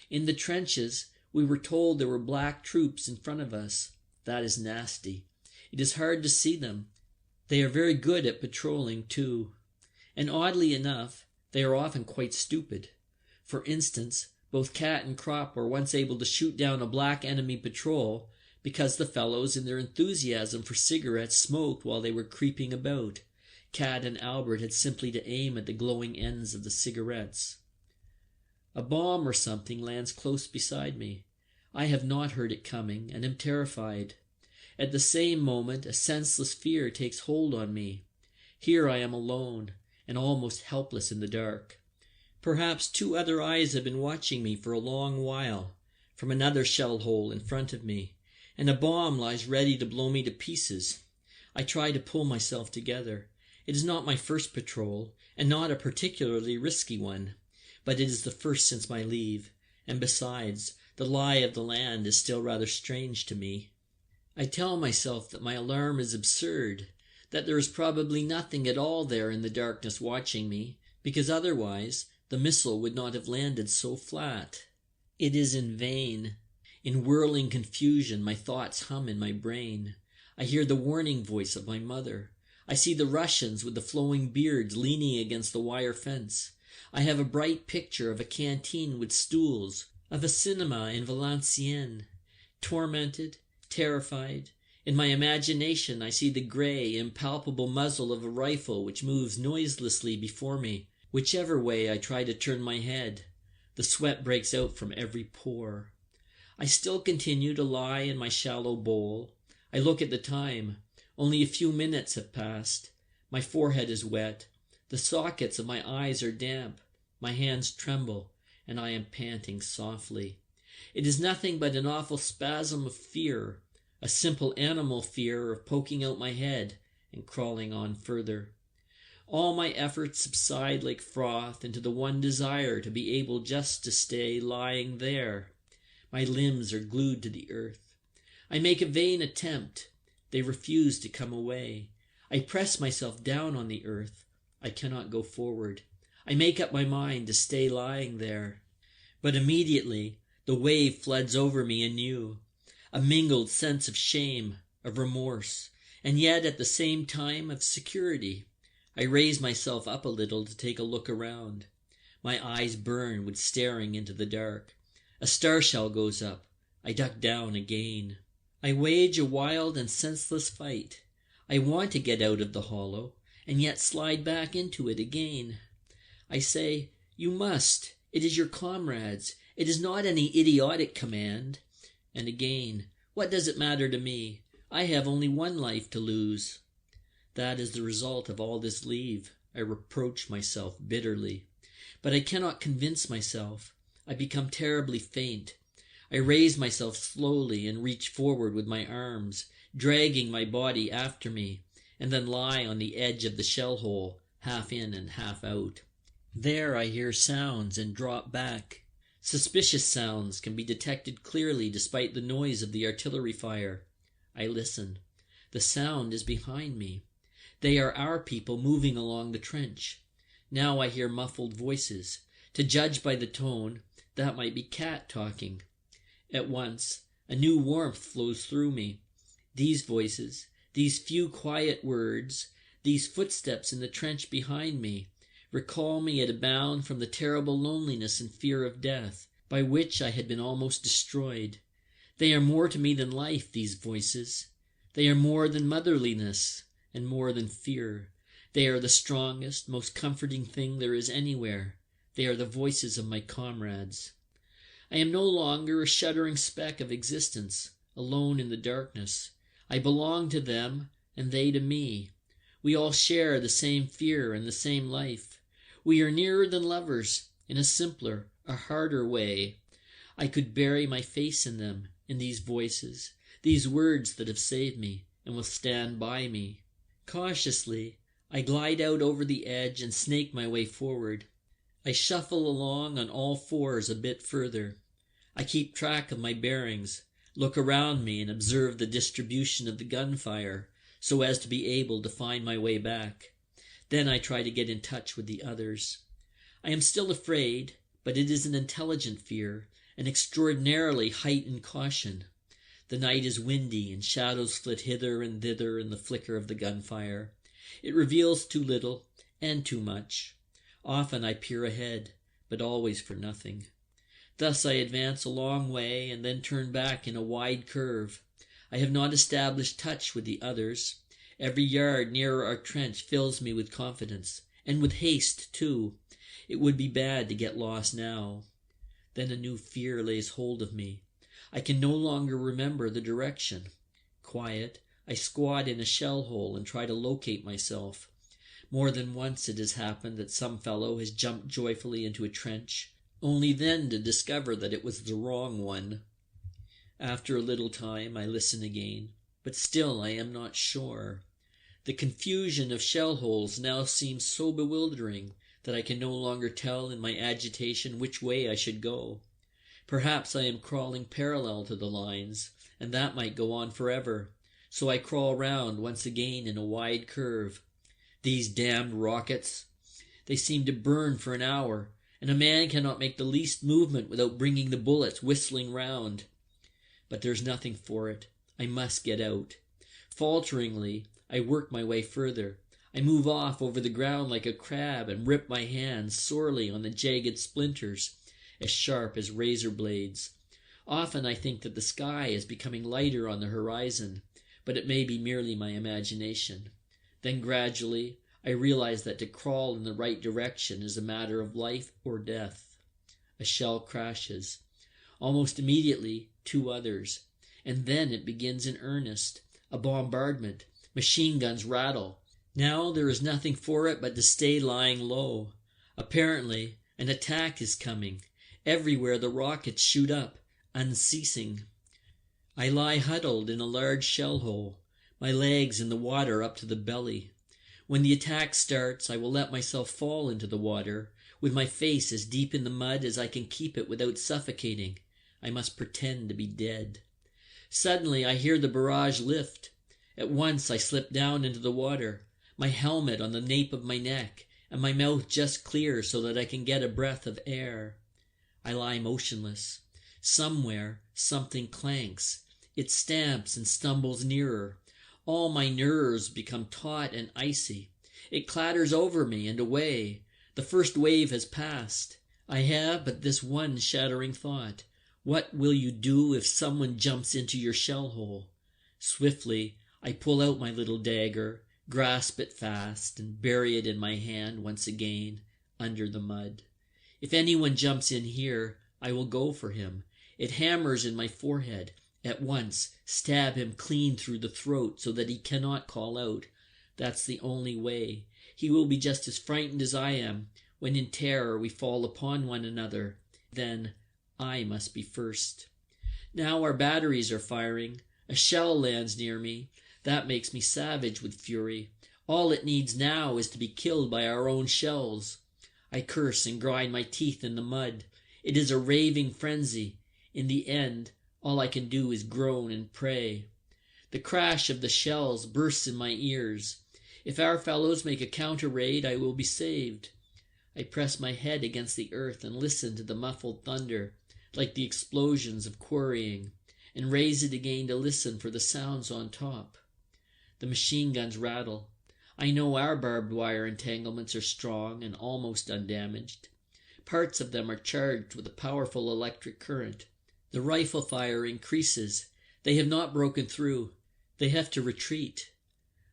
In the trenches, we were told there were black troops in front of us. That is nasty. It is hard to see them. They are very good at patrolling, too. And oddly enough, they are often quite stupid. For instance, both Cat and Crop were once able to shoot down a black enemy patrol because the fellows in their enthusiasm for cigarettes smoked while they were creeping about. Cat and Albert had simply to aim at the glowing ends of the cigarettes. A bomb or something lands close beside me. I have not heard it coming, and am terrified. At the same moment, a senseless fear takes hold on me. Here I am alone, and almost helpless in the dark. Perhaps 2 other eyes have been watching me for a long while, from another shell hole in front of me, and a bomb lies ready to blow me to pieces. I try to pull myself together. It is not my first patrol, and not a particularly risky one, but it is the first since my leave, and besides, the lie of the land is still rather strange to me. I tell myself that my alarm is absurd, that there is probably nothing at all there in the darkness watching me, because otherwise the missile would not have landed so flat. It is in vain. In whirling confusion my thoughts hum in my brain. I hear the warning voice of my mother. I see the Russians with the flowing beards leaning against the wire fence. I have a bright picture of a canteen with stools, of a cinema in Valenciennes. Tormented, terrified, In my imagination I see the gray, impalpable muzzle of a rifle which moves noiselessly before me, whichever way I try to turn my head. The sweat breaks out from every pore. I still continue to lie in my shallow bowl. I look at the time. Only a few minutes have passed. My forehead is wet. The sockets of my eyes are damp. My hands tremble, and I am panting softly. It is nothing but an awful spasm of fear, a simple animal fear of poking out my head and crawling on further. All my efforts subside like froth into the one desire to be able just to stay lying there. My limbs are glued to the earth. I make a vain attempt. They refuse to come away. I press myself down on the earth. I cannot go forward. I make up my mind to stay lying there. But immediately the wave floods over me anew, a mingled sense of shame, of remorse, and yet at the same time of security. I raise myself up a little to take a look around. My eyes burn with staring into the dark. A star shell goes up. I duck down again. I wage a wild and senseless fight. I want to get out of the hollow, and yet slide back into it again. I say, "You must. It is your comrades. It is not any idiotic command." And again, "What does it matter to me? I have only one life to lose." That is the result of all this leave. I reproach myself bitterly. But I cannot convince myself. I become terribly faint. I raise myself slowly and reach forward with my arms, dragging my body after me, and then lie on the edge of the shell hole, half in and half out. There I hear sounds and drop back. Suspicious sounds can be detected clearly despite the noise of the artillery fire. I listen. The sound is behind me. They are our people moving along the trench. Now I hear muffled voices. To judge by the tone, that might be Cat talking. At once, a new warmth flows through me. These voices, these few quiet words, these footsteps in the trench behind me, recall me at a bound from the terrible loneliness and fear of death, by which I had been almost destroyed. They are more to me than life, these voices. They are more than motherliness, and more than fear. They are the strongest, most comforting thing there is anywhere. They are the voices of my comrades. I am no longer a shuddering speck of existence, alone in the darkness. I belong to them, and they to me. We all share the same fear and the same life. We are nearer than lovers, in a simpler, a harder way. I could bury my face in them, in these voices, these words that have saved me, and will stand by me. Cautiously, I glide out over the edge and snake my way forward. I shuffle along on all fours a bit further. I keep track of my bearings, look around me and observe the distribution of the gunfire, so as to be able to find my way back. Then I try to get in touch with the others. I am still afraid, but it is an intelligent fear, an extraordinarily heightened caution. The night is windy, and shadows flit hither and thither in the flicker of the gunfire. It reveals too little and too much. Often I peer ahead, but always for nothing. Thus I advance a long way and then turn back in a wide curve. I have not established touch with the others. Every yard nearer our trench fills me with confidence, and with haste, too. It would be bad to get lost now. Then a new fear lays hold of me. I can no longer remember the direction. Quiet, I squat in a shell hole and try to locate myself. More than once it has happened that some fellow has jumped joyfully into a trench, only then to discover that it was the wrong one. After a little time I listen again, but still I am not sure. The confusion of shell holes now seems so bewildering that I can no longer tell in my agitation which way I should go. Perhaps I am crawling parallel to the lines, and that might go on forever, so I crawl round once again in a wide curve. These damned rockets! They seem to burn for an hour, and a man cannot make the least movement without bringing the bullets whistling round. But there's nothing for it. I must get out. Falteringly, I work my way further. I move off over the ground like a crab and rip my hands sorely on the jagged splinters, as sharp as razor blades. Often I think that the sky is becoming lighter on the horizon, but it may be merely my imagination. Then gradually I realize that to crawl in the right direction is a matter of life or death. A shell crashes. Almost immediately, 2 others. And then it begins in earnest. A bombardment. Machine guns rattle. Now there is nothing for it but to stay lying low. Apparently, an attack is coming. Everywhere the rockets shoot up, unceasing. I lie huddled in a large shell hole, my legs in the water up to the belly. When the attack starts, I will let myself fall into the water, with my face as deep in the mud as I can keep it without suffocating. I must pretend to be dead. Suddenly I hear the barrage lift. At once I slip down into the water, my helmet on the nape of my neck, and my mouth just clear so that I can get a breath of air. I lie motionless. Somewhere something clanks. It stamps and stumbles nearer. All my nerves become taut and icy. It clatters over me and away. The first wave has passed. I have but this one shattering thought. What will you do if someone jumps into your shell hole? Swiftly I pull out my little dagger, grasp it fast, and bury it in my hand once again under the mud. If anyone jumps in here, I will go for him. It hammers in my forehead. At once stab him clean through the throat so that he cannot call out. That's the only way. He will be just as frightened as I am when in terror we fall upon one another. Then I must be first. Now our batteries are firing. A shell lands near me. That makes me savage with fury. All it needs now is to be killed by our own shells. I curse and grind my teeth in the mud. It is a raving frenzy. In the end, all I can do is groan and pray. The crash of the shells bursts in my ears. If our fellows make a counter-raid, I will be saved. I press my head against the earth and listen to the muffled thunder, like the explosions of quarrying, and raise it again to listen for the sounds on top. The machine guns rattle. I know our barbed wire entanglements are strong and almost undamaged. Parts of them are charged with a powerful electric current. The rifle fire increases. They have not broken through. They have to retreat.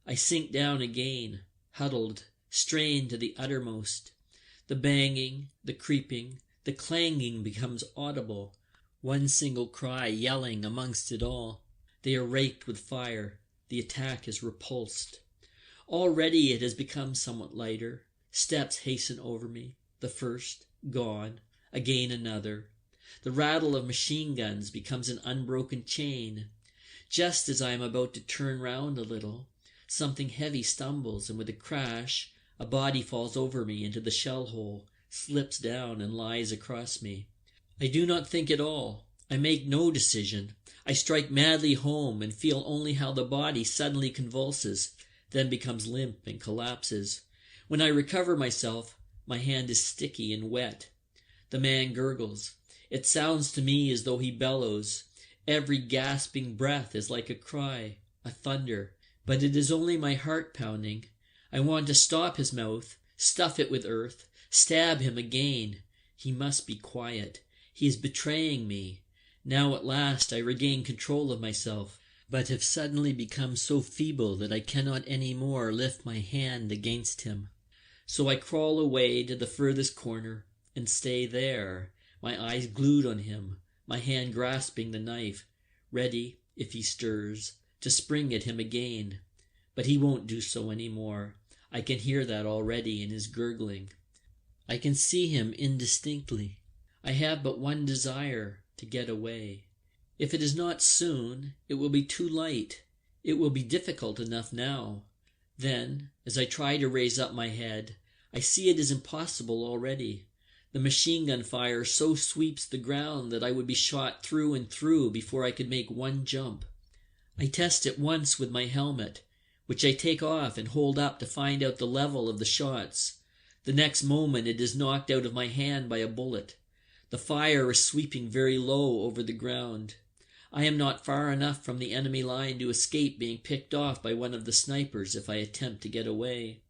I sink down again, huddled, strained to the uttermost. The banging, the creeping, the clanging becomes audible. One single cry yelling amongst it all. They are raked with fire. The attack is repulsed. Already it has become somewhat lighter. Steps hasten over me. The first, gone. Again another. The rattle of machine guns becomes an unbroken chain. Just as I am about to turn round a little, something heavy stumbles, and with a crash, a body falls over me into the shell hole, slips down, and lies across me. I do not think at all. I make no decision. I strike madly home and feel only how the body suddenly convulses, then becomes limp and collapses. When I recover myself, my hand is sticky and wet. The man gurgles. It sounds to me as though he bellows. Every gasping breath is like a cry, a thunder. But it is only my heart pounding. I want to stop his mouth, stuff it with earth, stab him again. He must be quiet. He is betraying me. Now at last I regain control of myself, but have suddenly become so feeble that I cannot any more lift my hand against him. So I crawl away to the furthest corner and stay there, my eyes glued on him, my hand grasping the knife, ready, if he stirs, to spring at him again. But he won't do so any more. I can hear that already in his gurgling. I can see him indistinctly. I have but one desire, to get away. If it is not soon, it will be too late. It will be difficult enough now. Then, as I try to raise up my head, I see it is impossible already. The machine gun fire so sweeps the ground that I would be shot through and through before I could make one jump. I test it once with my helmet, which I take off and hold up to find out the level of the shots. The next moment it is knocked out of my hand by a bullet. The fire is sweeping very low over the ground. I am not far enough from the enemy line to escape being picked off by one of the snipers if I attempt to get away.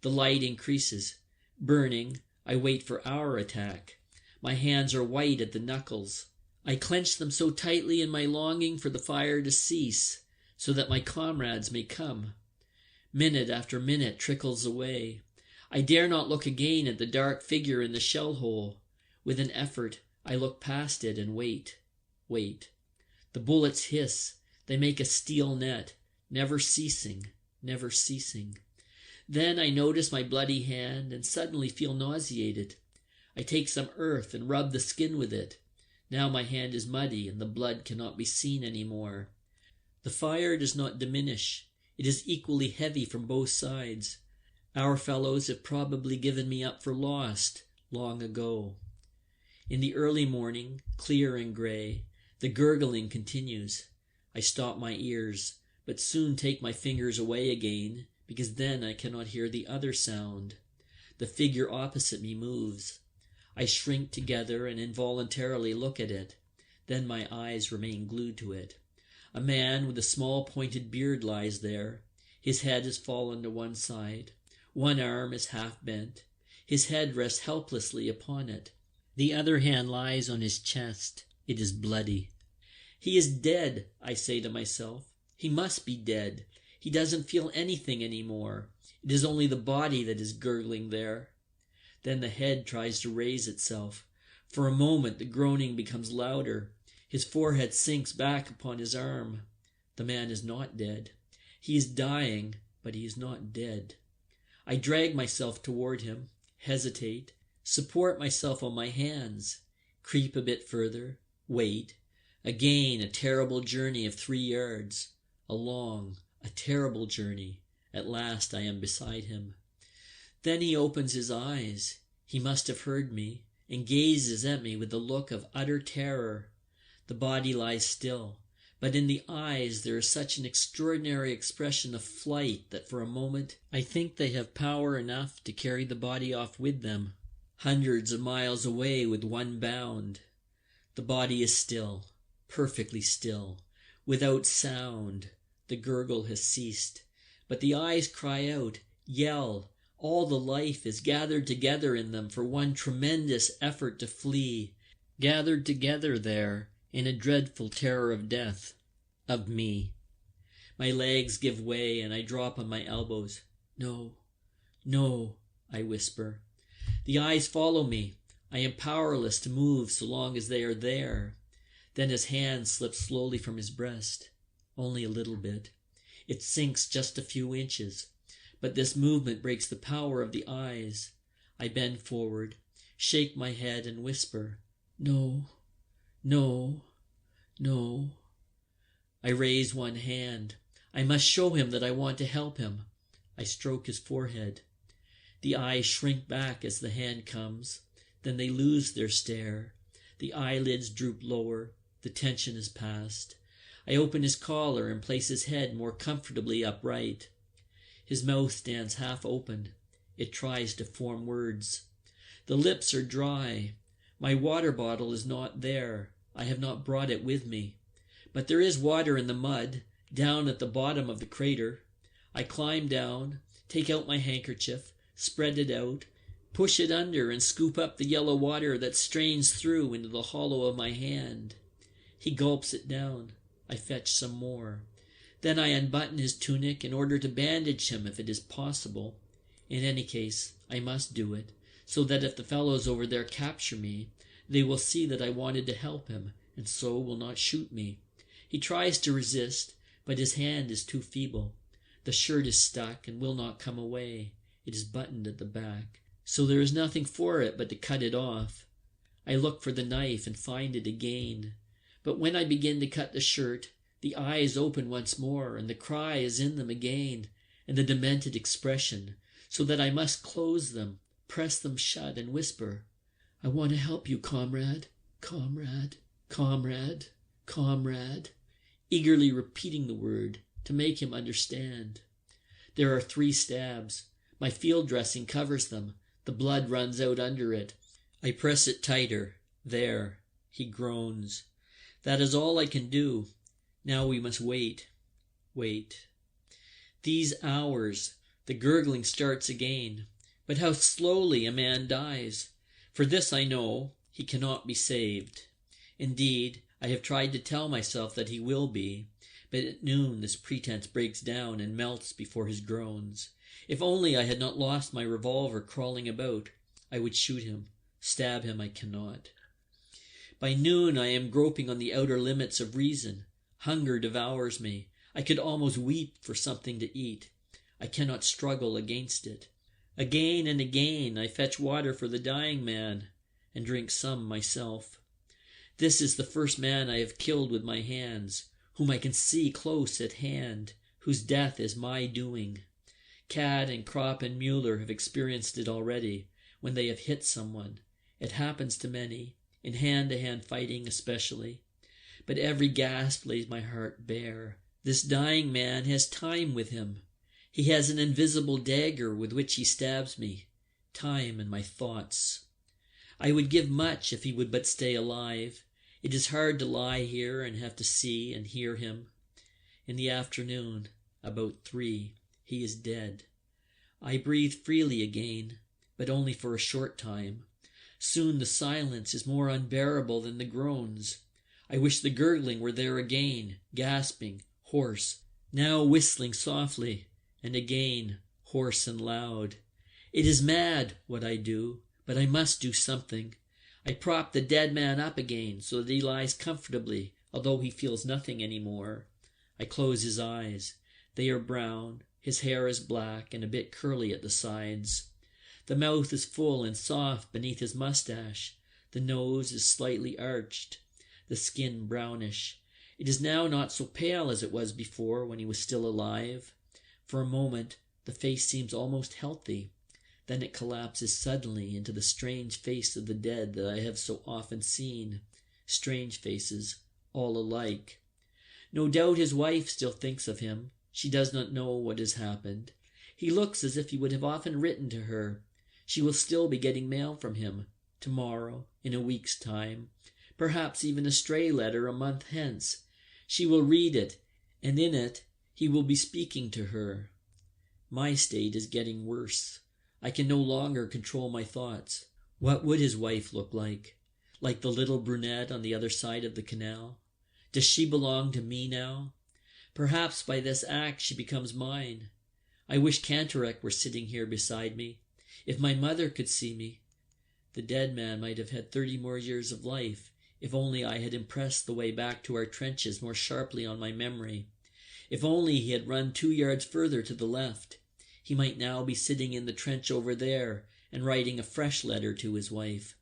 The light increases. Burning, I wait for our attack. My hands are white at the knuckles. I clench them so tightly in my longing for the fire to cease. so that my comrades may come. Minute after minute trickles away. I dare not look again at the dark figure in the shell hole. With an effort, I look past it and wait. The bullets hiss. They make a steel net, never ceasing, never ceasing. Then I notice my bloody hand and suddenly feel nauseated. I take some earth and rub the skin with it. Now my hand is muddy and the blood cannot be seen any more. The fire does not diminish. It is equally heavy from both sides. Our fellows have probably given me up for lost long ago. In the early morning, clear and gray, the gurgling continues. I stop my ears, but soon take my fingers away again, because then I cannot hear the other sound. The figure opposite me moves. I shrink together and involuntarily look at it. Then my eyes remain glued to it. A man with a small pointed beard lies there. His head has fallen to one side. One arm is half bent. His head rests helplessly upon it. The other hand lies on his chest. It is bloody. He is dead, I say to myself. He must be dead. He doesn't feel anything anymore. It is only the body that is gurgling there. Then the head tries to raise itself. For a moment the groaning becomes louder. His forehead sinks back upon his arm. The man is not dead. He is dying, but he is not dead. I drag myself toward him, hesitate, support myself on my hands, creep a bit further, wait. Again a terrible journey of 3 yards. A terrible journey. At last I am beside him. Then he opens his eyes. He must have heard me, and gazes at me with a look of utter terror. The body lies still, but in the eyes there is such an extraordinary expression of flight that for a moment I think they have power enough to carry the body off with them, hundreds of miles away with one bound. The body is still, perfectly still, without sound. The gurgle has ceased, but the eyes cry out, yell. All the life is gathered together in them for one tremendous effort to flee, gathered together there in a dreadful terror of death, of me. My legs give way and I drop on my elbows. No, no, I whisper. The eyes follow me. I am powerless to move so long as they are there. Then his hand slips slowly from his breast. Only a little bit. It sinks just a few inches. But this movement breaks the power of the eyes. I bend forward, shake my head and whisper, no, no, no. I raise one hand. I must show him that I want to help him. I stroke his forehead. The eyes shrink back as the hand comes. Then they lose their stare. The eyelids droop lower. The tension is past. I open his collar and place his head more comfortably upright. His mouth stands half open. It tries to form words. The lips are dry. My water bottle is not there. I have not brought it with me. But there is water in the mud, down at the bottom of the crater. I climb down, take out my handkerchief, spread it out, push it under and scoop up the yellow water that strains through into the hollow of my hand. He gulps it down. I fetch some more. Then I unbutton his tunic in order to bandage him if it is possible. In any case, I must do it, so that if the fellows over there capture me, they will see that I wanted to help him, and so will not shoot me. He tries to resist, but his hand is too feeble. The shirt is stuck and will not come away. It is buttoned at the back, so there is nothing for it but to cut it off. I look for the knife and find it again. But when I begin to cut the shirt, the eyes open once more, and the cry is in them again, and the demented expression, so that I must close them, press them shut, and whisper, I want to help you, comrade, comrade, comrade, comrade, eagerly repeating the word to make him understand. There are 3 stabs. My field dressing covers them. The blood runs out under it. I press it tighter. There. He groans. That is all I can do. Now we must wait. Wait. These hours. The gurgling starts again. But how slowly a man dies. For this I know, he cannot be saved. Indeed, I have tried to tell myself that he will be, but at noon this pretense breaks down and melts before his groans. If only I had not lost my revolver crawling about, I would shoot him. Stab him I cannot. By noon I am groping on the outer limits of reason. Hunger devours me. I could almost weep for something to eat. I cannot struggle against it. Again and again I fetch water for the dying man, and drink some myself. This is the first man I have killed with my hands, whom I can see close at hand, whose death is my doing. Cad and Kropp and Mueller have experienced it already, when they have hit someone. It happens to many, in hand-to-hand fighting especially. But every gasp lays my heart bare. This dying man has time with him. He has an invisible dagger with which he stabs me. Time and my thoughts. I would give much if he would but stay alive. It is hard to lie here and have to see and hear him. In the afternoon, about 3, he is dead. I breathe freely again, but only for a short time. Soon the silence is more unbearable than the groans. I wish the gurgling were there again, gasping, hoarse, now whistling softly, and again hoarse and loud. It is mad, what I do, but I must do something. I prop the dead man up again so that he lies comfortably, although he feels nothing any more. I close his eyes. They are brown, his hair is black and a bit curly at the sides. The mouth is full and soft beneath his mustache. The nose is slightly arched, the skin brownish. It is now not so pale as it was before when he was still alive. For a moment the face seems almost healthy. Then it collapses suddenly into the strange face of the dead that I have so often seen. Strange faces, all alike. No doubt his wife still thinks of him. She does not know what has happened. He looks as if he would have often written to her. She will still be getting mail from him, tomorrow, in a week's time, perhaps even a stray letter a month hence. She will read it, and in it he will be speaking to her. My state is getting worse. I can no longer control my thoughts. What would his wife look like? Like the little brunette on the other side of the canal? Does she belong to me now? Perhaps by this act she becomes mine. I wish Cantorek were sitting here beside me. If my mother could see me. The dead man might have had 30 more years of life, if only I had impressed the way back to our trenches more sharply on my memory. If only he had run 2 yards further to the left. He might now be sitting in the trench over there and writing a fresh letter to his wife.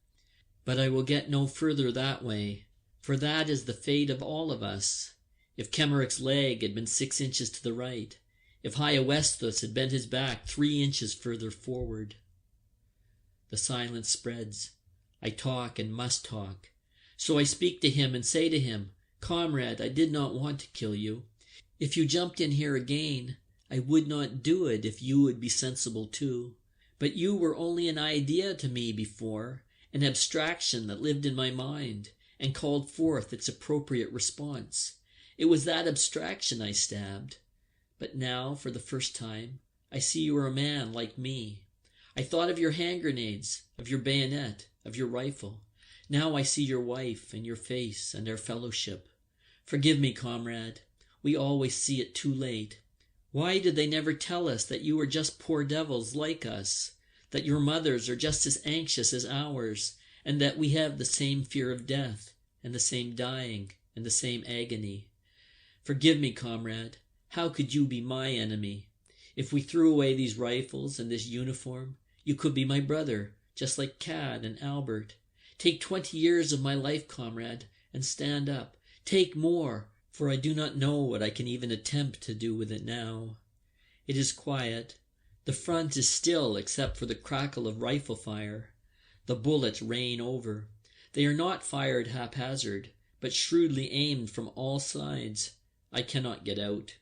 But I will get no further that way, for that is the fate of all of us. If Kemmerik's leg had been 6 inches to the right, if Hyoesthus had bent his back 3 inches further forward. The silence spreads. I talk and must talk. So I speak to him and say to him, "Comrade, I did not want to kill you. If you jumped in here again, I would not do it if you would be sensible too. But you were only an idea to me before, an abstraction that lived in my mind and called forth its appropriate response. It was that abstraction I stabbed. But now, for the first time, I see you are a man like me. I thought of your hand grenades, of your bayonet, of your rifle. Now I see your wife and your face and our fellowship. Forgive me, comrade. We always see it too late. Why did they never tell us that you were just poor devils like us, that your mothers are just as anxious as ours, and that we have the same fear of death, and the same dying, and the same agony? Forgive me, comrade. How could you be my enemy? If we threw away these rifles and this uniform, you could be my brother, just like Cad and Albert. Take 20 years of my life, comrade, and stand up. Take more, for I do not know what I can even attempt to do with it now. It is quiet. The front is still except for the crackle of rifle fire. The bullets rain over. They are not fired haphazard, but shrewdly aimed from all sides. I cannot get out.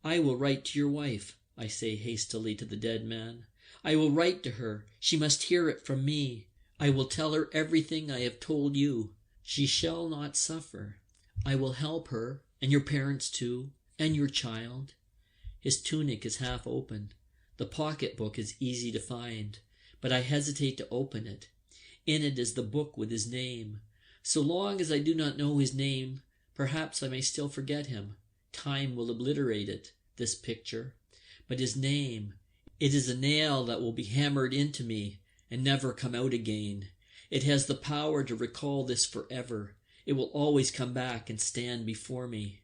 I will write to your wife, I say hastily to the dead man. I will write to her. She must hear it from me. I will tell her everything I have told you. She shall not suffer. I will help her, and your parents too, and your child. His tunic is half open. The pocketbook is easy to find, but I hesitate to open it. In it is the book with his name. So long as I do not know his name, perhaps I may still forget him. Time will obliterate it, this picture. But his name, it is a nail that will be hammered into me and never come out again. It has the power to recall this forever. It will always come back and stand before me.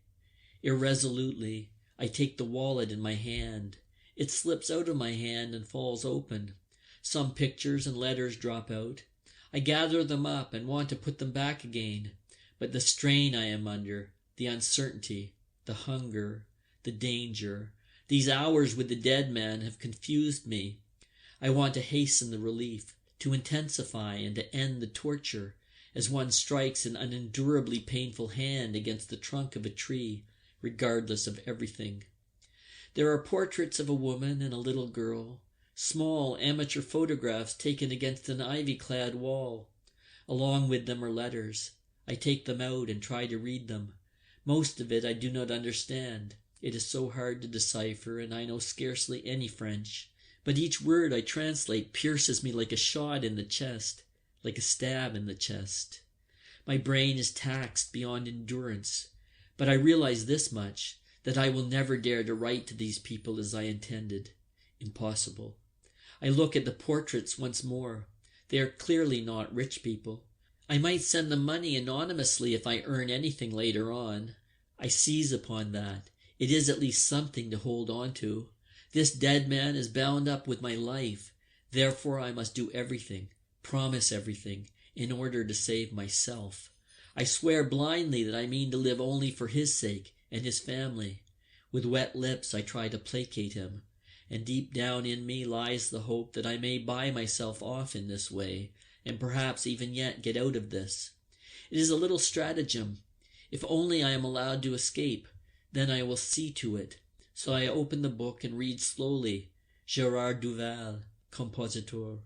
Irresolutely, I take the wallet in my hand. It slips out of my hand and falls open. Some pictures and letters drop out. I gather them up and want to put them back again, but the strain I am under, the uncertainty, the hunger, the danger, these hours with the dead man have confused me. I want to hasten the relief, to intensify and to end the torture, as one strikes an unendurably painful hand against the trunk of a tree, regardless of everything. There are portraits of a woman and a little girl, small amateur photographs taken against an ivy-clad wall. Along with them are letters. I take them out and try to read them. Most of it I do not understand. It is so hard to decipher, and I know scarcely any French. But each word I translate pierces me like a shot in the chest, like a stab in the chest. My brain is taxed beyond endurance, but I realize this much, that I will never dare to write to these people as I intended. Impossible. I look at the portraits once more. They are clearly not rich people. I might send them money anonymously if I earn anything later on. I seize upon that. It is at least something to hold on to. This dead man is bound up with my life. Therefore I must do everything, promise everything, in order to save myself. I swear blindly that I mean to live only for his sake and his family. With wet lips I try to placate him, and deep down in me lies the hope that I may buy myself off in this way, and perhaps even yet get out of this. It is a little stratagem. If only I am allowed to escape, then I will see to it. So I open the book and read slowly, Gérard Duval, compositeur.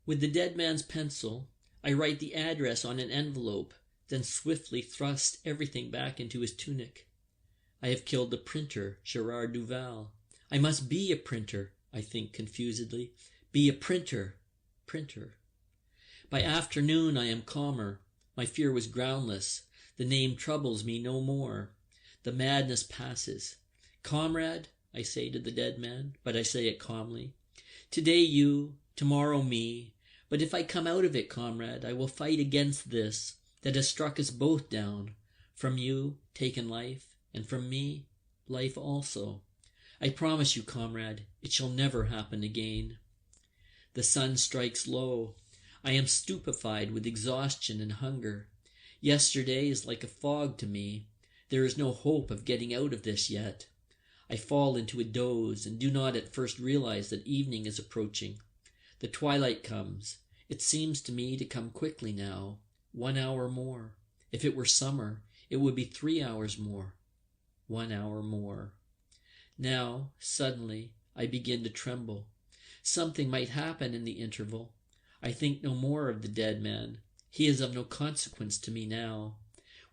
With the dead man's pencil, I write the address on an envelope, then swiftly thrust everything back into his tunic. I have killed the printer, Gérard Duval. I must be a printer, I think confusedly. Be a printer. By afternoon I am calmer. My fear was groundless. The name troubles me no more. The madness passes. Comrade, I say to the dead man, but I say it calmly. Today you, tomorrow me. But if I come out of it, comrade, I will fight against this that has struck us both down. From you, taken life, and from me, life also. I promise you, comrade, it shall never happen again. The sun strikes low. I am stupefied with exhaustion and hunger. Yesterday is like a fog to me. There is no hope of getting out of this yet. I fall into a doze and do not at first realize that evening is approaching. The twilight comes. It seems to me to come quickly now. 1 hour more. If it were summer, it would be 3 hours more. 1 hour more. Now, suddenly, I begin to tremble. Something might happen in the interval. I think no more of the dead man. He is of no consequence to me now.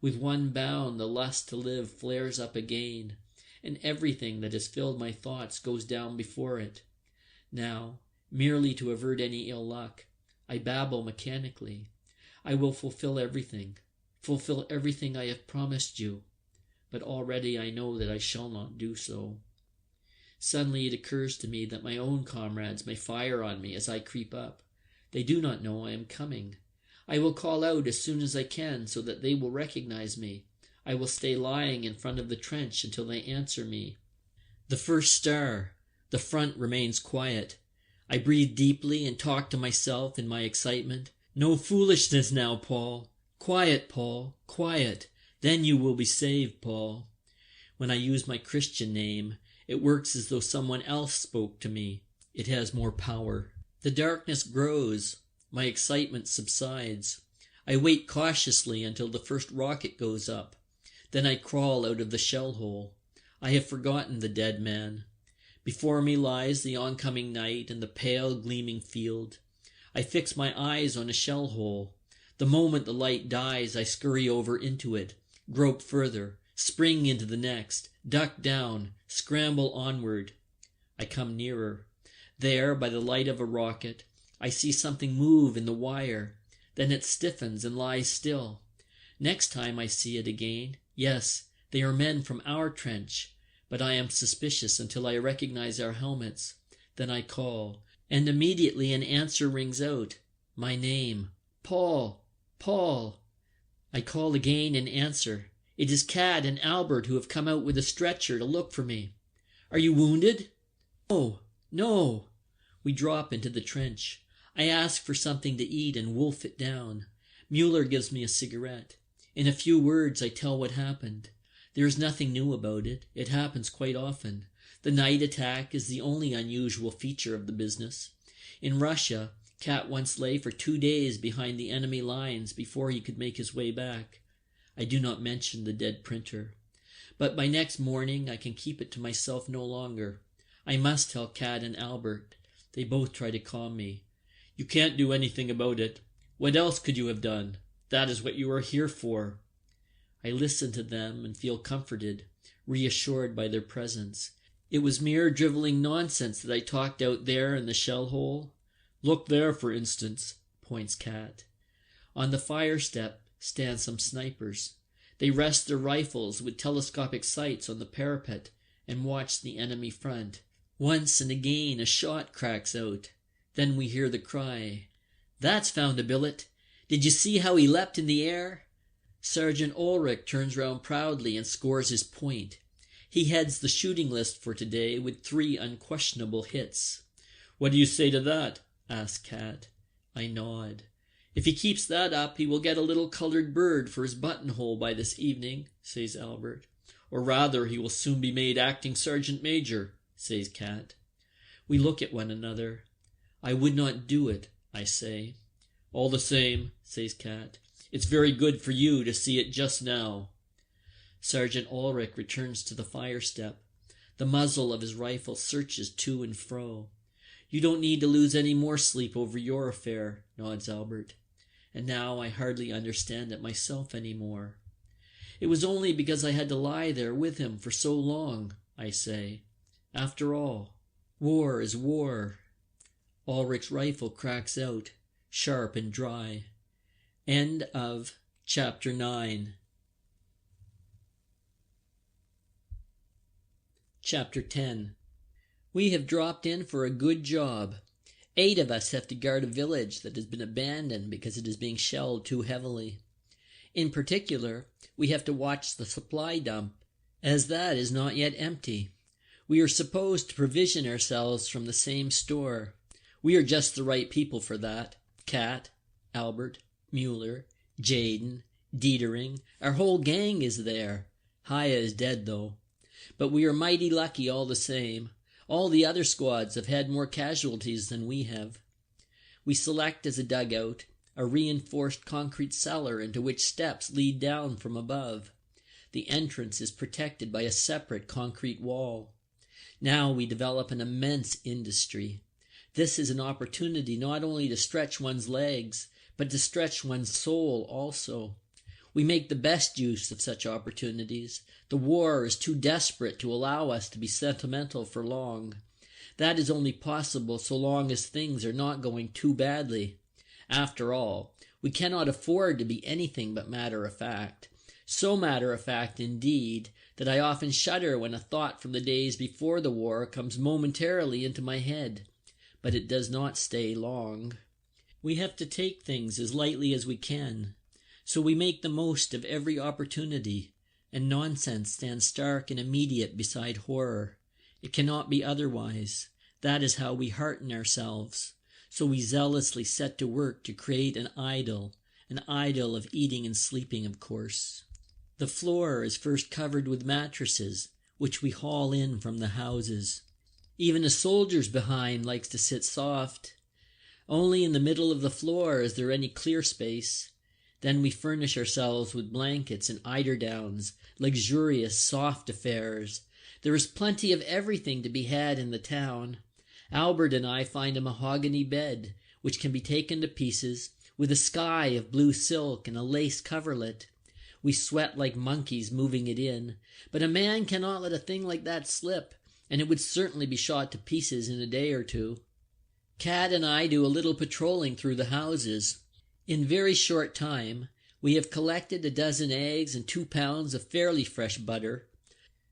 With one bound, the lust to live flares up again, and everything that has filled my thoughts goes down before it. Now, merely to avert any ill luck, I babble mechanically. I will fulfill everything I have promised you, but already I know that I shall not do so. Suddenly it occurs to me that my own comrades may fire on me as I creep up. They do not know I am coming. I will call out as soon as I can so that they will recognize me. I will stay lying in front of the trench until they answer me. The first star. The front remains quiet. I breathe deeply and talk to myself in my excitement. No foolishness now, Paul. Quiet, Paul. Quiet. Then you will be saved, Paul. When I use my Christian name, it works as though someone else spoke to me. It has more power. The darkness grows. My excitement subsides. I wait cautiously until the first rocket goes up. Then I crawl out of the shell hole. I have forgotten the dead man. Before me lies the oncoming night and the pale gleaming field. I fix my eyes on a shell hole. The moment the light dies, I scurry over into it, grope further, spring into the next, duck down, scramble onward. I come nearer. There, by the light of a rocket, I see something move in the wire. Then it stiffens and lies still. Next time I see it again, yes, they are men from our trench, but I am suspicious until I recognize our helmets. Then I call, and immediately an answer rings out. My name. Paul! Paul! I call again and answer. It is Cat and Albert who have come out with a stretcher to look for me. Are you wounded? No, no. We drop into the trench. I ask for something to eat and wolf it down. Mueller gives me a cigarette. In a few words I tell what happened. There is nothing new about it. It happens quite often. The night attack is the only unusual feature of the business. In Russia, Cat once lay for 2 days behind the enemy lines before he could make his way back. I do not mention the dead printer. But by next morning I can keep it to myself no longer. I must tell Cat and Albert. They both try to calm me. You can't do anything about it. What else could you have done? That is what you are here for. I listen to them and feel comforted, reassured by their presence. It was mere drivelling nonsense that I talked out there in the shell hole. Look there, for instance, points Cat. On the fire step stand some snipers. They rest their rifles with telescopic sights on the parapet and watch the enemy front. Once and again a shot cracks out. Then we hear the cry, "That's found a billet! Did you see how he leapt in the air?" Sergeant Ulrich turns round proudly and scores his point. He heads the shooting list for today with 3 unquestionable hits. "What do you say to that?" asks Cat. I nod. "If he keeps that up, he will get a little colored bird for his buttonhole by this evening," says Albert. "Or rather, he will soon be made acting sergeant major," says Cat. We look at one another. "I would not do it," I say. "All the same," says Cat, "it's very good for you to see it just now." Sergeant Ulrich returns to the fire step. The muzzle of his rifle searches to and fro. "You don't need to lose any more sleep over your affair," nods Albert. And now I hardly understand it myself any more. "It was only because I had to lie there with him for so long," I say. "After all, war is war." Ulrich's rifle cracks out, sharp and dry. End of Chapter 9. Chapter 10. We have dropped in for a good job. 8 of us have to guard a village that has been abandoned because it is being shelled too heavily. In particular, we have to watch the supply dump, as that is not yet empty. We are supposed to provision ourselves from the same store. We are just the right people for that. Cat, Albert, Mueller, Jaden, Dietering, our whole gang is there. Haya is dead, though. But we are mighty lucky all the same. All the other squads have had more casualties than we have. We select as a dugout a reinforced concrete cellar into which steps lead down from above. The entrance is protected by a separate concrete wall. Now we develop an immense industry. This is an opportunity not only to stretch one's legs, but to stretch one's soul also. We make the best use of such opportunities. The war is too desperate to allow us to be sentimental for long. That is only possible so long as things are not going too badly. After all, we cannot afford to be anything but matter-of-fact. So matter-of-fact, indeed, that I often shudder when a thought from the days before the war comes momentarily into my head. But it does not stay long. We have to take things as lightly as we can. So we make the most of every opportunity, and nonsense stands stark and immediate beside horror. It cannot be otherwise. That is how we hearten ourselves. So we zealously set to work to create an idyll of eating and sleeping, of course. The floor is first covered with mattresses, which we haul in from the houses. Even a soldier's behind likes to sit soft. Only in the middle of the floor is there any clear space. Then we furnish ourselves with blankets and eiderdowns, luxurious, soft affairs. There is plenty of everything to be had in the town. Albert and I find a mahogany bed, which can be taken to pieces, with a sky of blue silk and a lace coverlet. We sweat like monkeys moving it in, but a man cannot let a thing like that slip, and it would certainly be shot to pieces in a day or two. Cat and I do a little patrolling through the houses. In very short time, We have collected a dozen eggs and 2 pounds of fairly fresh butter.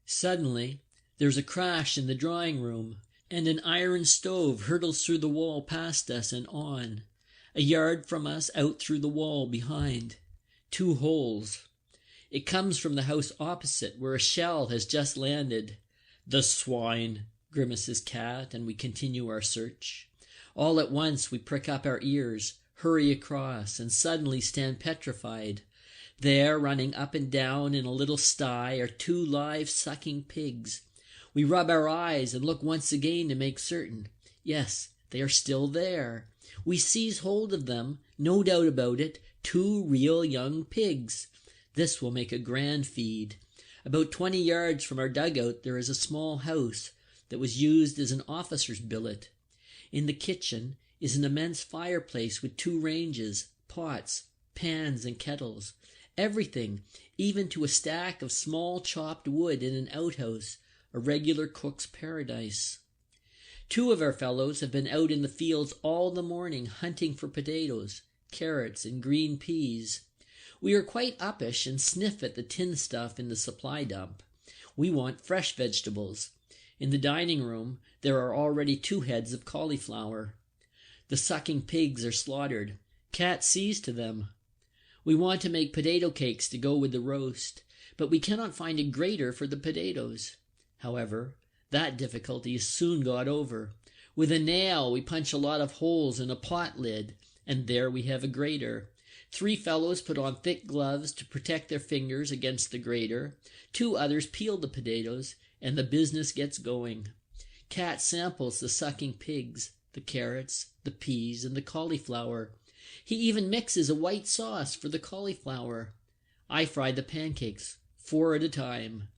Suddenly, there's a crash in the drawing room, and an iron stove hurtles through the wall past us and on. A yard from us, out through the wall behind. 2 holes. It comes from the house opposite, where a shell has just landed. "The swine," grimaces Cat, and we continue our search. All at once we prick up our ears, hurry across, and suddenly stand petrified. There, running up and down in a little sty, are 2 live sucking pigs. We rub our eyes and look once again to make certain. Yes, they are still there. We seize hold of them, no doubt about it, 2 real young pigs. This will make a grand feed. About 20 yards from our dugout there is a small house that was used as an officer's billet. In the kitchen is an immense fireplace with 2 ranges, pots, pans and kettles. Everything, even to a stack of small chopped wood in an outhouse, a regular cook's paradise. 2 of our fellows have been out in the fields all the morning hunting for potatoes, carrots and green peas. We are quite uppish and sniff at the tin stuff in the supply dump. We want fresh vegetables. In the dining room there are already 2 heads of cauliflower. The sucking pigs are slaughtered. Cat sees to them. We want to make potato cakes to go with the roast, but we cannot find a grater for the potatoes. However, that difficulty is soon got over. With a nail we punch a lot of holes in a pot lid, and there we have a grater. 3 fellows put on thick gloves to protect their fingers against the grater. 2 others peel the potatoes, and the business gets going. Cat samples the sucking pigs, the carrots, the peas, and the cauliflower. He even mixes a white sauce for the cauliflower. I fry the pancakes, 4 at a time.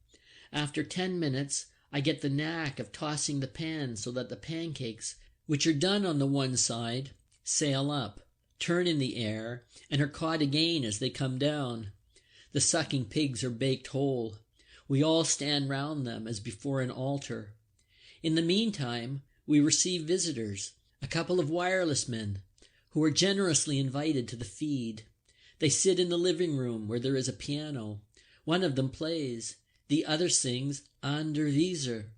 After 10 minutes, I get the knack of tossing the pan so that the pancakes, which are done on the one side, sail up, turn in the air, and are caught again as they come down. The sucking pigs are baked whole. We all stand round them as before an altar. In the meantime, we receive visitors, a couple of wireless men, who are generously invited to the feed. They sit in the living room where there is a piano. One of them plays. The other sings "Ander Wieser."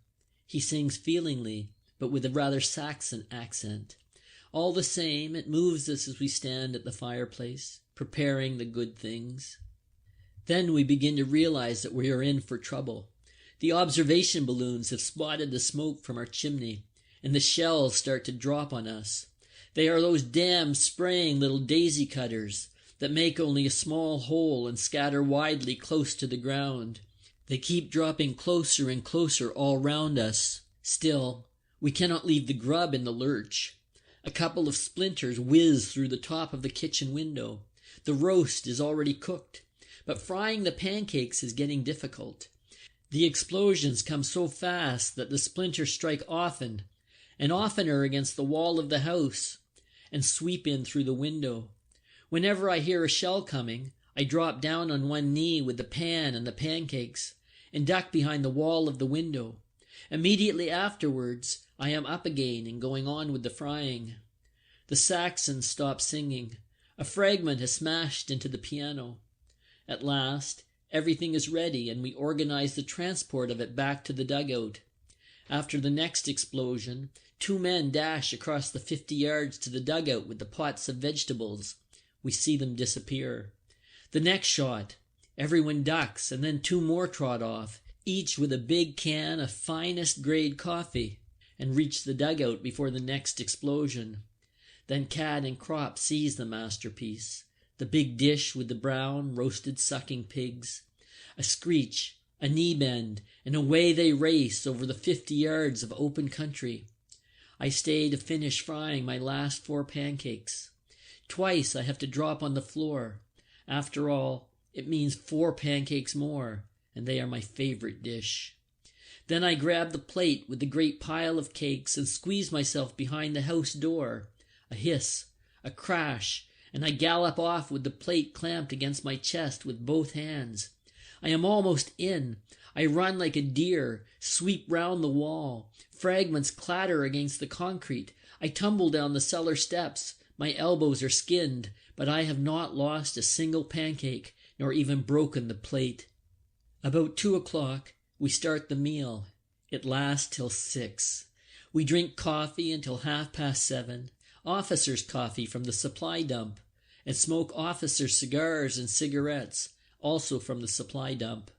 He sings feelingly, but with a rather Saxon accent. All the same, it moves us as we stand at the fireplace, preparing the good things. Then we begin to realize that we are in for trouble. The observation balloons have spotted the smoke from our chimney, and the shells start to drop on us. They are those damned spraying little daisy cutters that make only a small hole and scatter widely close to the ground. They keep dropping closer and closer all round us. Still, we cannot leave the grub in the lurch. A couple of splinters whiz through the top of the kitchen window. The roast is already cooked, but frying the pancakes is getting difficult. The explosions come so fast that the splinters strike often, and oftener against the wall of the house, and sweep in through the window. Whenever I hear a shell coming, I drop down on one knee with the pan and the pancakes, and duck behind the wall of the window. Immediately afterwards, I am up again and going on with the frying. The Saxons stop singing. A fragment has smashed into the piano. At last, everything is ready, and we organize the transport of it back to the dugout. After the next explosion, 2 men dash across the 50 yards to the dugout with the pots of vegetables. We see them disappear. The next shot, everyone ducks, and then 2 more trot off, each with a big can of finest grade coffee, and reach the dugout before the next explosion. Then Cat and Crop seize the masterpiece, the big dish with the brown, roasted sucking pigs. A screech, a knee bend, and away they race over the 50 yards of open country. I stay to finish frying my last 4 pancakes. Twice I have to drop on the floor. After all, it means 4 pancakes more, and they are my favorite dish. Then I grab the plate with the great pile of cakes and squeeze myself behind the house door. A hiss, a crash, and I gallop off with the plate clamped against my chest with both hands. I am almost in. I run like a deer, sweep round the wall. Fragments clatter against the concrete. I tumble down the cellar steps. My elbows are skinned, but I have not lost a single pancake, nor even broken the plate. About 2 o'clock, we start the meal. It lasts till 6. We drink coffee until 7:30, officers' coffee from the supply dump, and smoke officers' cigars and cigarettes, also from the supply dump.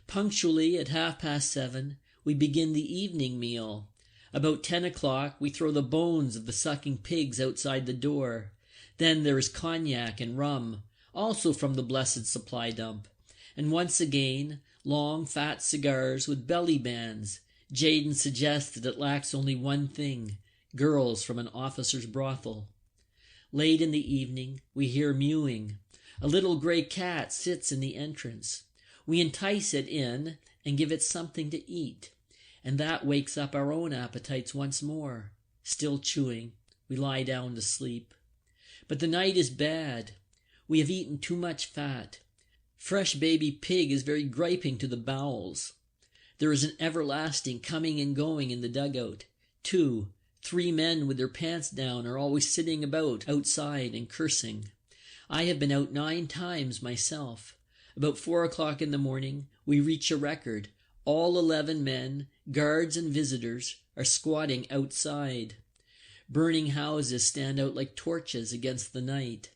Punctually at 7:30, we begin the evening meal. About 10 o'clock, we throw the bones of the sucking pigs outside the door. Then there is cognac and rum, also from the blessed supply dump. And once again, long, fat cigars with belly bands. Jaden suggests that it lacks only one thing: girls from an officer's brothel. Late in the evening, we hear mewing. A little gray cat sits in the entrance. We entice it in and give it something to eat, and that wakes up our own appetites once more. Still chewing, we lie down to sleep. But the night is bad. We have eaten too much fat. Fresh baby pig is very griping to the bowels. There is an everlasting coming and going in the dugout. 2, 3 men with their pants down are always sitting about outside and cursing. I have been out 9 times myself. About 4 o'clock in the morning, we reach a record. All 11 men, guards and visitors, are squatting outside. Burning houses stand out like torches against the night.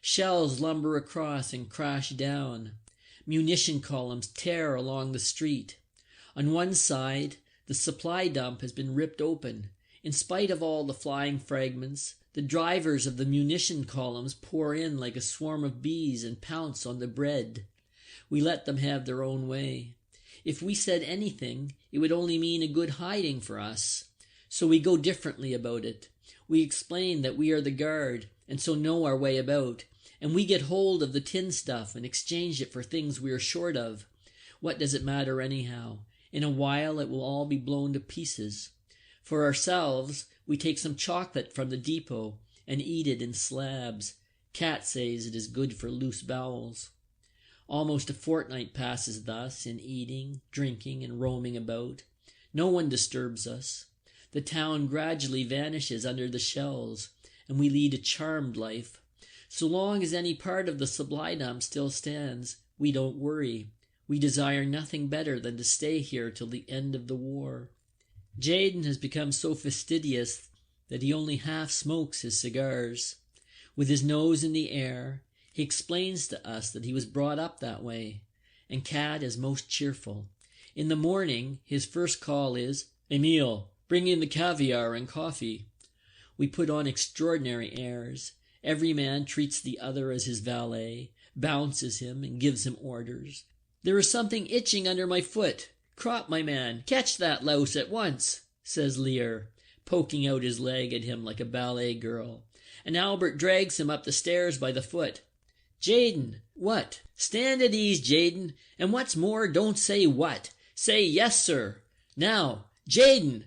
Shells lumber across and crash down. Munition columns tear along the street. On one side, the supply dump has been ripped open. In spite of all the flying fragments, the drivers of the munition columns pour in like a swarm of bees and pounce on the bread. We let them have their own way. If we said anything, it would only mean a good hiding for us. So we go differently about it. We explain that we are the guard, and so know our way about, and we get hold of the tin stuff and exchange it for things we are short of. What does it matter anyhow? In a while it will all be blown to pieces. For ourselves, we take some chocolate from the depot and eat it in slabs. Cat says it is good for loose bowels. Almost a fortnight passes thus, in eating, drinking, and roaming about. No one disturbs us. The town gradually vanishes under the shells, and we lead a charmed life. So long as any part of the supply dump still stands, we don't worry. We desire nothing better than to stay here till the end of the war. Jaden has become so fastidious that he only half smokes his cigars. With his nose in the air, he explains to us that he was brought up that way, and Cat is most cheerful. In the morning, his first call is, "Emile, bring in the caviar and coffee." We put on extraordinary airs. Every man treats the other as his valet, bounces him, and gives him orders. "There is something itching under my foot. Crop, my man, catch that louse at once," says Lear, poking out his leg at him like a ballet girl. And Albert drags him up the stairs by the foot. "Jaden, what? Stand at ease, Jaden, and what's more, don't say what. Say yes, sir. Now, Jaden."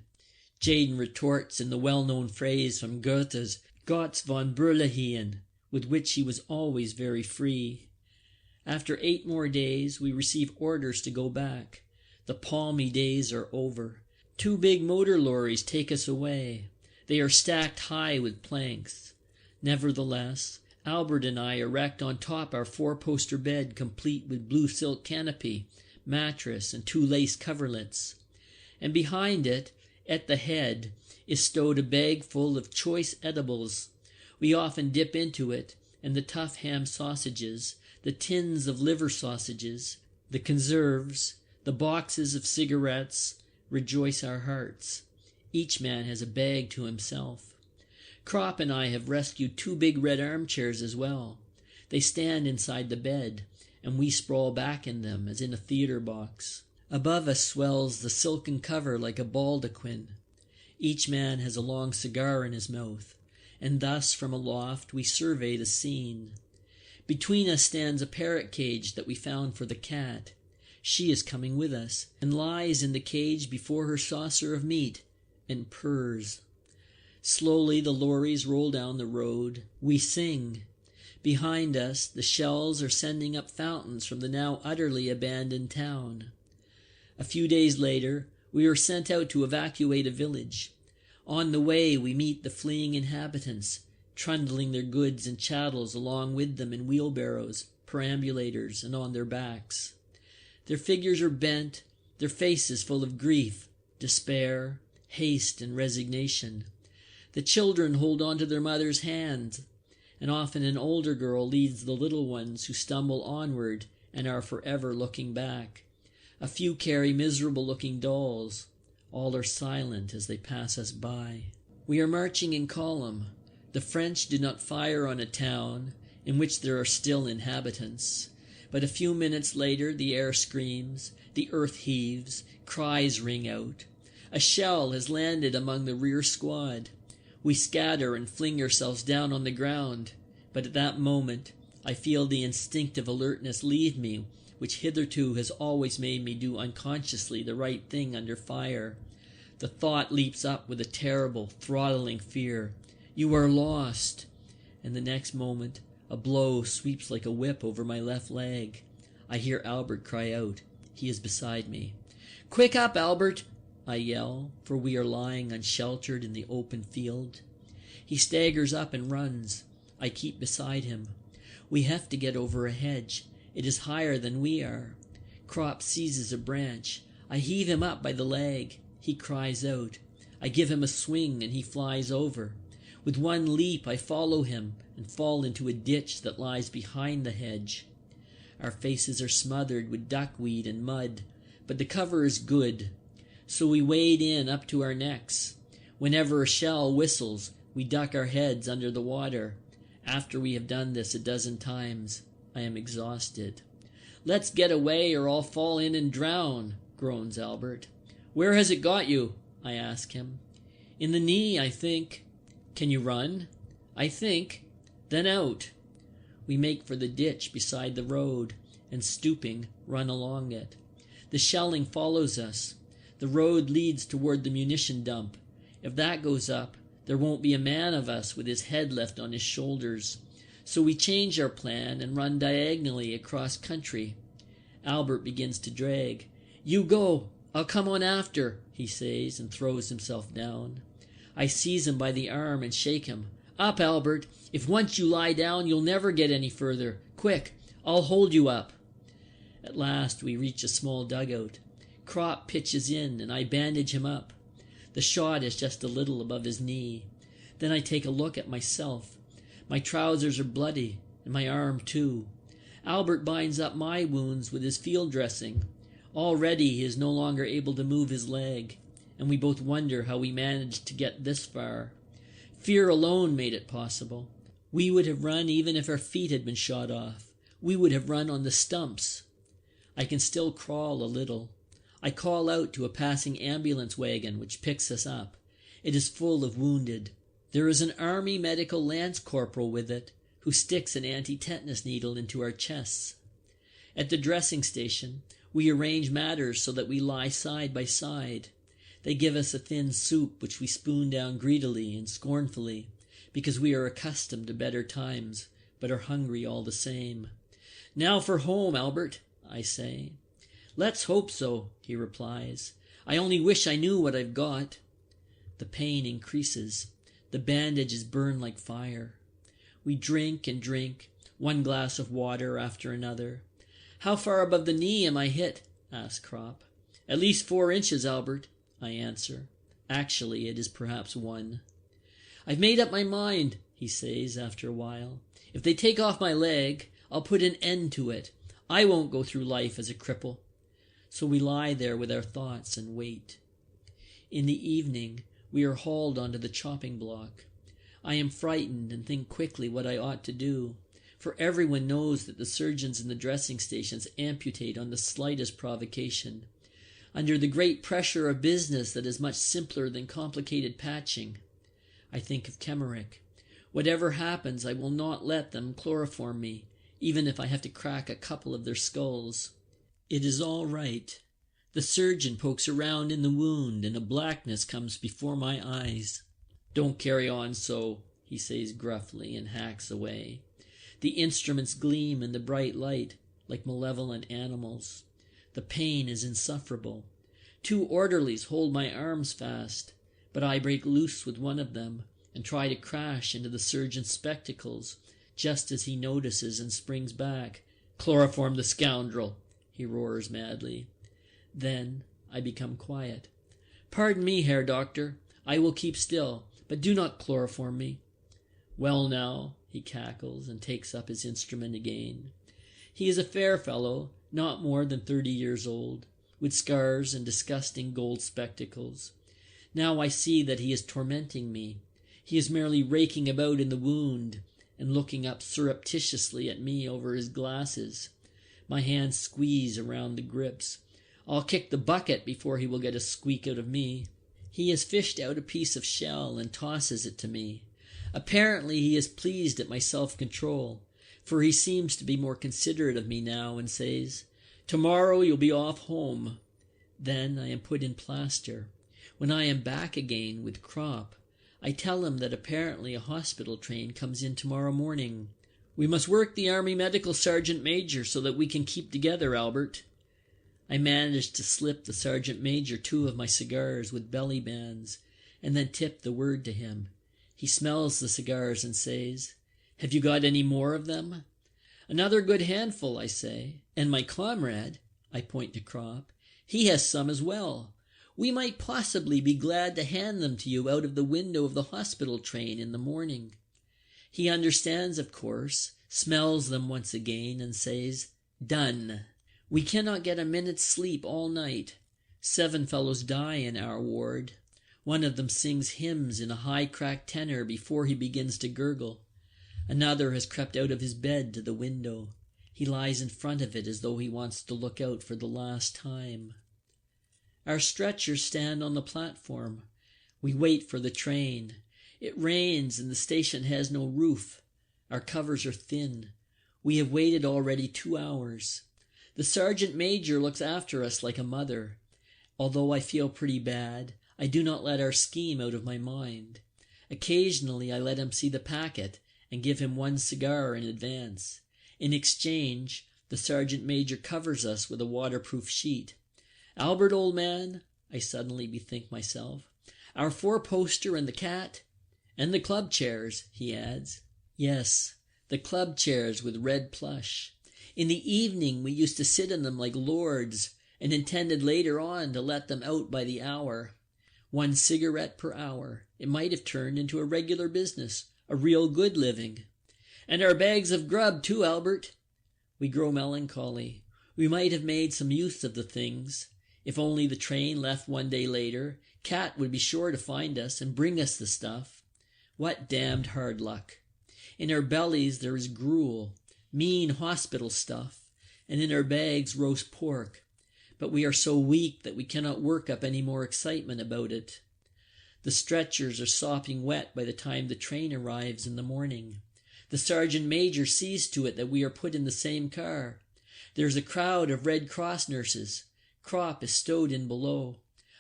Jaden retorts in the well-known phrase from Goethe's Gotts von Berlichingen, with which he was always very free. After 8 more days, we receive orders to go back. The palmy days are over. 2 big motor lorries take us away. They are stacked high with planks. Nevertheless, Albert and I erect on top our 4-poster bed, complete with blue silk canopy, mattress, and 2 lace coverlets. And behind it, at the head, is stowed a bag full of choice edibles. We often dip into it, and the tough ham sausages, the tins of liver sausages, the conserves, the boxes of cigarettes, rejoice our hearts. Each man has a bag to himself. Crop and I have rescued 2 big red armchairs as well. They stand inside the bed, and we sprawl back in them as in a theater box. Above us swells the silken cover like a baldaquin. Each man has a long cigar in his mouth, and thus from aloft we survey the scene. Between us stands a parrot cage that we found for the cat. She is coming with us, and lies in the cage before her saucer of meat, and purrs. Slowly the lorries roll down the road. We sing. Behind us, the shells are sending up fountains from the now utterly abandoned town. A few days later, we are sent out to evacuate a village. On the way, we meet the fleeing inhabitants, trundling their goods and chattels along with them in wheelbarrows, perambulators, and on their backs. Their figures are bent, their faces full of grief, despair, haste, and resignation. The children hold on to their mother's hands, and often an older girl leads the little ones who stumble onward and are forever looking back. A few carry miserable-looking dolls. All are silent as they pass us by. We are marching in column. The French do not fire on a town in which there are still inhabitants. But a few minutes later the air screams, the earth heaves, cries ring out. A shell has landed among the rear squad. We scatter and fling ourselves down on the ground, but at that moment I feel the instinctive alertness leave me, which hitherto has always made me do unconsciously the right thing under fire. The thought leaps up with a terrible, throttling fear. You are lost! And the next moment a blow sweeps like a whip over my left leg. I hear Albert cry out. He is beside me. "Quick up, Albert!" I yell, for we are lying unsheltered in the open field. He staggers up and runs. I keep beside him. We have to get over a hedge. It is higher than we are. Crop seizes a branch. I heave him up by the leg. He cries out. I give him a swing and he flies over. With one leap I follow him and fall into a ditch that lies behind the hedge. Our faces are smothered with duckweed and mud, but the cover is good. So we wade in up to our necks. Whenever a shell whistles, we duck our heads under the water. After we have done this a dozen times, I am exhausted. "Let's get away or I'll fall in and drown," groans Albert. "Where has it got you?" I ask him. "In the knee, I think." "Can you run?" "I think." "Then out." We make for the ditch beside the road, and stooping, run along it. The shelling follows us. The road leads toward the munition dump. If that goes up, there won't be a man of us with his head left on his shoulders. So we change our plan and run diagonally across country. Albert begins to drag. "You go, I'll come on after," he says, and throws himself down. I seize him by the arm and shake him. "Up, Albert. If once you lie down, you'll never get any further. Quick, I'll hold you up." At last we reach a small dugout. Crop pitches in, and I bandage him up. The shot is just a little above his knee. Then I take a look at myself. My trousers are bloody, and my arm too. Albert binds up my wounds with his field dressing. Already he is no longer able to move his leg, and we both wonder how we managed to get this far. Fear alone made it possible. We would have run even if our feet had been shot off. We would have run on the stumps. I can still crawl a little. I call out to a passing ambulance wagon which picks us up. It is full of wounded. There is an army medical lance corporal with it, who sticks an anti-tetanus needle into our chests. At the dressing station, we arrange matters so that we lie side by side. They give us a thin soup which we spoon down greedily and scornfully, because we are accustomed to better times, but are hungry all the same. "Now for home, Albert," I say. "Let's hope so," he replies. "I only wish I knew what I've got." The pain increases. The bandages burn like fire. We drink and drink, one glass of water after another. "How far above the knee am I hit?" asks Crop. "At least 4 inches, Albert," I answer. Actually, it is perhaps 1. "I've made up my mind," he says after a while. "If they take off my leg, I'll put an end to it. I won't go through life as a cripple." So we lie there with our thoughts and wait. In the evening, we are hauled onto the chopping block. I am frightened and think quickly what I ought to do, for everyone knows that the surgeons in the dressing stations amputate on the slightest provocation. Under the great pressure of business that is much simpler than complicated patching. I think of Kemmerich. Whatever happens, I will not let them chloroform me, even if I have to crack a couple of their skulls. It is all right. The surgeon pokes around in the wound, and a blackness comes before my eyes. "Don't carry on so," he says gruffly, and hacks away. The instruments gleam in the bright light like malevolent animals. The pain is insufferable. 2 orderlies hold my arms fast, but I break loose with one of them and try to crash into the surgeon's spectacles, just as he notices and springs back. "Chloroform the scoundrel!" he roars madly. Then I become quiet. "Pardon me, Herr Doctor. I will keep still, but do not chloroform me." "Well now," he cackles and takes up his instrument again. He is a fair fellow, not more than 30 years old, with scars and disgusting gold spectacles. Now I see that he is tormenting me. He is merely raking about in the wound and looking up surreptitiously at me over his glasses. My hands squeeze around the grips. I'll kick the bucket before he will get a squeak out of me. He has fished out a piece of shell and tosses it to me. Apparently he is pleased at my self-control, for he seems to be more considerate of me now and says, "Tomorrow you'll be off home." Then I am put in plaster. When I am back again with Crop, I tell him that apparently a hospital train comes in tomorrow morning. "We must work the Army Medical Sergeant Major so that we can keep together, Albert." I manage to slip the Sergeant Major 2 of my cigars with belly bands, and then tip the word to him. He smells the cigars and says, "Have you got any more of them?" "Another good handful," I say, "and my comrade," I point to Crop, "he has some as well. We might possibly be glad to hand them to you out of the window of the hospital train in the morning." He understands, of course, smells them once again, and says, "Done." We cannot get a minute's sleep all night. 7 fellows die in our ward. One of them sings hymns in a high cracked tenor before he begins to gurgle. Another has crept out of his bed to the window. He lies in front of it as though he wants to look out for the last time. Our stretchers stand on the platform. We wait for the train. It rains and the station has no roof. Our covers are thin. We have waited already 2 hours. The Sergeant Major looks after us like a mother. Although I feel pretty bad, I do not let our scheme out of my mind. Occasionally I let him see the packet and give him 1 cigar in advance. In exchange, the Sergeant Major covers us with a waterproof sheet. "Albert, old man," I suddenly bethink myself, "our 4-poster and the cat?" "And the club chairs," he adds. Yes, the club chairs with red plush. In the evening we used to sit in them like lords, and intended later on to let them out by the hour. 1 cigarette per hour. It might have turned into a regular business, a real good living. "And our bags of grub too, Albert." We grow melancholy. We might have made some use of the things. If only the train left 1 day later, Cat would be sure to find us and bring us the stuff. What damned hard luck. In our bellies there is gruel, mean hospital stuff, and in our bags roast pork. But we are so weak that we cannot work up any more excitement about it. The stretchers are sopping wet by the time the train arrives in the morning. The Sergeant Major sees to it that we are put in the same car. There is a crowd of Red Cross nurses. Crop is stowed in below.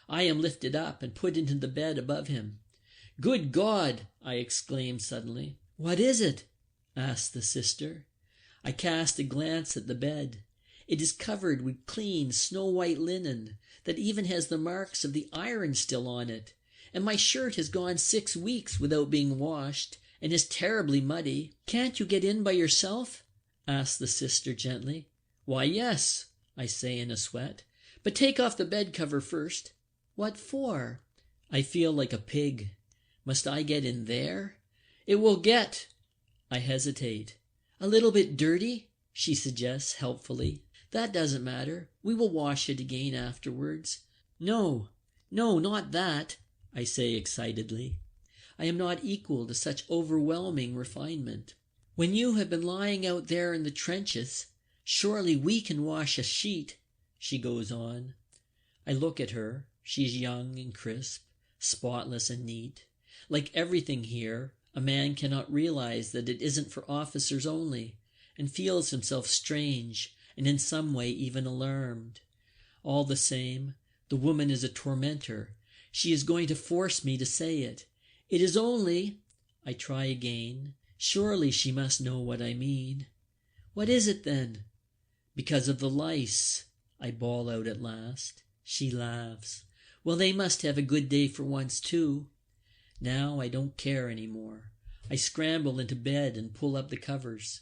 I am lifted up and put into the bed above him. "Good God!" I exclaim suddenly. "What is it?" asks the sister. I cast a glance at the bed. It is covered with clean, snow-white linen that even has the marks of the iron still on it, and my shirt has gone 6 weeks without being washed and is terribly muddy. "Can't you get in by yourself?" asks the sister gently. "Why, yes," I say in a sweat, "but take off the bed cover first." "What for?" I feel like a pig. Must I get in there? It will get... I hesitate. "A little bit dirty?" she suggests helpfully. "That doesn't matter. We will wash it again afterwards." No, not that," I say excitedly. I am not equal to such overwhelming refinement. "When you have been lying out there in the trenches, surely we can wash a sheet," she goes on. I look at her. She's young and crisp, spotless and neat. Like everything here, a man cannot realize that it isn't for officers only, and feels himself strange and in some way even alarmed. All the same, the woman is a tormentor. She is going to force me to say it. "It is only..." I try again. Surely she must know what I mean. "What is it then?" "Because of the lice," I bawl out at last. She laughs. "Well, they must have a good day for once too." Now I don't care any more. I scramble into bed and pull up the covers.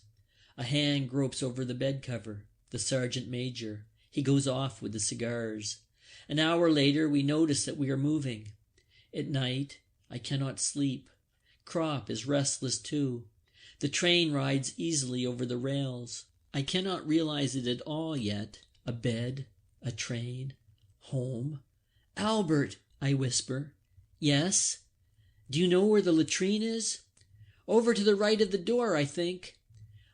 A hand gropes over the bed cover. The sergeant major. He goes off with the cigars. An hour later we notice that we are moving. At night I cannot sleep. Crop is restless too. The train rides easily over the rails. I cannot realize it at all yet. A bed, a train, home. "Albert," I whisper. "Yes?" "Do you know where the latrine is?" "Over to the right of the door, I think."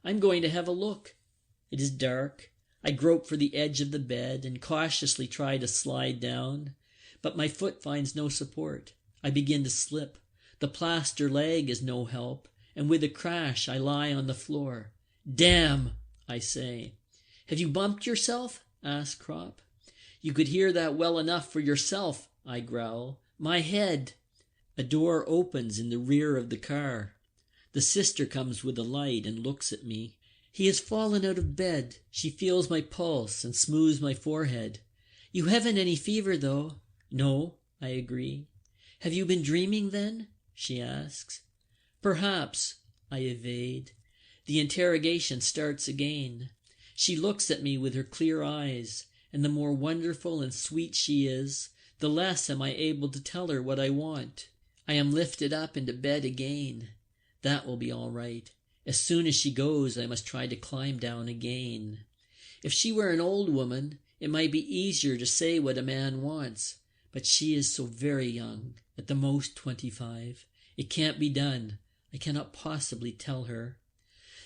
I'm going to have a look. It is dark. I grope for the edge of the bed and cautiously try to slide down, but my foot finds no support. I begin to slip. The plaster leg is no help, and with a crash I lie on the floor. "Damn," I say. "Have you bumped yourself?" asks Crop. "You could hear that well enough for yourself," I growl. "My head." A door opens in the rear of the car. The sister comes with a light and looks at me. "He has fallen out of bed." She feels my pulse and smooths my forehead. "You haven't any fever, though." "No," I agree. "Have you been dreaming, then?" she asks. "Perhaps," I evade. The interrogation starts again. She looks at me with her clear eyes, and the more wonderful and sweet she is, the less am I able to tell her what I want. I am lifted up into bed again. That will be all right. As soon as she goes, I must try to climb down again. If she were an old woman, it might be easier to say what a man wants, but she is so very young, at the most 25. It can't be done. I cannot possibly tell her.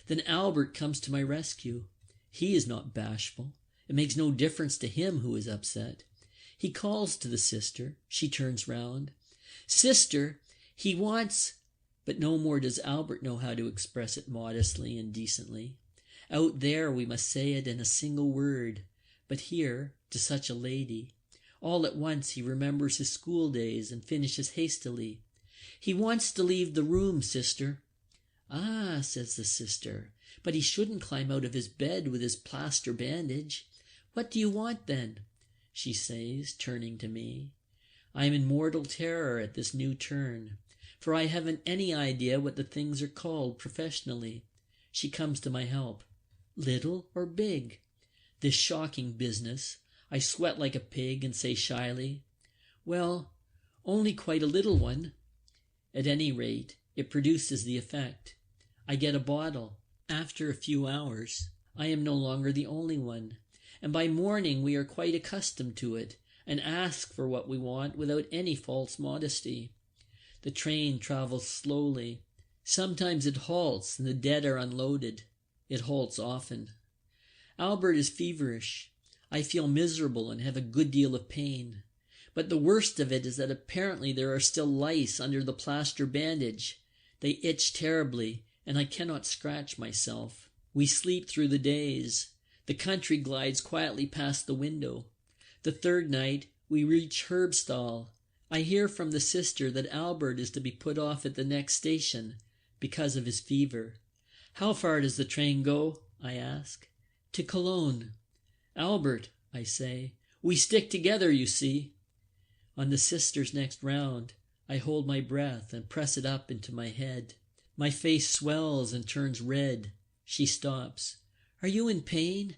Then Albert comes to my rescue. He is not bashful. It makes no difference to him who is upset. He calls to the sister. She turns round. "Sister, he wants—" But no more does Albert know how to express it modestly and decently. Out there we must say it in a single word, but here, to such a lady. All at once he remembers his school days and finishes hastily. "He wants to leave the room, sister." "Ah," says the sister, "but he shouldn't climb out of his bed with his plaster bandage. What do you want, then?" she says, turning to me. I am in mortal terror at this new turn, for I haven't any idea what the things are called professionally. She comes to my help. "Little or big?" This shocking business. I sweat like a pig and say shyly, "Well, only quite a little one." At any rate, it produces the effect. I get a bottle. After a few hours, I am no longer the only one, and by morning we are quite accustomed to it and ask for what we want without any false modesty. The train travels slowly. Sometimes it halts and the dead are unloaded. It halts often. Albert is feverish. I feel miserable and have a good deal of pain. But the worst of it is that apparently there are still lice under the plaster bandage. They itch terribly, and I cannot scratch myself. We sleep through the days. The country glides quietly past the window. The third night we reach Herbstall. I hear from the sister that Albert is to be put off at the next station because of his fever. "How far does the train go?" I ask. "To Cologne." "Albert," I say, "we stick together, you see." On the sister's next round, I hold my breath and press it up into my head. My face swells and turns red. She stops. "Are you in pain?"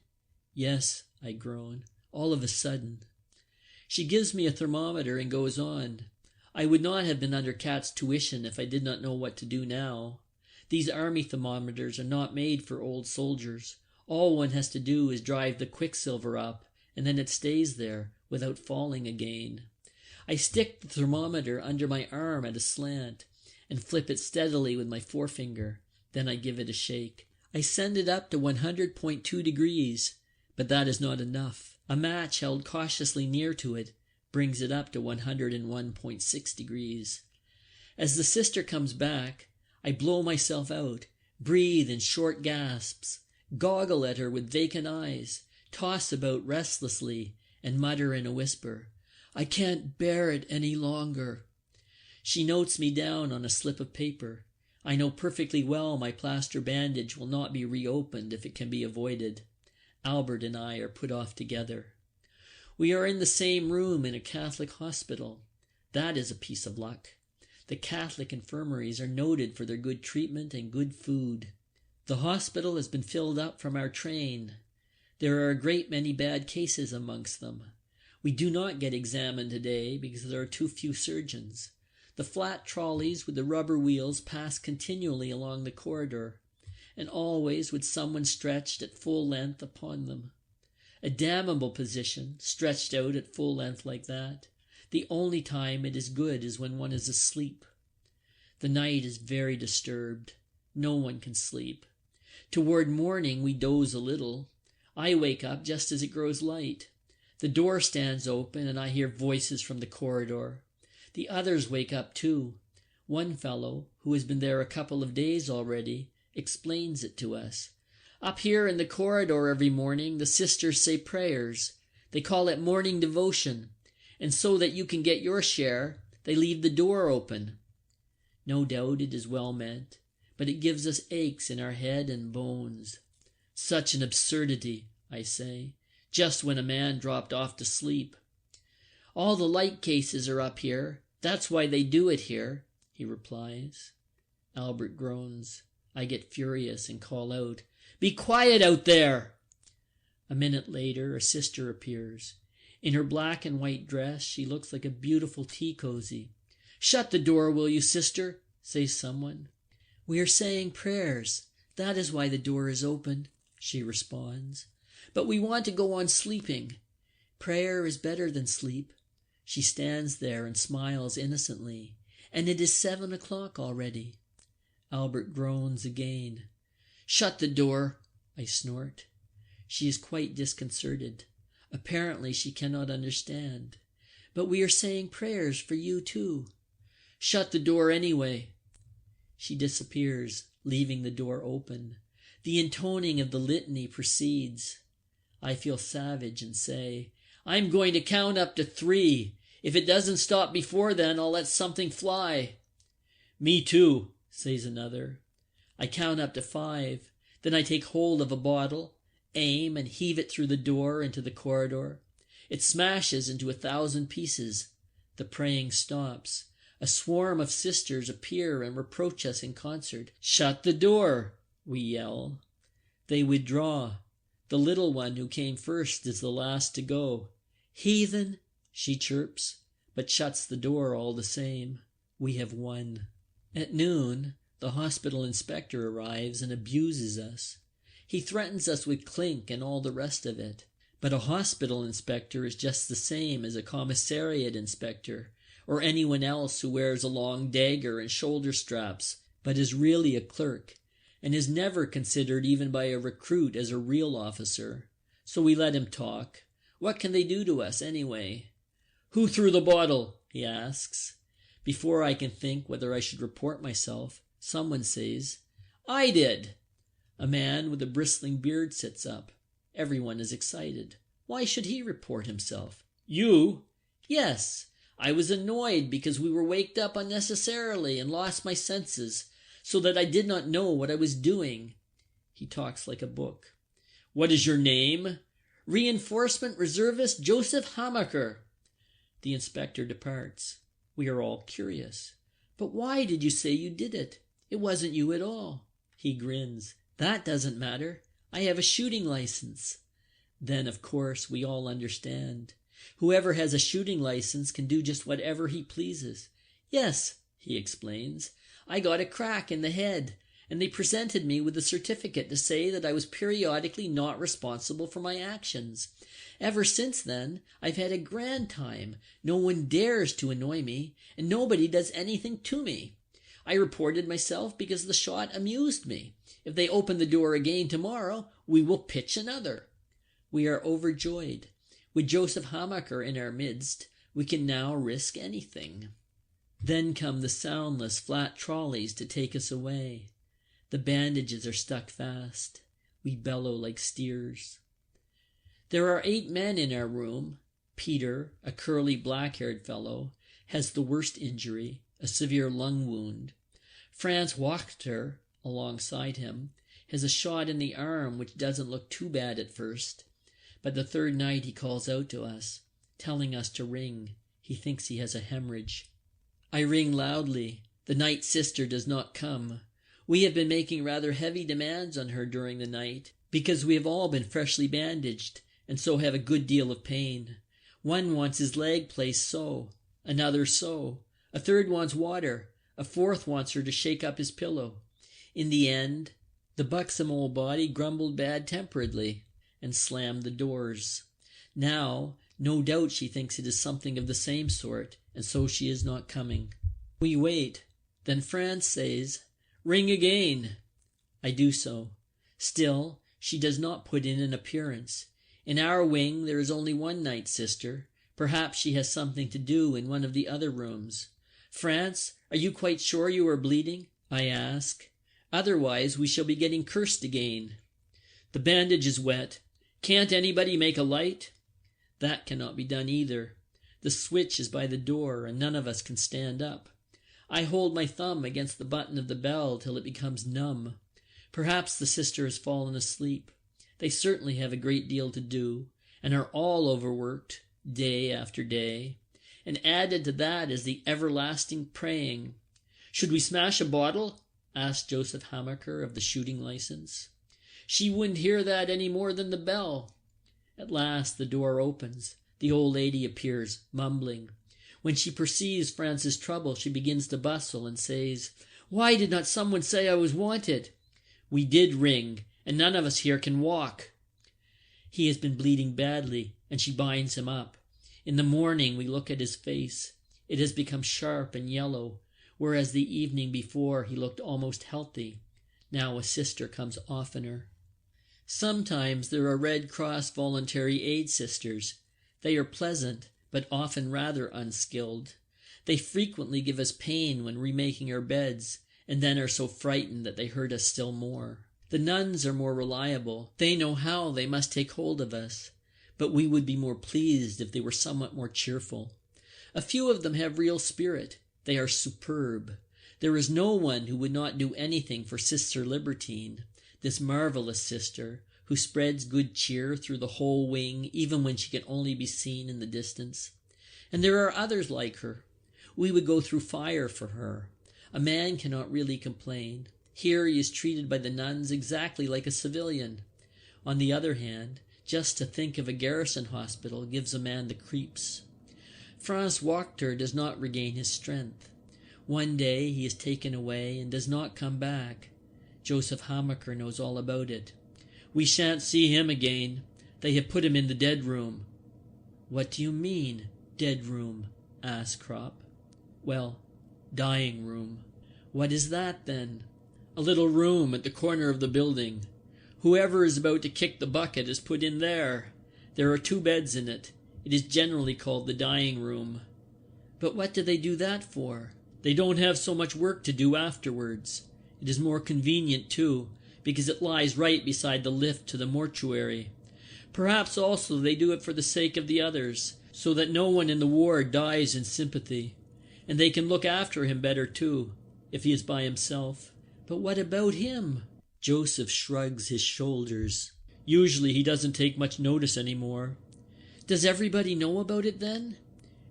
"Yes," I groan, all of a sudden. She gives me a thermometer and goes on. I would not have been under Kat's tuition if I did not know what to do now. These army thermometers are not made for old soldiers. All one has to do is drive the quicksilver up, and then it stays there without falling again. I stick the thermometer under my arm at a slant and flip it steadily with my forefinger. Then I give it a shake. I send it up to 100.2 degrees, but that is not enough. A match held cautiously near to it brings it up to 101.6 degrees. As the sister comes back, I blow myself out, breathe in short gasps, goggle at her with vacant eyes, toss about restlessly, and mutter in a whisper, "I can't bear it any longer." She notes me down on a slip of paper. I know perfectly well my plaster bandage will not be reopened if it can be avoided. Albert and I are put off together. We are in the same room in a Catholic hospital. That is a piece of luck. The Catholic infirmaries are noted for their good treatment and good food. The hospital has been filled up from our train. There are a great many bad cases amongst them. We do not get examined today because there are too few surgeons. The flat trolleys with the rubber wheels pass continually along the corridor, and always with someone stretched at full length upon them. A damnable position, stretched out at full length like that. The only time it is good is when one is asleep. The night is very disturbed. No one can sleep. Toward morning we doze a little. I wake up just as it grows light. The door stands open and I hear voices from the corridor. The others wake up too. One fellow, who has been there a couple of days already, explains it to us. Up here in the corridor every morning the sisters say prayers. They call it morning devotion, and so that you can get your share, they leave the door open. No doubt it is well meant, but it gives us aches in our head and bones. Such an absurdity, I say, just when a man dropped off to sleep. All the light cases are up here. That's why they do it here, he replies. Albert groans. I get furious and call out, "Be quiet out there!" A minute later, a sister appears. In her black and white dress, she looks like a beautiful tea cozy. "Shut the door, will you, sister?" says someone. "We are saying prayers. That is why the door is open," she responds. "But we want to go on sleeping. Prayer is better than sleep." She stands there and smiles innocently. "And it is 7 o'clock already." Albert groans again. "Shut the door," I snort. She is quite disconcerted. Apparently she cannot understand. "But we are saying prayers for you too." "Shut the door anyway." She disappears, leaving the door open. The intoning of the litany proceeds. I feel savage and say, "I'm going to count up to 3. If it doesn't stop before then, I'll let something fly." "Me too," says another. I count up to 5. Then I take hold of a bottle, aim, and heave it through the door into the corridor. It smashes into 1,000 pieces. The praying stops. A swarm of sisters appear and reproach us in concert. "Shut the door," we yell. They withdraw. The little one who came first is the last to go. "Heathen," she chirps, but shuts the door all the same. We have won. At noon, the hospital inspector arrives and abuses us. He threatens us with clink and all the rest of it. But a hospital inspector is just the same as a commissariat inspector, or anyone else who wears a long dagger and shoulder straps, but is really a clerk, and is never considered even by a recruit as a real officer. So we let him talk. What can they do to us, anyway? "Who threw the bottle?" he asks. Before I can think whether I should report myself, someone says, "I did." A man with a bristling beard sits up. Everyone is excited. Why should he report himself? "You?" "Yes. I was annoyed because we were waked up unnecessarily and lost my senses, so that I did not know what I was doing." He talks like a book. "What is your name?" "Reinforcement Reservist Joseph Hamaker." The inspector departs. We are all curious. "But why did you say you did it? It wasn't you at all." He grins. "That doesn't matter. I have a shooting license." Then, of course, we all understand. Whoever has a shooting license can do just whatever he pleases. "Yes," he explains, "I got a crack in the head, and they presented me with a certificate to say that I was periodically not responsible for my actions. Ever since then, I've had a grand time. No one dares to annoy me, and nobody does anything to me. I reported myself because the shot amused me. If they open the door again tomorrow, we will pitch another." We are overjoyed. With Joseph Hamaker in our midst, we can now risk anything. Then come the soundless, flat trolleys to take us away. The bandages are stuck fast. We bellow like steers. There are 8 men in our room. Peter, a curly, black-haired fellow, has the worst injury, a severe lung wound. Franz Wachter, alongside him, has a shot in the arm which doesn't look too bad at first. But the third night he calls out to us, telling us to ring. He thinks he has a hemorrhage. I ring loudly. The night sister does not come. We have been making rather heavy demands on her during the night, because we have all been freshly bandaged, and so have a good deal of pain. One wants his leg placed so, another so, a third wants water, a fourth wants her to shake up his pillow. In the end, the buxom old body grumbled bad-temperedly, and slammed the doors. Now, no doubt she thinks it is something of the same sort, and so she is not coming. We wait. Then Franz says, "Ring again." I do so. Still, she does not put in an appearance. In our wing there is only one night sister. Perhaps she has something to do in one of the other rooms. "Franz, are you quite sure you are bleeding?" I ask. "Otherwise we shall be getting cursed again." "The bandage is wet. Can't anybody make a light?" That cannot be done either. The switch is by the door, and none of us can stand up. I hold my thumb against the button of the bell till it becomes numb. Perhaps the sister has fallen asleep. They certainly have a great deal to do, and are all overworked, day after day. And added to that is the everlasting praying. "Should we smash a bottle?" asked Joseph Hammacher of the shooting license. "She wouldn't hear that any more than the bell." At last the door opens. The old lady appears, mumbling. When she perceives Franz's trouble, she begins to bustle and says, "Why did not someone say I was wanted?" "We did ring, and none of us here can walk." He has been bleeding badly, and she binds him up. In the morning we look at his face. It has become sharp and yellow, whereas the evening before he looked almost healthy. Now a sister comes oftener. Sometimes there are Red Cross Voluntary Aid Sisters. They are pleasant, but often rather unskilled. They frequently give us pain when remaking our beds, and then are so frightened that they hurt us still more. The nuns are more reliable. They know how they must take hold of us, but we would be more pleased if they were somewhat more cheerful. A few of them have real spirit. They are superb. There is no one who would not do anything for Sister Libertine, this marvelous sister, who spreads good cheer through the whole wing, even when she can only be seen in the distance. And there are others like her. We would go through fire for her. A man cannot really complain. Here he is treated by the nuns exactly like a civilian. On the other hand, just to think of a garrison hospital gives a man the creeps. Franz Wachter does not regain his strength. One day he is taken away and does not come back. Joseph Hammacher knows all about it. "We shan't see him again. They have put him in the dead room." "What do you mean, dead room?" asked Kropp. "Well, dying room." "What is that, then?" "A little room at the corner of the building. Whoever is about to kick the bucket is put in there. There are 2 beds in it. It is generally called the dying room." "But what do they do that for?" "They don't have so much work to do afterwards. It is more convenient, too, because it lies right beside the lift to the mortuary. Perhaps also they do it for the sake of the others, so that no one in the ward dies in sympathy. And they can look after him better, too, if he is by himself." "But what about him?" Joseph shrugs his shoulders. "Usually he doesn't take much notice any more." "Does everybody know about it, then?"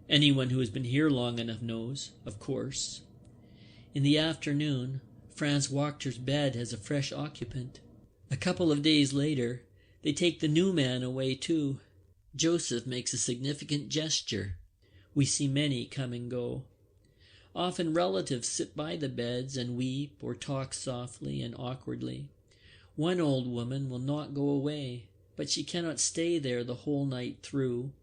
"Anyone who has been here long enough knows, of course." In the afternoon, Franz Wachter's bed has a fresh occupant. A couple of days later, they take the new man away too. Joseph makes a significant gesture. We see many come and go. Often relatives sit by the beds and weep or talk softly and awkwardly. One old woman will not go away, but she cannot stay there the whole night through.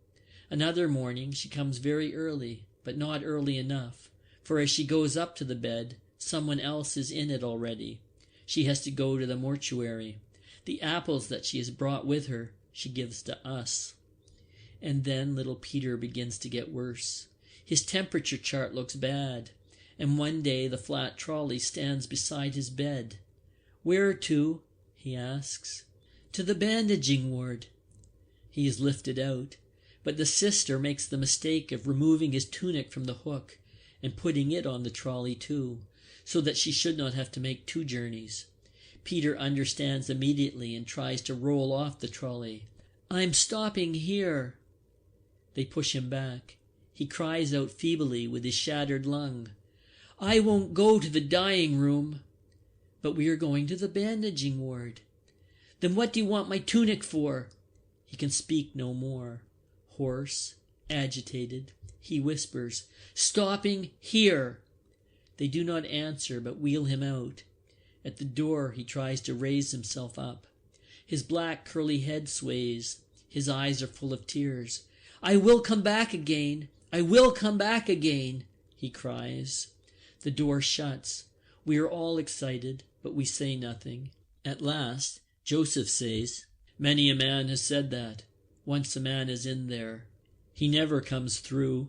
Another morning she comes very early, but not early enough, for as she goes up to the bed, someone else is in it already. She has to go to the mortuary. The apples that she has brought with her she gives to us. And then little Peter begins to get worse. His temperature chart looks bad, and one day the flat trolley stands beside his bed. "Where to?" he asks. "To the bandaging ward." He is lifted out, but the sister makes the mistake of removing his tunic from the hook and putting it on the trolley too, so that she should not have to make 2 journeys. Peter understands immediately and tries to roll off the trolley. "I'm stopping here." They push him back. He cries out feebly with his shattered lung, "I won't go to the dying room." "But we are going to the bandaging ward." "Then what do you want my tunic for?" He can speak no more. Hoarse, agitated, he whispers, "Stopping here." They do not answer, but wheel him out. At the door he tries to raise himself up. His black curly head sways. His eyes are full of tears. "I will come back again. I will come back again," he cries. The door shuts. We are all excited, but we say nothing. At last, Joseph says, "Many a man has said that. Once a man is in there, he never comes through."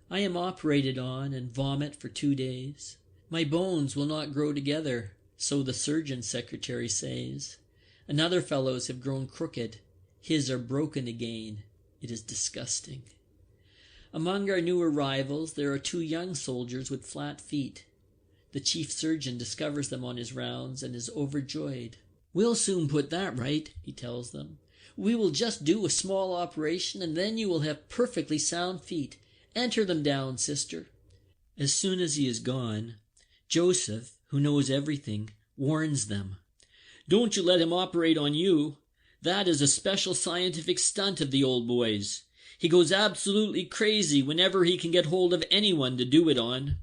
I am operated on and vomit for 2 days. My bones will not grow together, so the surgeon secretary says. Another fellow's have grown crooked. His are broken again. It is disgusting. Among our new arrivals there are 2 young soldiers with flat feet. The chief surgeon discovers them on his rounds and is overjoyed. "We'll soon put that right," he tells them. "We will just do a small operation and then you will have perfectly sound feet. Enter them down, sister." As soon as he is gone, Joseph, who knows everything, warns them. "Don't you let him operate on you. That is a special scientific stunt of the old boy's. He goes absolutely crazy whenever he can get hold of anyone to do it on.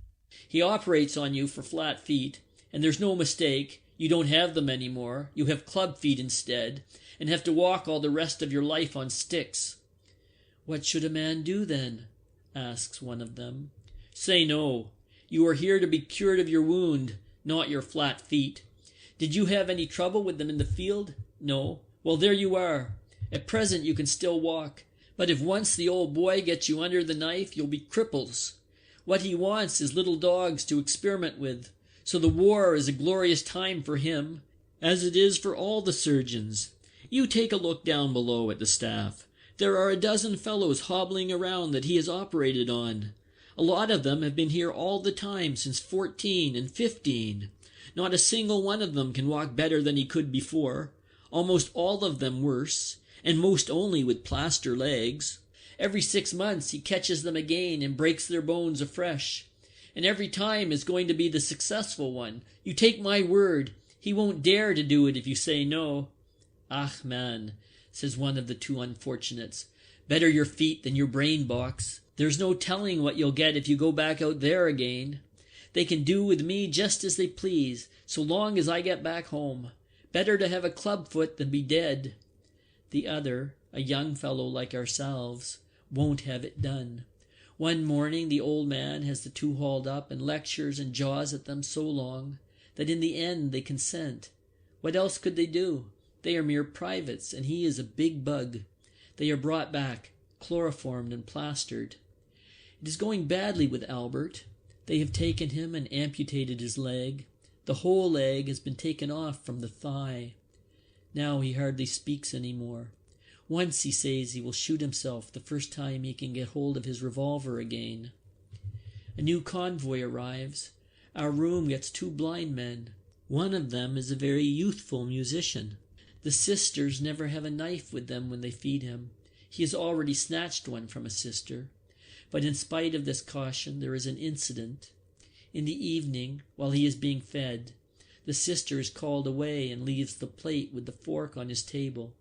He operates on you for flat feet, and there's no mistake. You don't have them anymore. You have club feet instead, and have to walk all the rest of your life on sticks." "What should a man do then?" asks one of them. "Say no. You are here to be cured of your wound, not your flat feet. Did you have any trouble with them in the field? No? Well, there you are. At present you can still walk, but if once the old boy gets you under the knife, you'll be cripples. What he wants is little dogs to experiment with, so the war is a glorious time for him, as it is for all the surgeons. You take a look down below at the staff. There are a dozen fellows hobbling around that he has operated on. A lot of them have been here all the time since 14 and 15. Not a single one of them can walk better than he could before. Almost all of them worse, and most only with plaster legs. Every 6 months he catches them again and breaks their bones afresh. And every time is going to be the successful one. You take my word, he won't dare to do it if you say no." "Ach, man," says one of the 2 unfortunates, "better your feet than your brain box. There's no telling what you'll get if you go back out there again. They can do with me just as they please, so long as I get back home. Better to have a clubfoot than be dead." The other, a young fellow like ourselves, won't have it done. One morning the old man has the 2 hauled up and lectures and jaws at them so long that in the end they consent. What else could they do? They are mere privates, and he is a big bug. They are brought back, chloroformed and plastered. It is going badly with Albert. They have taken him and amputated his leg. The whole leg has been taken off from the thigh. Now he hardly speaks any more. Once he says he will shoot himself the first time he can get hold of his revolver again. A new convoy arrives. Our room gets 2 blind men. One of them is a very youthful musician. The sisters never have a knife with them when they feed him. He has already snatched one from a sister. But in spite of this caution, there is an incident. In the evening, while he is being fed, the sister is called away and leaves the plate with the fork on his table.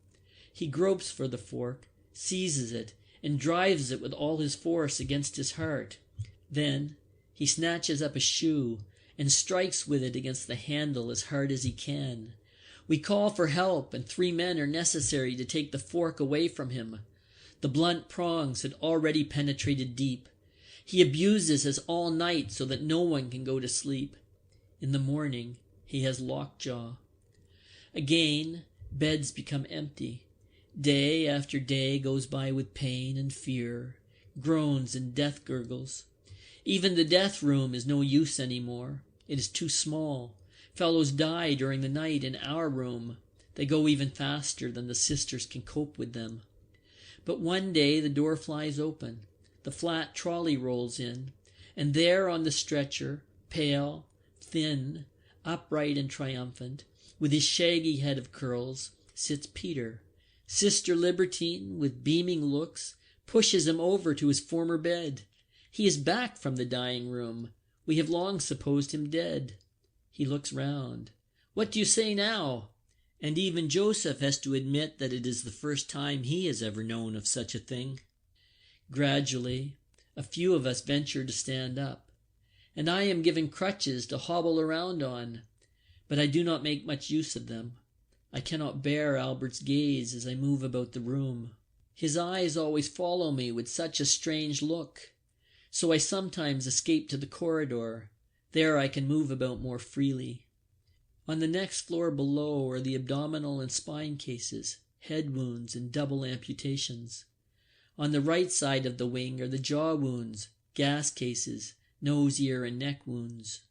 He gropes for the fork, seizes it, and drives it with all his force against his heart. Then he snatches up a shoe and strikes with it against the handle as hard as he can. We call for help, and 3 men are necessary to take the fork away from him. The blunt prongs had already penetrated deep. He abuses us all night so that no one can go to sleep. In the morning he has lockjaw. Again, beds become empty. Day after day goes by with pain and fear, groans and death gurgles. Even the death room is no use any more. It is too small. Fellows die during the night in our room. They go even faster than the sisters can cope with them. But one day the door flies open. The flat trolley rolls in, and there on the stretcher, pale, thin, upright and triumphant, with his shaggy head of curls, sits Peter. Sister Libertine, with beaming looks, pushes him over to his former bed. He is back from the dying room. We have long supposed him dead. He looks round. What do you say now? And even Joseph has to admit that it is the first time he has ever known of such a thing. Gradually, a few of us venture to stand up, and I am given crutches to hobble around on, but I do not make much use of them. I cannot bear Albert's gaze as I move about the room. His eyes always follow me with such a strange look, so I sometimes escape to the corridor. There I can move about more freely. On the next floor below are the abdominal and spine cases, head wounds, and double amputations. On the right side of the wing are the jaw wounds, gas cases, nose, ear, and neck wounds.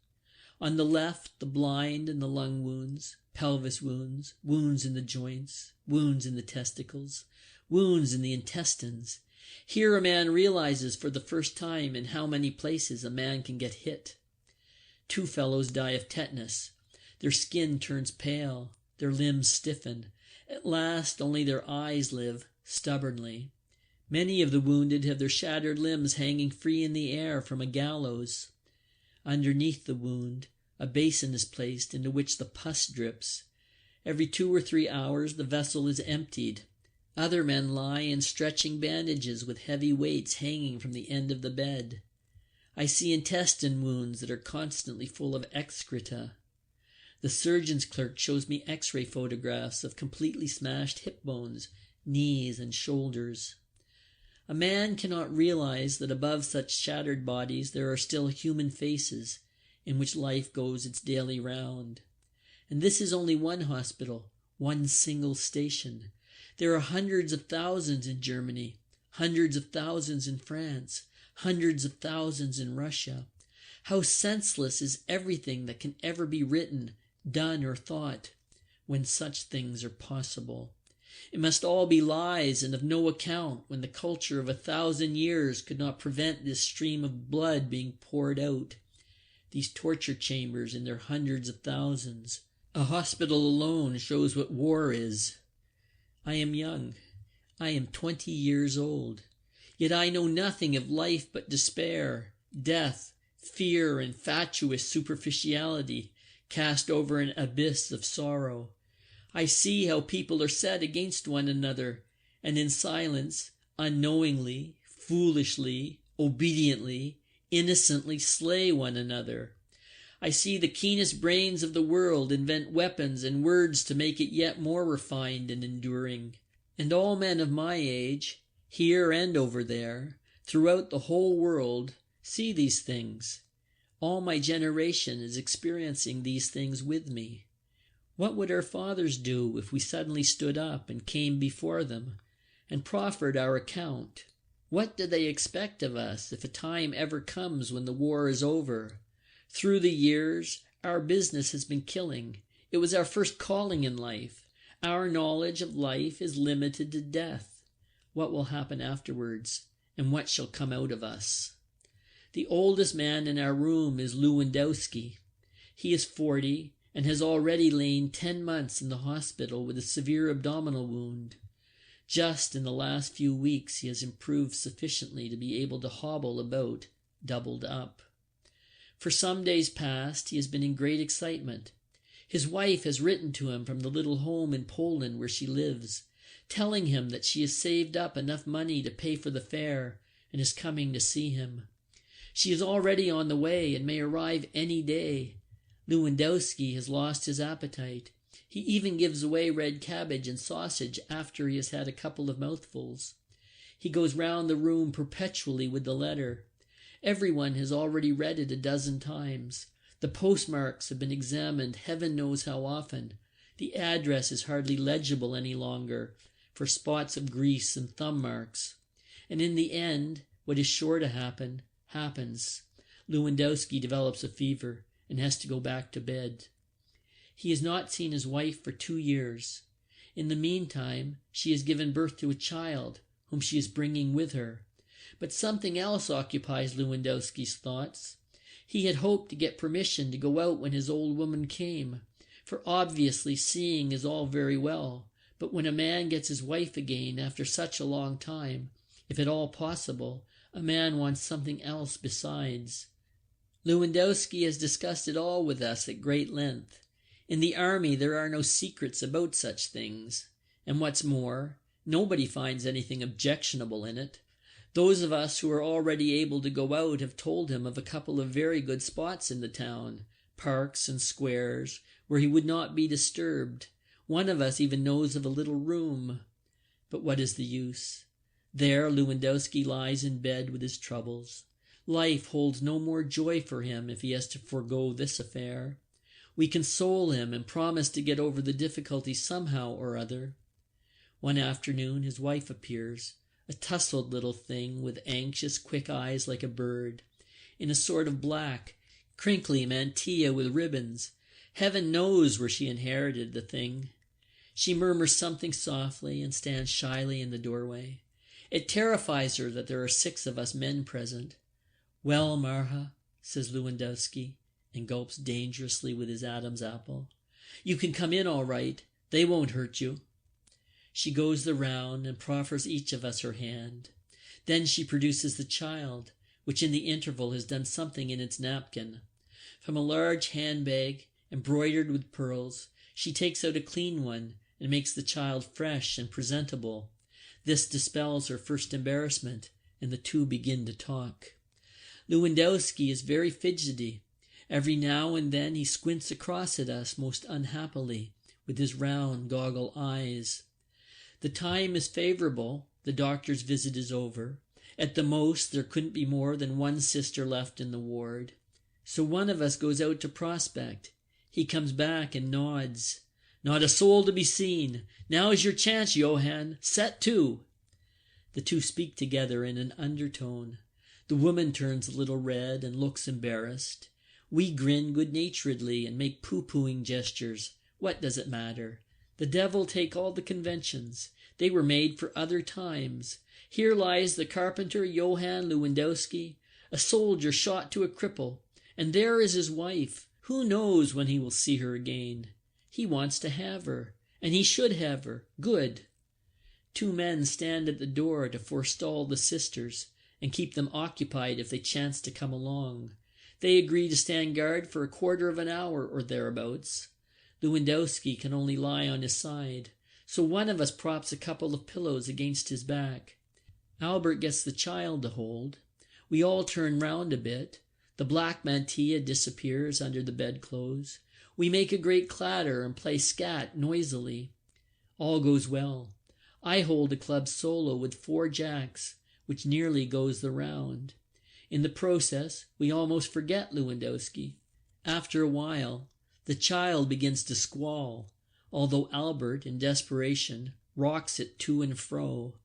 On the left, the blind and the lung wounds, pelvis wounds, wounds in the joints, wounds in the testicles, wounds in the intestines. Here a man realizes for the first time in how many places a man can get hit. 2 fellows die of tetanus. Their skin turns pale, their limbs stiffen. At last only their eyes live, stubbornly. Many of the wounded have their shattered limbs hanging free in the air from a gallows. Underneath the wound, a basin is placed into which the pus drips. Every 2 or 3 hours the vessel is emptied. Other men lie in stretching bandages with heavy weights hanging from the end of the bed. I see intestine wounds that are constantly full of excreta. The surgeon's clerk shows me x-ray photographs of completely smashed hip bones, knees, and shoulders. A man cannot realize that above such shattered bodies there are still human faces, in which life goes its daily round. And this is only one hospital, one single station. There are hundreds of thousands in Germany, hundreds of thousands in France, hundreds of thousands in Russia. How senseless is everything that can ever be written, done, or thought, when such things are possible. It must all be lies and of no account when the culture of 1,000 years could not prevent this stream of blood being poured out. These torture chambers in their hundreds of thousands. A hospital alone shows what war is. I am young. I am 20 years old. Yet I know nothing of life but despair, death, fear, and fatuous superficiality cast over an abyss of sorrow. I see how people are set against one another, and in silence, unknowingly, foolishly, obediently, innocently slay one another. I see the keenest brains of the world invent weapons and words to make it yet more refined and enduring. And all men of my age, here and over there, throughout the whole world, see these things. All my generation is experiencing these things with me. What would our fathers do if we suddenly stood up and came before them and proffered our account? What do they expect of us if a time ever comes when the war is over? Through the years, our business has been killing. It was our first calling in life. Our knowledge of life is limited to death. What will happen afterwards, and what shall come out of us? The oldest man in our room is Lewandowski. He is 40 and has already lain 10 months in the hospital with a severe abdominal wound. Just in the last few weeks he has improved sufficiently to be able to hobble about, doubled up. For some days past he has been in great excitement. His wife has written to him from the little home in Poland where she lives, telling him that she has saved up enough money to pay for the fare and is coming to see him. She is already on the way and may arrive any day. Lewandowski has lost his appetite. He even gives away red cabbage and sausage after he has had a couple of mouthfuls. He goes round the room perpetually with the letter. Everyone has already read it a dozen times. The postmarks have been examined heaven knows how often. The address is hardly legible any longer, for spots of grease and thumb marks. And in the end, what is sure to happen, happens. Lewandowski develops a fever and has to go back to bed. He has not seen his wife for 2 years. In the meantime, she has given birth to a child, whom she is bringing with her. But something else occupies Lewandowski's thoughts. He had hoped to get permission to go out when his old woman came, for obviously seeing is all very well, but when a man gets his wife again after such a long time, If at all possible, a man wants something else besides. Lewandowski has discussed it all with us at great length. In the army there are no secrets about such things. And what's more, nobody finds anything objectionable in it. Those of us who are already able to go out have told him of a couple of very good spots in the town, parks and squares, where he would not be disturbed. One of us even knows of a little room. But what is the use? There Lewandowski lies in bed with his troubles. Life holds no more joy for him if he has to forego this affair. We console him and promise to get over the difficulty somehow or other. One afternoon his wife appears, a tousled little thing with anxious, quick eyes like a bird, in a sort of black, crinkly mantilla with ribbons. Heaven knows where she inherited the thing. She murmurs something softly and stands shyly in the doorway. It terrifies her that there are 6 of us men present. "Well, Marha," says Lewandowski, and gulps dangerously with his Adam's apple. "You can come in all right. They won't hurt you." She goes the round and proffers each of us her hand. Then she produces the child, which in the interval has done something in its napkin. From a large handbag, embroidered with pearls, she takes out a clean one and makes the child fresh and presentable. This dispels her first embarrassment, and the two begin to talk. Lewandowski is very fidgety. Every now and then he squints across at us most unhappily with his round goggle eyes. The time is favorable. The doctor's visit is over. At the most there couldn't be more than 1 sister left in the ward. So one of us goes out to prospect. He comes back and nods. "Not a soul to be seen. Now's your chance, Johann. Set to." The two speak together in an undertone. The woman turns a little red and looks embarrassed. We grin good-naturedly and make pooh-poohing gestures. What does it matter? The devil take all the conventions. They were made for other times. Here lies the carpenter Johann Lewandowski, a soldier shot to a cripple, and there is his wife. Who knows when he will see her again? He wants to have her, and he should have her. Good. 2 men stand at the door to forestall the sisters and keep them occupied if they chance to come along. They agree to stand guard for a quarter of an hour or thereabouts. Lewandowski can only lie on his side, so one of us props a couple of pillows against his back. Albert gets the child to hold. We all turn round a bit. The black mantilla disappears under the bedclothes. We make a great clatter and play scat noisily. All goes well. I hold a club solo with 4 jacks, which nearly goes the round. In the process, we almost forget Lewandowski. After a while, the child begins to squall, although Albert, in desperation, rocks it to and fro.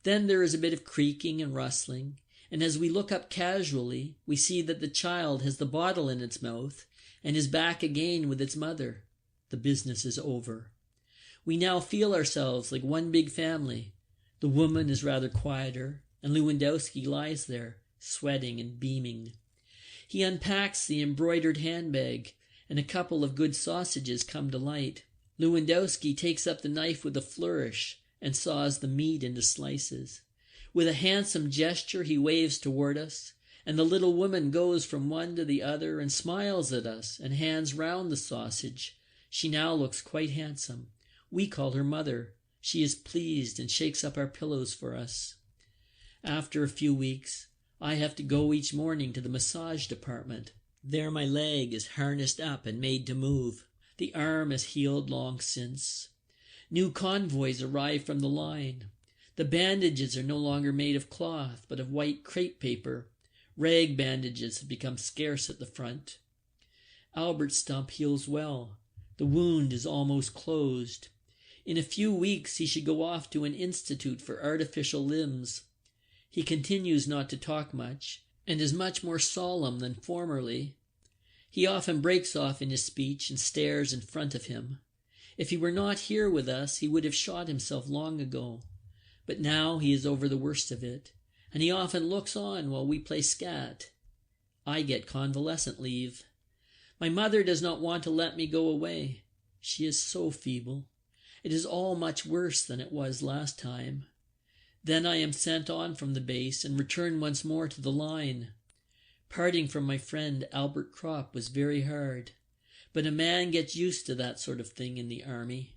Then there is a bit of creaking and rustling, and as we look up casually, we see that the child has the bottle in its mouth and is back again with its mother. The business is over. We now feel ourselves like one big family. The woman is rather quieter, and Lewandowski lies there, sweating and beaming. He unpacks the embroidered handbag, and a couple of good sausages come to light. Lewandowski takes up the knife with a flourish and saws the meat into slices. With a handsome gesture he waves toward us, and the little woman goes from one to the other and smiles at us and hands round the sausage. She now looks quite handsome. We call her Mother. She is pleased and shakes up our pillows for us. After a few weeks, I have to go each morning to the massage department. There my leg is harnessed up and made to move. The arm has healed long since. New convoys arrive from the line. The bandages are no longer made of cloth, but of white crepe paper. Rag bandages have become scarce at the front. Albert's stump heals well. The wound is almost closed. In a few weeks he should go off to an institute for artificial limbs. He continues not to talk much, and is much more solemn than formerly. He often breaks off in his speech and stares in front of him. If he were not here with us, he would have shot himself long ago. But now he is over the worst of it, and he often looks on while we play scat. I get convalescent leave. My mother does not want to let me go away. She is so feeble. It is all much worse than it was last time. Then I am sent on from the base and return once more to the line. Parting from my friend Albert Kropp was very hard, but a man gets used to that sort of thing in the army.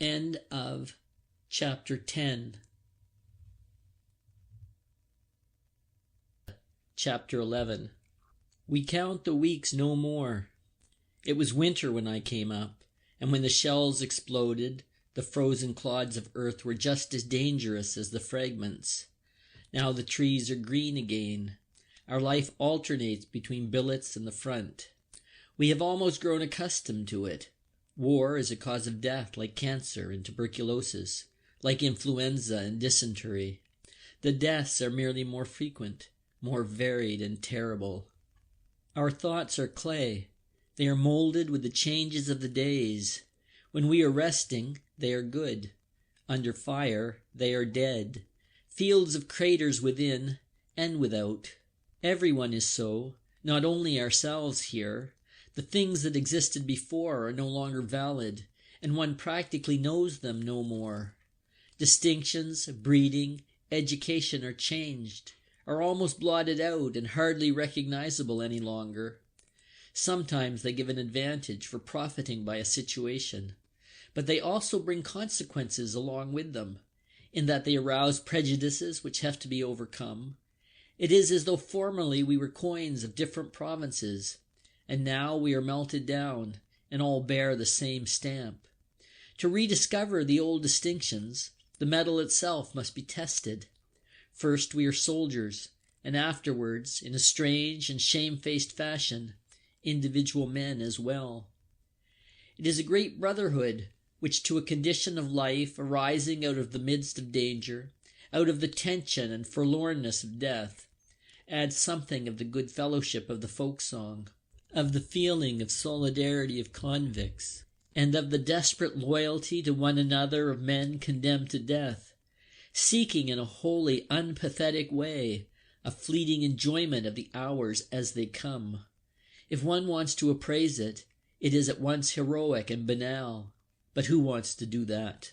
End of Chapter 10. Chapter 11. We count the weeks no more. It was winter when I came up, and when the shells exploded, the frozen clods of earth were just as dangerous as the fragments. Now the trees are green again. Our life alternates between billets and the front. We have almost grown accustomed to it. War is a cause of death like cancer and tuberculosis, like influenza and dysentery. The deaths are merely more frequent, more varied and terrible. Our thoughts are clay. They are molded with the changes of the days. When we are resting, they are good. Under fire, they are dead. Fields of craters within and without. Everyone is so, not only ourselves here. The things that existed before are no longer valid, and one practically knows them no more. Distinctions, breeding, education are changed, are almost blotted out and hardly recognizable any longer. Sometimes they give an advantage for profiting by a situation, but they also bring consequences along with them, in that they arouse prejudices which have to be overcome. It is as though formerly we were coins of different provinces, and now we are melted down, and all bear the same stamp. To rediscover the old distinctions, the metal itself must be tested. First we are soldiers, and afterwards, in a strange and shamefaced fashion, individual men as well. It is a great brotherhood, which to a condition of life arising out of the midst of danger, out of the tension and forlornness of death, adds something of the good fellowship of the folk song, of the feeling of solidarity of convicts, and of the desperate loyalty to one another of men condemned to death, seeking in a wholly unpathetic way a fleeting enjoyment of the hours as they come. If one wants to appraise it, it is at once heroic and banal, but who wants to do that?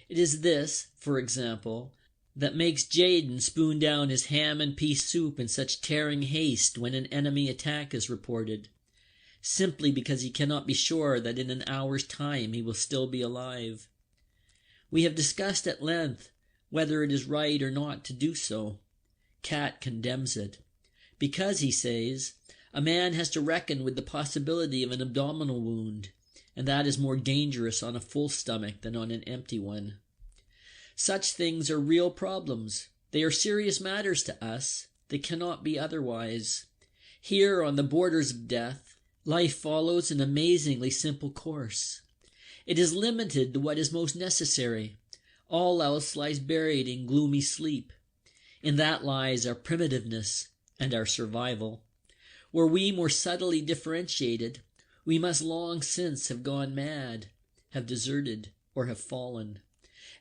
It is this, for example, that makes Jaden spoon down his ham and pea soup in such tearing haste when an enemy attack is reported, simply because he cannot be sure that in an hour's time he will still be alive. We have discussed at length whether it is right or not to do so. Cat condemns it, because, he says, a man has to reckon with the possibility of an abdominal wound, and that is more dangerous on a full stomach than on an empty one. Such things are real problems. They are serious matters to us. They cannot be otherwise. Here, on the borders of death, life follows an amazingly simple course. It is limited to what is most necessary. All else lies buried in gloomy sleep. In that lies our primitiveness and our survival. Were we more subtly differentiated, we must long since have gone mad, have deserted, or have fallen.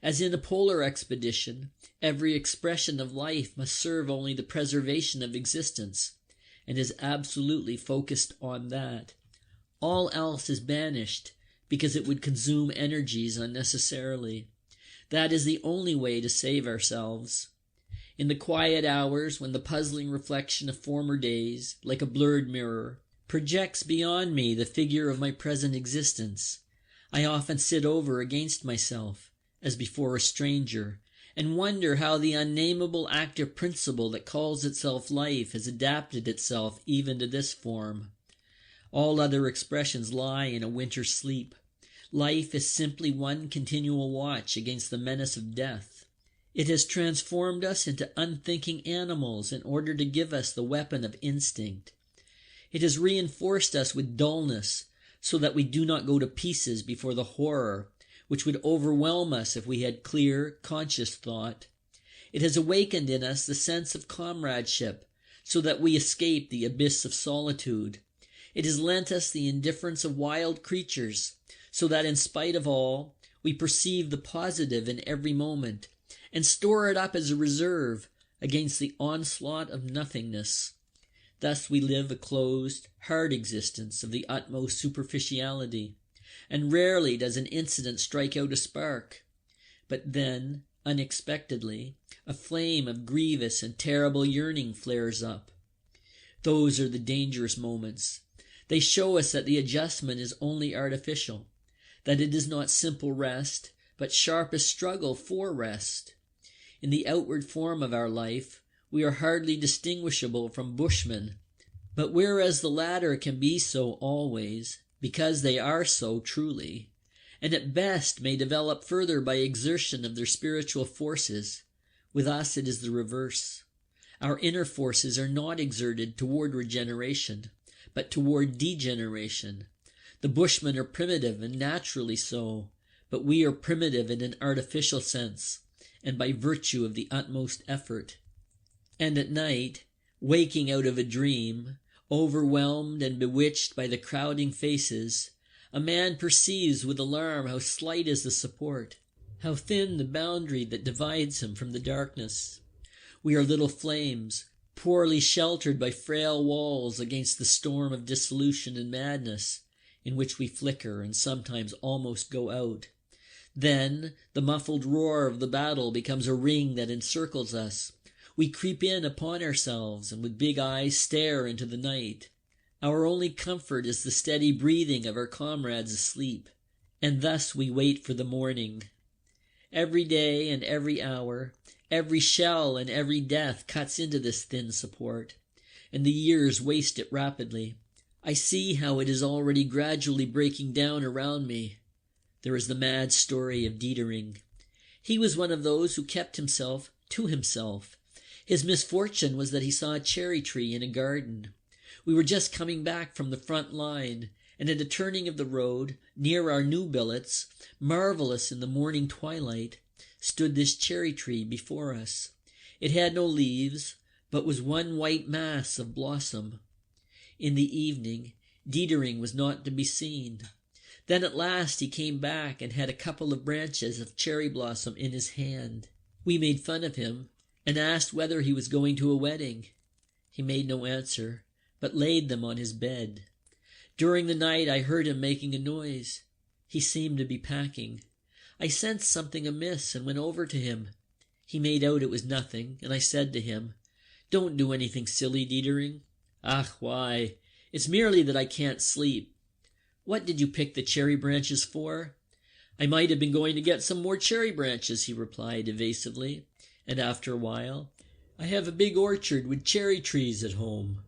As in a polar expedition, every expression of life must serve only the preservation of existence, and is absolutely focused on that. All else is banished, because it would consume energies unnecessarily. That is the only way to save ourselves. In the quiet hours, when the puzzling reflection of former days, like a blurred mirror, projects beyond me the figure of my present existence, I often sit over against myself, as before a stranger, and wonder how the unnameable active principle that calls itself life has adapted itself even to this form. All other expressions lie in a winter sleep. Life is simply one continual watch against the menace of death. It has transformed us into unthinking animals in order to give us the weapon of instinct. It has reinforced us with dullness so that we do not go to pieces before the horror which would overwhelm us if we had clear, conscious thought. It has awakened in us the sense of comradeship, so that we escape the abyss of solitude. It has lent us the indifference of wild creatures, so that in spite of all, we perceive the positive in every moment, and store it up as a reserve against the onslaught of nothingness. Thus we live a closed, hard existence of the utmost superficiality, and rarely does an incident strike out a spark. But then, unexpectedly, a flame of grievous and terrible yearning flares up. Those are the dangerous moments. They show us that the adjustment is only artificial, that it is not simple rest, but sharpest struggle for rest. In the outward form of our life, we are hardly distinguishable from bushmen, but whereas the latter can be so always, because they are so truly, and at best may develop further by exertion of their spiritual forces, with us it is the reverse. Our inner forces are not exerted toward regeneration, but toward degeneration. The bushmen are primitive and naturally so, but we are primitive in an artificial sense, and by virtue of the utmost effort. And at night, waking out of a dream, overwhelmed and bewitched by the crowding faces, a man perceives with alarm how slight is the support, how thin the boundary that divides him from the darkness. We are little flames, poorly sheltered by frail walls against the storm of dissolution and madness, in which we flicker and sometimes almost go out. Then the muffled roar of the battle becomes a ring that encircles us. We creep in upon ourselves and with big eyes stare into the night. Our only comfort is the steady breathing of our comrades asleep, and thus we wait for the morning. Every day and every hour, every shell and every death cuts into this thin support, and the years waste it rapidly. I see how it is already gradually breaking down around me. There is the mad story of Dietering. He was one of those who kept himself to himself. His misfortune was that he saw a cherry tree in a garden. We were just coming back from the front line, and at a turning of the road, near our new billets, marvelous in the morning twilight, stood this cherry tree before us. It had no leaves, but was one white mass of blossom. In the evening, Dietering was not to be seen. Then at last he came back and had a couple of branches of cherry blossom in his hand. We made fun of him and asked whether he was going to a wedding. He made no answer, but laid them on his bed. During the night I heard him making a noise. He seemed to be packing. I sensed something amiss and went over to him. He made out it was nothing, and I said to him, "Don't do anything silly, Dietering." "Ach, why? It's merely that I can't sleep." "What did you pick the cherry branches for?" "I might have been going to get some more cherry branches," he replied evasively, and after a while, "I have a big orchard with cherry trees at home.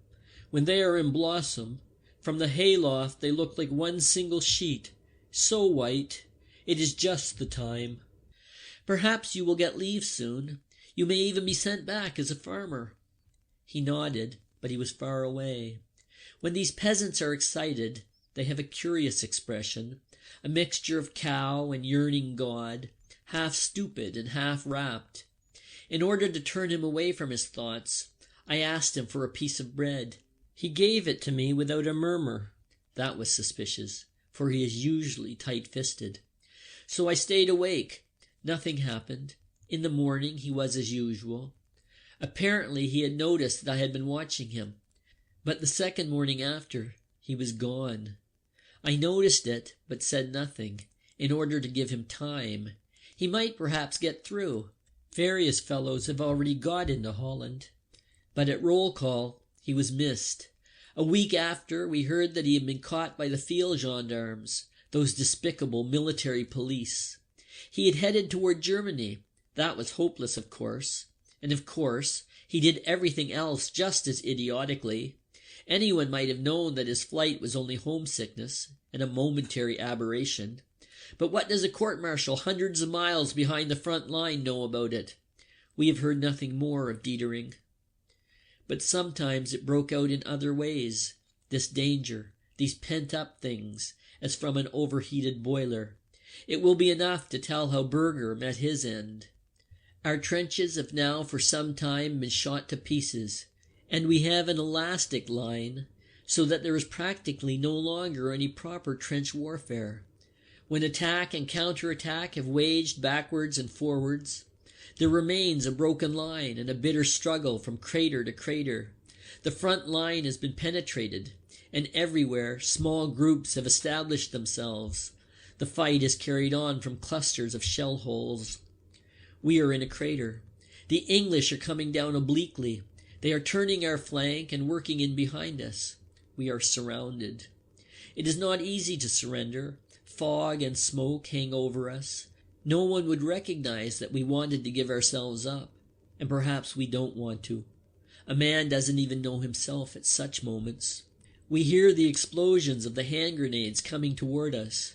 When they are in blossom, from the hayloft they look like one single sheet, so white. It is just the time." "Perhaps you will get leave soon. You may even be sent back as a farmer." He nodded, but he was far away. When these peasants are excited, they have a curious expression, a mixture of cow and yearning God, half stupid and half rapt. In order to turn him away from his thoughts, I asked him for a piece of bread. He gave it to me without a murmur. That was suspicious, for he is usually tight-fisted. So I stayed awake. Nothing happened. In the morning he was as usual. Apparently he had noticed that I had been watching him. But the second morning after, he was gone. I noticed it, but said nothing, in order to give him time. He might perhaps get through. Various fellows have already got into Holland. But at roll call, he was missed. A week after, we heard that he had been caught by the field gendarmes, those despicable military police. He had headed toward Germany. That was hopeless, of course. And of course, he did everything else just as idiotically. Anyone might have known that his flight was only homesickness and a momentary aberration. But what does a court-martial hundreds of miles behind the front line know about it? We have heard nothing more of Dietering. But sometimes it broke out in other ways, this danger, these pent-up things, as from an overheated boiler. It will be enough to tell how Berger met his end. Our trenches have now for some time been shot to pieces, and we have an elastic line, so that there is practically no longer any proper trench warfare. When attack and counter-attack have waged backwards and forwards, there remains a broken line and a bitter struggle from crater to crater. The front line has been penetrated, and everywhere small groups have established themselves. The fight is carried on from clusters of shell holes. We are in a crater. The English are coming down obliquely. They are turning our flank and working in behind us. We are surrounded. It is not easy to surrender. Fog and smoke hang over us. No one would recognize that we wanted to give ourselves up, and perhaps we don't want to. A man doesn't even know himself at such moments. We hear the explosions of the hand grenades coming toward us.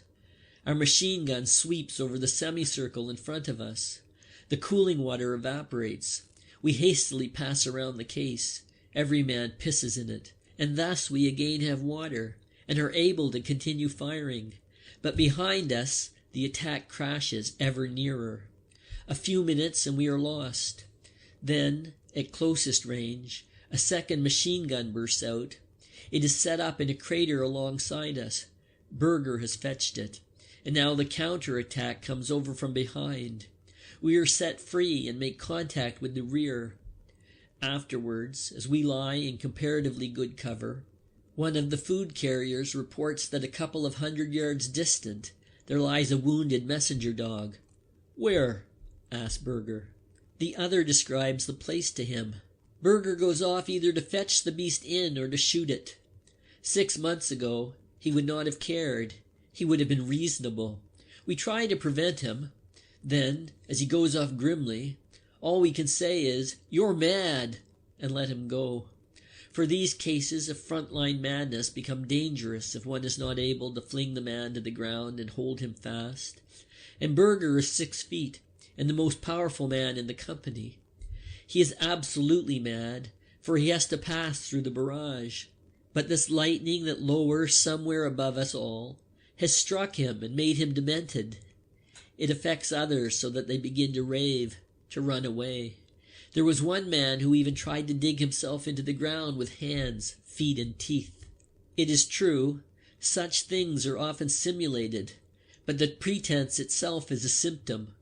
Our machine gun sweeps over the semicircle in front of us. The cooling water evaporates. We hastily pass around the case. Every man pisses in it, and thus we again have water, and are able to continue firing. But behind us, the attack crashes ever nearer. A few minutes and we are lost. Then, at closest range, a second machine gun bursts out. It is set up in a crater alongside us. Berger has fetched it, and now the counter-attack comes over from behind. We are set free and make contact with the rear. Afterwards, as we lie in comparatively good cover, one of the food carriers reports that a couple of 100 yards distant there lies a wounded messenger dog. "Where?" asks Berger. The other describes the place to him. Berger goes off either to fetch the beast in or to shoot it. 6 months ago, he would not have cared. He would have been reasonable. We try to prevent him. Then, as he goes off grimly, all we can say is, "You're mad," and let him go. For these cases of frontline madness become dangerous if one is not able to fling the man to the ground and hold him fast. And Berger is 6 feet, and the most powerful man in the company. He is absolutely mad, for he has to pass through the barrage. But this lightning that lowers somewhere above us all has struck him and made him demented. It affects others so that they begin to rave, to run away. There was one man who even tried to dig himself into the ground with hands, feet, and teeth. It is true, such things are often simulated, but the pretense itself is a symptom.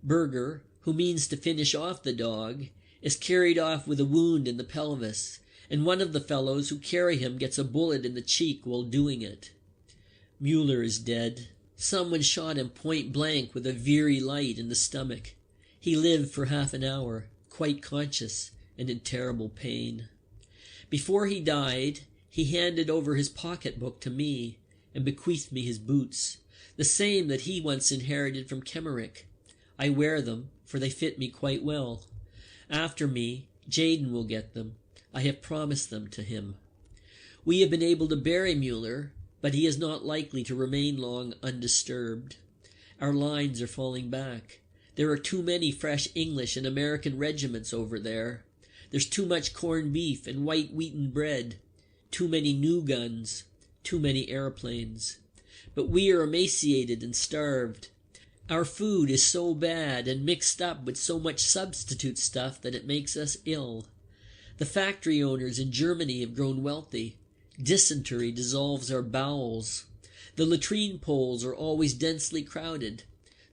Berger, who means to finish off the dog, is carried off with a wound in the pelvis, and one of the fellows who carry him gets a bullet in the cheek while doing it. Mueller is dead. Someone shot him point blank with a Veery light in the stomach. He lived for half an hour, quite conscious and in terrible pain. Before he died, he handed over his pocketbook to me and bequeathed me his boots, the same that he once inherited from Kemmerich. I wear them, for they fit me quite well. After me, Jaden will get them. I have promised them to him. We have been able to bury Mueller, but he is not likely to remain long undisturbed. Our lines are falling back. There are too many fresh English and American regiments over there. There's too much corned beef and white wheaten bread. Too many new guns. Too many airplanes. But we are emaciated and starved. Our food is so bad and mixed up with so much substitute stuff that it makes us ill. The factory owners in Germany have grown wealthy. Dysentery dissolves our bowels. The latrine poles are always densely crowded.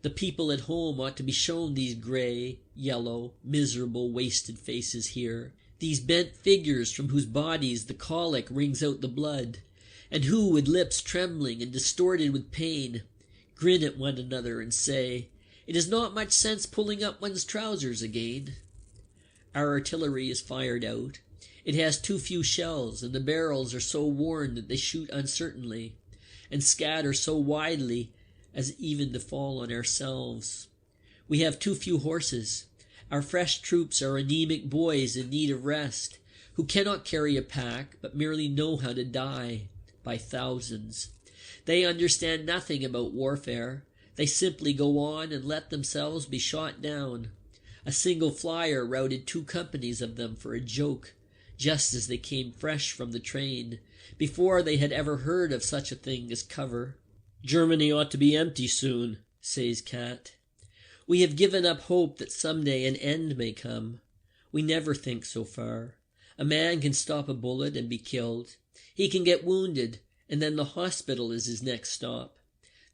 The people at home ought to be shown these gray, yellow, miserable, wasted faces here, these bent figures from whose bodies the colic wrings out the blood, and who, with lips trembling and distorted with pain, grin at one another and say, "It is not much sense pulling up one's trousers again." Our artillery is fired out. It has too few shells, and the barrels are so worn that they shoot uncertainly, and scatter so widely as even to fall on ourselves. We have too few horses. Our fresh troops are anemic boys in need of rest, who cannot carry a pack, but merely know how to die, by thousands. They understand nothing about warfare. They simply go on and let themselves be shot down. A single flyer routed 2 companies of them for a joke, just as they came fresh from the train, before they had ever heard of such a thing as cover. "Germany ought to be empty soon," says Cat. We have given up hope that someday an end may come. We never think so far. A man can stop a bullet and be killed. He can get wounded, and then the hospital is his next stop.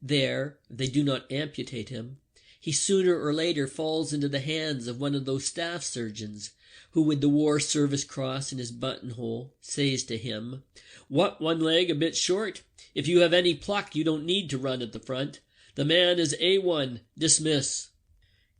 There, if they do not amputate him, he sooner or later falls into the hands of one of those staff surgeons who, with the War Service Cross in his buttonhole, says to him, "What, one leg a bit short? If you have any pluck, you don't need to run at the front. The man is A1. Dismiss."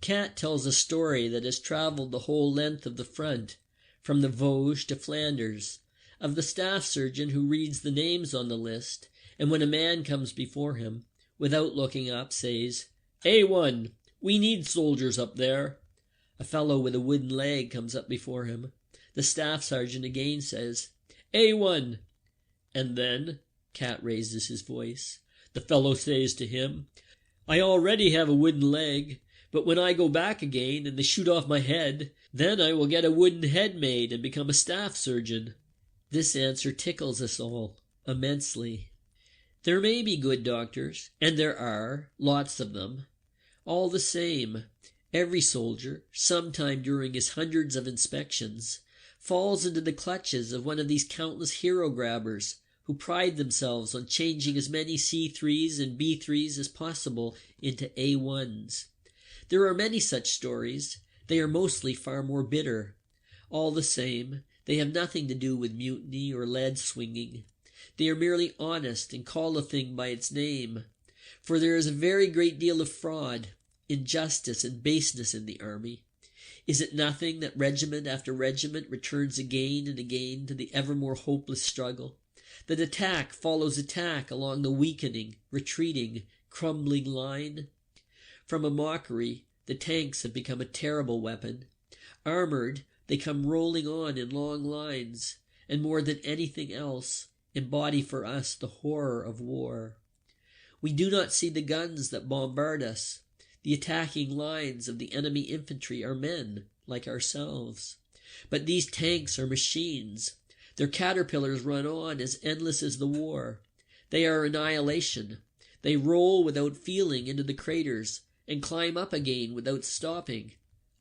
Cat tells a story that has traveled the whole length of the front, from the Vosges to Flanders, of the staff surgeon who reads the names on the list, and when a man comes before him, without looking up, says, "A1, we need soldiers up there." A fellow with a wooden leg comes up before him. The staff sergeant again says, "A1." And then, Cat raises his voice, the fellow says to him, "I already have a wooden leg, but when I go back again and they shoot off my head, then I will get a wooden head made and become a staff surgeon." This answer tickles us all immensely. There may be good doctors, and there are, lots of them. All the same, every soldier, sometime during his hundreds of inspections, falls into the clutches of one of these countless hero-grabbers who pride themselves on changing as many C3s and B3s as possible into A1s. There are many such stories. They are mostly far more bitter. All the same, they have nothing to do with mutiny or lead swinging. They are merely honest and call a thing by its name. For there is a very great deal of fraud, injustice, and baseness in the army. Is it nothing that regiment after regiment returns again and again to the ever more hopeless struggle? That attack follows attack along the weakening, retreating, crumbling line? From a mockery, the tanks have become a terrible weapon. Armored, they come rolling on in long lines, and more than anything else, embody for us the horror of war. We do not see the guns that bombard us. The attacking lines of the enemy infantry are men, like ourselves. But these tanks are machines. Their caterpillars run on as endless as the war. They are annihilation. They roll without feeling into the craters, and climb up again without stopping.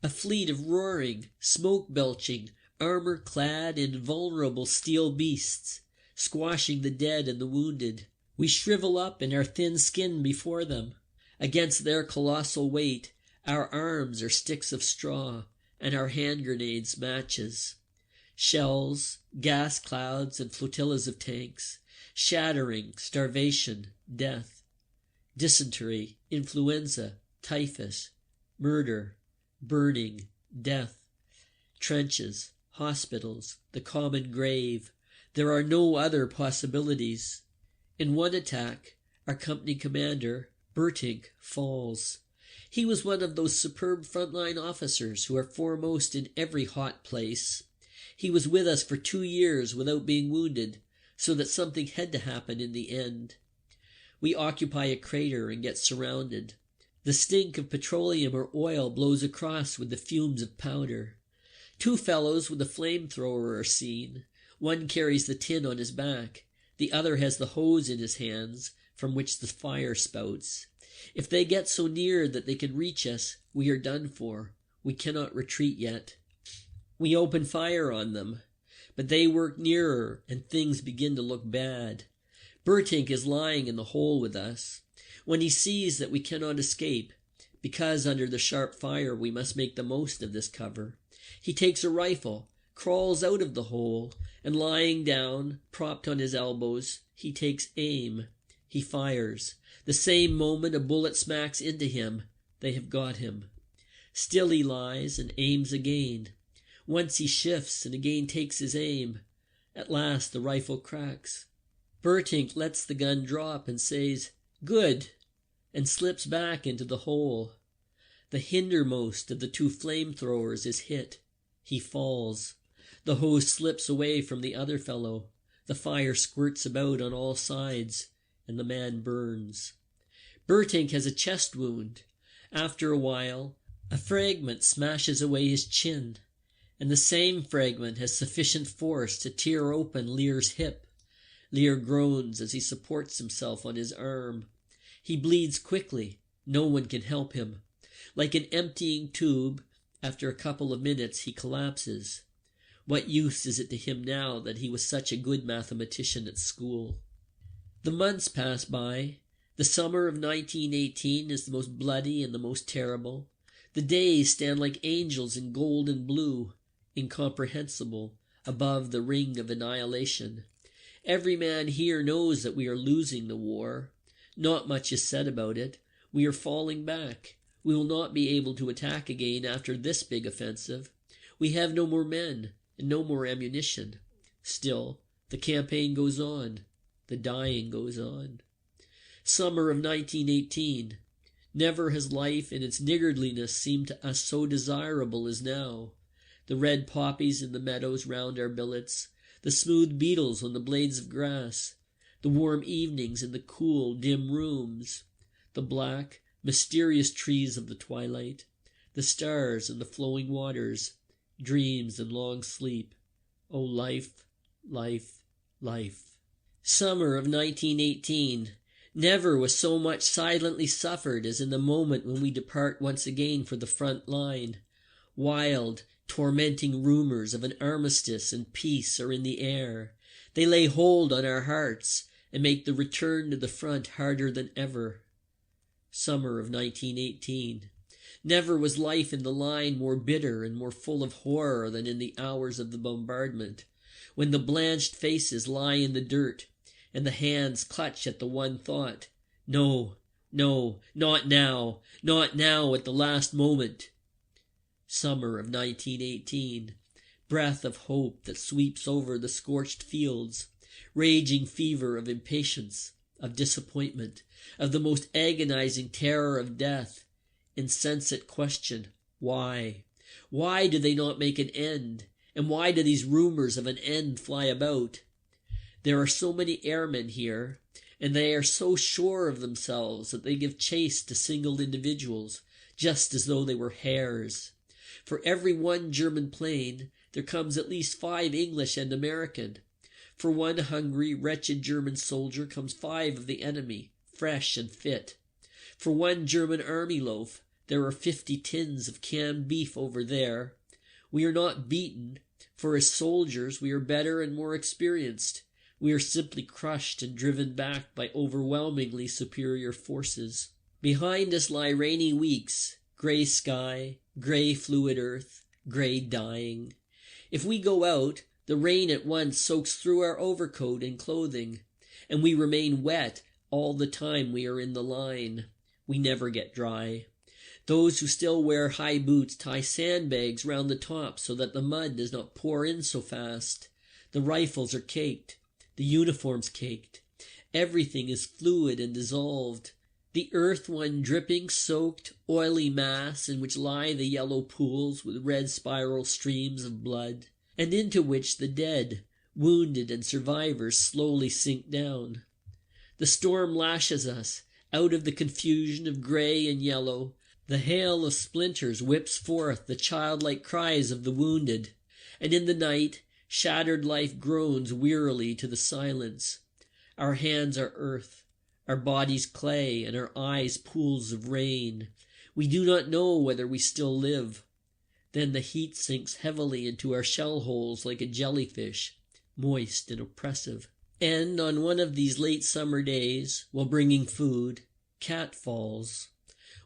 A fleet of roaring, smoke-belching, armor-clad, invulnerable steel beasts, squashing the dead and the wounded. We shrivel up in our thin skin before them. Against their colossal weight, our arms are sticks of straw, and our hand grenades matches. Shells, gas clouds, and flotillas of tanks, shattering, starvation, death, dysentery, influenza, typhus, murder, burning, death, trenches, hospitals, the common grave. There are no other possibilities. In one attack, our company commander, Bertink, falls. He was one of those superb frontline officers who are foremost in every hot place. He was with us for 2 years without being wounded, so that something had to happen in the end. We occupy a crater and get surrounded. The stink of petroleum or oil blows across with the fumes of powder. 2 fellows with a flamethrower are seen. One carries the tin on his back. The other has the hose in his hands, from which the fire spouts. If they get so near that they can reach us, we are done for. We cannot retreat yet. We open fire on them, but they work nearer, and things begin to look bad. Bertink is lying in the hole with us. When he sees that we cannot escape, because under the sharp fire we must make the most of this cover, he takes a rifle, crawls out of the hole, and lying down, propped on his elbows, he takes aim. He fires. The same moment a bullet smacks into him. They have got him. Still he lies and aims again. Once he shifts and again takes his aim. At last the rifle cracks. Bertink lets the gun drop and says, "Good," and slips back into the hole. The hindermost of the 2 flamethrowers is hit. He falls. The hose slips away from the other fellow. The fire squirts about on all sides, and the man burns. Bertink has a chest wound. After a while, a fragment smashes away his chin, and the same fragment has sufficient force to tear open Lear's hip. Lear groans as he supports himself on his arm. He bleeds quickly. No one can help him. Like an emptying tube, after a couple of minutes he collapses. What use is it to him now that he was such a good mathematician at school? The months pass by. The summer of 1918 is the most bloody and the most terrible. The days stand like angels in gold and blue, incomprehensible, above the ring of annihilation. Every man here knows that we are losing the war. Not much is said about it. We are falling back. We will not be able to attack again after this big offensive. We have no more men and no more ammunition. Still, the campaign goes on. The dying goes on. Summer of 1918. Never has life in its niggardliness seemed to us so desirable as now. The red poppies in the meadows round our billets, the smooth beetles on the blades of grass, the warm evenings in the cool, dim rooms, the black, mysterious trees of the twilight, the stars and the flowing waters, dreams and long sleep. Oh, life, life, life. Summer of 1918. Never was so much silently suffered as in the moment when we depart once again for the front line. Wild, tormenting rumors of an armistice and peace are in the air. They lay hold on our hearts and make the return to the front harder than ever. Summer of 1918. Never was life in the line more bitter and more full of horror than in the hours of the bombardment, when the blanched faces lie in the dirt, and the hands clutch at the one thought, no, no, not now at the last moment. Summer of 1918. Breath of hope that sweeps over the scorched fields, raging fever of impatience, of disappointment, of the most agonizing terror of death, insensate question, why? Why do they not make an end? And why do these rumors of an end fly about? There are so many airmen here, and they are so sure of themselves that they give chase to single individuals, just as though they were hares. For every one German plane, there comes at least 5 English and American. For one hungry, wretched German soldier comes 5 of the enemy, fresh and fit. For one German army loaf, there are 50 tins of canned beef over there. We are not beaten, for as soldiers we are better and more experienced. We are simply crushed and driven back by overwhelmingly superior forces. Behind us lie rainy weeks, gray sky, gray fluid earth, gray dying. If we go out, the rain at once soaks through our overcoat and clothing, and we remain wet all the time we are in the line. We never get dry. Those who still wear high boots tie sandbags round the top so that the mud does not pour in so fast. The rifles are caked. The uniforms caked. Everything is fluid and dissolved. The earth one dripping, soaked, oily mass in which lie the yellow pools with red spiral streams of blood, and into which the dead, wounded and survivors slowly sink down. The storm lashes us. Out of the confusion of gray and yellow, the hail of splinters whips forth the childlike cries of the wounded, and in the night, shattered life groans wearily to the silence. Our hands are earth, our bodies clay, and our eyes pools of rain. We do not know whether we still live. Then the heat sinks heavily into our shell holes like a jellyfish, moist and oppressive. And on one of these late summer days, while bringing food, Cat falls.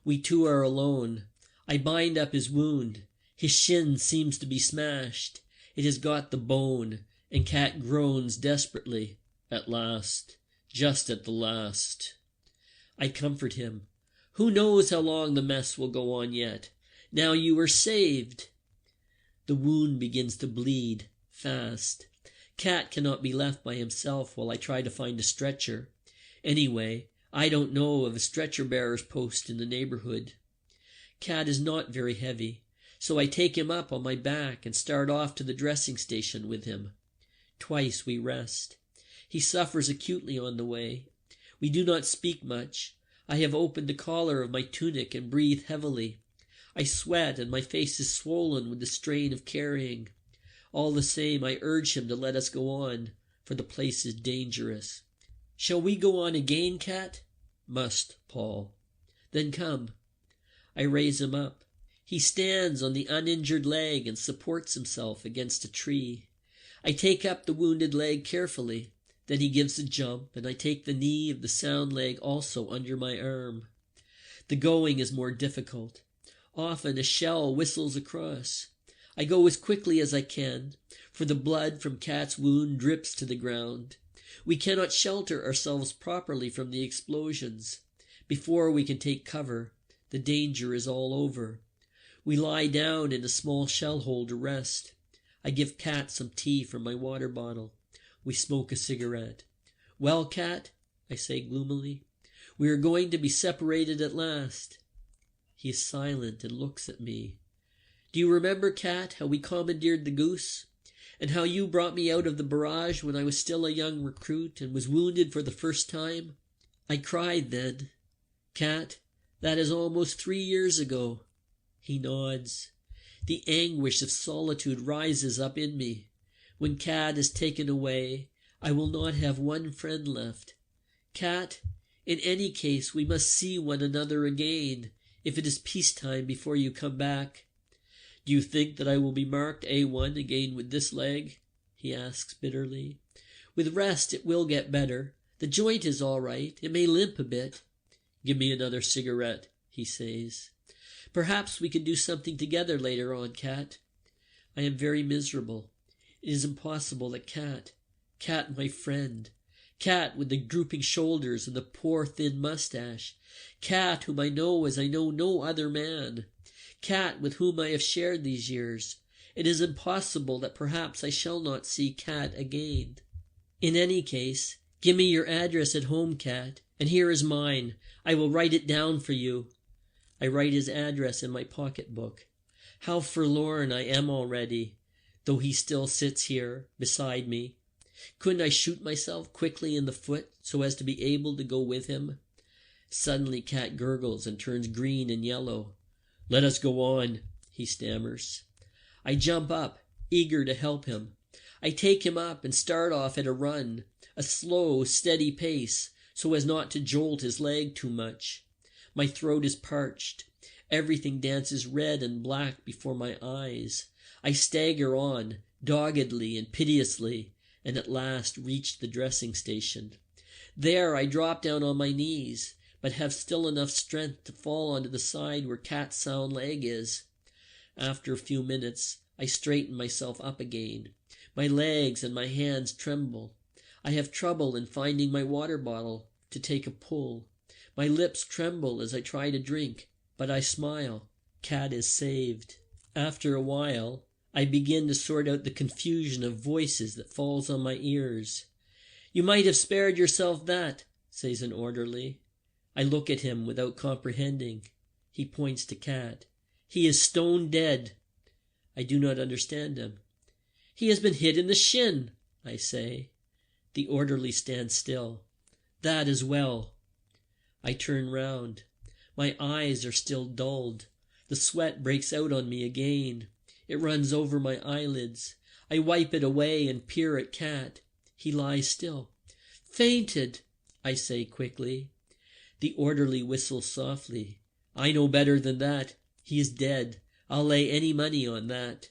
We two are alone. I bind up his wound. His shin seems to be smashed. It has got the bone, and Cat groans desperately. At last, just at the last. I comfort him. Who knows how long the mess will go on yet? Now you are saved. The wound begins to bleed, fast. Cat cannot be left by himself while I try to find a stretcher. Anyway, I don't know of a stretcher-bearer's post in the neighborhood. Cat is not very heavy, so I take him up on my back and start off to the dressing station with him. Twice we rest. He suffers acutely on the way. We do not speak much. I have opened the collar of my tunic and breathe heavily. I sweat and my face is swollen with the strain of carrying. All the same, I urge him to let us go on, for the place is dangerous. Shall we go on again, Cat? Must, Paul. Then come. I raise him up. He stands on the uninjured leg and supports himself against a tree. I take up the wounded leg carefully. Then he gives a jump, and I take the knee of the sound leg also under my arm. The going is more difficult. Often a shell whistles across. I go as quickly as I can, for the blood from Cat's wound drips to the ground. We cannot shelter ourselves properly from the explosions. Before we can take cover, The danger is all over. We lie down in a small shell hole to rest. I give Cat some tea from my water bottle. We smoke a cigarette. "Well, Cat," I say gloomily, "we are going to be separated at last." He is silent and looks at me. "Do you remember, Cat, how we commandeered the goose? And how you brought me out of the barrage when I was still a young recruit and was wounded for the first time? I cried then. Cat, that is almost 3 years ago." He nods. The anguish of solitude rises up in me. When Cat is taken away, I will not have one friend left. Cat, in any case we must see one another again, if it is peacetime before you come back. "Do you think that I will be marked A1 again with this leg?" he asks bitterly. "With rest it will get better. The joint is all right. It may limp a bit." "Give me another cigarette," he says. "Perhaps we can do something together later on, Cat." I am very miserable. It is impossible that Cat, my friend, Cat with the drooping shoulders and the poor thin mustache, Cat whom I know as I know no other man, Cat with whom I have shared these years, it is impossible that perhaps I shall not see Cat again. In any case, give me your address at home, Cat, and here is mine. I will write it down for you. I write his address in my pocketbook. How forlorn I am already, though he still sits here beside me. Couldn't I shoot myself quickly in the foot so as to be able to go with him? Suddenly Cat gurgles and turns green and yellow. "Let us go on," he stammers. I jump up, eager to help him. I take him up and start off at a run, a slow, steady pace, so as not to jolt his leg too much. My throat is parched. Everything dances red and black before my eyes. I stagger on, doggedly and piteously, and at last reach the dressing station. There I drop down on my knees, but have still enough strength to fall onto the side where Cat's sound leg is. After a few minutes, I straighten myself up again. My legs and my hands tremble. I have trouble in finding my water bottle to take a pull. My lips tremble as I try to drink, but I smile. Cat is saved. After a while, I begin to sort out the confusion of voices that falls on my ears. "You might have spared yourself that," says an orderly. I look at him without comprehending. He points to Cat. "He is stone dead." I do not understand him. "He has been hit in the shin," I say. The orderly stands still. "That is well." I turn round. My eyes are still dulled. The sweat breaks out on me again. It runs over my eyelids. I wipe it away and peer at Cat. He lies still. "Fainted," I say quickly. The orderly whistles softly. "I know better than that. He is dead. I'll lay any money on that."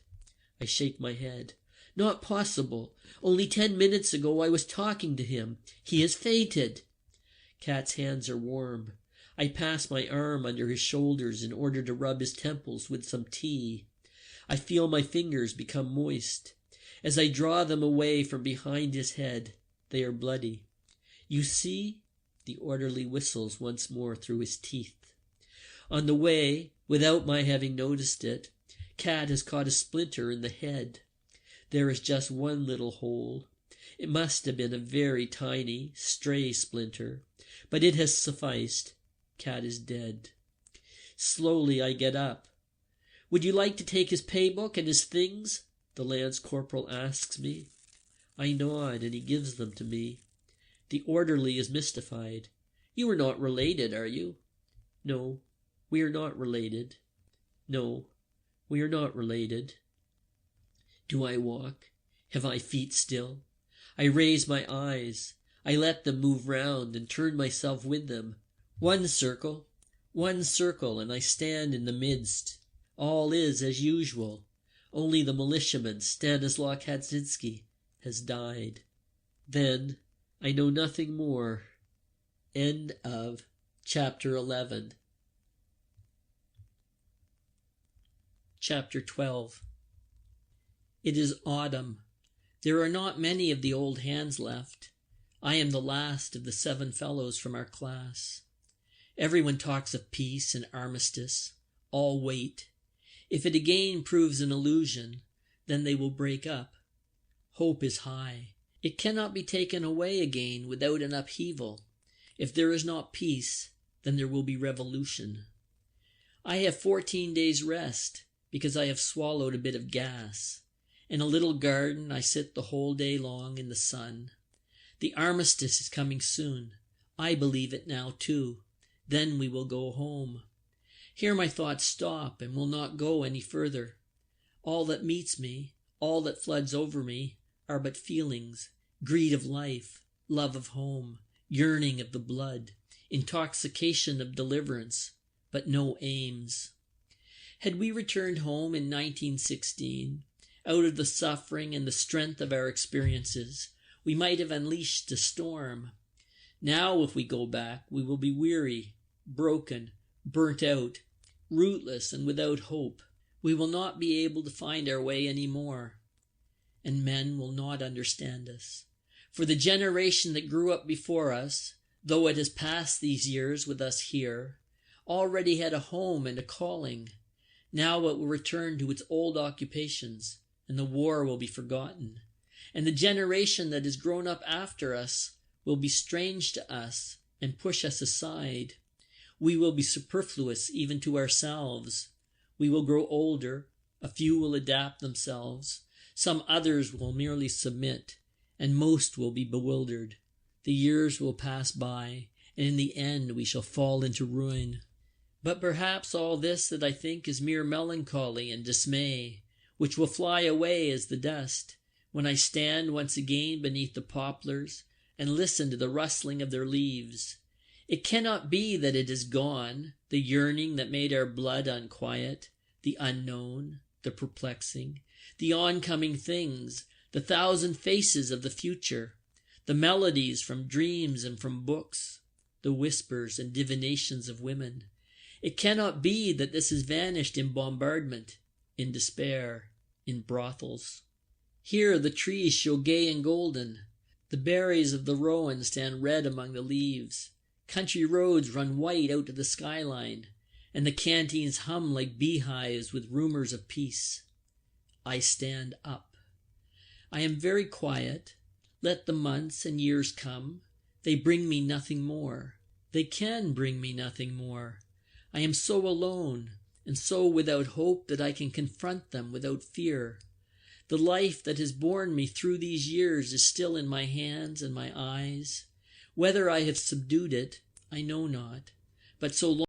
I shake my head. "Not possible. Only 10 minutes ago I was talking to him. He has fainted." Cat's hands are warm. I pass my arm under his shoulders in order to rub his temples with some tea. I feel my fingers become moist. As I draw them away from behind his head, they are bloody. "You see?" The orderly whistles once more through his teeth. On the way, without my having noticed it, Cat has caught a splinter in the head. There is just one little hole. It must have been a very tiny, stray splinter, but it has sufficed. Cat is dead. Slowly I get up. "Would you like to take his pay book and his things?" the lance corporal asks me. I nod and he gives them to me. The orderly is mystified. "You are not related, are you?" "No, we are not related." "No, we are not related." Do I walk? Have I feet still? I raise my eyes. I let them move round and turn myself with them. One circle, and I stand in the midst. All is as usual. Only the militiaman, Stanislaw Kaczynski, has died. Then I know nothing more. End of Chapter 11. Chapter 12. It is autumn. There are not many of the old hands left. I am the last of the 7 fellows from our class. Everyone talks of peace and armistice. All wait. If it again proves an illusion, then they will break up. Hope is high. It cannot be taken away again without an upheaval. If there is not peace, then there will be revolution. I have 14 days' rest, because I have swallowed a bit of gas. In a little garden I sit the whole day long in the sun. The armistice is coming soon. I believe it now too. Then we will go home. Here my thoughts stop and will not go any further. All that meets me, all that floods over me, are but feelings, greed of life, love of home, yearning of the blood, intoxication of deliverance, but no aims. Had we returned home in 1916, out of the suffering and the strength of our experiences, we might have unleashed a storm. Now if we go back, we will be weary, broken, burnt out, rootless and without hope. We will not be able to find our way any more, and men will not understand us. For the generation that grew up before us, though it has passed these years with us here, already had a home and a calling. Now it will return to its old occupations, and the war will be forgotten. And the generation that has grown up after us will be strange to us and push us aside. We will be superfluous even to ourselves. We will grow older, a few will adapt themselves, some others will merely submit, and most will be bewildered. The years will pass by, and in the end we shall fall into ruin. But perhaps all this that I think is mere melancholy and dismay, which will fly away as the dust, when I stand once again beneath the poplars and listen to the rustling of their leaves. It cannot be that it is gone, the yearning that made our blood unquiet, the unknown, the perplexing, the oncoming things, the thousand faces of the future, the melodies from dreams and from books, the whispers and divinations of women. It cannot be that this has vanished in bombardment, in despair, in brothels. Here the trees show gay and golden. The berries of the rowan stand red among the leaves. Country roads run white out to the skyline, and the canteens hum like beehives with rumors of peace. I stand up. I am very quiet. Let the months and years come. They bring me nothing more. They can bring me nothing more. I am so alone, and so without hope that I can confront them without fear. The life that has borne me through these years is still in my hands and my eyes. Whether I have subdued it, I know not, but so long